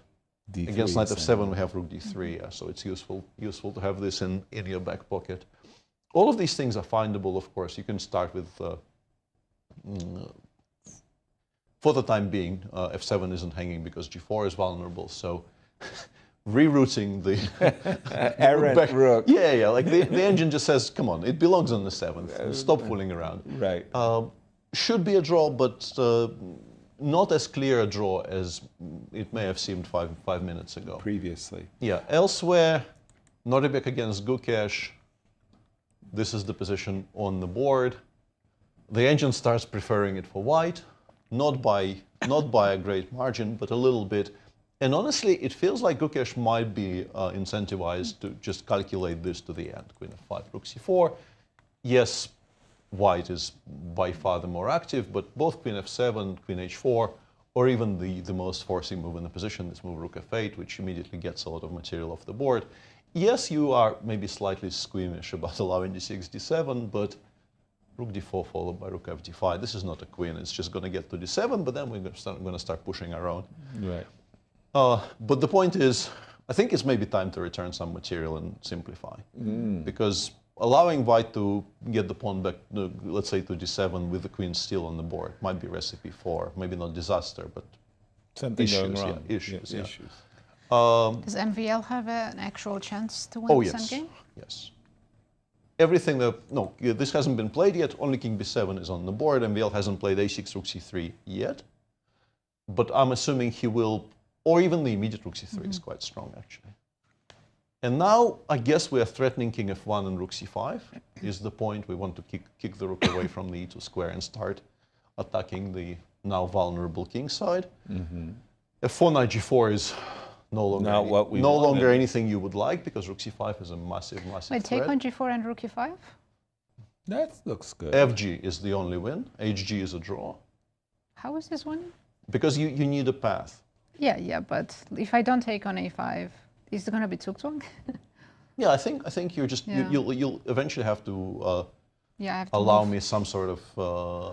D3 against knight f7 we have rook d3. Yeah, so it's useful to have this in your back pocket. All of these things are findable, of course. You can start with. For the time being, f7 isn't hanging because g4 is vulnerable, so rerouting the errant rook. Yeah, like the engine just says, come on, it belongs on the 7th. Stop fooling around. Right. Should be a draw, but not as clear a draw as it may have seemed five minutes ago. Previously. Yeah. Elsewhere, Nodirbek against Gukesh. This is the position on the board. The engine starts preferring it for white. Not by a great margin, but a little bit. And honestly, it feels like Gukesh might be incentivized to just calculate this to the end. Queen f5, rook c4. yes, white is by far the more active, but both queen f7, queen h4, or even the most forcing move in the position, this move rook f8, which immediately gets a lot of material off the board. Yes, you are maybe slightly squeamish about allowing d6, d7, but rook d4 followed by rook f d5. This is not a queen. It's just going to get to d7, but then we're going to start pushing our own. Right. But the point is, I think it's maybe time to return some material and simplify. Because allowing white to get the pawn back, let's say to d7 with the queen still on the board, might be recipe for, maybe not disaster, but something issues. Going wrong. Yeah, issues. Yeah. Issues. Does MVL have an actual chance to win this endgame? Yes. Everything that, no, this hasn't been played yet, only king b7 is on the board. MVL hasn't played a6, rook c3 yet. But I'm assuming he will, or even the immediate rook c3 is quite strong, actually. And now, I guess we are threatening king f1 and rook c5 is the point. We want to kick the rook away from the e2 square and start attacking the now vulnerable king side. F4 knight g4 is no longer anything you would like, because rook c5 is a massive, massive Wait, take threat. on g4 and rook e5? That looks good. FG is the only win. HG is a draw. How is this winning? Because you need a path. Yeah, but if I don't take on a5, is it going to be tuk-tuk? Yeah, I think you're just you'll eventually have to I have to allow move. me some sort of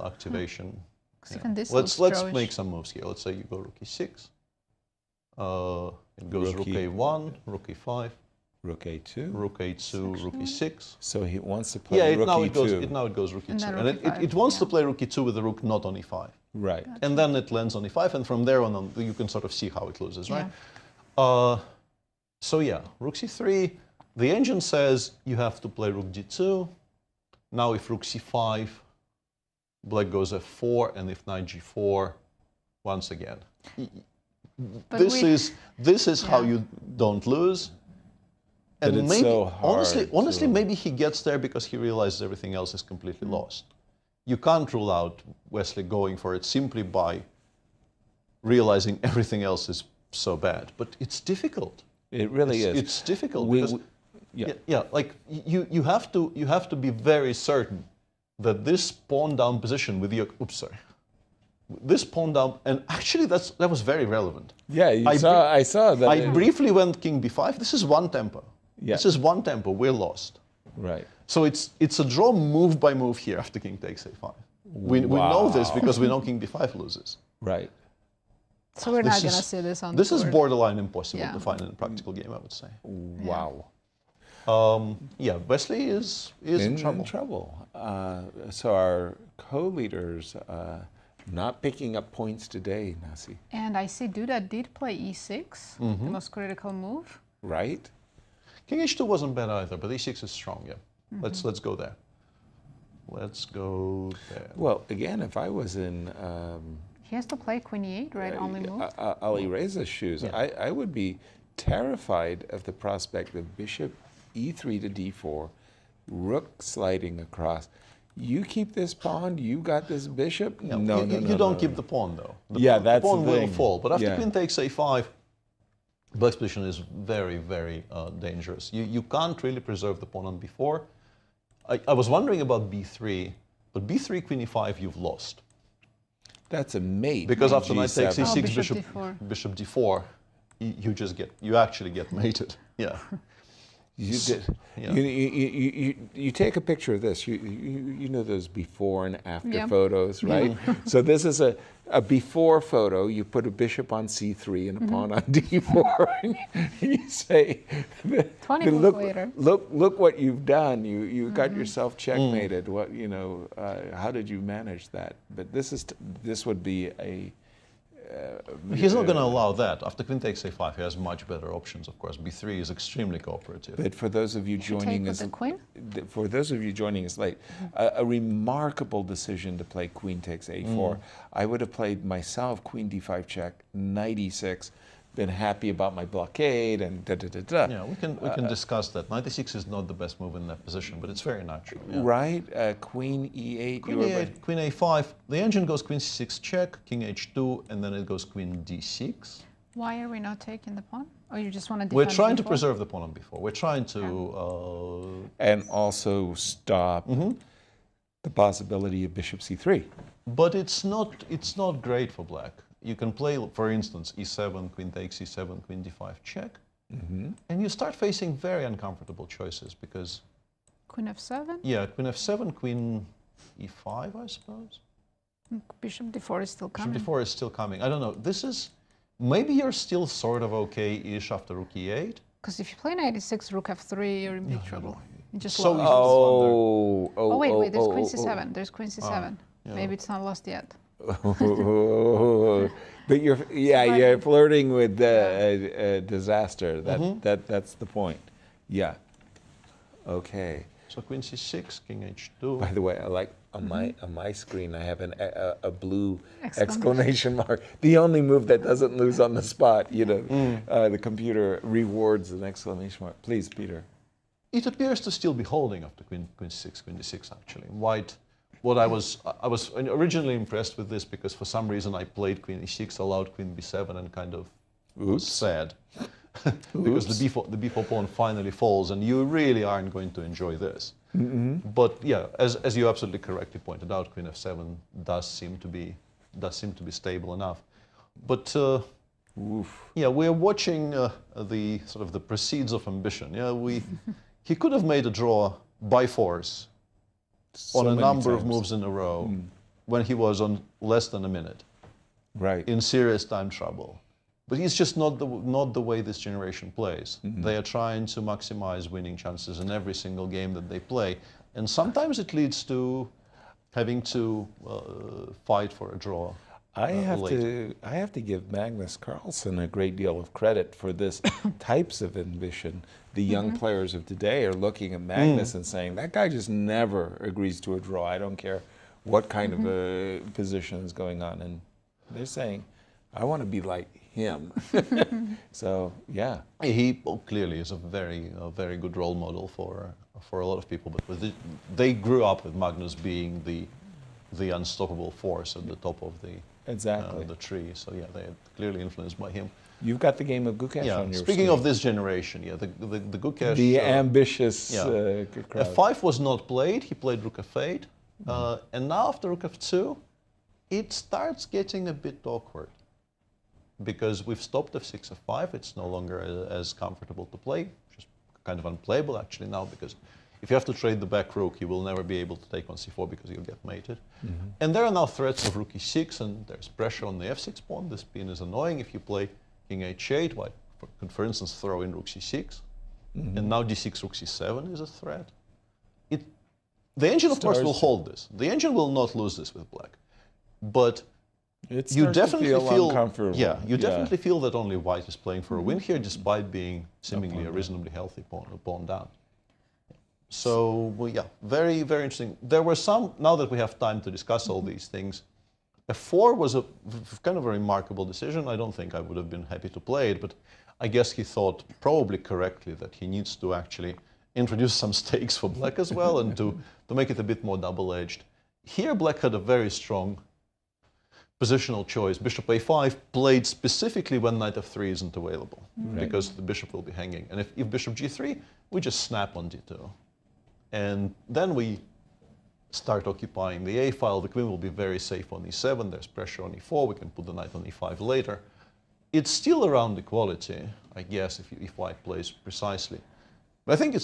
activation. Even this Let's looks drawish. make some moves here. Let's say you go rook e6. It goes rook a1, rook e5, rook a2, rook a2, rook e6. So he wants to play rook e2. Now it goes rook And e2, then and rook e5, it wants to play rook e2 with the rook not on e5. Right. And then it lands on e5, and from there on you can sort of see how it loses, right? So yeah, rook c3. The engine says you have to play rook d2. Now if rook c5, black goes f4, and if knight g4, once again. But this is how you don't lose. But And it's maybe, so hard honestly, maybe he gets there because he realizes everything else is completely lost. You can't rule out Wesley going for it simply by realizing everything else is so bad. But it's difficult. It really is. It's difficult because like you have to be very certain that this pawn down position with your this pawn down, and actually that was very relevant. Yeah, I saw that. I briefly went king b5. This is one tempo. Yeah. This is one tempo. We're lost. Right. So it's a draw move by move here after king takes a5. We know this because we know king b5 loses. Right. So we're not going to see this on This the is board. borderline impossible to find in a practical game, I would say. Wow. Wesley is in trouble. So our co-leaders not picking up points today, Nazi. And I see Duda did play e6, the most critical move. Right. King h2 wasn't bad either, but e6 is strong, yeah. Let's go there. Let's go there. Well, again, if I was in He has to play queen e8, right? Only move. Alireza's shoes, I would be terrified of the prospect of bishop e3 to d4, rook sliding across. You keep this pawn, you got this bishop? No, you don't keep the pawn, though. That's the pawn the will thing. fall. But after queen takes a5, black's position is very, very dangerous. You can't really preserve the pawn on b4. I was wondering about b3, but b3, queen e5, you've lost. That's a mate. Because after knight takes Oh, e6, bishop bishop d4, you actually get mated. Yeah. You take a picture of this. You know those before and after photos, right? Yeah. So this is a before photo. You put a bishop on c3 and a pawn on d4, and you say, 20 look, later. look what you've done. You got yourself checkmated. What how did you manage that? But this would be a. He's not going to allow that. After queen takes a5, he has much better options, of course. b3 is extremely cooperative. But for those of you joining us, late, a remarkable decision to play queen takes a4. I would have played myself queen d5 check, knight e6, been happy about my blockade and da-da-da-da. Yeah, we can discuss that. Knight e6 is not the best move in that position, but it's very natural. Yeah. Right? Queen e8. Queen a5. The engine goes queen c6 check, king h2, and then it goes queen d6. Why are we not taking the pawn? Or you just want to defend? We're trying to b4? preserve the pawn on b4. We're trying to... and also stop the possibility of bishop c3. But it's not great for black. You can play, for instance, e7, queen takes e7, queen d5, check. And you start facing very uncomfortable choices because... Queen f7? Yeah, queen f7, queen e5, I suppose. Bishop d4 is still coming. Bishop d4 is still coming. I don't know. This is... Maybe you're still sort of okay-ish after rook e8. Because if you play knight e6, rook f3, you're in big trouble. You just So lost. Wait, there's queen c7. There's queen c7. yeah. Maybe it's not lost yet. But you're flirting with disaster. That's the point. Yeah. Okay. So queen c6, king h2. By the way, I like on my screen I have a blue exclamation mark. The only move that doesn't lose on the spot. You know, the computer rewards an exclamation mark. Please, Peter. It appears to still be holding after queen c6, queen d6. Actually, white. I was originally impressed with this because for some reason I played queen e6, allowed queen b7, and kind of was sad because the b4 pawn finally falls, and you really aren't going to enjoy this. But yeah, as you absolutely correctly pointed out, queen f7 does seem to be stable enough. But yeah, we're watching the sort of the proceeds of ambition. Yeah, he could have made a draw by force on a number of moves in a row when he was on less than a minute, in serious time trouble. But it's just not the way this generation plays. They are trying to maximize winning chances in every single game that they play, and sometimes it leads to having to fight for a draw. I have to give Magnus Carlsen a great deal of credit for this types of ambition. The young players of today are looking at Magnus and saying, that guy just never agrees to a draw. I don't care what kind of a position is going on. And they're saying, I want to be like him. So, yeah. He clearly is a very good role model for a lot of people. But they grew up with Magnus being the unstoppable force at the top of the tree. So yeah, they are clearly influenced by him. You've got the game of Gukesh on your Speaking screen. of this generation, yeah, the Gukesh. The ambitious crowd. F5 was not played. He played rook f8, and now after rook f2, it starts getting a bit awkward because we've stopped f6, f5. It's no longer as comfortable to play. Just kind of unplayable actually now because if you have to trade the back rook, you will never be able to take on c4 because you'll get mated. And there are now threats of rook e6, and there's pressure on the f6 pawn. This pin is annoying. If you play king h8, white could, for instance, throw in rook c6. And now d6, rook c7 is a threat. The engine, of course, will hold this. The engine will not lose this with black. But you definitely feel uncomfortable. Yeah, you definitely feel that only white is playing for a win here, despite being seemingly a reasonably healthy pawn down. So, well, yeah, very, very interesting. There were some, now that we have time to discuss all these things, f4 was a kind of a remarkable decision. I don't think I would have been happy to play it, but I guess he thought, probably correctly, that he needs to actually introduce some stakes for black as well and to make it a bit more double-edged. Here, black had a very strong positional choice. Bishop a5 played specifically when knight f3 isn't available, because the bishop will be hanging. And if bishop g3, we just snap on d2. And then we start occupying the a file. The queen will be very safe on e7. There's pressure on e4. We can put the knight on e5 later. It's still around equality, I guess, if white plays precisely. But I think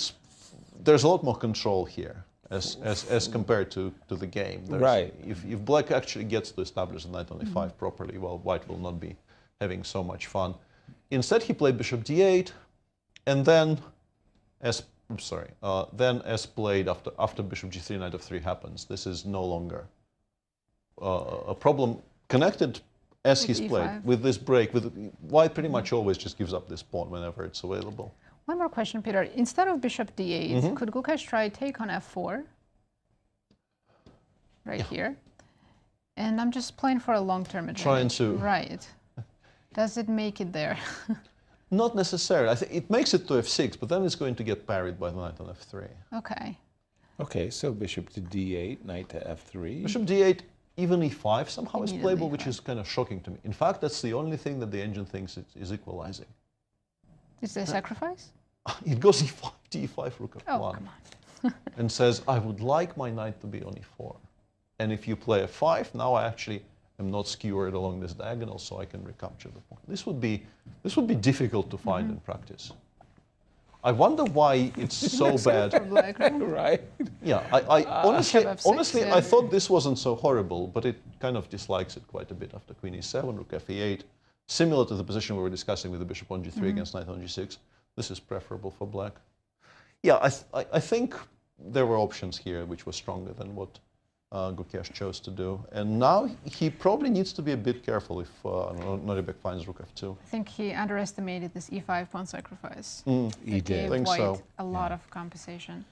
there's a lot more control here as compared to the game. If black actually gets to establish the knight on e5 properly, well, white will not be having so much fun. Instead, he played bishop d8, and then as played after bishop g3, knight f3 happens. This is no longer a problem connected as he's played with this break. White pretty much always just gives up this pawn whenever it's available. One more question, Peter. Instead of bishop d8, could Gukesh try take on f4? Here. And I'm just playing for a long-term advantage. Trying to. Right. Does it make it there? Not necessarily. I think it makes it to f6, but then it's going to get parried by the knight on f3. Okay. Okay, so bishop to d8, knight to f3. Bishop d8 even e5 somehow is Immediately playable, which is kind of shocking to me. In fact, that's the only thing that the engine thinks is equalizing. Is there a sacrifice? It goes e5, d5, rook f1. Oh, come on. And says, I would like my knight to be on e4. And if you play f5, now I actually am not skewered along this diagonal, so I can recapture the pawn. This would be difficult to find in practice. I wonder why it's so bad. Right? Yeah, I honestly, yeah. I thought this wasn't so horrible, but it kind of dislikes it quite a bit after queen e7, rook f e8. Similar to the position we were discussing with the bishop on g3 against knight on g6. This is preferable for black. Yeah, I think there were options here which were stronger than what Gukesh chose to do. And now he probably needs to be a bit careful if Nodirbek finds rook f2. I think he underestimated this e5 pawn sacrifice. He did. Gave think white so. a lot of compensation.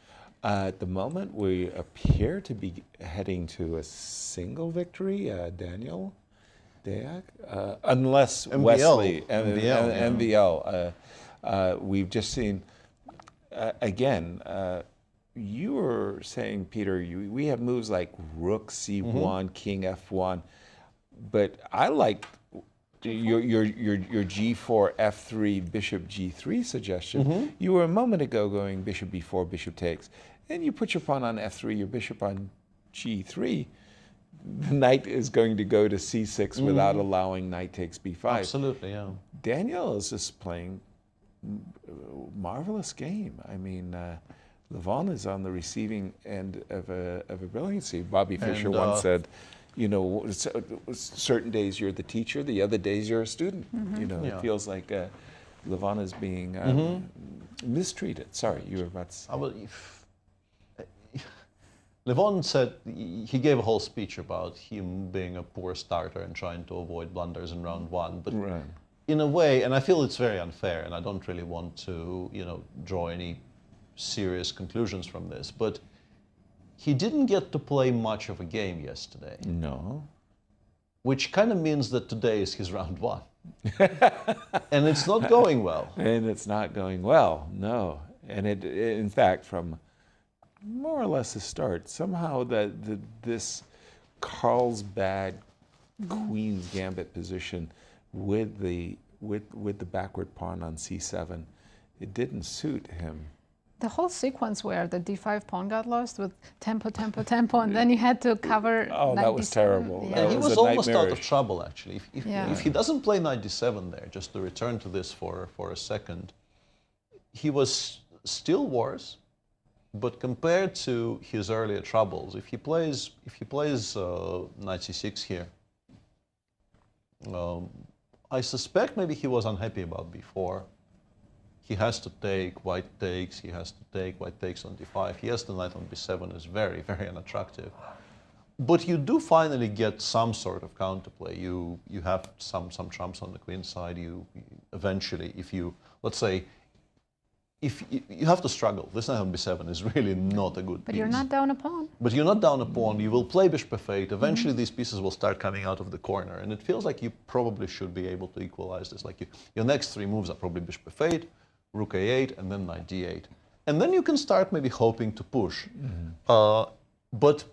At the moment, we appear to be heading to a single victory, Daniel, Deac, unless MVL. Wesley and MVL, MVL. We've just seen, again, you were saying, Peter, we have moves like rook c1, king f1, but I like your g4, f3, bishop g3 suggestion. You were a moment ago going bishop b4, bishop takes, and you put your pawn on f3, your bishop on g3. The knight is going to go to c6 without allowing knight takes b5. Absolutely, yeah. Daniel is just playing marvelous game. I mean, Levon is on the receiving end of a brilliancy. Bobby Fischer once said, you know, certain days you're the teacher, the other days you're a student. You know, it feels like Levon is being mistreated. Sorry, you were about to say. Levon said, he gave a whole speech about him being a poor starter and trying to avoid blunders in round one. But in a way, and I feel it's very unfair, and I don't really want to, you know, draw any serious conclusions from this, but he didn't get to play much of a game yesterday. No. Which kind of means that today is his round one. And it's not going well. And it's not going well, no. And it in fact, from more or less the start, somehow this Carlsbad Queen's Gambit position with the backward pawn on c7, it didn't suit him. The whole sequence where the d5 pawn got lost with tempo, tempo, tempo, and then you had to cover. Oh, that was terrible. Yeah. He was almost out of trouble, actually. If he doesn't play knight d7 there, just to return to this for a second, he was still worse. But compared to his earlier troubles, if he plays knight c6 here, I suspect maybe he was unhappy about b4. He has to take, white takes, he has to take, white takes on d5. He has the knight on b7, is very, very unattractive. But you do finally get some sort of counterplay. You have some trumps on the queen side. You eventually, if you, let's say, if you have to struggle. This knight on b7 is really not a good piece. But you're not down a pawn. But you're not down a pawn. You will play bishop f8. Eventually, these pieces will start coming out of the corner. And it feels like you probably should be able to equalize this. Like your next three moves are probably bishop f8, rook a8, and then knight d8. And then you can start maybe hoping to push. But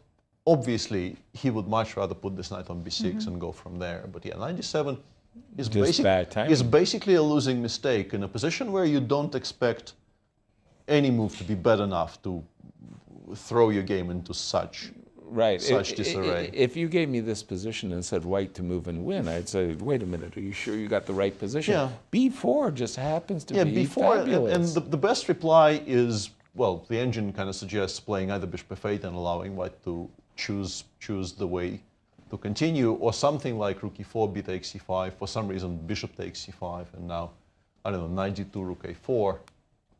obviously, he would much rather put this knight on b6 and go from there. But yeah, knight d7 is basically a losing mistake in a position where you don't expect any move to be bad enough to throw your game into such disarray. If you gave me this position and said white to move and win, I'd say, wait a minute, are you sure you got the right position? Yeah. b4 just happens to be b4, fabulous. And the best reply is, well, the engine kind of suggests playing either bishop f8 and allowing white to choose the way to continue, or something like rook e4, b takes c5, for some reason bishop takes c5, and now, I don't know, knight d2, rook a4.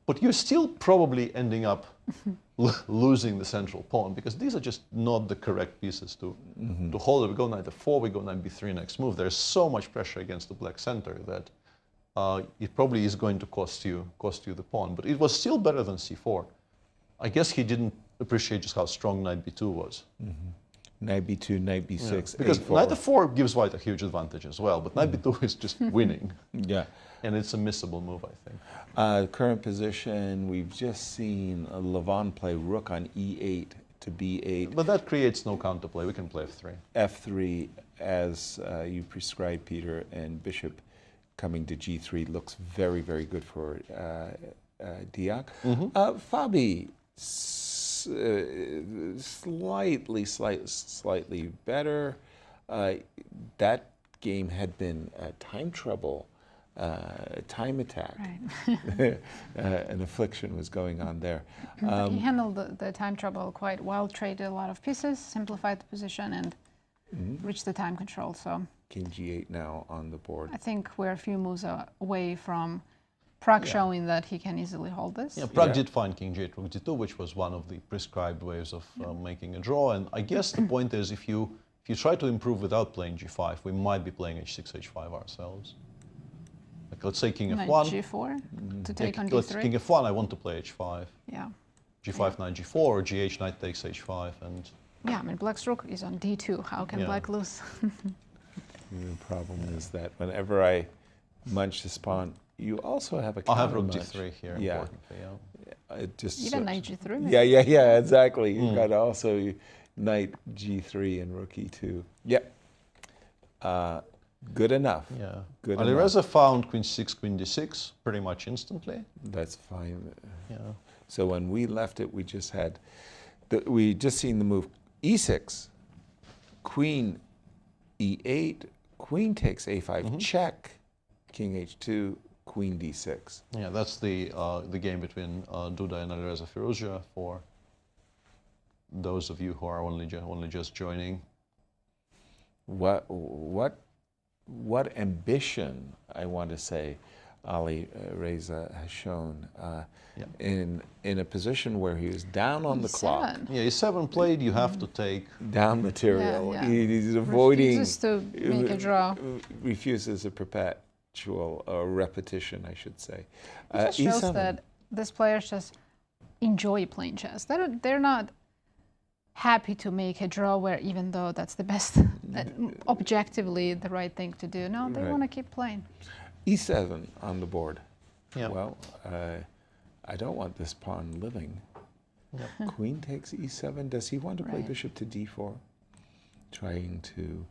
But you're still probably ending up losing the central pawn, because these are just not the correct pieces to hold it. We go knight f4, we go knight b3 next move. There's so much pressure against the black center that it probably is going to cost you the pawn. But it was still better than c4. I guess he didn't appreciate just how strong knight b2 was. Knight b2, knight b6, because a4. knight f4 gives white a huge advantage as well, but knight b2 is just winning. Yeah. And it's a missable move, I think. Current position, we've just seen Levon play rook on e8 to b8. But that creates no counterplay. We can play f3. f3 as you prescribed, Peter, and bishop coming to g3 looks very, very good for Deac. Fabi, slightly better. That game had been time trouble, time attack. Right. An affliction was going on there. He handled the time trouble quite well, traded a lot of pieces, simplified the position, and reached the time control. So King g8 now on the board. I think we're a few moves away from Pragg showing that he can easily hold this. Yeah, Pragg did find King g8, Rook g2, which was one of the prescribed ways of making a draw. And I guess the point is, if you try to improve without playing g5, we might be playing h6, h5 ourselves. Like, let's say King f1. g4 to take on g3. King f1, I want to play h5. Yeah. g5, knight g4, or gh, knight takes h5, and... Yeah, I mean, Black's rook is on d2. How can Black lose? The problem is that whenever I munch this pawn, you also have a I'll have rook munch. g3 here, Yeah. importantly, It just Even knight g3, maybe? Yeah, exactly. You've got also knight g3 and rook e2. Yep. Good enough. Yeah. Good Alireza enough. found queen 6, queen d6 pretty much instantly. That's fine. Yeah. So when we left it, we just had, we just seen the move e6, queen e8, queen takes a5 check, king h2, queen d6. Yeah, that's the game between Duda and Alireza Firouzja for those of you who are only just joining. What ambition, I want to say, Alireza has shown in a position where he was down on the clock. Yeah, e7 played, you have to take down material. Yeah. He's avoiding. Refuses to make a draw. Refuses a perpetual repetition, I should say. It just shows E7. that these players just enjoy playing chess. They're not happy to make a draw where, even though that's the best, objectively the right thing to do. No, they want to keep playing. E7 on the board. Yeah. Well, I don't want this pawn living. Queen takes e7. Does he want to play bishop to d4? Trying to,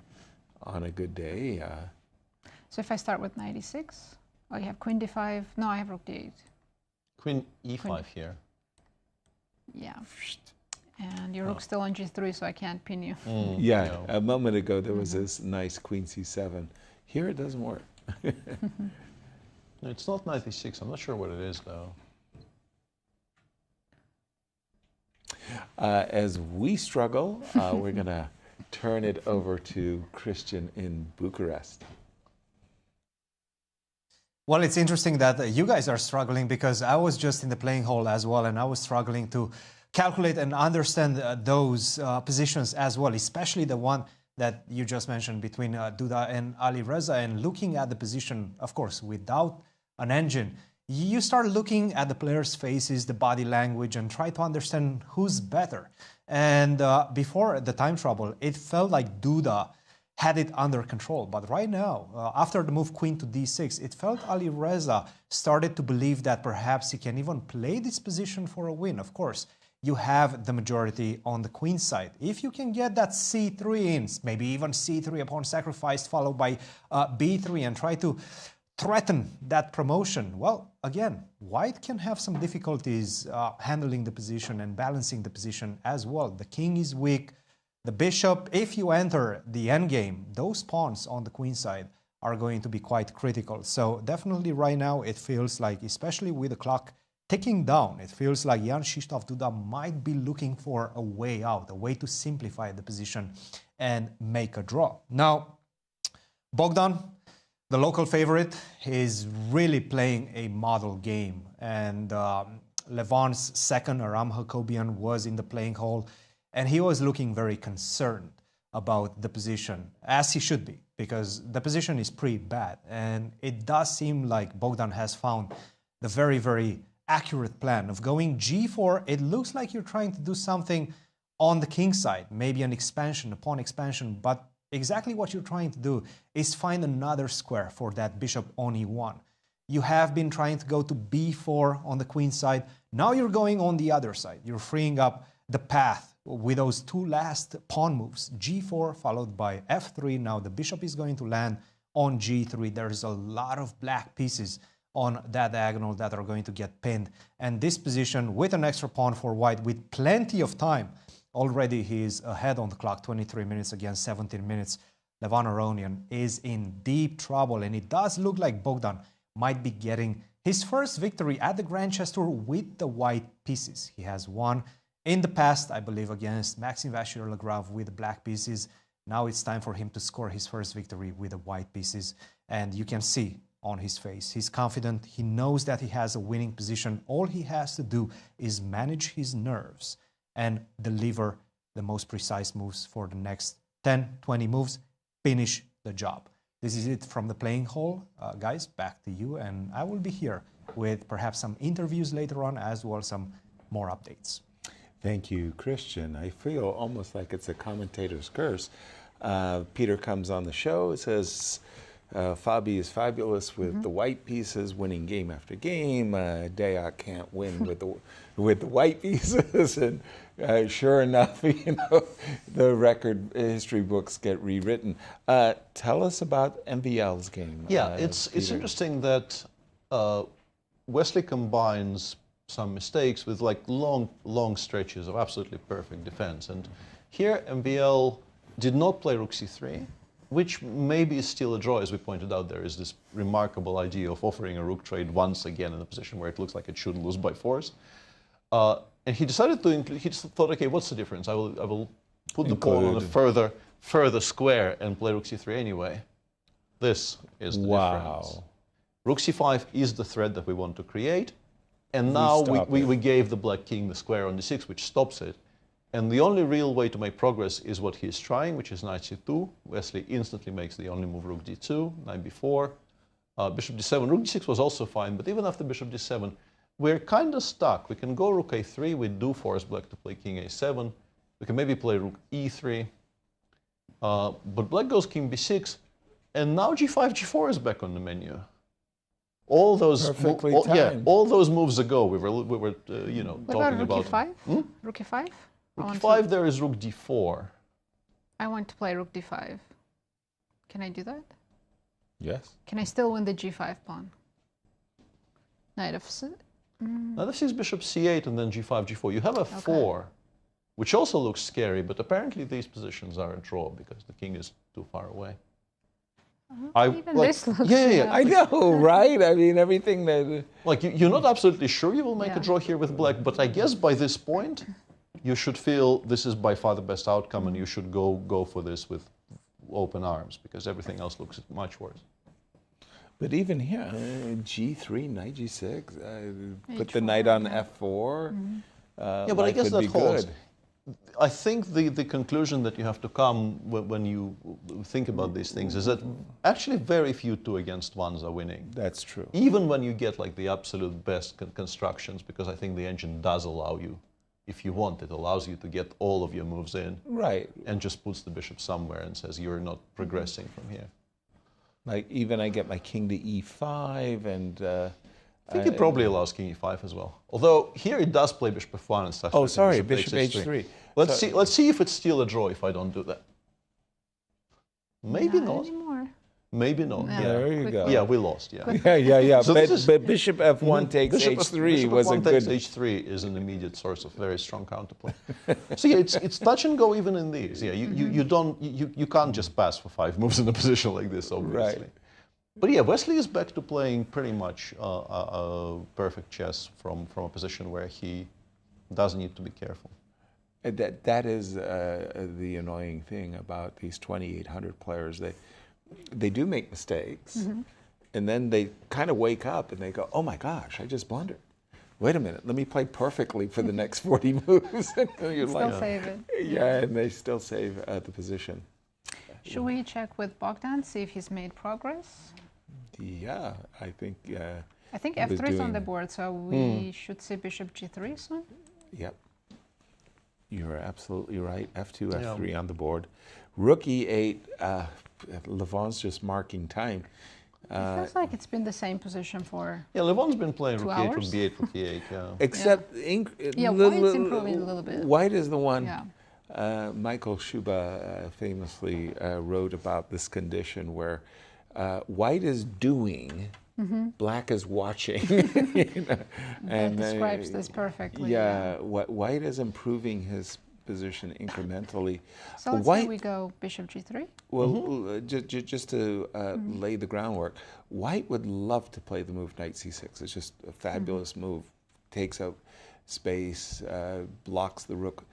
on a good day. So if I start with knight e6, you have queen d5. No, I have rook d8. Queen e5 here. Yeah. And your rook's still on g3, so I can't pin you. Yeah, a moment ago there was this nice queen c7. Here it doesn't work. No, it's not knight e6. I'm not sure what it is, though. As we struggle, we're going to turn it over to Cristian in Bucharest. Well, it's interesting that you guys are struggling, because I was just in the playing hall as well, and I was struggling to calculate and understand those positions as well, especially the one that you just mentioned between Duda and Alireza. And looking at the position, of course, without an engine, you start looking at the players' faces, the body language, and try to understand who's better. And before the time trouble, it felt like Duda had it under control. But right now, after the move queen to d6, it felt Alireza started to believe that perhaps he can even play this position for a win. Of course, you have the majority on the queen side. If you can get that c3 in, maybe even c3 upon sacrifice, followed by b3, and try to threaten that promotion, well, again, white can have some difficulties handling the position and balancing the position as well. The king is weak. The bishop, if you enter the endgame, those pawns on the queen side are going to be quite critical. So definitely right now it feels like, especially with the clock ticking down, it feels like Jan-Krzysztof Duda might be looking for a way out, a way to simplify the position and make a draw. Now, Bogdan, the local favorite, is really playing a model game. And Levon's second, Aram Hakobian, was in the playing hall, and he was looking very concerned about the position, as he should be, because the position is pretty bad. And it does seem like Bogdan has found the very, very accurate plan of going g4. It looks like you're trying to do something on the king side, maybe an expansion, a pawn expansion, but exactly what you're trying to do is find another square for that bishop on e1. You have been trying to go to b4 on the queen side. Now you're going on the other side. You're freeing up the path with those two last pawn moves, g4 followed by f3. Now the bishop is going to land on g3. There's a lot of black pieces on that diagonal that are going to get pinned. And this position with an extra pawn for white with plenty of time. Already he's ahead on the clock, 23 minutes against 17 minutes. Levon Aronian is in deep trouble, and it does look like Bogdan might be getting his first victory at the Grand Chess Tour with the white pieces. He has won in the past, I believe, against Maxime Vachier-Lagrave with the black pieces. Now it's time for him to score his first victory with the white pieces. And you can see on his face, he's confident. He knows that he has a winning position. All he has to do is manage his nerves and deliver the most precise moves for the next 10, 20 moves, finish the job. This is it from the playing hall. Guys, back to you, and I will be here with perhaps some interviews later on, as well as some more updates. Thank you, Cristian. I feel almost like it's a commentator's curse. Peter comes on the show, says, Fabi is fabulous with the white pieces, winning game after game. Deac can't win with the white pieces, and sure enough, you know, the record history books get rewritten. Tell us about MVL's game. Yeah, it's interesting that Wesley combines some mistakes with like long stretches of absolutely perfect defense, and here MVL did not play rook c3. Which maybe is still a draw, as we pointed out. There is this remarkable idea of offering a rook trade once again in a position where it looks like it should lose by force. And he decided to include, he just thought, okay, what's the difference? I will put the pawn on a further square and play rook c3 anyway. This is the difference. Rook c5 is the threat that we want to create. And now we gave the black king the square on d6, which stops it. And the only real way to make progress is what he is trying, which is knight c2. Wesley instantly makes the only move, rook d2, knight b4, bishop d7. Rook d6 was also fine, but even after bishop d7, we're kind of stuck. We can go rook a3. We do force black to play king a7. We can maybe play rook e3. But black goes king b6, and now g5, g4 is back on the menu. All those all those moves ago, we were you know, talking about. Rook e5? Rook e5? Rook e5, there is rook d4. I want to play rook d5. Can I do that? Yes. Can I still win the g5 pawn? Knight f6. Knight f6, bishop c8, and then g5, g4. You have f4, which also looks scary, but apparently these positions are a draw because the king is too far away. This looks I know, right? I mean, everything that... Like, you're not absolutely sure you will make a draw here with black, but I guess by this point, you should feel this is by far the best outcome, and you should go for this with open arms, because everything else looks much worse. But even here, g3, knight g6, put the knight on f4. Yeah, but I guess that holds. I think the conclusion that you have to come when you think about these things is that actually very few 2 against 1s are winning. That's true. Even when you get like the absolute best constructions, because I think the engine does allow you, if you want, it allows you to get all of your moves in. Right. And just puts the bishop somewhere and says you're not progressing from here. Like even I get my king to e5 and... I think it probably allows king e5 as well. Although here it does play bishop f1 and stuff. Oh, sorry, bishop h3. Let's see if it's still a draw if I don't do that. Maybe not. Anymore. Maybe not. Yeah. There you go. Yeah, we lost. Yeah. Yeah. So but bishop f1 takes h3 was a good. H3 is an immediate source of very strong counterplay. So yeah, it's touch and go even in these. Yeah, you can't just pass for 5 moves in a position like this, obviously. Right. But yeah, Wesley is back to playing pretty much perfect chess from a position where he does need to be careful. That is the annoying thing about these 2,800 players. They do make mistakes, and then they kind of wake up and they go, "Oh my gosh, I just blundered. Wait a minute, let me play perfectly for the next 40 moves." And you're still save it. Yeah, and they still save the position. Should we check with Bogdan, see if he's made progress? Yeah, I think. I think f3 is on the board, so we should see bishop g3 soon. Yep. You're absolutely right. F2, F3 on the board. Rook e8. Levon's just marking time. It feels like it's been the same position for. Yeah, Levon's been playing rook e8, rook hours. b8, rook e8. Yeah. Except White's improving a little bit. White is the one. Yeah. Michael Schuba famously wrote about this condition where white is doing, black is watching. That describes this perfectly. Yeah, white is improving his position incrementally. So let's say we go bishop g3. Well, just to lay the groundwork, white would love to play the move knight c6. It's just a fabulous move. Takes out space, blocks the rook.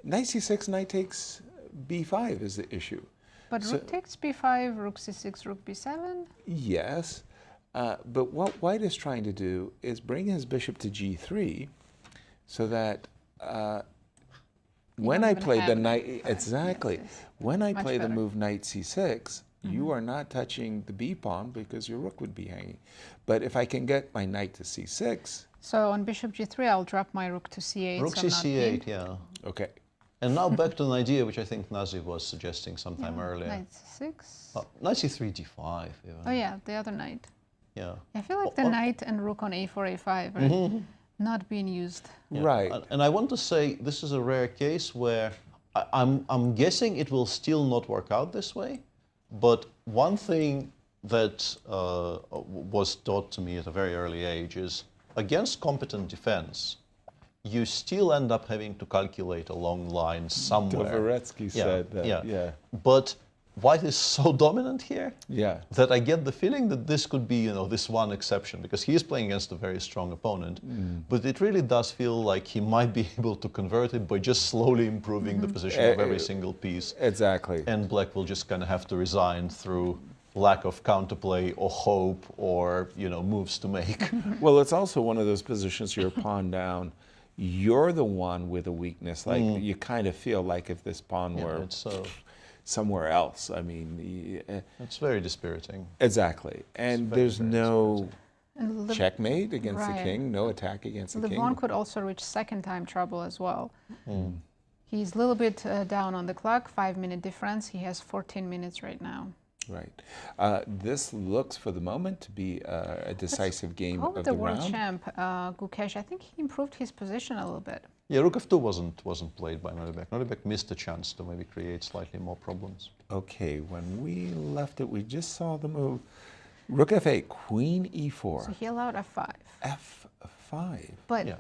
Knight c6, knight takes b5 is the issue. But rook takes b5, rook c6, rook b7? Yes, but what white is trying to do is bring his bishop to g3 so that when I play the knight, exactly, when I play the move knight c6, you are not touching the b pawn because your rook would be hanging. But if I can get my knight to c6... So on bishop g3, I'll drop my rook to c8. Rook to c8, yeah. Okay. And now back to an idea which I think Nazi was suggesting sometime earlier. Knight c6. Knight c3, d5 even. Oh yeah, the other knight. Yeah. I feel like the knight and rook on a4, a5 are not being used. Yeah. Right. And I want to say this is a rare case where I'm guessing it will still not work out this way. But one thing that was taught to me at a very early age is against competent defense, you still end up having to calculate a long line somewhere. Dvoretsky said that. Yeah. But white is so dominant here that I get the feeling that this could be, this one exception, because he is playing against a very strong opponent. But it really does feel like he might be able to convert it by just slowly improving the position of every single piece. Exactly. And black will just kind of have to resign through lack of counterplay or hope or, moves to make. Well, it's also one of those positions you're pawn down. You're the one with a weakness. Like you kind of feel like if this pawn were somewhere else. I mean, it's very dispiriting. Exactly, and there's no And checkmate against the king, no attack against the king. Levon could also reach second time trouble as well. He's a little bit down on the clock, 5-minute difference. He has 14 minutes right now. Right. This looks, for the moment, to be a decisive game of the the world round. champ, Gukesh, I think he improved his position a little bit. Yeah, rook f2 wasn't played by Nodirbek. Nodirbek missed a chance to maybe create slightly more problems. Okay, when we left it, we just saw the move. Rook f8, queen e4. So he allowed f5. f5. But yeah.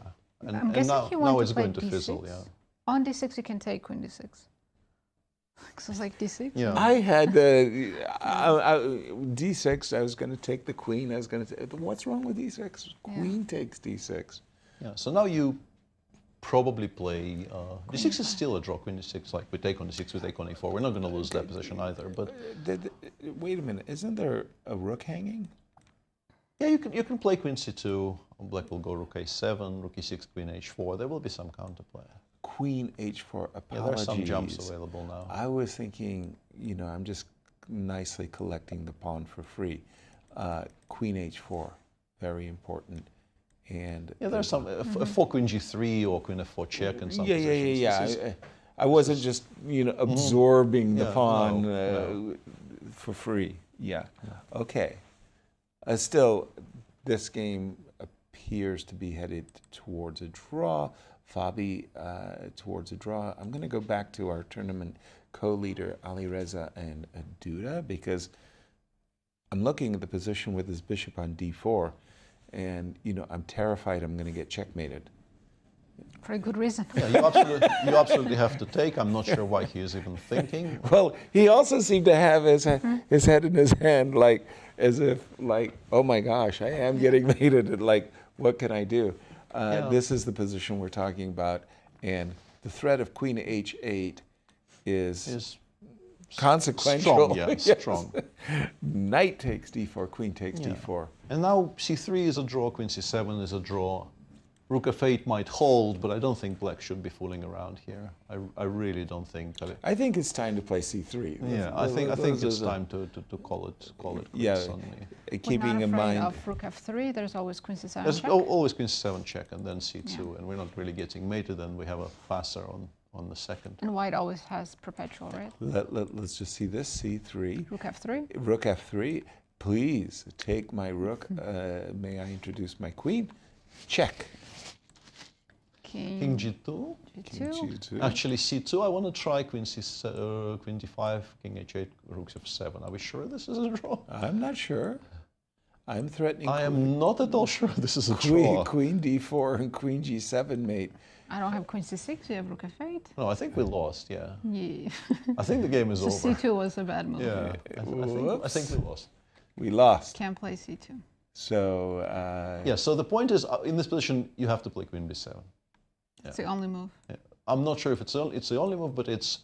I'm guessing he wanted to play going to d6. fizzle, yeah. On d6, you can take queen d6. So it's like d6? Yeah. I had d6. I was going to take the queen. I was going to. What's wrong with d6? Queen takes d6. Yeah. So now you probably play. d6 is still a draw. Queen d6. Like we take on d6, we take on e4. We're not going to lose that position either. But wait a minute. Isn't there a rook hanging? Yeah, you can play queen c2. Black will go rook a7, rook e6, queen h4. There will be some counterplay. Queen h4, apologies. Yeah, there are some jumps available now. I was thinking, I'm just nicely collecting the pawn for free. Queen h4, very important. And yeah, there's some, 4 queen g3 or queen f4 check and some positions. Yeah. I wasn't just, absorbing the pawn for free. Yeah. Okay. Still, this game appears to be headed towards a draw. Fabi towards a draw. I'm going to go back to our tournament co-leader Alireza and Duda because I'm looking at the position with his bishop on d4, and I'm terrified I'm going to get checkmated. For a good reason. Yeah, you absolutely have to take. I'm not sure why he is even thinking. Well, he also seemed to have his head in his hand, like as if, like, oh my gosh, I am getting mated. Like, what can I do? This is the position we're talking about, and the threat of queen h8 is consequential. Strong, yeah, Yes. strong. Knight takes d4, queen takes d4. And now c3 is a draw, queen c7 is a draw. Rook f8 might hold, but I don't think black should be fooling around here. I really don't think. I think it's time to play c3. Yeah, I think it's time to call it quits on me. Keeping in mind of rook f3, there's always queen c7 there's check. always queen c7 check and then c2, and we're not really getting mated, and we have a passer on the second. And white always has perpetual, right? Let's just see this, c3. Rook f3. Rook f3. Please take my rook. May I introduce my queen? Check. King G2. G2. Actually, C2. I want to try Queen Queen D5, King H8, Rook F7. Are we sure this is a draw? I'm not sure. I'm threatening. I am not at all sure this is a draw. Queen D4 and Queen G7, mate. I don't have Queen C6. You have Rook F8. No, I think we lost. Yeah. Yeah. I think the game is so over. C2 was a bad move. Yeah. I think we lost. We lost. Can't play C2. So. Yeah. So the point is, in this position, you have to play Queen B7. Yeah. It's the only move. Yeah. I'm not sure if it's the only move, but it's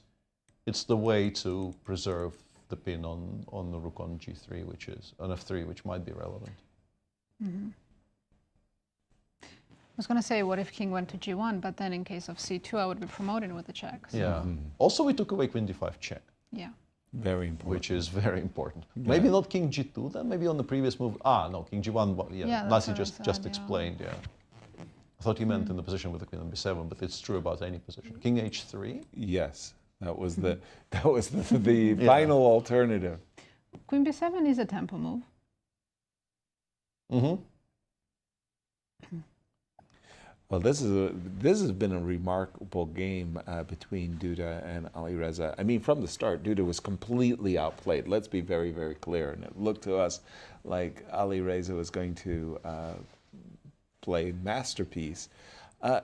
the way to preserve the pin on the Rook on G3, which is on F3, which might be relevant. Mm-hmm. I was going to say, what if King went to G1, but then in case of C2, I would be promoted with the check. So. Yeah. Also, we took away Queen D5 check. Yeah. Very important. Which is very important. Yeah. Maybe not King G2 then, maybe on the previous move. No, King G1, Nazi just explained, yeah. I thought he meant in the position with the Queen on B7, but it's true about any position. King H3? Yes, that was the final alternative. Queen B7 is a tempo move. Mm-hmm. Well, this has been a remarkable game between Duda and Alireza. I mean, from the start, Duda was completely outplayed. Let's be very, very clear. And it looked to us like Alireza was going to play masterpiece.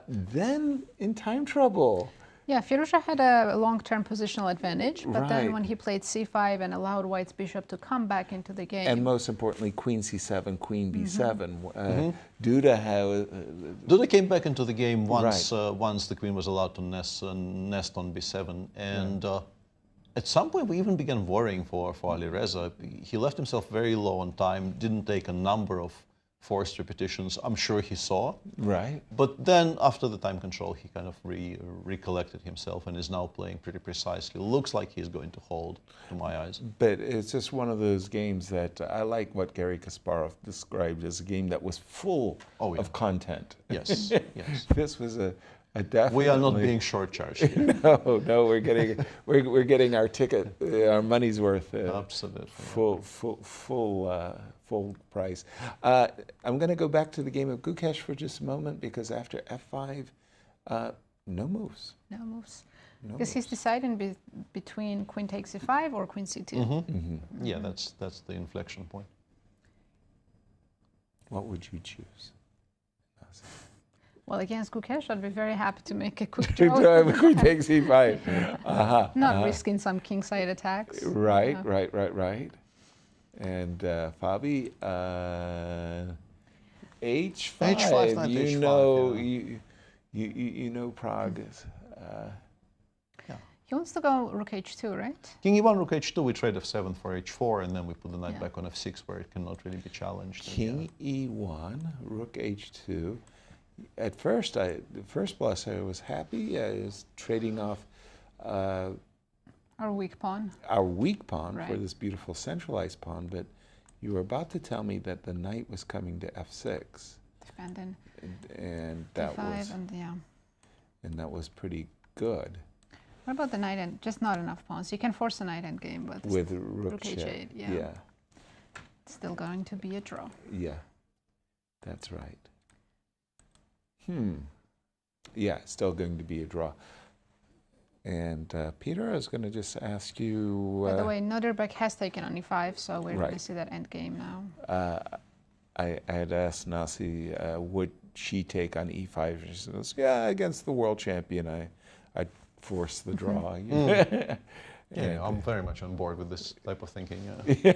Then, in time trouble. Yeah, Firouzja had a long-term positional advantage, but then Right. when he played C5 and allowed White's bishop to come back into the game. And most importantly, Queen C7, Queen B7. Duda Duda came back into the game once once the Queen was allowed to nest on B7, and at some point we even began worrying for Alireza. He left himself very low on time, didn't take a number of forced repetitions, I'm sure he saw. Right. But then after the time control, he kind of recollected himself and is now playing pretty precisely. Looks like he's going to hold, to my eyes. But it's just one of those games that I like what Garry Kasparov described as a game that was full of content. Yes, yes. This was a definitely. We are not being short-charged here. No, we're getting our ticket, our money's worth. Absolutely. Full price. I'm going to go back to the game of Gukesh for just a moment because after F5, no moves. No moves. Because he's deciding between Queen takes C5 or Queen C2. Yeah, that's the inflection point. What would you choose? Well, against Gukesh, I'd be very happy to make a quick draw. Queen takes C5. Not risking some kingside attacks. Right. And Fabi, H5. H5, You H5, know, yeah. you know Prague is. He wants to go Rook H2, right? King E1, Rook H2, we trade F7 for H4, and then we put the knight back on F6 where it cannot really be challenged. King E1, Rook H2. At first, the first blush I was happy. I was trading off Our weak pawn. Our weak pawn for Right. this beautiful centralized pawn, but you were about to tell me that the knight was coming to F6. Defending. And that D5 was and that was pretty good. What about the knight end? Just not enough pawns. You can force a knight end game, but With Rook H8, yeah. It's still going to be a draw. Yeah, that's right. Yeah, still going to be a draw. And Peter, I was going to just ask you... By the way, Nodirbek has taken on E5, so we're going Right. to see that end game now. I had asked Nazi, would she take on E5? She says, yeah, against the world champion, I'd force the draw. Yeah, I'm very much on board with this type of thinking. Yeah.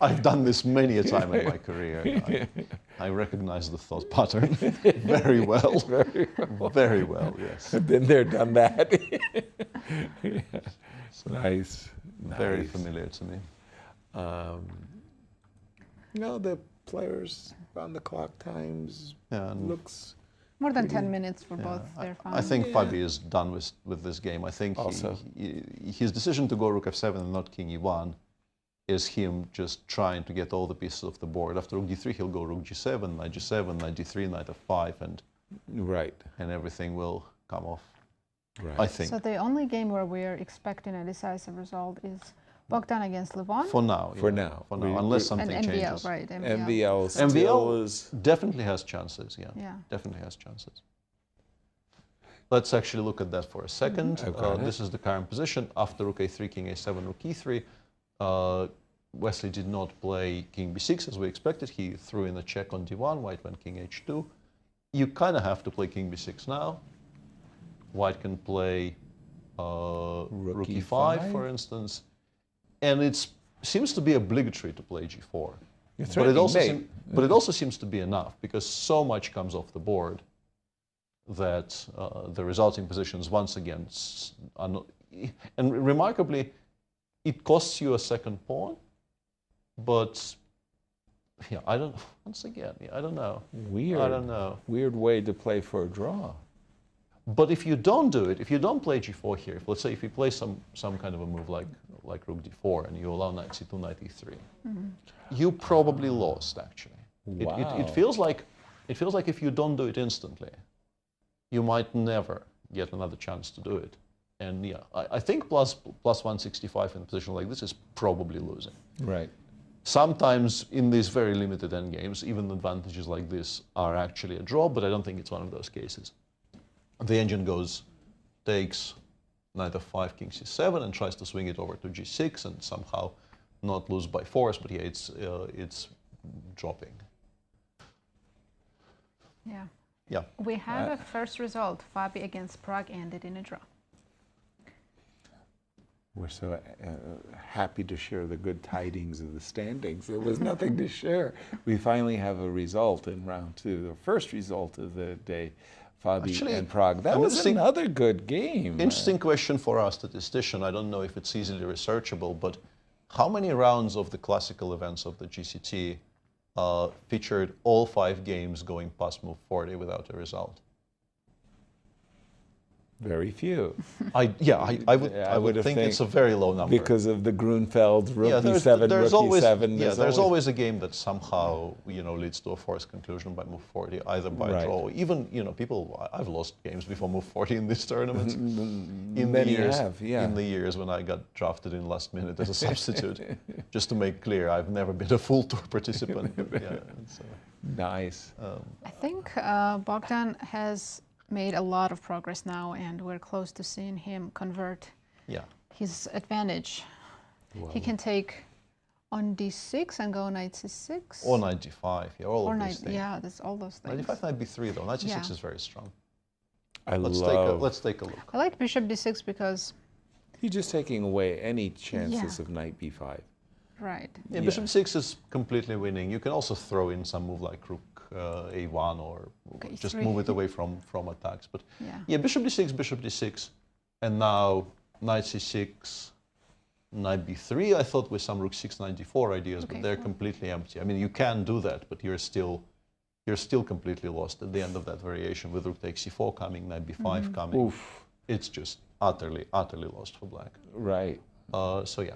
I've done this many a time in my career. I recognize the thought pattern very well. Very well, yes. I've been there, done that. Nice. Very familiar to me. The players on the clock times looks... More than 10 minutes for both their fans. I think Fabi is done with this game. I think his decision to go Rook F7 and not King E1 is him just trying to get all the pieces off the board. After Rook D3, he'll go Rook G7, Knight G7, Knight D3, Knight F5, and everything will come off. Right. I think. So the only game where we're expecting a decisive result is Bogdan against Levon? For now. For yeah. now. For now, unless something and MVL, changes. right? MVL still MVL is... definitely has chances, Yeah. Definitely has chances. Let's actually look at that for a second. This is the current position. After rook a3, king a7, rook e3. Wesley did not play king b6 as we expected. He threw in a check on d1. White went king h2. You kind of have to play king b6 now. White can play rook e5, for instance. And it seems to be obligatory to play g4. But it also seems to be enough, because so much comes off the board that the resulting positions once again are not, and remarkably, it costs you a second pawn, but yeah, I don't know. Weird. I don't know. Weird way to play for a draw. But if you don't do it, if you don't play g4 here, let's say if you play some kind of a move like rook d4 and you allow knight c2, knight e3, you probably lost actually. Wow. It feels like if you don't do it instantly, you might never get another chance to do it. And yeah, I think plus 165 in a position like this is probably losing. Right. Sometimes in these very limited endgames, even advantages like this are actually a draw, but I don't think it's one of those cases. The engine goes, takes knight f5, king c7, and tries to swing it over to g6 and somehow not lose by force, but yeah, it's dropping. Yeah. Yeah. We have a first result. Fabi against Prague ended in a draw. We're so happy to share the good tidings of the standings. There was nothing to share. We finally have a result in round two, the first result of the day, Fabi and Prague. That was another good game. Interesting question for our statistician. I don't know if it's easily researchable, but how many rounds of the classical events of the GCT featured all 5 games going past move 40 without a result? Very few. I would think it's a very low number. Because of the Grunfeld, rook there's e7, always, rook e7. Yeah, there's always a game that somehow leads to a forced conclusion by move 40, either by draw. Even I've lost games before move 40 in these tournaments. In the years when I got drafted in last minute as a substitute. Just to make clear, I've never been a full tour participant. Nice. I think Bogdan has made a lot of progress now, and we're close to seeing him convert his advantage. Wow. He can take on d6 and go knight c6. Or knight d5, all of these things. Yeah, that's all those things. Knight d5, knight b3 though. Knight c6 is very strong. Let's take a look. I like bishop d6 because he's just taking away any chances of knight b5. Right. Yeah, bishop 6 is completely winning. You can also throw in some move like rook a1 or just move it away from attacks. But yeah, bishop d6, and now knight c6, knight b3. I thought with some rook 6, knight d4 ideas, but they're completely empty. I mean, you can do that, but you're still completely lost at the end of that variation with rook takes c4 coming, knight b5 coming. Oof. It's just utterly lost for black. Right. So yeah.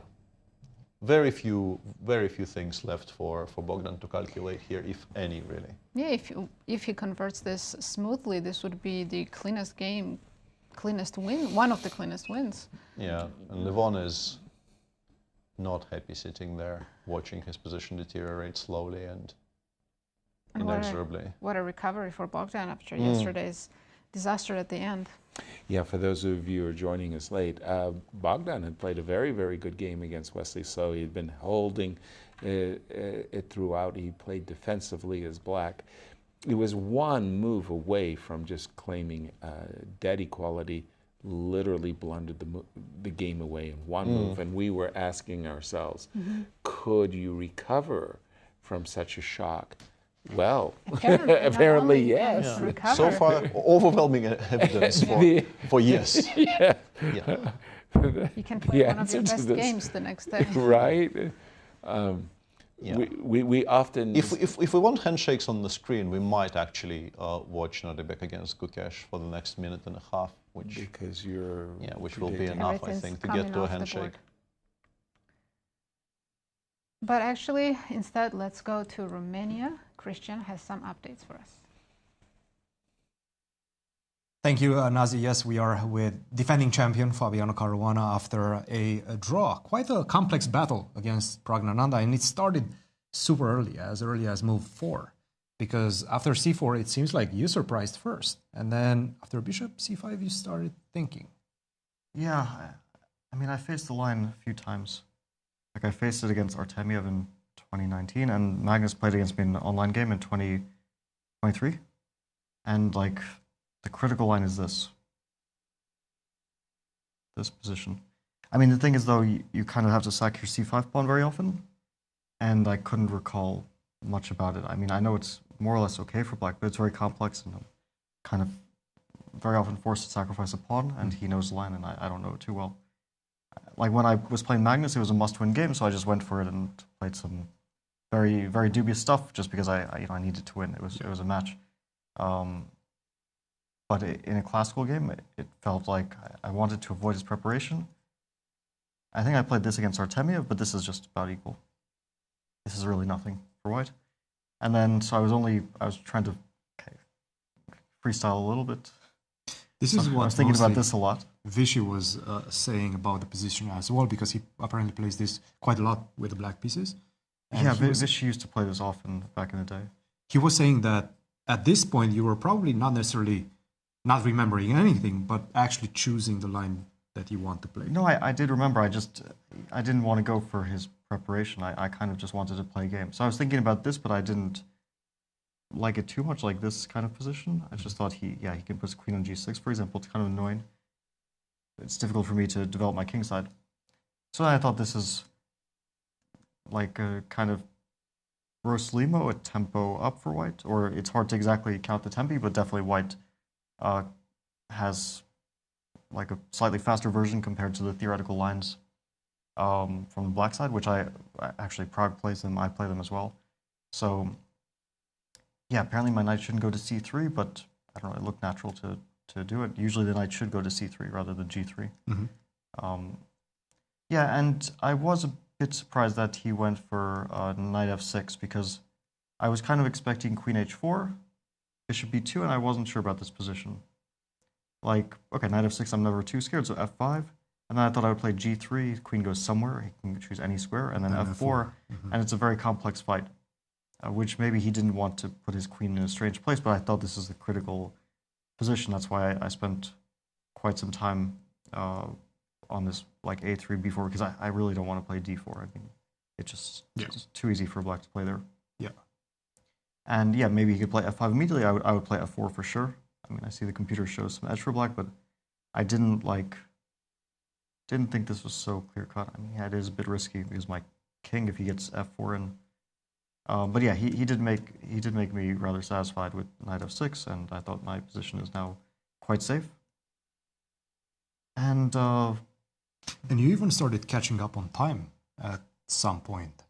Very few things left for Bogdan to calculate here, if any, really. Yeah, if he converts this smoothly, this would be the cleanest game, cleanest win, one of the cleanest wins. Yeah, and Levon is not happy sitting there, watching his position deteriorate slowly and inexorably. What a recovery for Bogdan after yesterday's disaster at the end. Yeah, for those of you who are joining us late, Bogdan had played a very, very good game against Wesley, so he'd been holding it throughout. He played defensively as black. He was one move away from just claiming dead equality, literally blundered the game away in one move, and we were asking ourselves, could you recover from such a shock? Well, apparently yes. Yeah. So far, overwhelming evidence for yes. You can play one of your best games the next day. Right? We often... If we want handshakes on the screen, we might actually watch Nodirbek against Gukesh for the next minute and a half, which will be enough, I think, to get to a handshake. But actually, instead, let's go to Romania. Cristian has some updates for us. Thank you, Nazi. Yes, we are with defending champion Fabiano Caruana after a draw. Quite a complex battle against Praggnanandhaa, and it started super early as move 4. Because after c4, it seems like you surprised first. And then after bishop c5, you started thinking. Yeah, I mean, I faced the line a few times. Like, I faced it against Artemiev in 2019, and Magnus played against me in an online game in 2023. And, like, the critical line is this position. I mean, the thing is, though, you kind of have to sack your c5 pawn very often, and I couldn't recall much about it. I mean, I know it's more or less okay for black, but it's very complex, and I'm kind of very often forced to sacrifice a pawn, and he knows the line, and I don't know it too well. Like, when I was playing Magnus, it was a must-win game, so I just went for it and played some very, very dubious stuff just because I needed to win. It was a match. But in a classical game, it felt like I wanted to avoid his preparation. I think I played this against Artemiev, but this is just about equal. This is really nothing for white. And then, so I was trying to freestyle a little bit. This is what I was thinking about this a lot. Vichy was saying about the position as well, because he apparently plays this quite a lot with the black pieces. And yeah, Vichy used to play this often back in the day. He was saying that at this point, you were probably not necessarily not remembering anything, but actually choosing the line that you want to play. No, I did remember. I didn't want to go for his preparation. I kind of just wanted to play a game. So I was thinking about this, but I didn't like it too much, like this kind of position. I just thought he can put his queen on g6, for example. It's kind of annoying. It's difficult for me to develop my king side. So I thought this is like a kind of Roslimo, a tempo up for white, or it's hard to exactly count the tempi, but definitely white has like a slightly faster version compared to the theoretical lines from the black side, which actually Prague plays them, I play them as well. So yeah, apparently my knight shouldn't go to c3, but I don't know, it looked natural to do it. Usually the knight should go to c3 rather than g3. Yeah, and I was a bit surprised that he went for knight f6, because I was kind of expecting queen h4, bishop b2, and I wasn't sure about this position. Like, okay, knight f6, I'm never too scared, so f5. And then I thought I would play g3, queen goes somewhere, he can choose any square, and then f4, and it's a very complex fight, which maybe he didn't want to put his queen in a strange place, but I thought this is the critical position. That's why I spent quite some time on this, like a3, b4, because I really don't want to play d4. I mean, it's too easy for black to play there. Yeah. And yeah, maybe he could play f5 immediately. I would play f4 for sure. I mean, I see the computer shows some edge for black, but I didn't think this was so clear cut. I mean, yeah, it is a bit risky because my king, if he gets f4 in. But yeah, he did make me rather satisfied with knight f6, and I thought my position is now quite safe. And you even started catching up on time at some point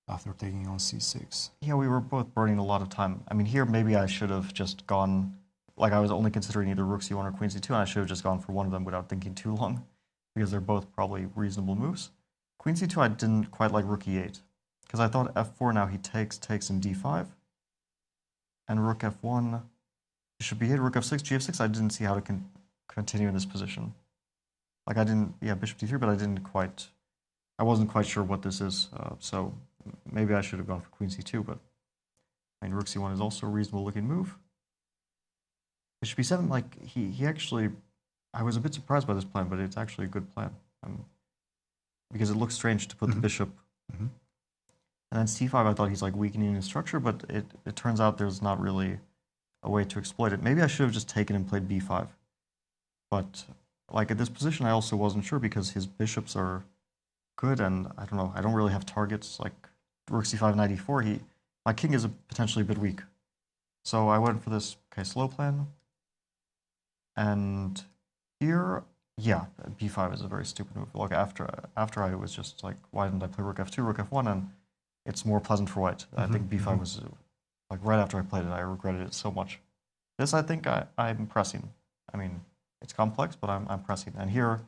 after taking on c6. Yeah, we were both burning a lot of time. I mean, here maybe I should have just gone, like I was only considering either rook c1 or queen c2, and I should have just gone for one of them without thinking too long, because they're both probably reasonable moves. Queen c2, I didn't quite like rook e8, because I thought f4 now he takes in d5, and rook f1, bishop b8, rook f6, gf6, I didn't see how to continue in this position. Like I didn't, yeah, bishop d3, but I wasn't quite sure what this is, so maybe I should have gone for queen c2, but I mean, rook c1 is also a reasonable looking move. Bishop b7, like he actually, I was a bit surprised by this plan, but it's actually a good plan. Because it looks strange to put the bishop. And then c5, I thought he's like weakening his structure, but it turns out there's not really a way to exploit it. Maybe I should have just taken and played b5. But like at this position, I also wasn't sure because his bishops are good, and I don't know, I don't really have targets. Like rook c5, knight e4, my king is potentially a bit weak. So I went for this slow plan. And here, yeah, b5 is a very stupid move. Like after I was just like, why didn't I play rook f2, rook f1, and it's more pleasant for white. I think b5 was, like right after I played it, I regretted it so much. This, I think I'm pressing. I mean, it's complex, but I'm pressing. And here,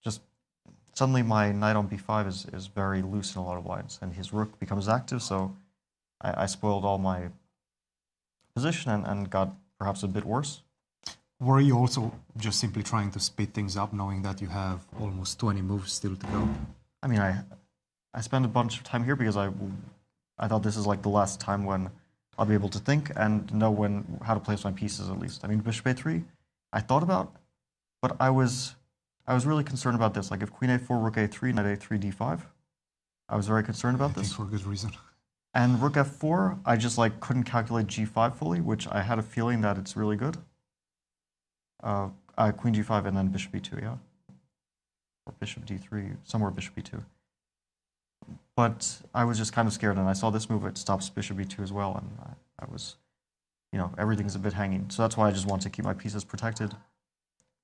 just suddenly my knight on b5 is very loose in a lot of lines, and his rook becomes active, so I spoiled all my position and got perhaps a bit worse. Were you also just simply trying to speed things up, knowing that you have almost 20 moves still to go? I mean, I spent a bunch of time here because I thought this is like the last time when I'll be able to think and know how to place my pieces at least. I mean, bishop a3, I thought about, but I was really concerned about this. Like if queen a4, rook a3, knight a3, d5, I was very concerned about this. For good reason. And rook f4, I just like couldn't calculate g5 fully, which I had a feeling that it's really good. Queen g5 and then bishop e2, yeah, or bishop d3, somewhere bishop e2. But I was just kind of scared, and I saw this move. It stops bishop e2 as well, and I was, you know, everything's a bit hanging. So that's why I just want to keep my pieces protected.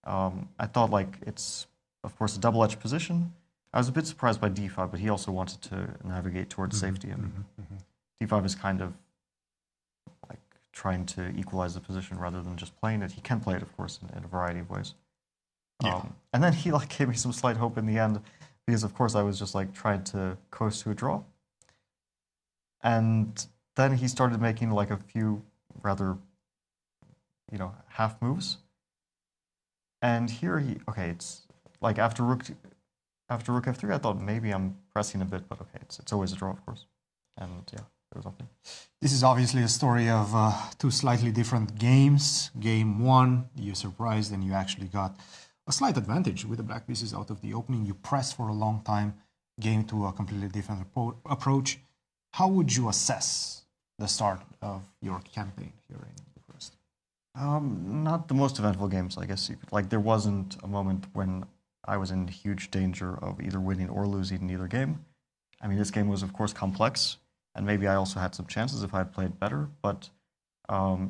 I thought like it's, of course, a double-edged position. I was a bit surprised by d5, but he also wanted to navigate towards safety. And d5 is kind of like trying to equalize the position rather than just playing it. He can play it, of course, in a variety of ways. Yeah. And then he like gave me some slight hope in the end, because of course I was just like trying to coast to a draw. And then he started making like a few rather, you know, half moves. And here it's like after rook f3, I thought maybe I'm pressing a bit, but okay, it's always a draw, of course. And yeah, there was nothing. This is obviously a story of two slightly different games. Game one, you surprised and you actually got a slight advantage with the black pieces out of the opening. You pressed for a long time, game to a completely different approach. How would you assess the start of your campaign here in Bucharest? Not the most eventful games, I guess. Like there wasn't a moment when I was in huge danger of either winning or losing in either game. I mean, this game was, of course, complex, and maybe I also had some chances if I had played better, but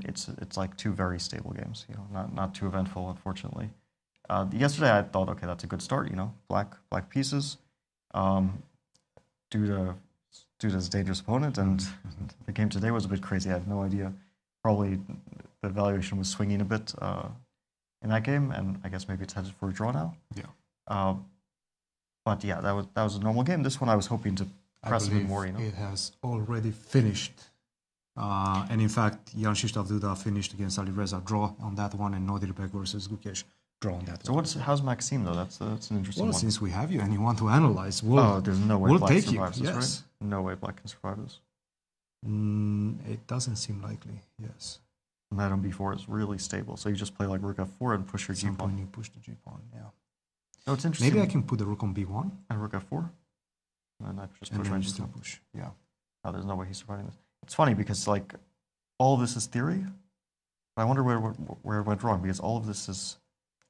it's like two very stable games, you know, not too eventful, unfortunately. Yesterday I thought, okay, that's a good start, you know, black pieces. Duda's dangerous opponent, and the game today was a bit crazy. I had no idea. Probably the valuation was swinging a bit in that game, and I guess maybe it's headed for a draw now. Yeah. But yeah, that was a normal game. This one I was hoping to press a bit more, you know. It has already finished. And in fact, Jan-Krzysztof Duda finished against Alireza, draw on that one, and Nodirbek versus Gukesh, draw on that one. So how's Maxime though? That's an interesting one. Well, since we have you and you want to analyze, there's no way black take survives you. this, Yes. right? No way black can survive this. It doesn't seem likely, yes. Knight on b4 is really stable, so you just play like rook f4 and push your g pawn. You push the g pawn, yeah. No, it's interesting. Maybe I can put the rook on b1 and rook f4, and I just push my g2. Push, yeah. Oh, there's no way he's surviving this. It's funny because like all of this is theory, but I wonder where it went wrong, because all of this is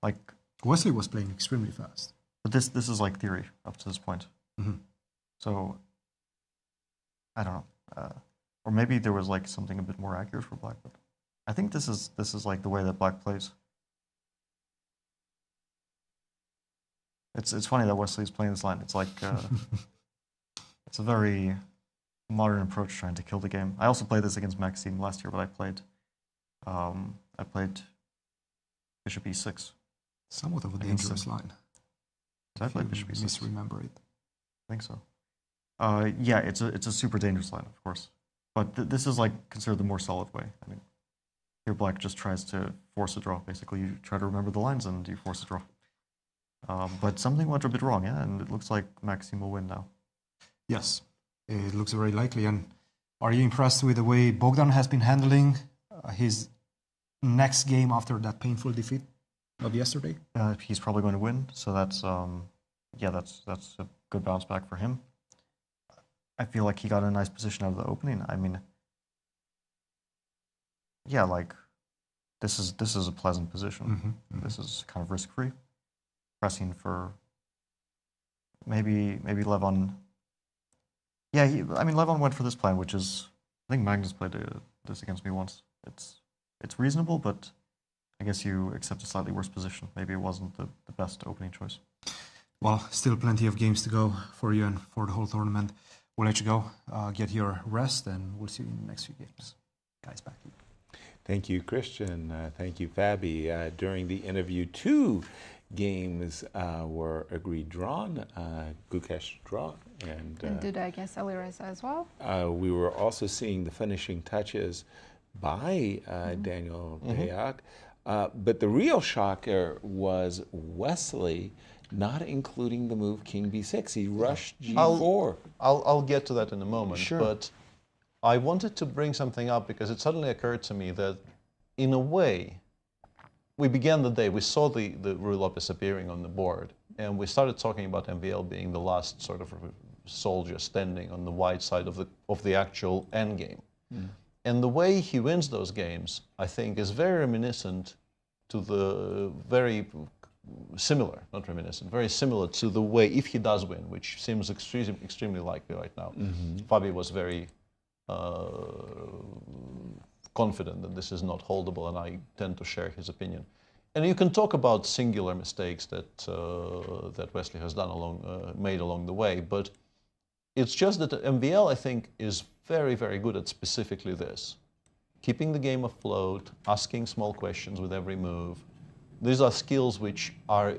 like Wesley was playing extremely fast, but this is like theory up to this point. So I don't know, or maybe there was like something a bit more accurate for black, but I think this is like the way that black plays. It's funny that Wesley is playing this line. It's like it's a very modern approach trying to kill the game. I also played this against Maxime last year, but I played bishop e6. Somewhat of a dangerous line. Did I play bishop e6? Misremember it. I think so. Yeah, it's a super dangerous line, of course. But this is like considered the more solid way. I mean, here black just tries to force a draw. Basically, you try to remember the lines and you force a draw. But something went a bit wrong, yeah, and it looks like Maxime will win now. Yes, it looks very likely. And are you impressed with the way Bogdan has been handling his next game after that painful defeat of yesterday? He's probably going to win, so that's that's a good bounce back for him. I feel like he got a nice position out of the opening. I mean, yeah, like this is a pleasant position. This is kind of risk-free. Pressing for maybe Levon. Yeah, Levon went for this plan, which is, I think Magnus played this against me once. It's reasonable, but I guess you accept a slightly worse position. Maybe it wasn't the best opening choice. Well, still plenty of games to go for you and for the whole tournament. We'll let you go, get your rest, and we'll see you in the next few games. Guys, back to you. Thank you, Cristian. Thank you, Fabi. During the interview, 2 games were agreed drawn. Gukesh draw and Duda against Alireza as well. We were also seeing the finishing touches by Daniel Deac. But the real shocker was Wesley not including the move King B6. He rushed G4. I'll get to that in a moment. Sure. But I wanted to bring something up because it suddenly occurred to me that, in a way, we began the day, we saw the Ruy Lopez appearing on the board, and we started talking about MVL being the last sort of soldier standing on the white side of the actual endgame. And the way he wins those games, I think, is very reminiscent to the very similar, not reminiscent, very similar to the way, if he does win, which seems extremely likely right now. Fabi was very confident that this is not holdable, and I tend to share his opinion. And you can talk about singular mistakes that that Wesley has done made along the way, but it's just that MVL, I think, is very, very good at specifically this. Keeping the game afloat, asking small questions with every move. These are skills which are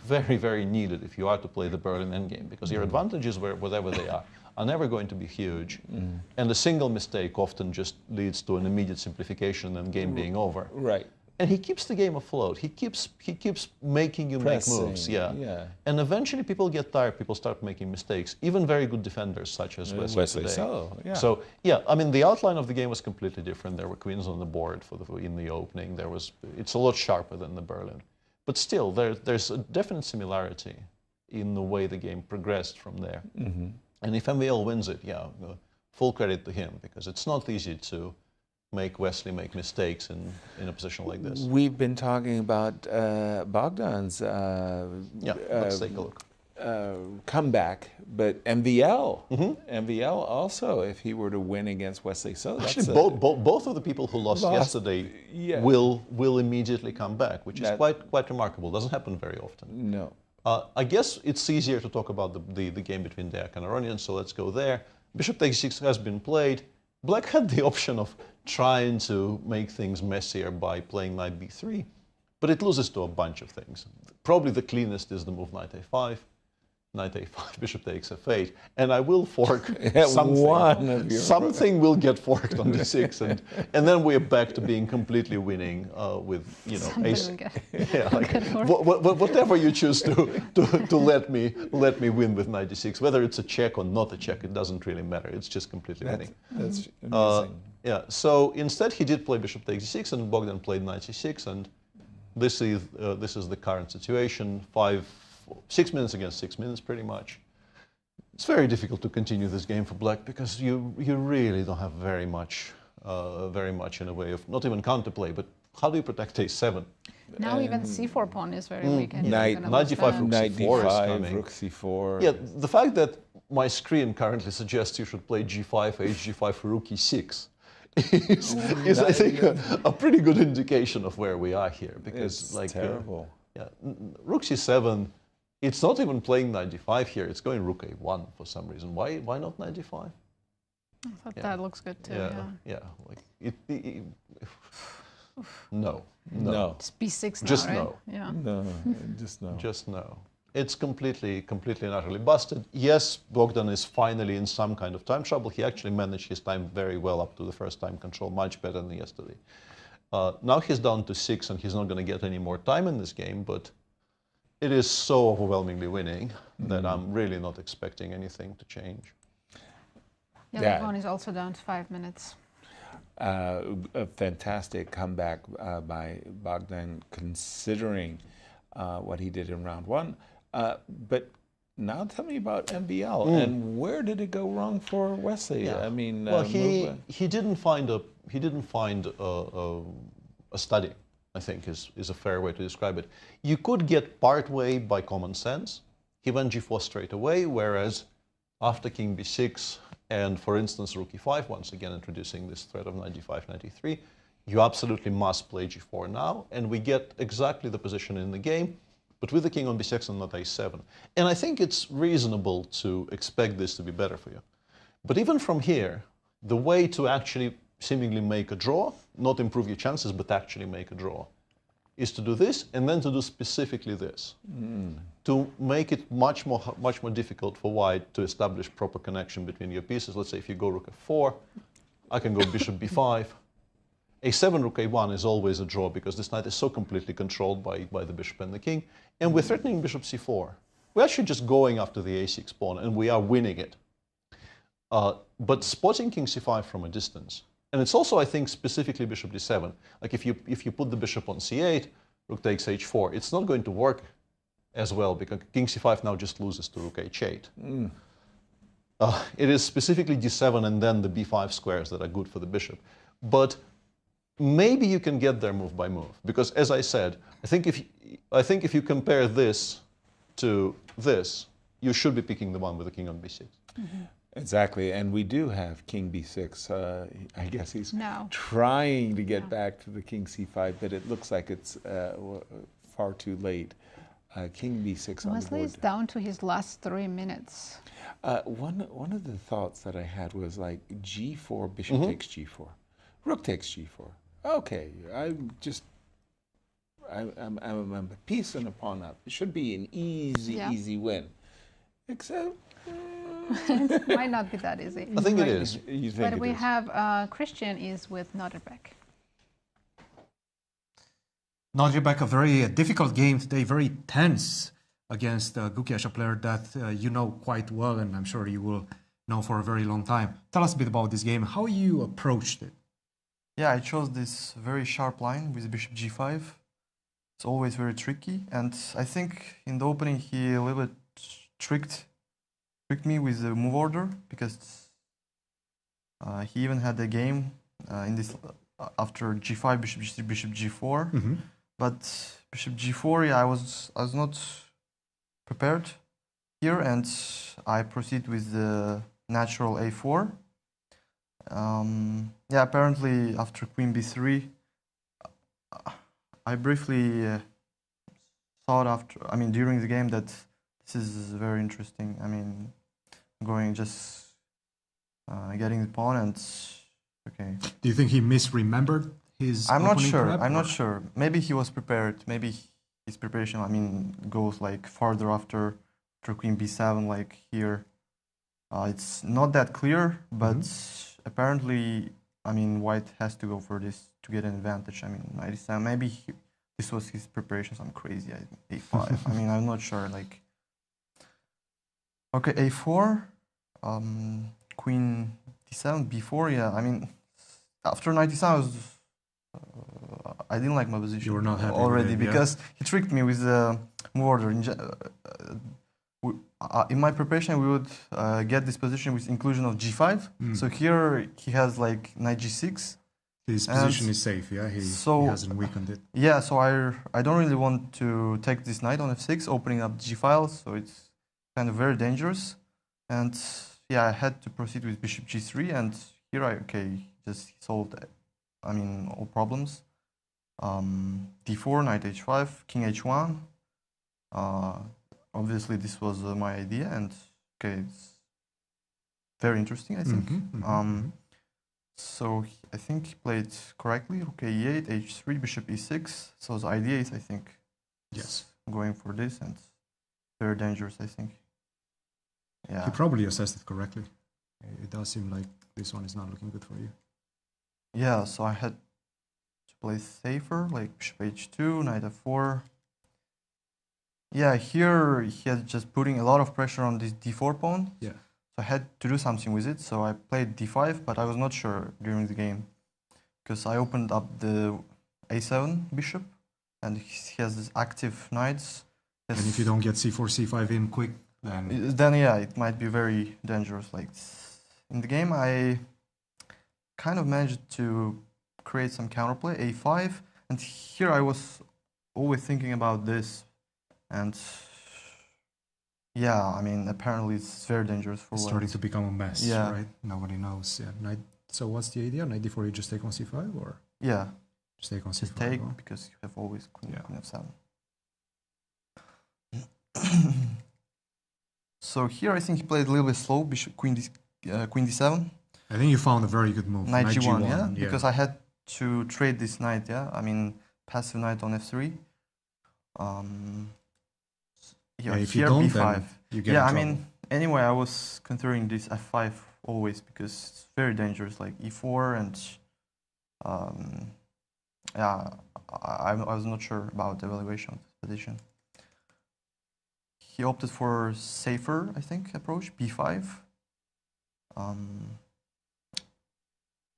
very, very needed if you are to play the Berlin endgame, because your advantages, whatever they are never going to be huge. And a single mistake often just leads to an immediate simplification and game being over. Right. And he keeps the game afloat. He keeps making you make moves. Yeah. And eventually people get tired. People start making mistakes. Even very good defenders such as Wesley today. So yeah, I mean the outline of the game was completely different. There were queens on the board in the opening. It's a lot sharper than the Berlin. But still, there's a definite similarity in the way the game progressed from there. And if MVL wins it, yeah, full credit to him, because it's not easy to make Wesley make mistakes in a position like this. We've been talking about Bogdan's let's take a look. Comeback, but MVL, MVL also, if he were to win against Wesley, so actually both of the people who lost yesterday will immediately come back, which is quite remarkable. Doesn't happen very often. No. I guess it's easier to talk about the game between Deac and Aronian, so let's go there. Bishop takes 6 has been played. Black had the option of trying to make things messier by playing knight b3, but it loses to a bunch of things. Probably the cleanest is the move knight a5, knight a5, bishop takes f8, and I will fork something. Something will get forked on d6, and then we're back to being completely winning with, you know, ace. Whatever you choose to let me win with knight d6, whether it's a check or not a check, it doesn't really matter. It's just completely winning. That's amazing. Yeah. So instead, he did play bishop takes d6, and Bogdan played knight c6, and this is the current situation. 6 minutes against 6 minutes, pretty much. It's very difficult to continue this game for Black because you really don't have very much in a way of not even counterplay. But how do you protect a7? Now even c4 pawn is very weak. And knight d5, rook c4 is coming. Rook c4. Yeah, the fact that my screen currently suggests you should play g5, hg5, rook e6 is I think, a pretty good indication of where we are here. Because it's terrible. Rook c7. It's not even playing knight d5 here. It's going rook a1 for some reason. Why not knight d5? I thought that looks good too. Like no. It's b6 now, just right? no. Yeah. No, just no. Just no. It's completely and utterly busted. Yes, Bogdan is finally in some kind of time trouble. He actually managed his time very well up to the first time control, much better than yesterday. Now he's down to 6, and he's not going to get any more time in this game, but it is so overwhelmingly winning that I'm really not expecting anything to change. Yeah, Levon is also down to 5 minutes. A fantastic comeback by Bogdan, considering what he did in round 1. But now tell me about MVL and where did it go wrong for Wesley? I mean, well, he didn't find a study, I think is a fair way to describe it. You could get part way by common sense. He went g4 straight away, whereas after king b6 and, for instance, rook e5, once again introducing this threat of knight d5, knight e3, you absolutely must play g4 now, and we get exactly the position in the game, but with the king on b6 and not a7. And I think it's reasonable to expect this to be better for you. But even from here, the way to actually seemingly make a draw, not improve your chances, but actually make a draw, is to do this and then to do specifically this. To make it much more difficult for white to establish proper connection between your pieces. Let's say if you go rook f4, I can go bishop b5, a7 rook a1 is always a draw because this knight is so completely controlled by the bishop and the king. And we're threatening bishop c4. We're actually just going after the a6 pawn, and we are winning it. But spotting king c5 from a distance, and it's also, I think, specifically bishop d7. Like if you put the bishop on c8, rook takes h4, it's not going to work as well because king c5 now just loses to rook h8. It is specifically d7 and then the b5 squares that are good for the bishop. But maybe you can get there move by move because, as I said, I think if you compare this to this, you should be picking the one with the king on b6. Exactly, and we do have king b6. I guess he's trying to get back to the king c5, but it looks like it's far too late. King b6 on the Wesley board. is down to his last 3 minutes. One of the thoughts that I had was like g4, bishop takes g4, rook takes g4. Okay, I'm a piece and a pawn up. It should be an easy win. Except It might not be that easy. I think it is. But we have Cristian is with Nodirbek. Nodirbek, a very difficult game today, very tense against Gukesh, a player that you know quite well, and I'm sure you will know for a very long time. Tell us a bit about this game, how you approached it. Yeah, I chose this very sharp line with bishop g5. It's always very tricky, and I think in the opening he a little bit tricked me with the move order because he even had a game in this after g5, bishop g3, bishop g4. But bishop g4, yeah, I was not prepared here, and I proceed with the natural a4. Yeah, apparently after queen b3, I briefly thought during the game that this is very interesting. I mean, getting the pawn and okay. Do you think he misremembered his I'm not sure. Prep, I'm not sure. Maybe he was prepared. Maybe his preparation, goes like farther after queen b7, like here. It's not that clear, but apparently, white has to go for this to get an advantage. Knight e7. Maybe this was his preparation. I'm crazy. a5. I'm not sure. Like, okay, a4, queen d7, b4. Yeah, after knight e7, I didn't like my position. You were not happy already with it, because he tricked me with the move order. In my preparation, we would get this position with inclusion of g5. So here he has like knight g6. His position is safe, yeah? He hasn't weakened it. Yeah, so I don't really want to take this knight on f6, opening up g-file, so it's kind of very dangerous. And yeah, I had to proceed with bishop g3, and here just solved all problems. d4, knight h5, king h1. Obviously, this was my idea, and it's very interesting, I think. So I think he played correctly. Rook e8, h3, bishop e6. So the idea is, I think, yes, going for this, and very dangerous, I think. Yeah. He probably assessed it correctly. It does seem like this one is not looking good for you. Yeah, so I had to play safer, like bishop h2, knight f4. Yeah, here he had just putting a lot of pressure on this d4 pawn. Yeah. So I had to do something with it. So I played d5, but I was not sure during the game because I opened up the a7 bishop, and he has this active knights. And if you don't get c4, c5 in quick, then yeah, it might be very dangerous. Like in the game, I kind of managed to create some counterplay, a5, and here I was always thinking about this, and yeah, apparently it's very dangerous for it's starting to become a mess, yeah. Right? Nobody knows. Yeah. So what's the idea? Knight d4, you just take on c5, or? Yeah. Just take on c5. Just take, because you have always queen f7. So here I think he played a little bit slow, bishop, queen d7. I think you found a very good move. Knight g1, yeah? Because I had to trade this knight, yeah? Passive knight on f3. If you don't, b5. then you get in trouble. Anyway, I was considering this f5 always because it's very dangerous, like e4 and Yeah, I was not sure about the evaluation of this position. He opted for safer, I think, approach, b5.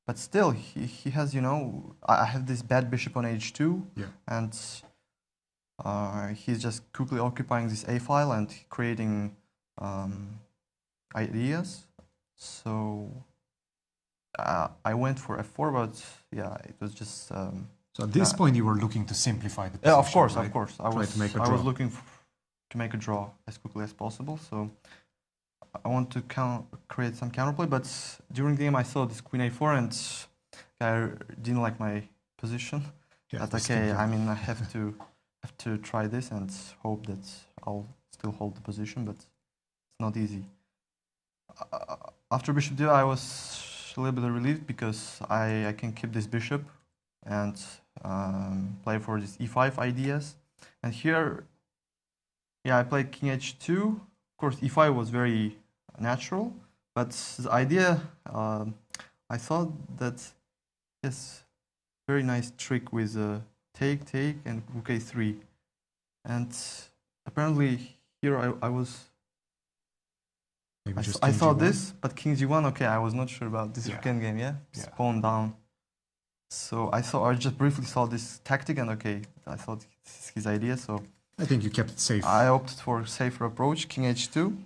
But still, he has, you know, I have this bad bishop on h2, and he's just quickly occupying this a file and creating ideas. So I went for f4, but yeah, it was just. So at this point, you were looking to simplify the position. Yeah, of course, right? of course. I was looking to make a draw as quickly as possible. So I want to create some counterplay, but during the game I saw this queen a4 and I didn't like my position. Yeah, but okay, I mean I have to try this and hope that I'll still hold the position, but it's not easy. After bishop d, I was a little bit relieved because I can keep this bishop and play for this e5 ideas. And here, yeah, I played king h2. Of course, e5 was very natural, but the idea, I thought that yes, very nice trick with take, and rook a3. And apparently here I was. I thought this, but king g1. Okay, I was not sure about this weekend game. Yeah, pawn down. So I just briefly saw this tactic, and okay, I thought this is his idea. So I think you kept it safe. I opted for a safer approach, king h2.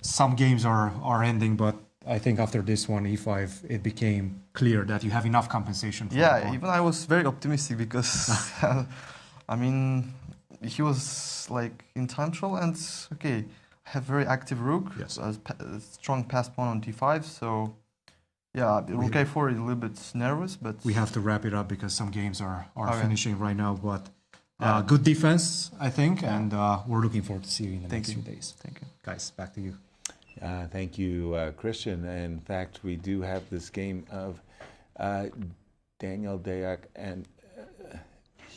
Some games are ending, but I think after this one, e5, it became clear that you have enough compensation for Yeah, even I was very optimistic because, I mean, he was like in time trial, and okay, I have very active rook, a strong pass pawn on d5, so yeah, rook a4 is a little bit nervous, but we have to wrap it up because some games are finishing right now, but Yeah. good defense, I think, and we're looking forward to see you in the next few days. Thank you. Guys, back to you. Thank you, Cristian. In fact, we do have this game of Daniel Deac, and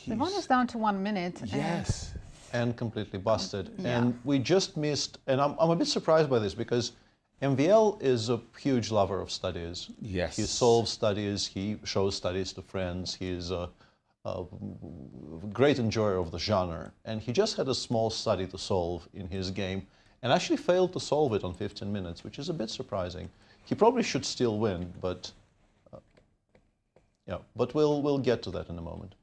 Levon is down to 1 minute. Yes. And completely busted. Yeah. And we just missed, and I'm a bit surprised by this because MVL is a huge lover of studies. Yes. He solves studies, he shows studies to friends, he's a great enjoyer of the genre. And he just had a small study to solve in his game and actually failed to solve it on 15 minutes, which is a bit surprising. He probably should still win, but yeah, but we'll get to that in a moment.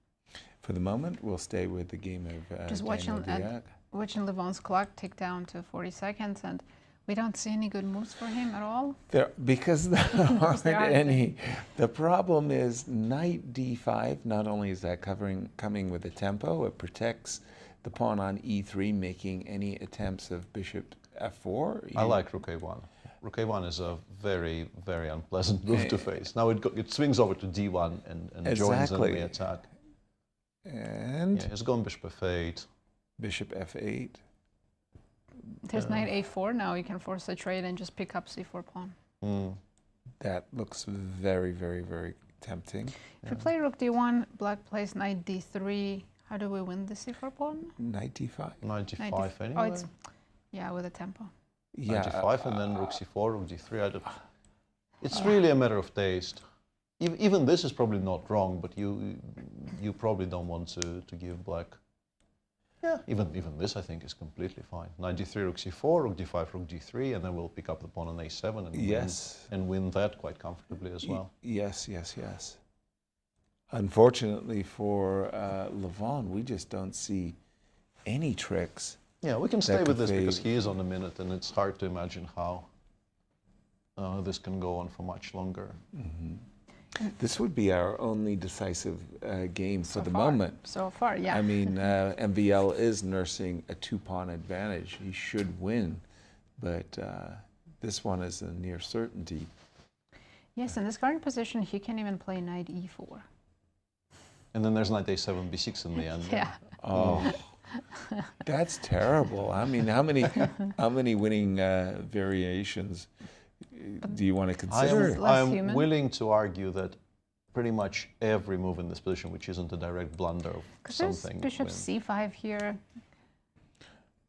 For the moment, we'll stay with the game of Just Daniel Deac. watching Levon's clock tick down to 40 seconds, and we don't see any good moves for him at all. Because there aren't any. The problem is knight d5. Not only is that coming with a tempo, it protects the pawn on e3, making any attempts of bishop f4. I like rook a1. Rook a1 is a very, very unpleasant move to face. Now it swings over to d1 and joins in the attack. And yeah, he's gone bishop f8. Bishop f8. There's knight a4 now. You can force a trade and just pick up c4 pawn. That looks very, very, very tempting. If we play rook d1, black plays knight d3. How do we win the c4 pawn? Knight d5. Knight d5 anyway. Oh, it's, yeah, with a tempo. Yeah, Knight d5 and then rook c4, rook d3. It's really a matter of taste. Even this is probably not wrong, but you probably don't want to give black. Yeah, even this I think is completely fine. Knight d3, rook c4, rook d5, rook d3, and then we'll pick up the pawn on a7 and win that quite comfortably as well. Yes, yes, yes. Unfortunately for Levon, we just don't see any tricks. Yeah, we can stay with this because he is on a minute, and it's hard to imagine how this can go on for much longer. Mm-hmm. This would be our only decisive game for the moment. So far, yeah. I mean, MVL is nursing a two-pawn advantage. He should win, but this one is a near certainty. Yes, in this current position, he can even play knight e4. And then there's knight a7, b6 in the end. Yeah. Oh, that's terrible. I mean, how many winning variations do you want to consider? I'm willing to argue that pretty much every move in this position, which isn't a direct blunder of something, Bishop c5 here.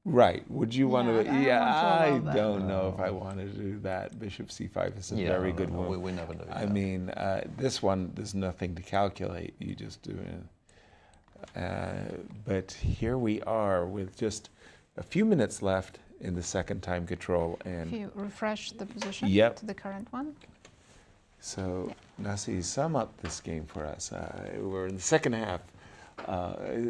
Right. Would you want to? Yeah, I that. don't know if I want to do that. Bishop c5 is a very good move. We never do that. I mean, this one, there's nothing to calculate. You just do it. But here we are with just a few minutes left in the second time control. And if you refresh the position to the current one. So, Nazi, sum up this game for us. We're in the second half.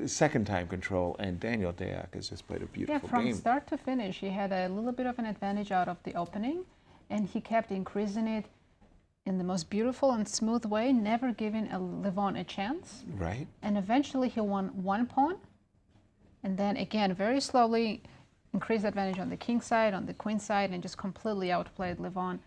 Second time control, and Daniel Deac has just played a beautiful from game. Start to finish, he had a little bit of an advantage out of the opening, and he kept increasing it in the most beautiful and smooth way, never giving Levon a chance. Right. And eventually he won one pawn, and then again, very slowly increased advantage on the king side, on the queen side, and just completely outplayed Levon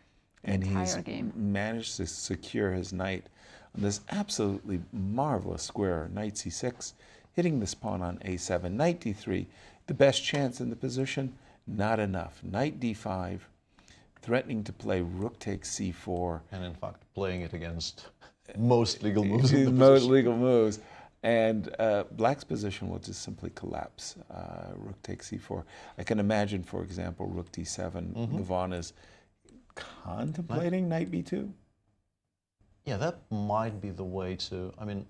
the entire game. Managed to secure his knight on this absolutely marvelous square, knight c6, hitting this pawn on a7, knight d3, the best chance in the position, not enough. Knight d5, threatening to play rook takes c4. And in fact, playing it against most legal moves. Most legal moves. And black's position will just simply collapse. Rook takes c4. I can imagine, for example, rook d7. Levon is contemplating knight b2. Yeah, that might be the way to. I mean,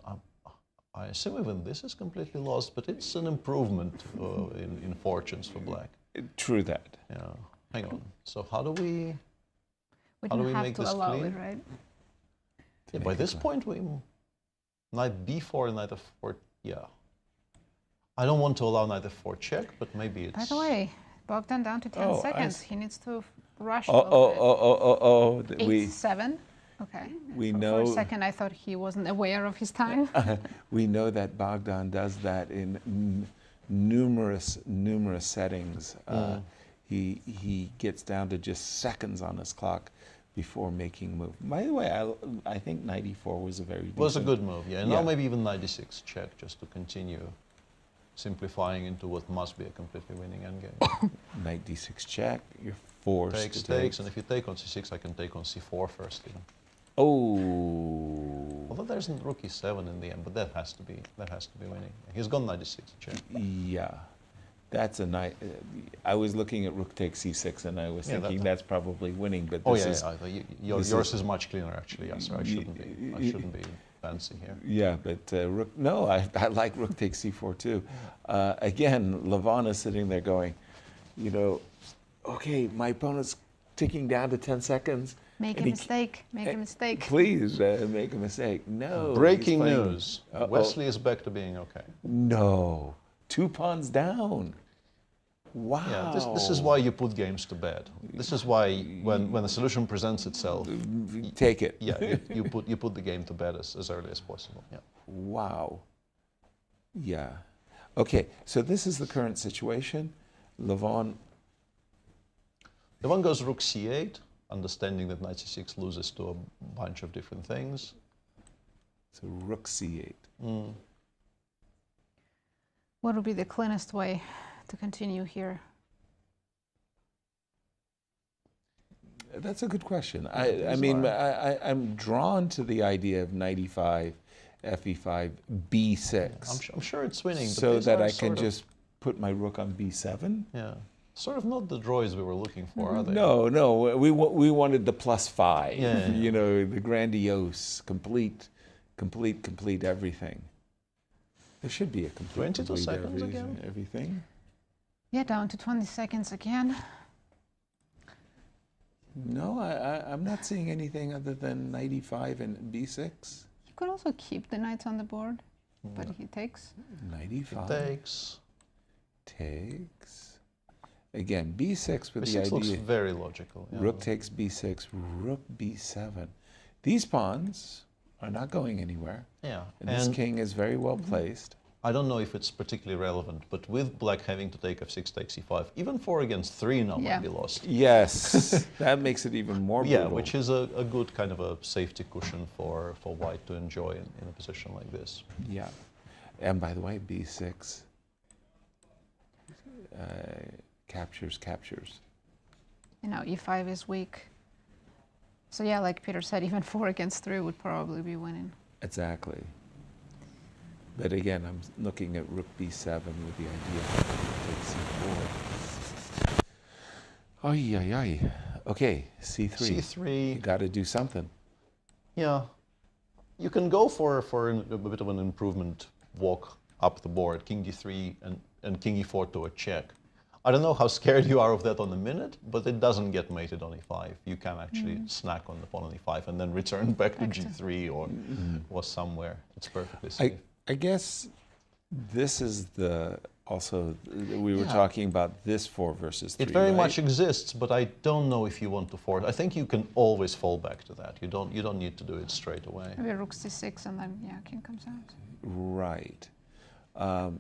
I assume even this is completely lost, but it's an improvement in fortunes for black. True that. Yeah. Hang on. So how do we? We how do don't we have make to this allow clean? it, right? Yeah, by this point, we knight b4 and knight f4. Yeah. I don't want to allow knight f4 check, but maybe it's. By the way, Bogdan down to 10 seconds. He needs to rush. H7. Okay. We For know. a second, I thought he wasn't aware of his time. We know that Bogdan does that in numerous settings. He gets down to just seconds on his clock before making a move. By the way, I think knight e4 was a very was a good move. Yeah. And now maybe even knight d6 check just to continue simplifying into what must be a completely winning endgame. Knight d6 check. You're forced to takes, and if you take on c6, I can take on c4 first. You know. Oh. Although there's rook e7 in the end, but that has to be winning. He's gone knight d6 check. Yeah, that's a knight. I was looking at rook takes c6, and I was thinking that's probably winning. But this yours is much cleaner actually. Yes, I shouldn't be fancy here. Yeah, but rook. No, I like rook takes c4 too. Again, Levon is sitting there going, you know, okay, my opponent's ticking down to 10 seconds. Make a mistake. Make a mistake. Please make a mistake. No. Breaking news. Wesley is back to being okay. No. 2 pawns down. Wow. Yeah, this is why you put games to bed. This is why when a solution presents itself, take it. Yeah, you put the game to bed as early as possible. Yeah. Wow. Yeah. Okay, so this is the current situation. Levon goes rook c8, understanding that knight c6 loses to a bunch of different things. So rook c8. What would be the cleanest way to continue here? That's a good question. I mean, I'm drawn to the idea of knight e5, fe5, b6. I'm sure it's winning. So but that I can just put my rook on b7? Yeah. Sort of not the draws we were looking for, are they? No. We wanted the +5. Yeah. You know, the grandiose, complete everything. There should be a complete 22 seconds again? Everything. Yeah, down to 20 seconds again. No, I'm not seeing anything other than knight e5 and b6. You could also keep the knights on the board, but he takes. Knight e5. Takes. Again, b6 with the idea. B6 looks very logical. Yeah. Rook takes b6, rook b7. These pawns are not going anywhere. Yeah. And this king is very well placed. I don't know if it's particularly relevant, but with black having to take f6 takes e5, even 4 against 3 now might be lost. Yes, that makes it even more brutal. Yeah, which is a good kind of a safety cushion for white to enjoy in a position like this. Yeah. And by the way, b6 captures. You know, e5 is weak. So yeah, like Peter said, even 4 against 3 would probably be winning. Exactly. But again, I'm looking at rook b7 with the idea of rook takes c4. Ay, ay, ay. Okay, C3. C3. You got to do something. Yeah. You can go for a bit of an improvement walk up the board, king d3 and king e4 to a check. I don't know how scared you are of that on the minute, but it doesn't get mated on e5. You can actually snack on the pawn on e5 and then return back to g3 or somewhere. It's perfectly safe. I guess this is we were talking about this 4 versus 3, It very right? much exists, but I don't know if you want to force. I think you can always fall back to that. You don't need to do it straight away. Maybe rook c6 and then king comes out. Right. I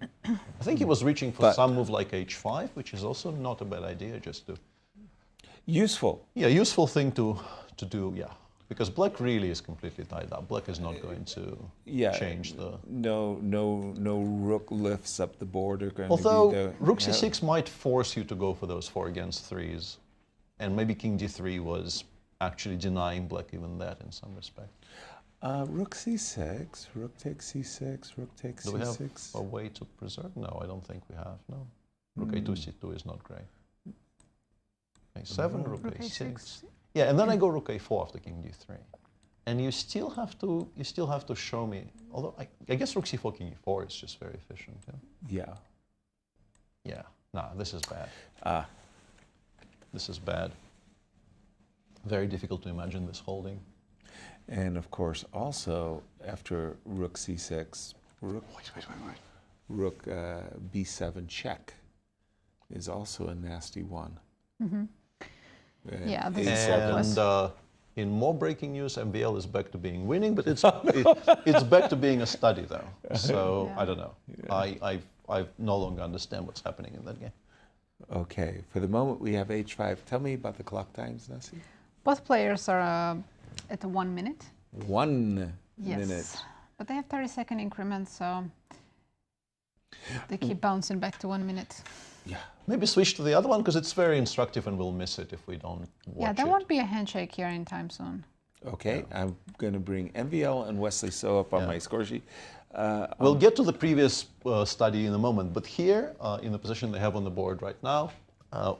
think he was reaching for some move like h5, which is also not a bad idea, just to... Useful. Yeah, useful thing to do, yeah. Because black really is completely tied up. Black is not going to change the... No rook lifts up the board are going Although, to be the... rook c6 might force you to go for those 4 against 3s. And maybe king d3 was actually denying black even that in some respect. Rook c6, rook takes c6, rook takes Do we have c6. a way to preserve? No, I don't think we have, no. Rook a2, c2 is not great. a7, rook a6. Yeah, and then I go rook a4 after king d3. And you still have to show me, although I guess rook c4, king e4 is just very efficient. Yeah. Yeah, nah, this is bad. This is bad. Very difficult to imagine this holding. And of course, also after rook c6, rook b7 check is also a nasty one. Mm-hmm. Yeah, this and in more breaking news, MVL is back to being winning, but it's it's back to being a study though. So I don't know. Yeah. I no longer understand what's happening in that game. Okay, for the moment we have h5. Tell me about the clock times, Nazi. Both players are at 1 minute. 1 yes. minute. But they have 30-second increments, so they keep bouncing back to 1 minute. Yeah. Maybe switch to the other one because it's very instructive and we'll miss it if we don't watch Yeah, there won't be a handshake here anytime soon. Okay, I'm going to bring MVL and Wesley So up on my score sheet. We'll get to the previous study in a moment, but here, in the position they have on the board right now,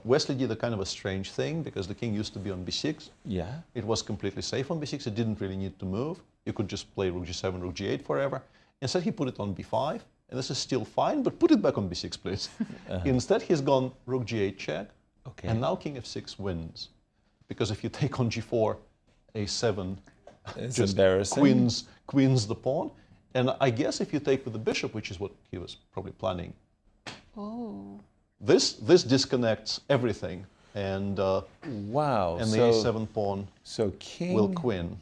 Wesley did a kind of a strange thing because the king used to be on b6. Yeah. It was completely safe on b6. It didn't really need to move. You could just play rook g7, rook g8 forever. Instead, he put it on b5. And this is still fine, but put it back on b6, please. Instead, he's gone rook g8 check. Okay. And now king f6 wins. Because if you take on g4, a7 it's just embarrassing. queens the pawn. And I guess if you take with the bishop, which is what he was probably planning, this disconnects everything. And wow. And the a7 pawn king will queen.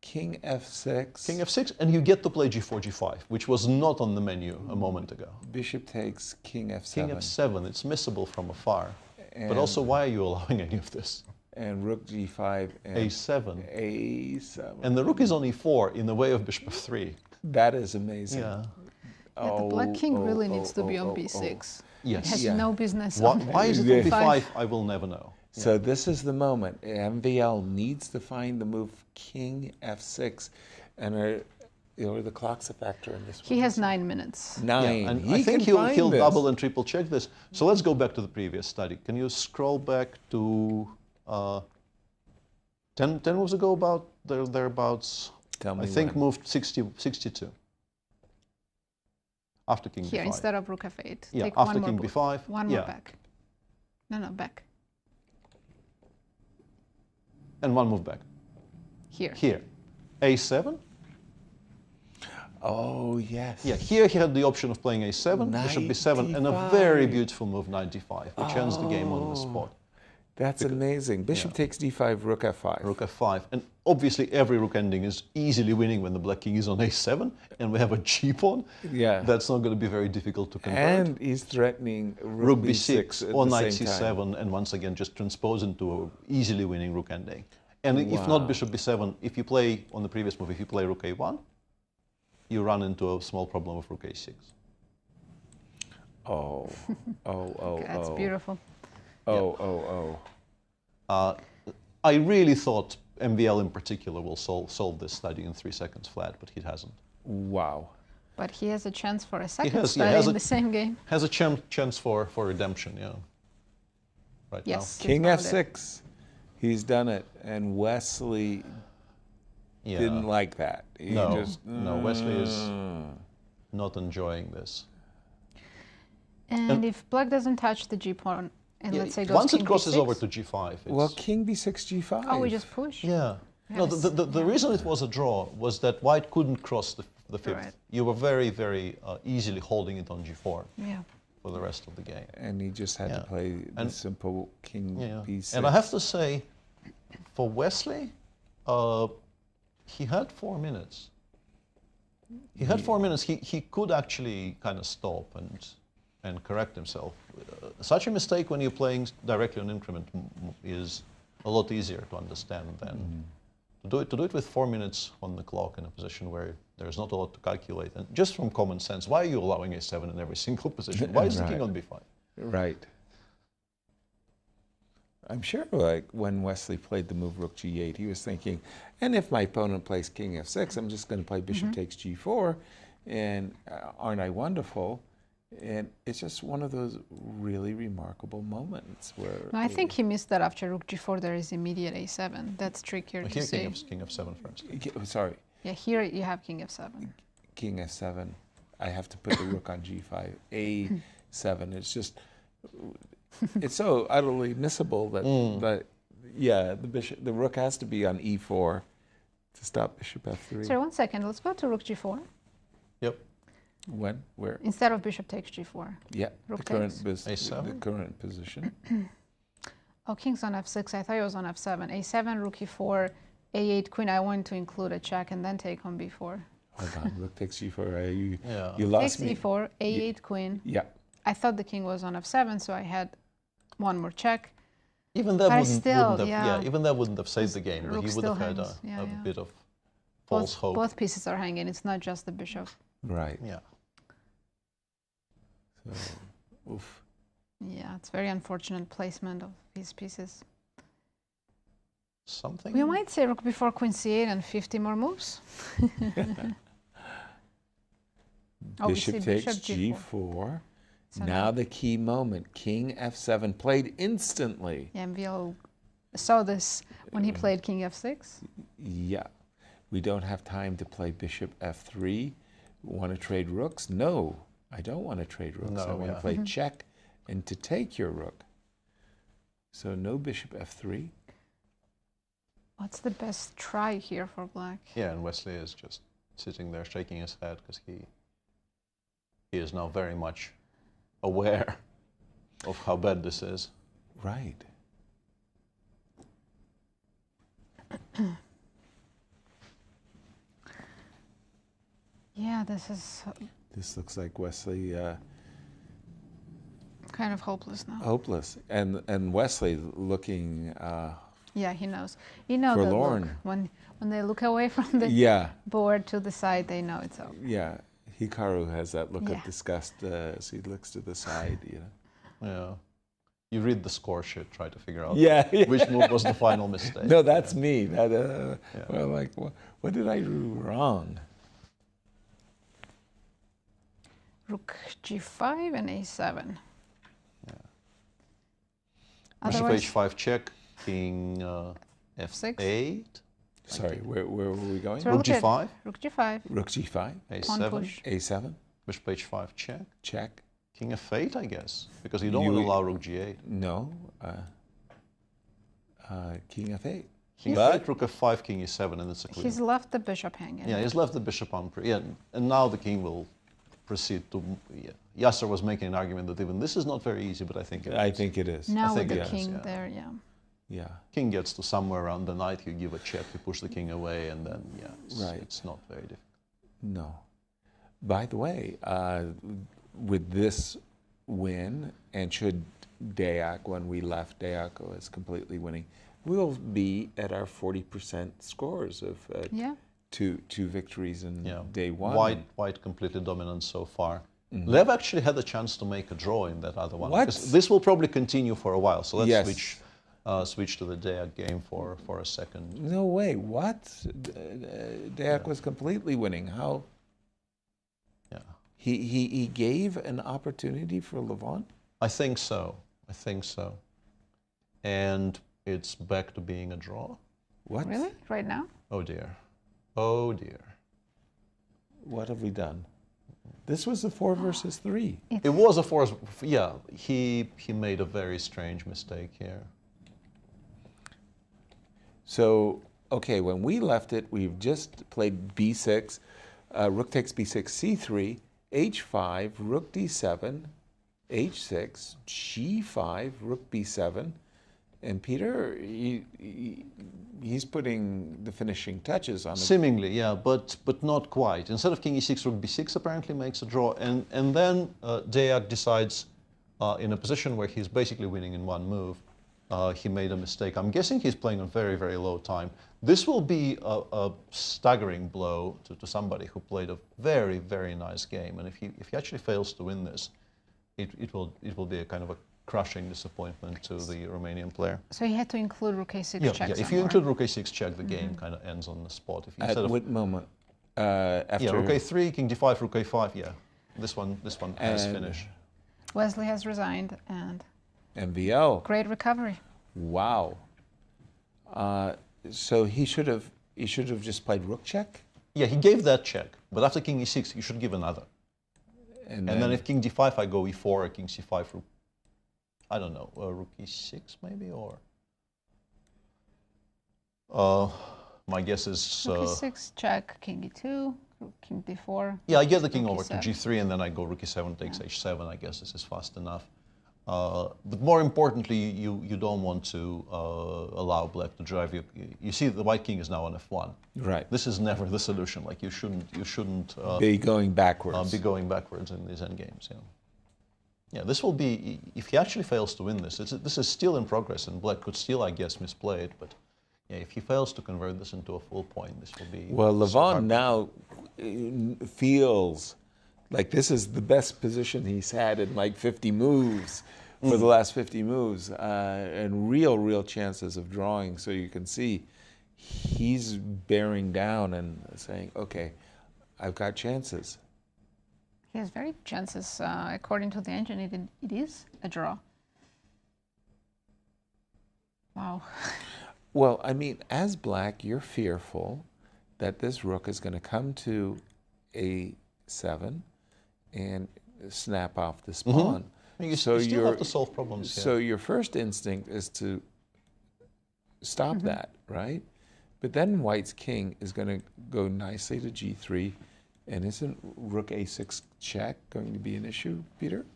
King f6. King f6, and you get to play g4, g5, which was not on the menu a moment ago. Bishop takes king f7. King f7, it's missable from afar. But also, why are you allowing any of this? And rook g5 and a7. a7. And the rook is on e4 in the way of bishop f3. That is amazing. Yeah. The black king really needs to be on b6. Yes. It has no business Why is it on b5? I will never know. So this is the moment. MVL needs to find the move king f6. And the clock's a factor in this one. He has 9 minutes. 9. Yeah, and I think he'll double and triple check this. So let's go back to the previous study. Can you scroll back to 10 moves ago, about thereabouts? Tell me I think when. moved 62. After king Here, b5. instead of rook f8. Yeah, take after one king more b5. One more back. No, back. And one move back. Here. Here. a7. Oh, yes. Yeah, here he had the option of playing a7, bishop b7, and a very beautiful move, knight d5, which ends the game on the spot. That's amazing. Bishop takes d5, rook f5. Rook f5. And obviously every rook ending is easily winning when the black king is on a7, and we have a g-pawn. Yeah. That's not going to be very difficult to convert. And he's threatening rook b6 or knight c7, time. and once again just transpose into a easily winning rook ending. And if not bishop b7, if you play, on the previous move, if you play rook a1, you run into a small problem of rook a6. That's beautiful. I really thought MVL in particular will solve this study in 3 seconds flat, but he hasn't. Wow. But he has a chance for a second study in the same game. Has a chance for redemption, yeah. right yes, now. King f6. He's done it, and Wesley didn't like that. He no, Wesley is not enjoying this. And if black doesn't touch the g pawn, and let's say goes once king it crosses b6, over to g5. Well, king b6, g5. Oh, we just push. Yeah. Yes. No, the reason it was a draw was that white couldn't cross the fifth. Right. You were very, very easily holding it on g4 Yeah. for the rest of the game. And he just had to play the simple king b6. And I have to say, for Wesley, he had 4 minutes. He had 4 minutes. He could actually kind of stop and correct himself. Such a mistake when you're playing directly on increment is a lot easier to understand than to do it with 4 minutes on the clock in a position where there's not a lot to calculate. And just from common sense, why are you allowing a7 in every single position? Why is the king on b5? Right. I'm sure, like, when Wesley played the move rook g8, he was thinking, and if my opponent plays king f6, I'm just going to play bishop takes g4, and aren't I wonderful? And it's just one of those really remarkable moments where... No, I think he missed that after rook g4, there is immediate a7. That's trickier to see. King f7 first. Sorry. Yeah, here you have king f7. King f7. I have to put the rook on g5. a7. It's just... It's so utterly missable that, but yeah, the rook has to be on e4 to stop bishop f3. Sorry, 1 second. Let's go to rook g4. Yep. When? Where? Instead of bishop takes g4. Yeah, rook the current, takes. the current position. Oh, king's on f6. I thought it was on f7. a7, rook e4, a8, queen. I wanted to include a check and then take on b4. Hold on, rook takes g4. You lost me. Takes e4, a8, queen. Yeah. I thought the king was on f7, so I had one more check. Even that wouldn't have, even that wouldn't have saved the game, but rook he would have had hangs. a bit of false hope. Both pieces are hanging. It's not just the bishop. Right. Yeah. So, oof. Yeah, it's very unfortunate placement of these pieces. Something. We might say rook before queen c8 and 50 more moves. Bishop takes g4. So now the key moment, king f7, played instantly. Yeah, and we all saw this when he played king f6. Yeah. We don't have time to play bishop f3. Want to trade rooks? No, I don't want to trade rooks. No, I want to play check and to take your rook. So no bishop f3. What's the best try here for black? Yeah, and Wesley is just sitting there shaking his head because he is now very much aware of how bad this is. Right. Yeah, this is... This looks like Wesley... kind of hopeless now. Hopeless. And Wesley looking... yeah, he knows. You know the look. When they look away from the board to the side, they know it's over. Yeah. Hikaru has that look of disgust as he looks to the side, you know. Yeah. You read the score sheet, try to figure out which move was the final mistake. No, that's me. That, well, like, what did I do wrong? Rook g5 and a7. Yeah. Bishop h5 check, king f6. f8. Sorry, where were we going? So rook g5. Rook g5. Rook g5. a7. a7. Bishop h5 check. Check. King f8, I guess, because you don't want to allow rook g8. No. King f8. King f8, rook f5, king e7, and it's a clear. He's left the bishop hanging. Yeah, he's left the bishop on. And now the king will proceed to. Yeah. Yasser was making an argument that even this is not very easy, but I think it is. I think it is. Now with the king there, Yeah. King gets to somewhere around the knight, you give a check, you push the king away, and then, it's not very difficult. No. By the way, with this win, and should Deac, when we left, Deac was completely winning, we'll be at our 40% scores of two victories in day one. White completely dominant so far. Lev actually had a chance to make a draw in that other one. What? This will probably continue for a while, so let's switch to the Deac game for a second. No way. What? Deac was completely winning. How? Yeah. He gave an opportunity for Levon? I think so. and it's back to being a draw. What? Really? Right now? Oh dear. Oh dear. What have we done? This was a 4 versus 3. It was a 4. Yeah, he made a very strange mistake here. So, okay, when we left it, we've just played b6, rook takes b6, c3, h5, rook d7, h6, g5, rook b7, and Peter, he's putting the finishing touches on it. Seemingly, yeah, but not quite. Instead of king e6, rook b6 apparently makes a draw, and then Deac decides, in a position where he's basically winning in one move, he made a mistake. I'm guessing he's playing on very, very low time. This will be a staggering blow to somebody who played a very, very nice game, and if he actually fails to win this, it will be a kind of a crushing disappointment to the Romanian player. So he had to include rook a6 check. Yeah, if you include rook a6 check, the game kind of ends on the spot. If you At what moment? After yeah, rook a3, king d5, rook a5. Yeah, this one has finished. Wesley has resigned, and MVL. Great recovery. Wow. So he should have just played rook check. Yeah, he gave that check, but after king e6, you should give another. And then if king d5, I go e4, or king c5, rook. I don't know, rook e6 maybe, or my guess is rook e6 check, king e2, king d4. Yeah, I get the king over e7. to g3, and then I go rook e7 takes h7. I guess this is fast enough. But more importantly, you don't want to allow black to drive you. You see, the white king is now on f1. Right. This is never the solution. Like you shouldn't be going backwards. Be going backwards in these endgames. Yeah. Yeah. This will be, if he actually fails to win this. This is still in progress, and black could still, I guess, misplay it. But yeah, if he fails to convert this into a full point, this will be. Well, Levon now feels like this is the best position he's had in like 50 moves. For the last 50 moves, and real chances of drawing. So you can see he's bearing down and saying, okay, I've got chances. He has very chances. According to the engine, it is a draw. Wow. Well, I mean, as black, you're fearful that this rook is going to come to a7 and snap off this pawn. You still have to solve problems here. So your first instinct is to stop that, right? But then white's king is going to go nicely to g3, and isn't rook a6 check going to be an issue, Peter?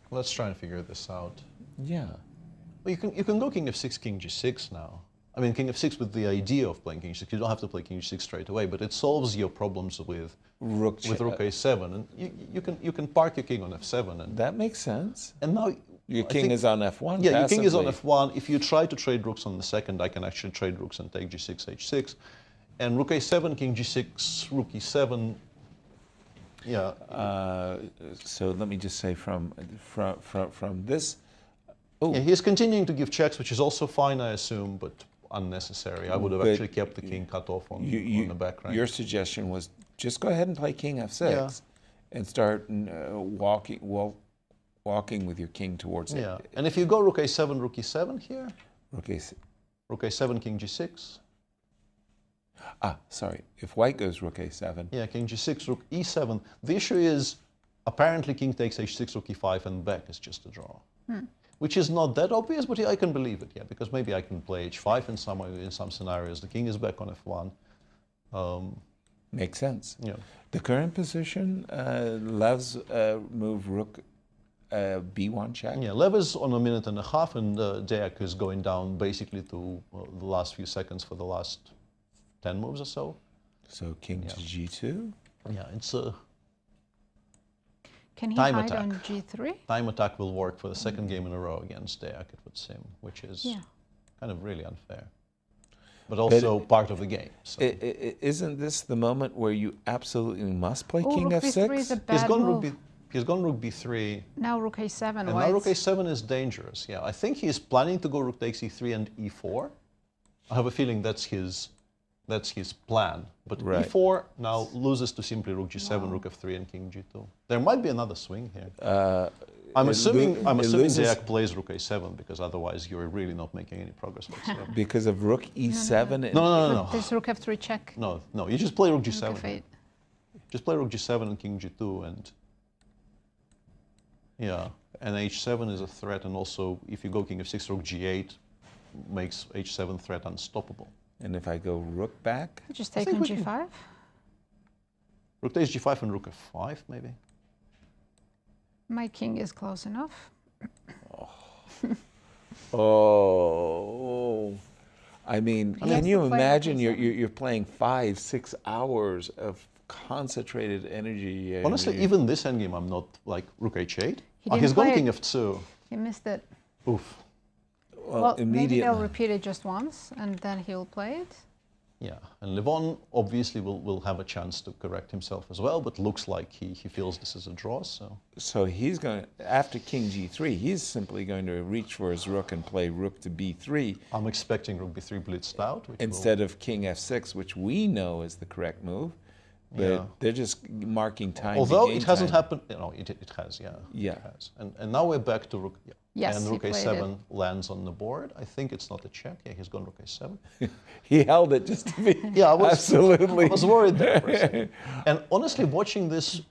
Let's try and figure this out. Yeah. Well, you can go king f6, king g6 now. I mean, king f6 with the idea of playing king g6. You don't have to play king g6 straight away, but it solves your problems with rook a7, and you can park your king on f7, and that makes sense. And now your king is on f1. Yeah, your king is on f1. If you try to trade rooks on the second, I can actually trade rooks and take g6, h6, and rook a7, king g6, rook e7. Yeah. So let me just say from this. Oh. Yeah, he's continuing to give checks, which is also fine, I assume, but unnecessary. I would have actually kept the king cut off on the back rank. Your suggestion was just go ahead and play king f6 and start walking with your king towards it. Yeah, and if you go rook a7, rook e7 here, rook a7, king g6. Sorry. If white goes rook a7. Yeah, king g6, rook e7. The issue is apparently king takes h6, rook e5, and back is just a draw. Which is not that obvious, but I can believe it, because maybe I can play h5 in some scenarios. The king is back on f1. Makes sense. Yeah. The current position, Lev's move rook b1 check. Yeah, Lev is on a minute and a half, and Deac is going down basically to the last few seconds for the last 10 moves or so. So king to g2? Yeah, it's a Can he time hide attack. on g3? Time attack will work for the second game in a row against Deac, it would seem, which is kind of really unfair. But also part of the game. So. Isn't this the moment where you absolutely must play king rook f6? b3 is a bad move. He's gone rook b3. Now rook a7. And now rook a7 is dangerous. Yeah, I think he's planning to go rook takes e3 and e4. I have a feeling that's his plan. But e4 now loses to simply rook g7, rook f3, and king g2. There might be another swing here. I'm assuming Deac plays rook a7 because otherwise you're really not making any progress whatsoever. Because of rook e7? No. There's rook f3 check. No, you just play rook g7. Rook f8. Just play rook g7 and king g2 and and h7 is a threat, and also if you go king f6, rook g8 makes h7 threat unstoppable. And if I go rook back? Just take on g5. Rook takes g5 and rook f5 maybe. My king is close enough. I mean, can you imagine you're playing 5-6 hours of concentrated energy? Honestly, even this endgame, I'm not like rook h8. He He's gone king f2. He missed it. Oof. Well, maybe they'll repeat it just once, and then he'll play it. Yeah, and Levon obviously will have a chance to correct himself as well, but looks like he feels this is a draw, so... So he's going to, after king g3, he's simply going to reach for his rook and play rook to b3. I'm expecting rook b3 blitzed out. Instead of king f6, which we know is the correct move, but they're just marking time. Although it hasn't happened, it has, Yeah. It has. And now we're back to rook, Yes, and rook a7 it. lands on the board. I think it's not a check. Yeah, he's gone rook a7. He held it just to be absolutely. I was worried there for a second. And honestly, watching this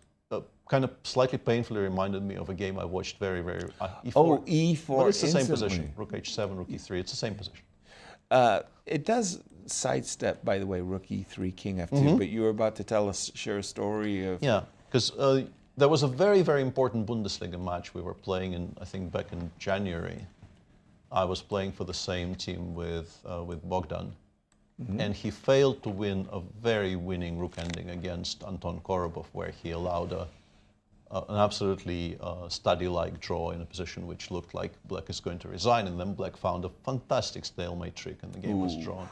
kind of slightly painfully reminded me of a game I watched very, very... E4. E4 But it's the same instantly. position. Rook h7, rook e3. It's the same position. It does sidestep, by the way, rook e3, king f2, but you were about to share a story of... Yeah, because there was a very, very important Bundesliga match we were playing in, I think, back in January. I was playing for the same team with Bogdan, and he failed to win a very winning rook ending against Anton Korobov, where he allowed an absolutely study-like draw in a position which looked like black is going to resign, and then black found a fantastic stalemate trick, and the game was drawn.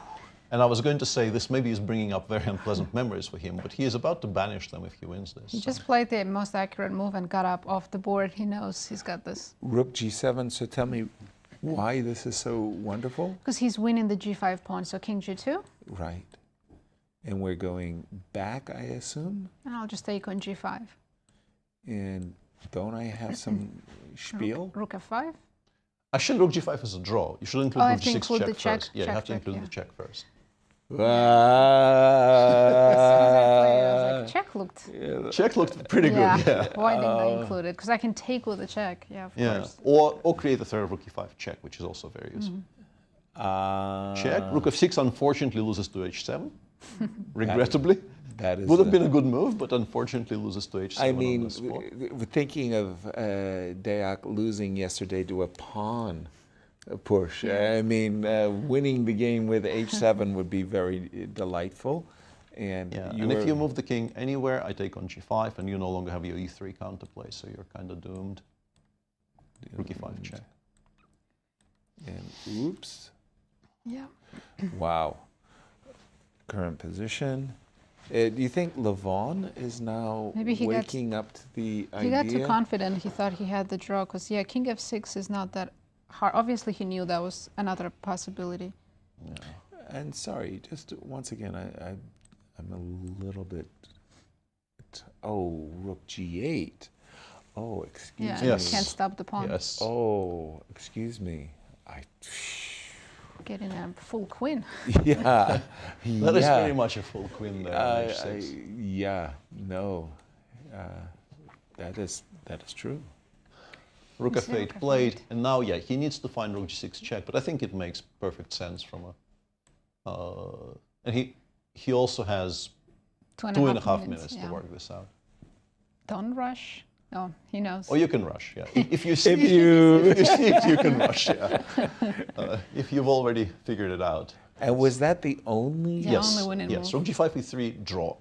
And I was going to say this maybe is bringing up very unpleasant memories for him, but he is about to banish them if he wins this. He just played the most accurate move and got up off the board. He knows he's got this. Rook g7, so tell me why this is so wonderful? Because he's winning the g5 pawn, so king g2. Right. And we're going back, I assume? And I'll just take on g5. And don't I have some spiel? Rook f5. Actually, rook g5 is a draw. You should include rook g6 check first. Yeah, you have to include the check first. Check looked. Check looked pretty good. Yeah. Why didn't I include it? Because I can take with a check. Yeah, of course. Or create a third rook e5 check, which is also very useful. Check. Rook f6 unfortunately loses to h7. Regrettably. That is would have been a good move, but unfortunately loses to h7. I mean, thinking of Deac losing yesterday to a pawn push. I mean, winning the game with h7 would be very delightful. And, and if you move the king anywhere, I take on g5, and you no longer have your e3 counterplay, so you're kind of doomed. Rook e5 check. And oops. Yeah. Wow. Current position. Do you think Levon is now waking up to the idea? He got too confident. He thought he had the draw because, king f6 is not that hard. Obviously, he knew that was another possibility. Yeah. And sorry, just once again, I'm a little bit... rook g8. Oh, excuse me. Yes. Can't stop the pawn. Yes. Oh, excuse me. Getting a full queen. That is very much a full queen there. That is true. Rook f8 played, and now he needs to find rook g6 check, but I think it makes perfect sense from and he also has 2.5 minutes to work this out. Don't rush. Oh, he knows. Or you can rush, If you see it, you can rush, if you've already figured it out. And was that the only? Only winning move. Rook g5, e3, draw.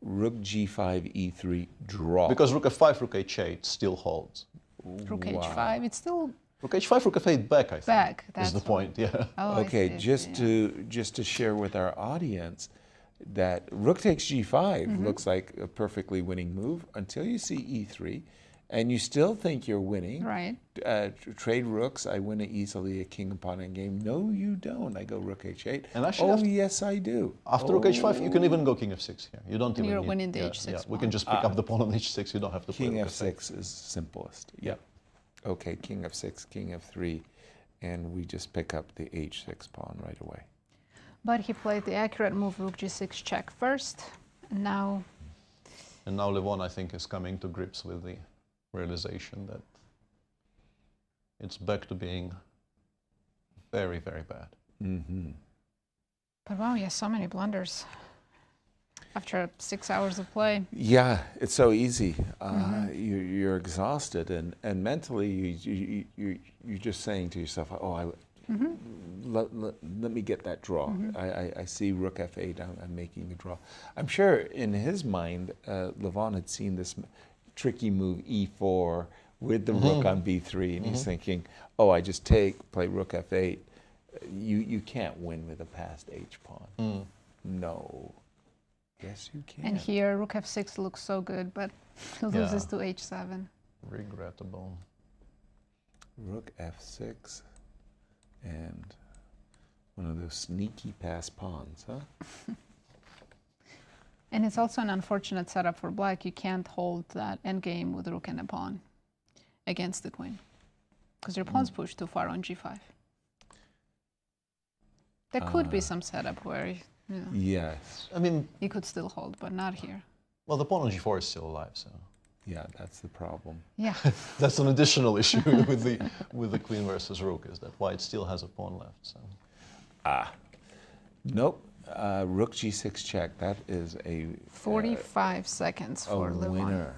Rook g5, e3, draw. Because rook f5, rook h8 still holds. Rook h5, it's still... Rook h5, rook f8 back, I think. That's is the point, Oh, okay, just to share with our audience, that rook takes g5 looks like a perfectly winning move until you see e3, and you still think you're winning. Right. Trade rooks, I win it easily, a king upon endgame. No, you don't. I go rook h8. And actually, yes, I do. After rook h5, you can even go king f6 here. You don't even You're need, winning the h6 we pawn. can just pick up the pawn on h6. You don't have to play King rook f6 is simplest. Yep. Okay, king f6, king f3, and we just pick up the h6 pawn right away. But he played the accurate move, rook g6 check first. And now Levon, I think, is coming to grips with the realization that it's back to being very, very bad. Mm-hmm. But wow, he has so many blunders after 6 hours of play. Yeah, it's so easy. You're exhausted, and mentally you're just saying to yourself, "Oh, let me get that draw." I see rook f8. I'm making the draw. I'm sure in his mind, Levon had seen this tricky move e4 with the rook on b3, and he's thinking, "Oh, I just play rook f8. You can't win with a passed h pawn." No. Yes, you can. And here, rook f6 looks so good, but loses to h7. Regrettable. Rook f6, and one of those sneaky pass pawns, huh? And it's also an unfortunate setup for black. You can't hold that endgame with rook and a pawn against the queen, because your pawn's pushed too far on g5. There could be some setup where, yes, I mean, you could still hold, but not here. Well, the pawn on g4 is still alive, so. Yeah, that's the problem. Yeah. That's an additional issue with the queen versus rook, is that white still has a pawn left. So. Nope. Rook g6 check. That is a 45 seconds for Levon. Winner.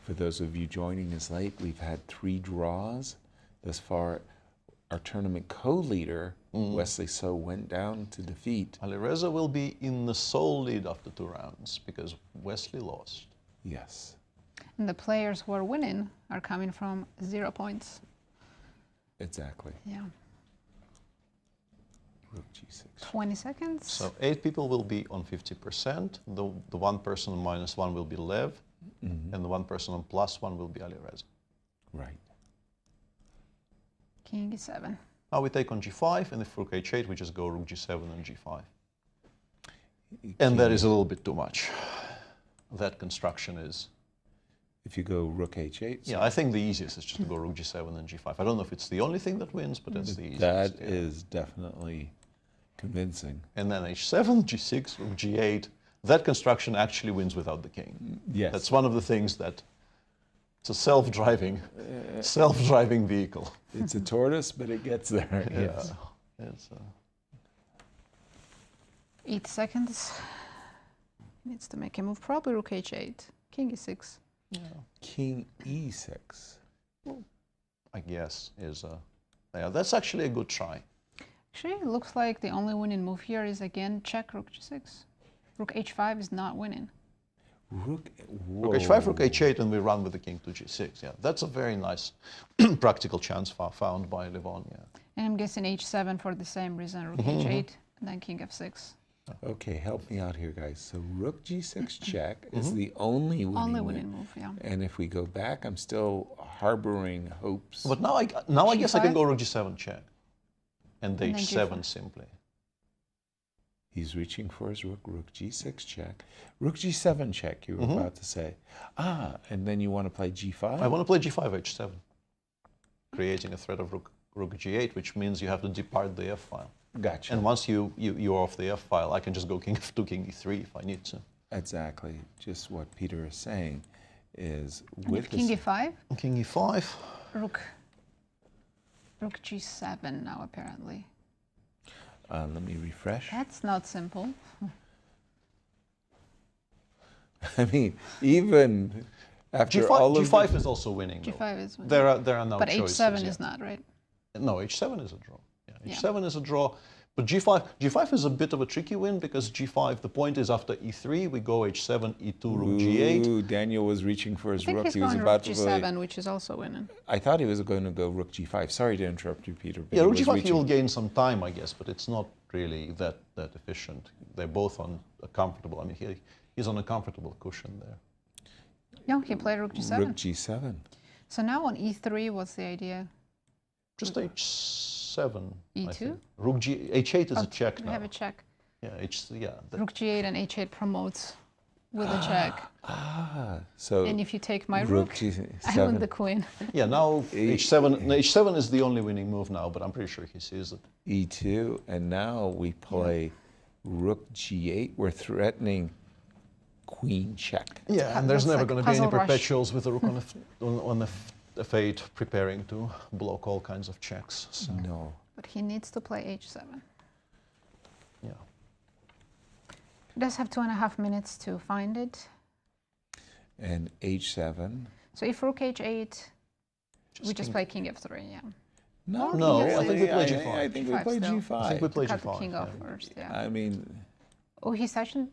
For those of you joining us late, we've had 3 draws thus far. Our tournament co-leader, Wesley So, went down to defeat. Alireza will be in the sole lead after 2 rounds because Wesley lost. Yes. And the players who are winning are coming from 0 points. Exactly. Yeah. Rook g6. 20 seconds. So 8 people will be on 50%. The one person on -1 will be Lev, and the one person on +1 will be Alireza. Right. King e7. Now we take on g5, and if rook h8, we just go rook g7 and g5. And that is a little bit too much. That construction is... If you go rook h8? Yeah, I think the easiest is just to go rook g7 and g5. I don't know if it's the only thing that wins, but that's the easiest. That is definitely convincing. And then h7, g6, rook g8. That construction actually wins without the king. Yes. That's one of the things that... It's a self-driving vehicle. It's a tortoise, but it gets there. Yes. It's 8 seconds. Needs to make a move. Probably rook h8. King e6. Yeah. King e6. Well, I guess is yeah, that's actually a good try. Actually, it looks like the only winning move here is again check rook g6. Rook h5 is not winning. Rook h5, rook h8, and we run with the king to g6. Yeah, that's a very nice practical chance found by Levon. Yeah. And I'm guessing h7 for the same reason. Rook h8, and then king f6. Okay, help me out here, guys. So rook g6 check is the only winning move. Yeah. And if we go back, I'm still harboring hopes. But now I guess I can go rook g7 check, and h7 simply. He's reaching for his rook. Rook g6 check. Rook g7 check, you were about to say. And then you want to play g5? I want to play g5, h7, creating a threat of rook g8, which means you have to depart the f file. Gotcha. And once you're off the f file, I can just go king f2, king e3 if I need to. Exactly. Just what Peter is saying is with king e5? King e5. Rook g7 now, apparently. Let me refresh. That's not simple. I mean, even after G5, all of G5 is also winning. G5 is winning. There are no but choices. H7 yet. is not, right? No, H7 is a draw. Yeah, H7 is a draw. But G5 is a bit of a tricky win because G5, the point is after E3, we go H7, E2, rook G8. Ooh, Daniel was reaching for his rook. He was about rook G7, which is also winning. I thought he was going to go rook G5. Sorry to interrupt you, Peter. But yeah, rook G5 he will gain some time, I guess, but it's not really that efficient. They're both on a comfortable, I mean, he's on a comfortable cushion there. No, he played rook g7. Rook g7. So now on e3, what's the idea? Just h7. E2? Rook h8 is a check we now. have a check. Yeah, rook g8 and h8 promotes with a check. So and if you take my rook rook, g7. I win the queen. Yeah, now h7 is the only winning move now, but I'm pretty sure he sees it. e2, and now we play rook g8. We're threatening queen check. Yeah, and there's never going to be any puzzle rush. perpetuals with the rook on the f8 preparing to block all kinds of checks. So. No. But he needs to play h7. Yeah. He does have 2.5 minutes to find it. And h7. So if rook h8, we just play king f3, yeah. No, I think we play g5. I think we play still. g5. I think we play Cut g5. the king off first, yeah. I mean... Oh, he's actually...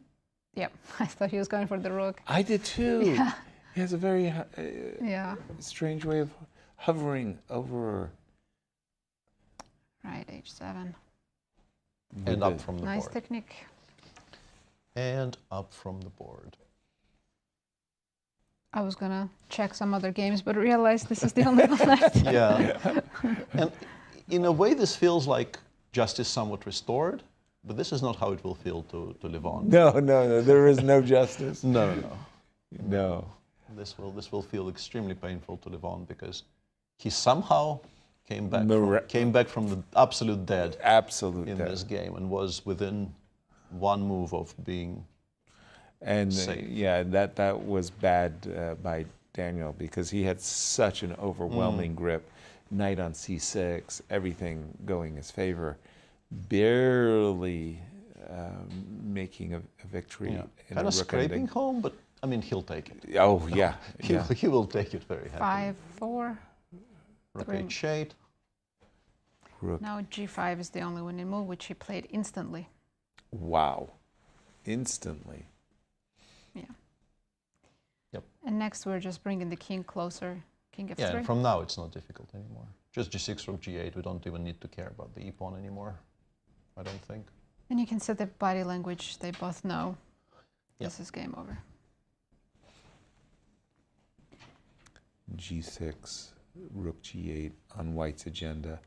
Yeah, I thought he was going for the rook. I did too. Yeah. He has a very strange way of hovering over... Right, h7. And up from the nice board. technique. And up from the board. I was going to check some other games, but realized this is the only one left. Yeah. And in a way, this feels like justice somewhat restored, but this is not how it will feel to Levon. No, there is no justice. No. This will feel extremely painful to Levon because he somehow came back from the absolute dead in this game and was within one move of being safe. Yeah, that was bad by Daniel because he had such an overwhelming grip. Knight on c6, everything going his favor, barely making a victory. Yeah. Kind of scraping home, but I mean he'll take it. Oh yeah, he will take it very happily. 5-4. Rook h8. Rook. Now g5 is the only winning move, which he played instantly. Wow, instantly. Yeah. Yep. And next we're just bringing the king closer. King f3. Yeah, and from now it's not difficult anymore. Just g6, rook g8. We don't even need to care about the e-pawn anymore, I don't think. And you can set the body language. They both know this is game over. g6, rook g8 on white's agenda,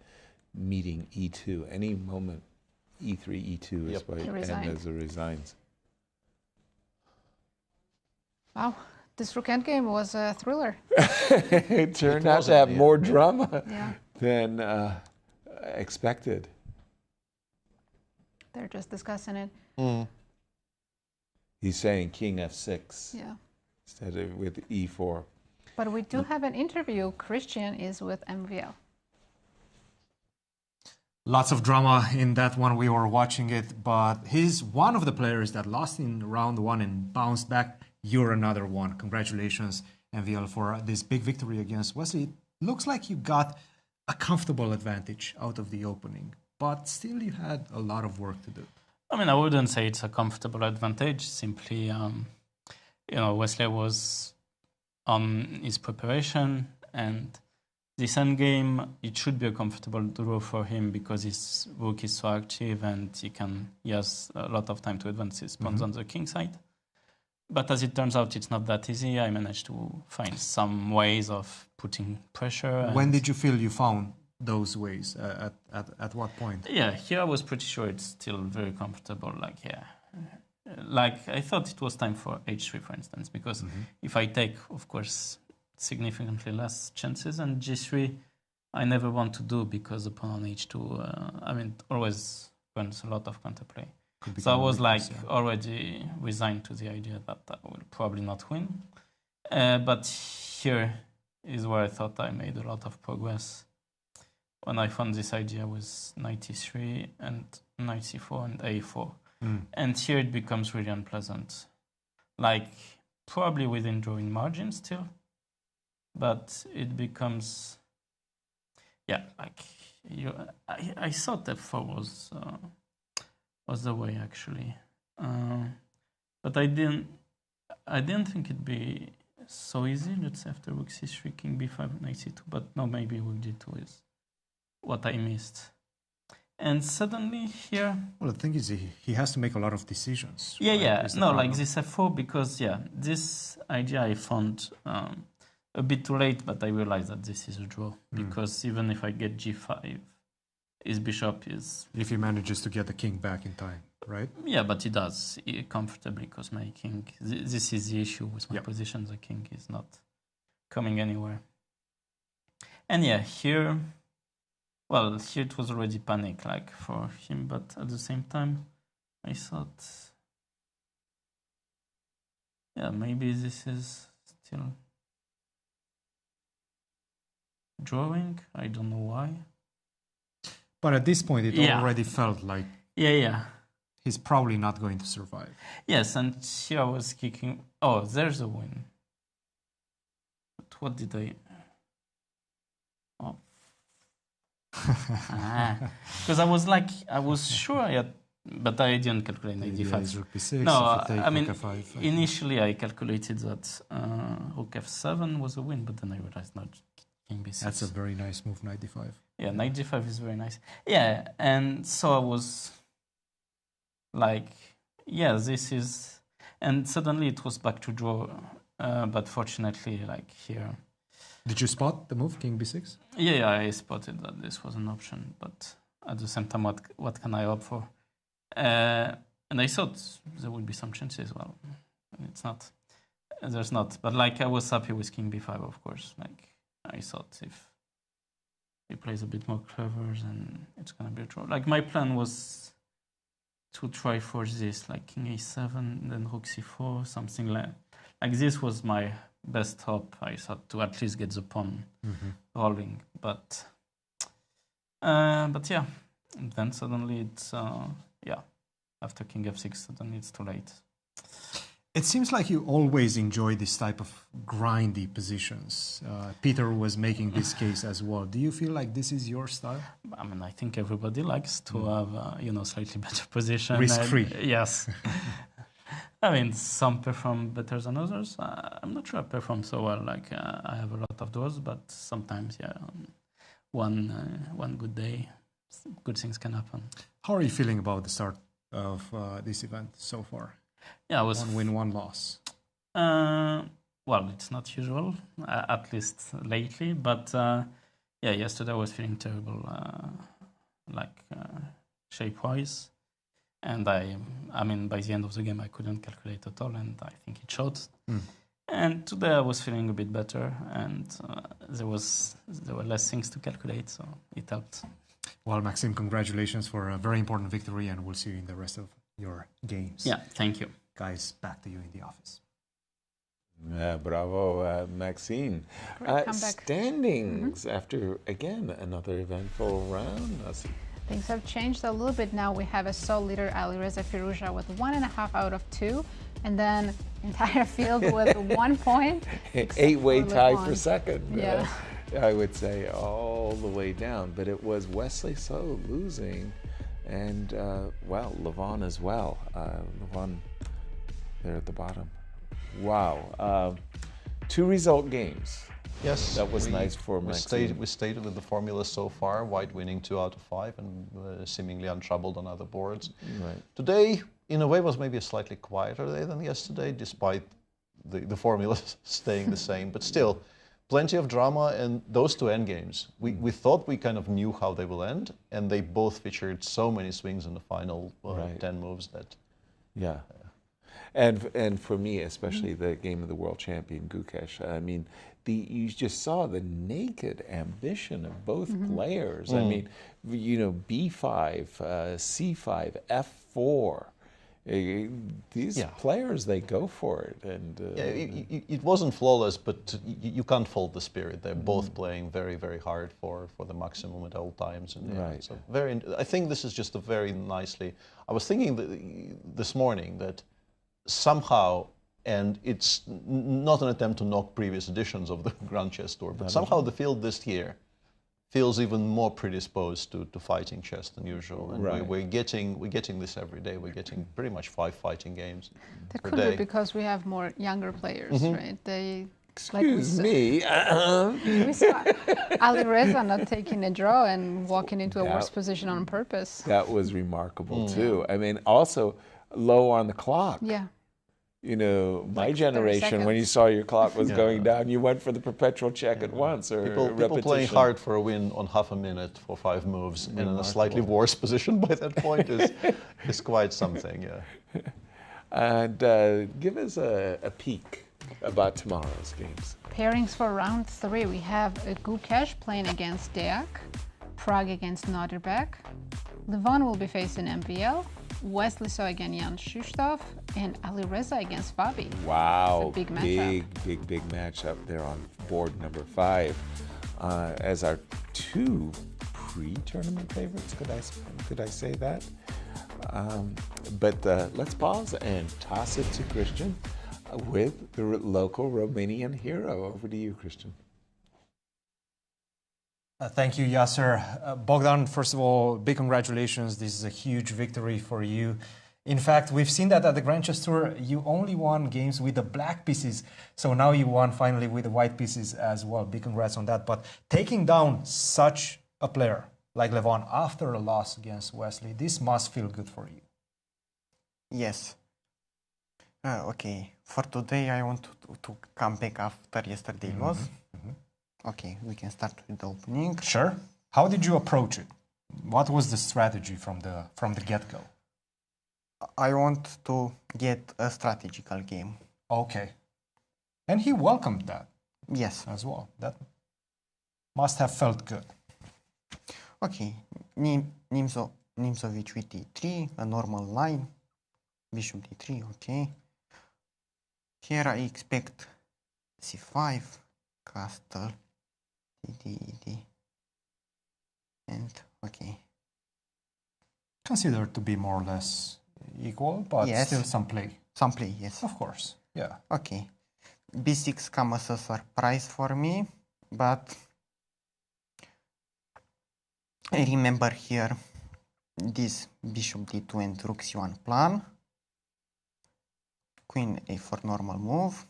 meeting e2. Any moment, e3, e2 is white, and as it resigns. Wow, this rook endgame was a thriller. It turned out to have more drama than expected. They're just discussing it. He's saying king f6 Yeah. instead of with e4. But we do have an interview. Cristian is with MVL. Lots of drama in that one. We were watching it, but he's one of the players that lost in round one and bounced back. You're another one. Congratulations, MVL, for this big victory against Wesley. It looks like you got a comfortable advantage out of the opening, but still you had a lot of work to do. I mean, I wouldn't say it's a comfortable advantage. Simply, Wesley was on his preparation, and this endgame, it should be a comfortable draw for him because his rook is so active and he has a lot of time to advance his pawns on the king side. But as it turns out, it's not that easy. I managed to find some ways of putting pressure. When did you feel you found those ways? At what point? Yeah, here I was pretty sure it's still very comfortable. Like I thought it was time for h3, for instance, because if I take, of course, significantly less chances, and g3, I never want to do because the pawn on h2, always runs a lot of counterplay. So I was already resigned to the idea that I will probably not win. But here is where I thought I made a lot of progress. When I found this idea with knight e3 and knight c4 and a4. And here it becomes really unpleasant. Probably within drawing margin still. But it becomes... I thought f4 was the way, actually. But I didn't think it'd be so easy. Let's say after rook c3, king b5, knight c2. But no, maybe rook g2 is what I missed. And suddenly here... Well, the thing is, he has to make a lot of decisions. Yeah, right? yeah. Is the No, problem. like this f4, because, yeah, this idea I found a bit too late, but I realized that this is a draw. Because even if I get g5, his bishop is... If he manages to get the king back in time, right? Yeah, but he does comfortably, because my king... This is the issue with my position. The king is not coming anywhere. And yeah, here... Well, here it was already panic, like, for him, but at the same time, I thought... Yeah, maybe this is still... drawing. I don't know why. But at this point, it already felt like he's probably not going to survive. Yes, and here I was kicking. Oh, there's a win. But what did I? Oh, because I was sure I had, but I didn't calculate knight d5. Rook b6, No, if you take I mean rook f5, initially I calculated that rook f7 was a win, but then I realized not. King b6. That's a very nice move, knight d5. Yeah, knight d5 is very nice. Yeah, and so I was like, yeah, this is... And suddenly it was back to draw, but fortunately, like here... Did you spot the move, king b6? Yeah, I spotted that this was an option, but at the same time, what can I opt for? And I thought there would be some chances. Well, it's not. There's not. But like I was happy with king b5, of course. Like I thought if he plays a bit more clever, then it's gonna be a draw. Like my plan was to try for this, like king a7, then rook c4, something like this was my best hope. I thought to at least get the pawn rolling, but yeah, and then suddenly it's after king f6, suddenly it's too late. It seems like you always enjoy this type of grindy positions. Peter was making this case as well. Do you feel like this is your style? I mean, I think everybody likes to have slightly better position. Risk-free. Yes. I mean, some perform better than others. I'm not sure I perform so well. Like I have a lot of those, but sometimes, one good day, good things can happen. How are you feeling about the start of this event so far? Yeah, I was 1 win, 1 loss. Well, it's not usual, at least lately. But yesterday I was feeling terrible, shape-wise. And I mean, by the end of the game, I couldn't calculate at all, and I think it showed. And today I was feeling a bit better, and there were less things to calculate, so it helped. Well, Maxime, congratulations for a very important victory, and we'll see you in the rest of your games. Yeah, thank you. Guys, back to you in the office. Yeah, bravo, Maxime. Standings after, again, another eventful round. Things have changed a little bit now. We have a sole leader, Alireza Firouzja, with 1.5 out of 2, and then entire field with 1 point. 8-way tie for second. Yeah. I would say all the way down, but it was Wesley So losing, and Levon as well. Levon there at the bottom. Wow. 2 result games. Yes, that was nice for Maxime. We stayed with the formula so far. White winning 2 out of 5 and seemingly untroubled on other boards. Right. Today, in a way, was maybe a slightly quieter day than yesterday, despite the formula staying the same. But still, plenty of drama, and those 2 endgames. We thought we kind of knew how they will end, and they both featured so many swings in the final 10 moves that... Yeah. And for me, especially the game of the world champion, Gukesh, I mean, you just saw the naked ambition of both players. I mean, B5, C5, F4. These players, they go for it. And it wasn't flawless, but you can't fault the spirit. They're both playing very, very hard for the maximum at all times. And right. So I think this is just a very nicely... I was thinking this morning that somehow, and it's not an attempt to knock previous editions of the Grand Chess Tour, but somehow the field this year feels even more predisposed to fighting chess than usual. And we're getting this every day. We're getting pretty much 5 fighting games That per could day. be because we have more younger players, right? Excuse me. We saw Alireza not taking a draw and walking into a worse position on purpose. That was remarkable too. I mean, also low on the clock. Yeah. You know, my Like 30 generation, when you saw your clock was going down, you went for the perpetual check at once or People playing hard for a win on half a minute for 5 moves and in a slightly worse position by that point is quite something, yeah. And give us a peek about tomorrow's games. Pairings for round 3. We have Gukesh playing against Deac, Pragg against Nodirbek, Levon will be facing MPL, Wesley against Jan-Krzysztof, and Alireza against Fabi. Wow, big matchup. Big matchup there on board number 5. As our 2 pre-tournament favorites, could I say that? But let's pause and toss it to Cristian with the local Romanian hero. Over to you, Cristian. Thank you, Yasser. Bogdan, first of all, big congratulations. This is a huge victory for you. In fact, we've seen that at the Grand Chess Tour, you only won games with the black pieces. So now you won finally with the white pieces as well. Big congrats on that. But taking down such a player like Levon after a loss against Wesley, this must feel good for you. Yes. Okay, for today I want to come back after yesterday's loss. Okay, we can start with the opening. Sure. How did you approach it? What was the strategy from the get-go? I want to get a strategical game. Okay. And he welcomed that. Yes. As well. That must have felt good. Okay. Nimzovich with d3, a normal line. Bishop d3, okay. Here I expect c5, castle, d, and okay. Considered to be more or less equal, but yes. Still some play. Some play, yes. Of course, yeah. Okay. b6 comes as a surprise for me, but I remember here this bishop d2 and rook c1 plan. Queen a4 normal move.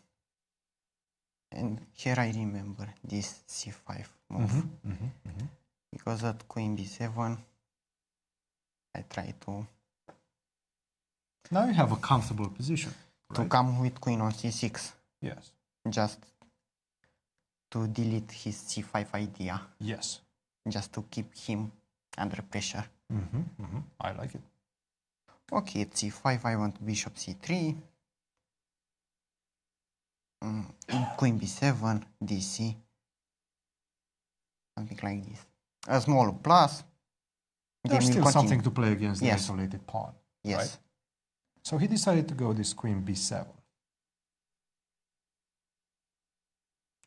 And here I remember this c5 move. Because at queen b7, I try to... Now you have a comfortable position. To come with queen on c6. Yes. Just to delete his c5 idea. Yes. Just to keep him under pressure. I like it. Okay, at c5 I want bishop c3. Queen b7, dc. Something like this. A small plus. There's still something to play against the yes. isolated pawn. Yes. Right? So he decided to go this queen b7.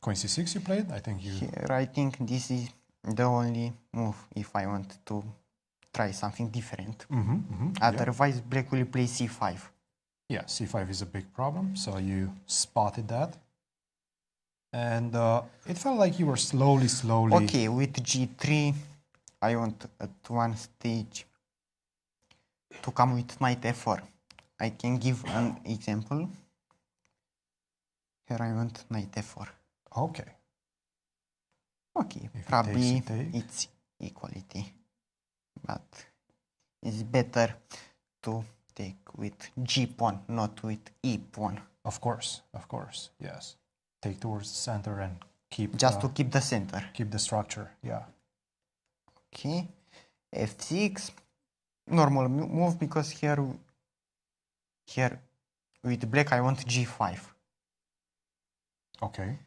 Queen c6 you played? I think you... Here I think this is the only move if I want to try something different. Otherwise, black will play c5. Yeah, c5 is a big problem, so you spotted that. And it felt like you were slowly... Okay, with g3, I want at one stage to come with knight f4. I can give an example. Here I want knight f4. Okay. Okay, probably it's equality. But it's better to take with g pawn, not with e pawn. Of course, yes. Take towards the center and keep... Just to keep the center. Keep the structure, yeah. Okay, f6, normal move because here with black I want g5. Okay.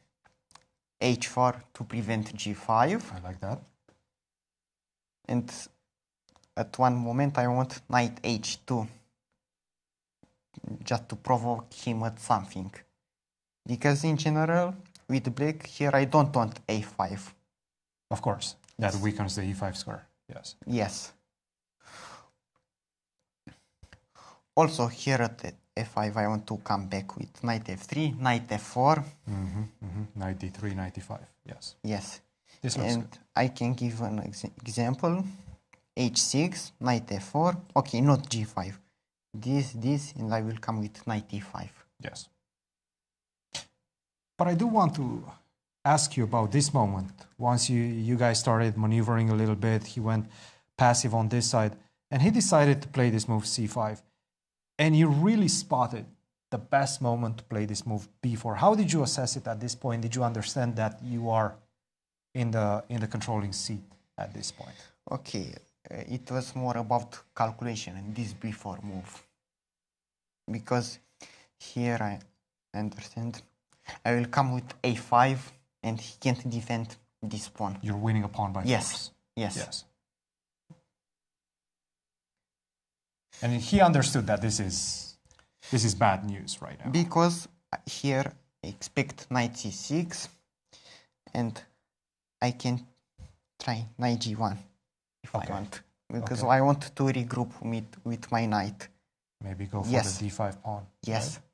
h4 to prevent g5. I like that. And at one moment I want knight h2. Just to provoke him at something. Because in general, with black here I don't want a5. Of course, that weakens the e5 square, yes. Yes. Also here at f5 I want to come back with knight f3, knight f4. Knight d3, knight d5, yes. Yes. This looks and good. I can give an example. h6, knight f4. Okay, not g5. This, and I will come with knight e5. Yes. But I do want to ask you about this moment. Once you guys started maneuvering a little bit, he went passive on this side, and he decided to play this move c5. And you really spotted the best moment to play this move b4. How did you assess it at this point? Did you understand that you are in the controlling seat at this point? Okay, it was more about calculation and this b4 move. Because here I understand I will come with a5 and he can't defend this pawn. You're winning a pawn by force. Yes. Yes. And he understood that this is bad news right now. Because here I expect knight c6 and I can try knight g1 if I want. Because I want to regroup with my knight. Maybe go for Yes. the d5 pawn. Yes. Right?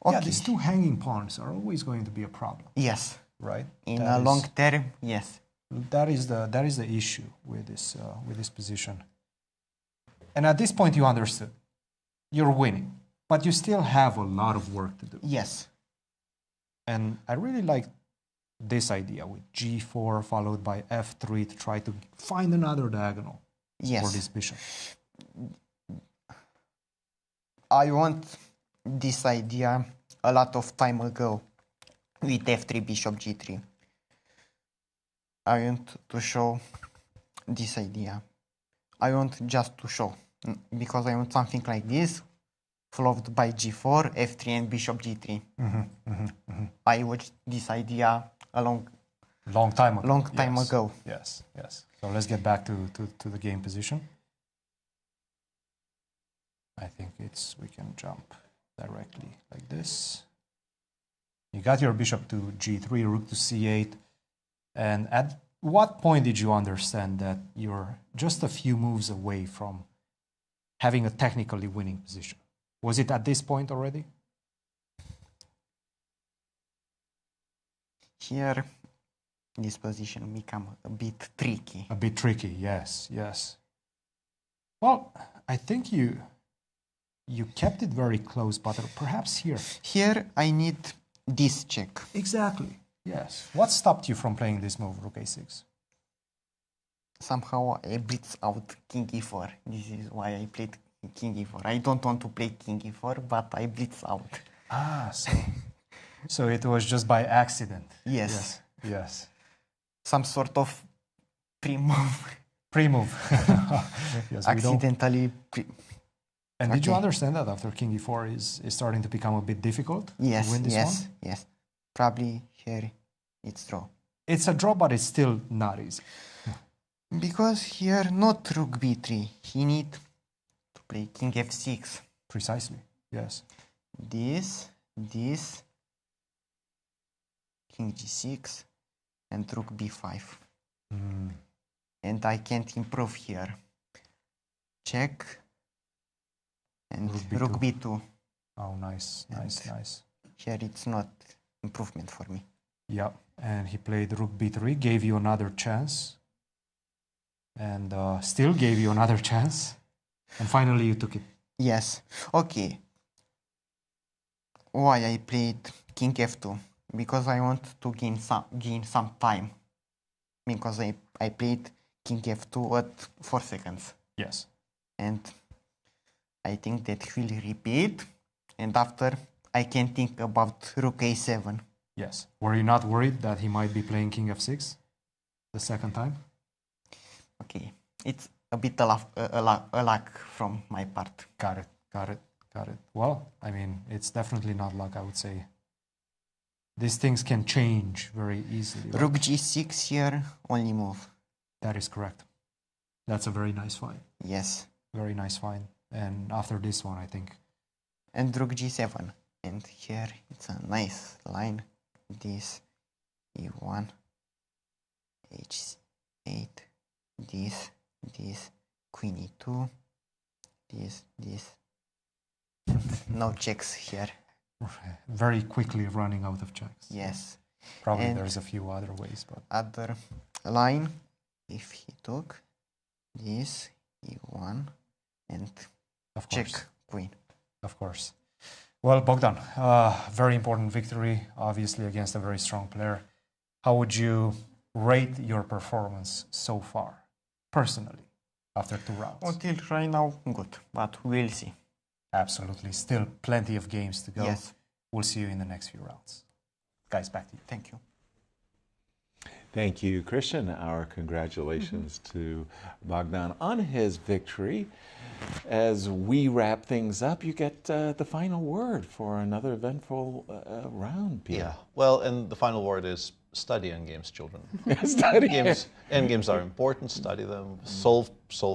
Okay. Yeah, these two hanging pawns are always going to be a problem. Yes. Right? In a long term, yes. That is the issue with this position. And at this point you understood. You're winning. But you still have a lot of work to do. Yes. And I really like this idea with g4 followed by f3 to try to find another diagonal for this bishop. I want this idea a lot of time ago with f3 bishop g3. I want to show this idea. I want just to show because I want something like this followed by g4, f3 and bishop g3. I watched this idea a long time ago. ago. Yes, yes. So let's get back to the game position. I think we can jump directly like this. You got your bishop to g3, rook to c8. And at what point did you understand that you're just a few moves away from having a technically winning position? Was it at this point already? Here, this position become a bit tricky. A bit tricky, yes, yes. Well, I think you kept it very close, but perhaps here. Here, I need this check. Exactly, yes. What stopped you from playing this move, rook a6? Somehow I blitz out king e4. This is why I played king e4. I don't want to play king e4, but I blitz out. Ah, so it was just by accident. Yes. Yes. Some sort of pre-move. Pre-move. Yes, accidentally. And did you understand that after king e4 is starting to become a bit difficult to win this one? Yes. Probably here it's draw. It's a draw, but it's still not easy. Because here not rook b3. He need to play king f6. Precisely, yes. This, king g6, and rook b5. And I can't improve here. Check. And rook b2. Oh, nice, nice. Here it's not improvement for me. Yeah, and he played rook b3, gave you another chance. And still gave you another chance. And finally you took it. Yes. Okay. Why I played king f2? Because I want to gain some time. Because I played king f2 at 4 seconds. Yes. And I think that he will repeat. And after, I can think about rook a7. Yes. Were you not worried that he might be playing king f6 the second time? Okay. It's a bit a lack from my part. Got it. Well, I mean, it's definitely not luck, I would say. These things can change very easily. Rook g6 here, only move. That is correct. That's a very nice find. Yes. Very nice find. And after this one, I think. And rook g7. And here it's a nice line. This, e1, h8, this, queen e2, this. No checks here. Very quickly running out of checks. Yes. Probably and there's a few other ways, but other line, if he took this, e1, and of check course. queen. Of course. Well, Bogdan, very important victory, obviously, against a very strong player. How would you rate your performance so far, personally, after 2 rounds? Until right now, good, but we'll see. Absolutely. Still plenty of games to go. Yes. We'll see you in the next few rounds. Guys, back to you. Thank you. Thank you, Cristian. Our congratulations to Bogdan on his victory. As we wrap things up, you get the final word for another eventful round, Peter. Yeah, well, and the final word is study endgames, children. Study. Endgames are important, study them, solve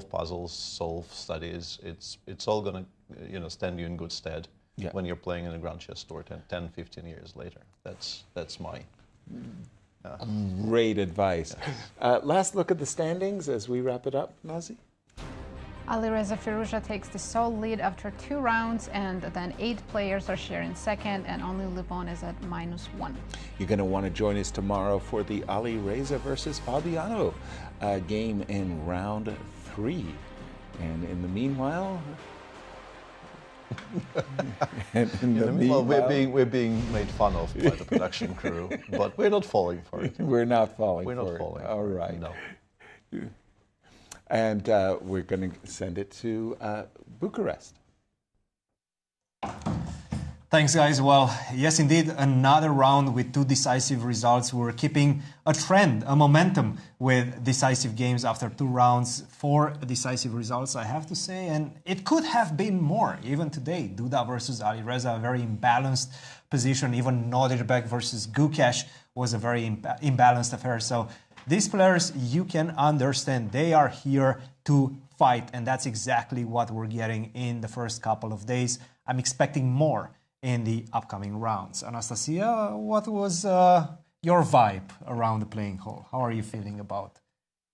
puzzles, solve studies. It's all going to stand you in good stead when you're playing in a Grand Chess Tour 10, 15 years later. That's my... Great advice. Last look at the standings as we wrap it up, Nazi. Alireza Firouzja takes the sole lead after 2 rounds, and then 8 players are sharing second, and only Levon is at -1. You're going to want to join us tomorrow for the Alireza versus Fabiano game in round 3. And in the meanwhile... we're being made fun of by the production crew, but we're not falling for it. We're not falling We're for not it. falling. All right. No. And we're going to send it to Bucharest. Thanks, guys. Well, yes, indeed, another round with 2 decisive results. We're keeping a trend, a momentum with decisive games after 2 rounds, 4 decisive results, I have to say. And it could have been more, even today. Duda versus Alireza, a very imbalanced position. Even Nodirbek versus Gukesh was a very imbalanced affair. So these players, you can understand, they are here to fight. And that's exactly what we're getting in the first couple of days. I'm expecting more in the upcoming rounds. Anastasiya, what was your vibe around the playing hall? How are you feeling about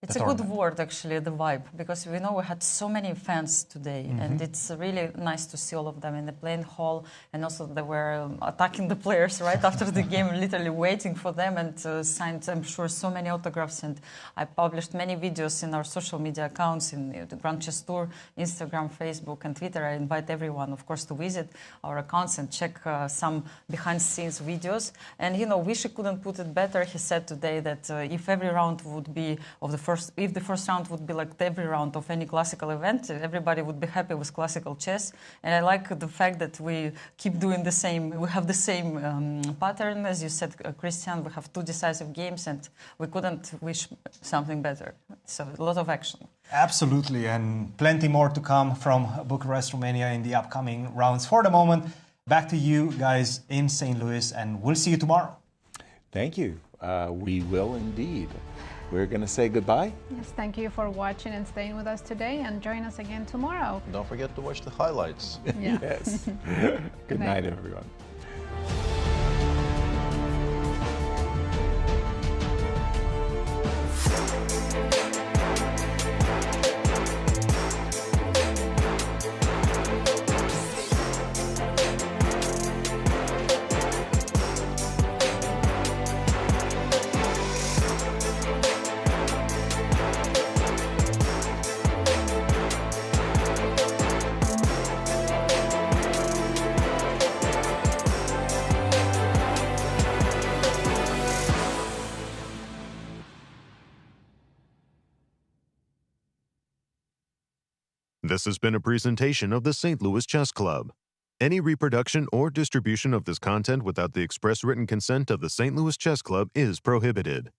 It's a good word, actually, the vibe, because we know we had so many fans today, and it's really nice to see all of them in the playing hall, and also they were attacking the players right after the game, literally waiting for them, and signed, I'm sure, so many autographs. And I published many videos in our social media accounts, in the Grand Chess Tour, Instagram, Facebook, and Twitter. I invite everyone, of course, to visit our accounts and check some behind-the-scenes videos. And, you know, Vishy couldn't put it better. He said today that if every round would be of the if the first round would be like every round of any classical event, everybody would be happy with classical chess. And I like the fact that we keep doing the same. We have the same pattern, as you said, Cristian. We have 2 decisive games, and we couldn't wish something better. So a lot of action. Absolutely, and plenty more to come from Bucharest, Romania in the upcoming rounds. For the moment, back to you guys in St. Louis, and we'll see you tomorrow. Thank you. We will indeed. We're going to say goodbye. Yes, thank you for watching and staying with us today, and join us again tomorrow. Don't forget to watch the highlights. Yeah. Yes. Good night, everyone. This has been a presentation of the St. Louis Chess Club. Any reproduction or distribution of this content without the express written consent of the St. Louis Chess Club is prohibited.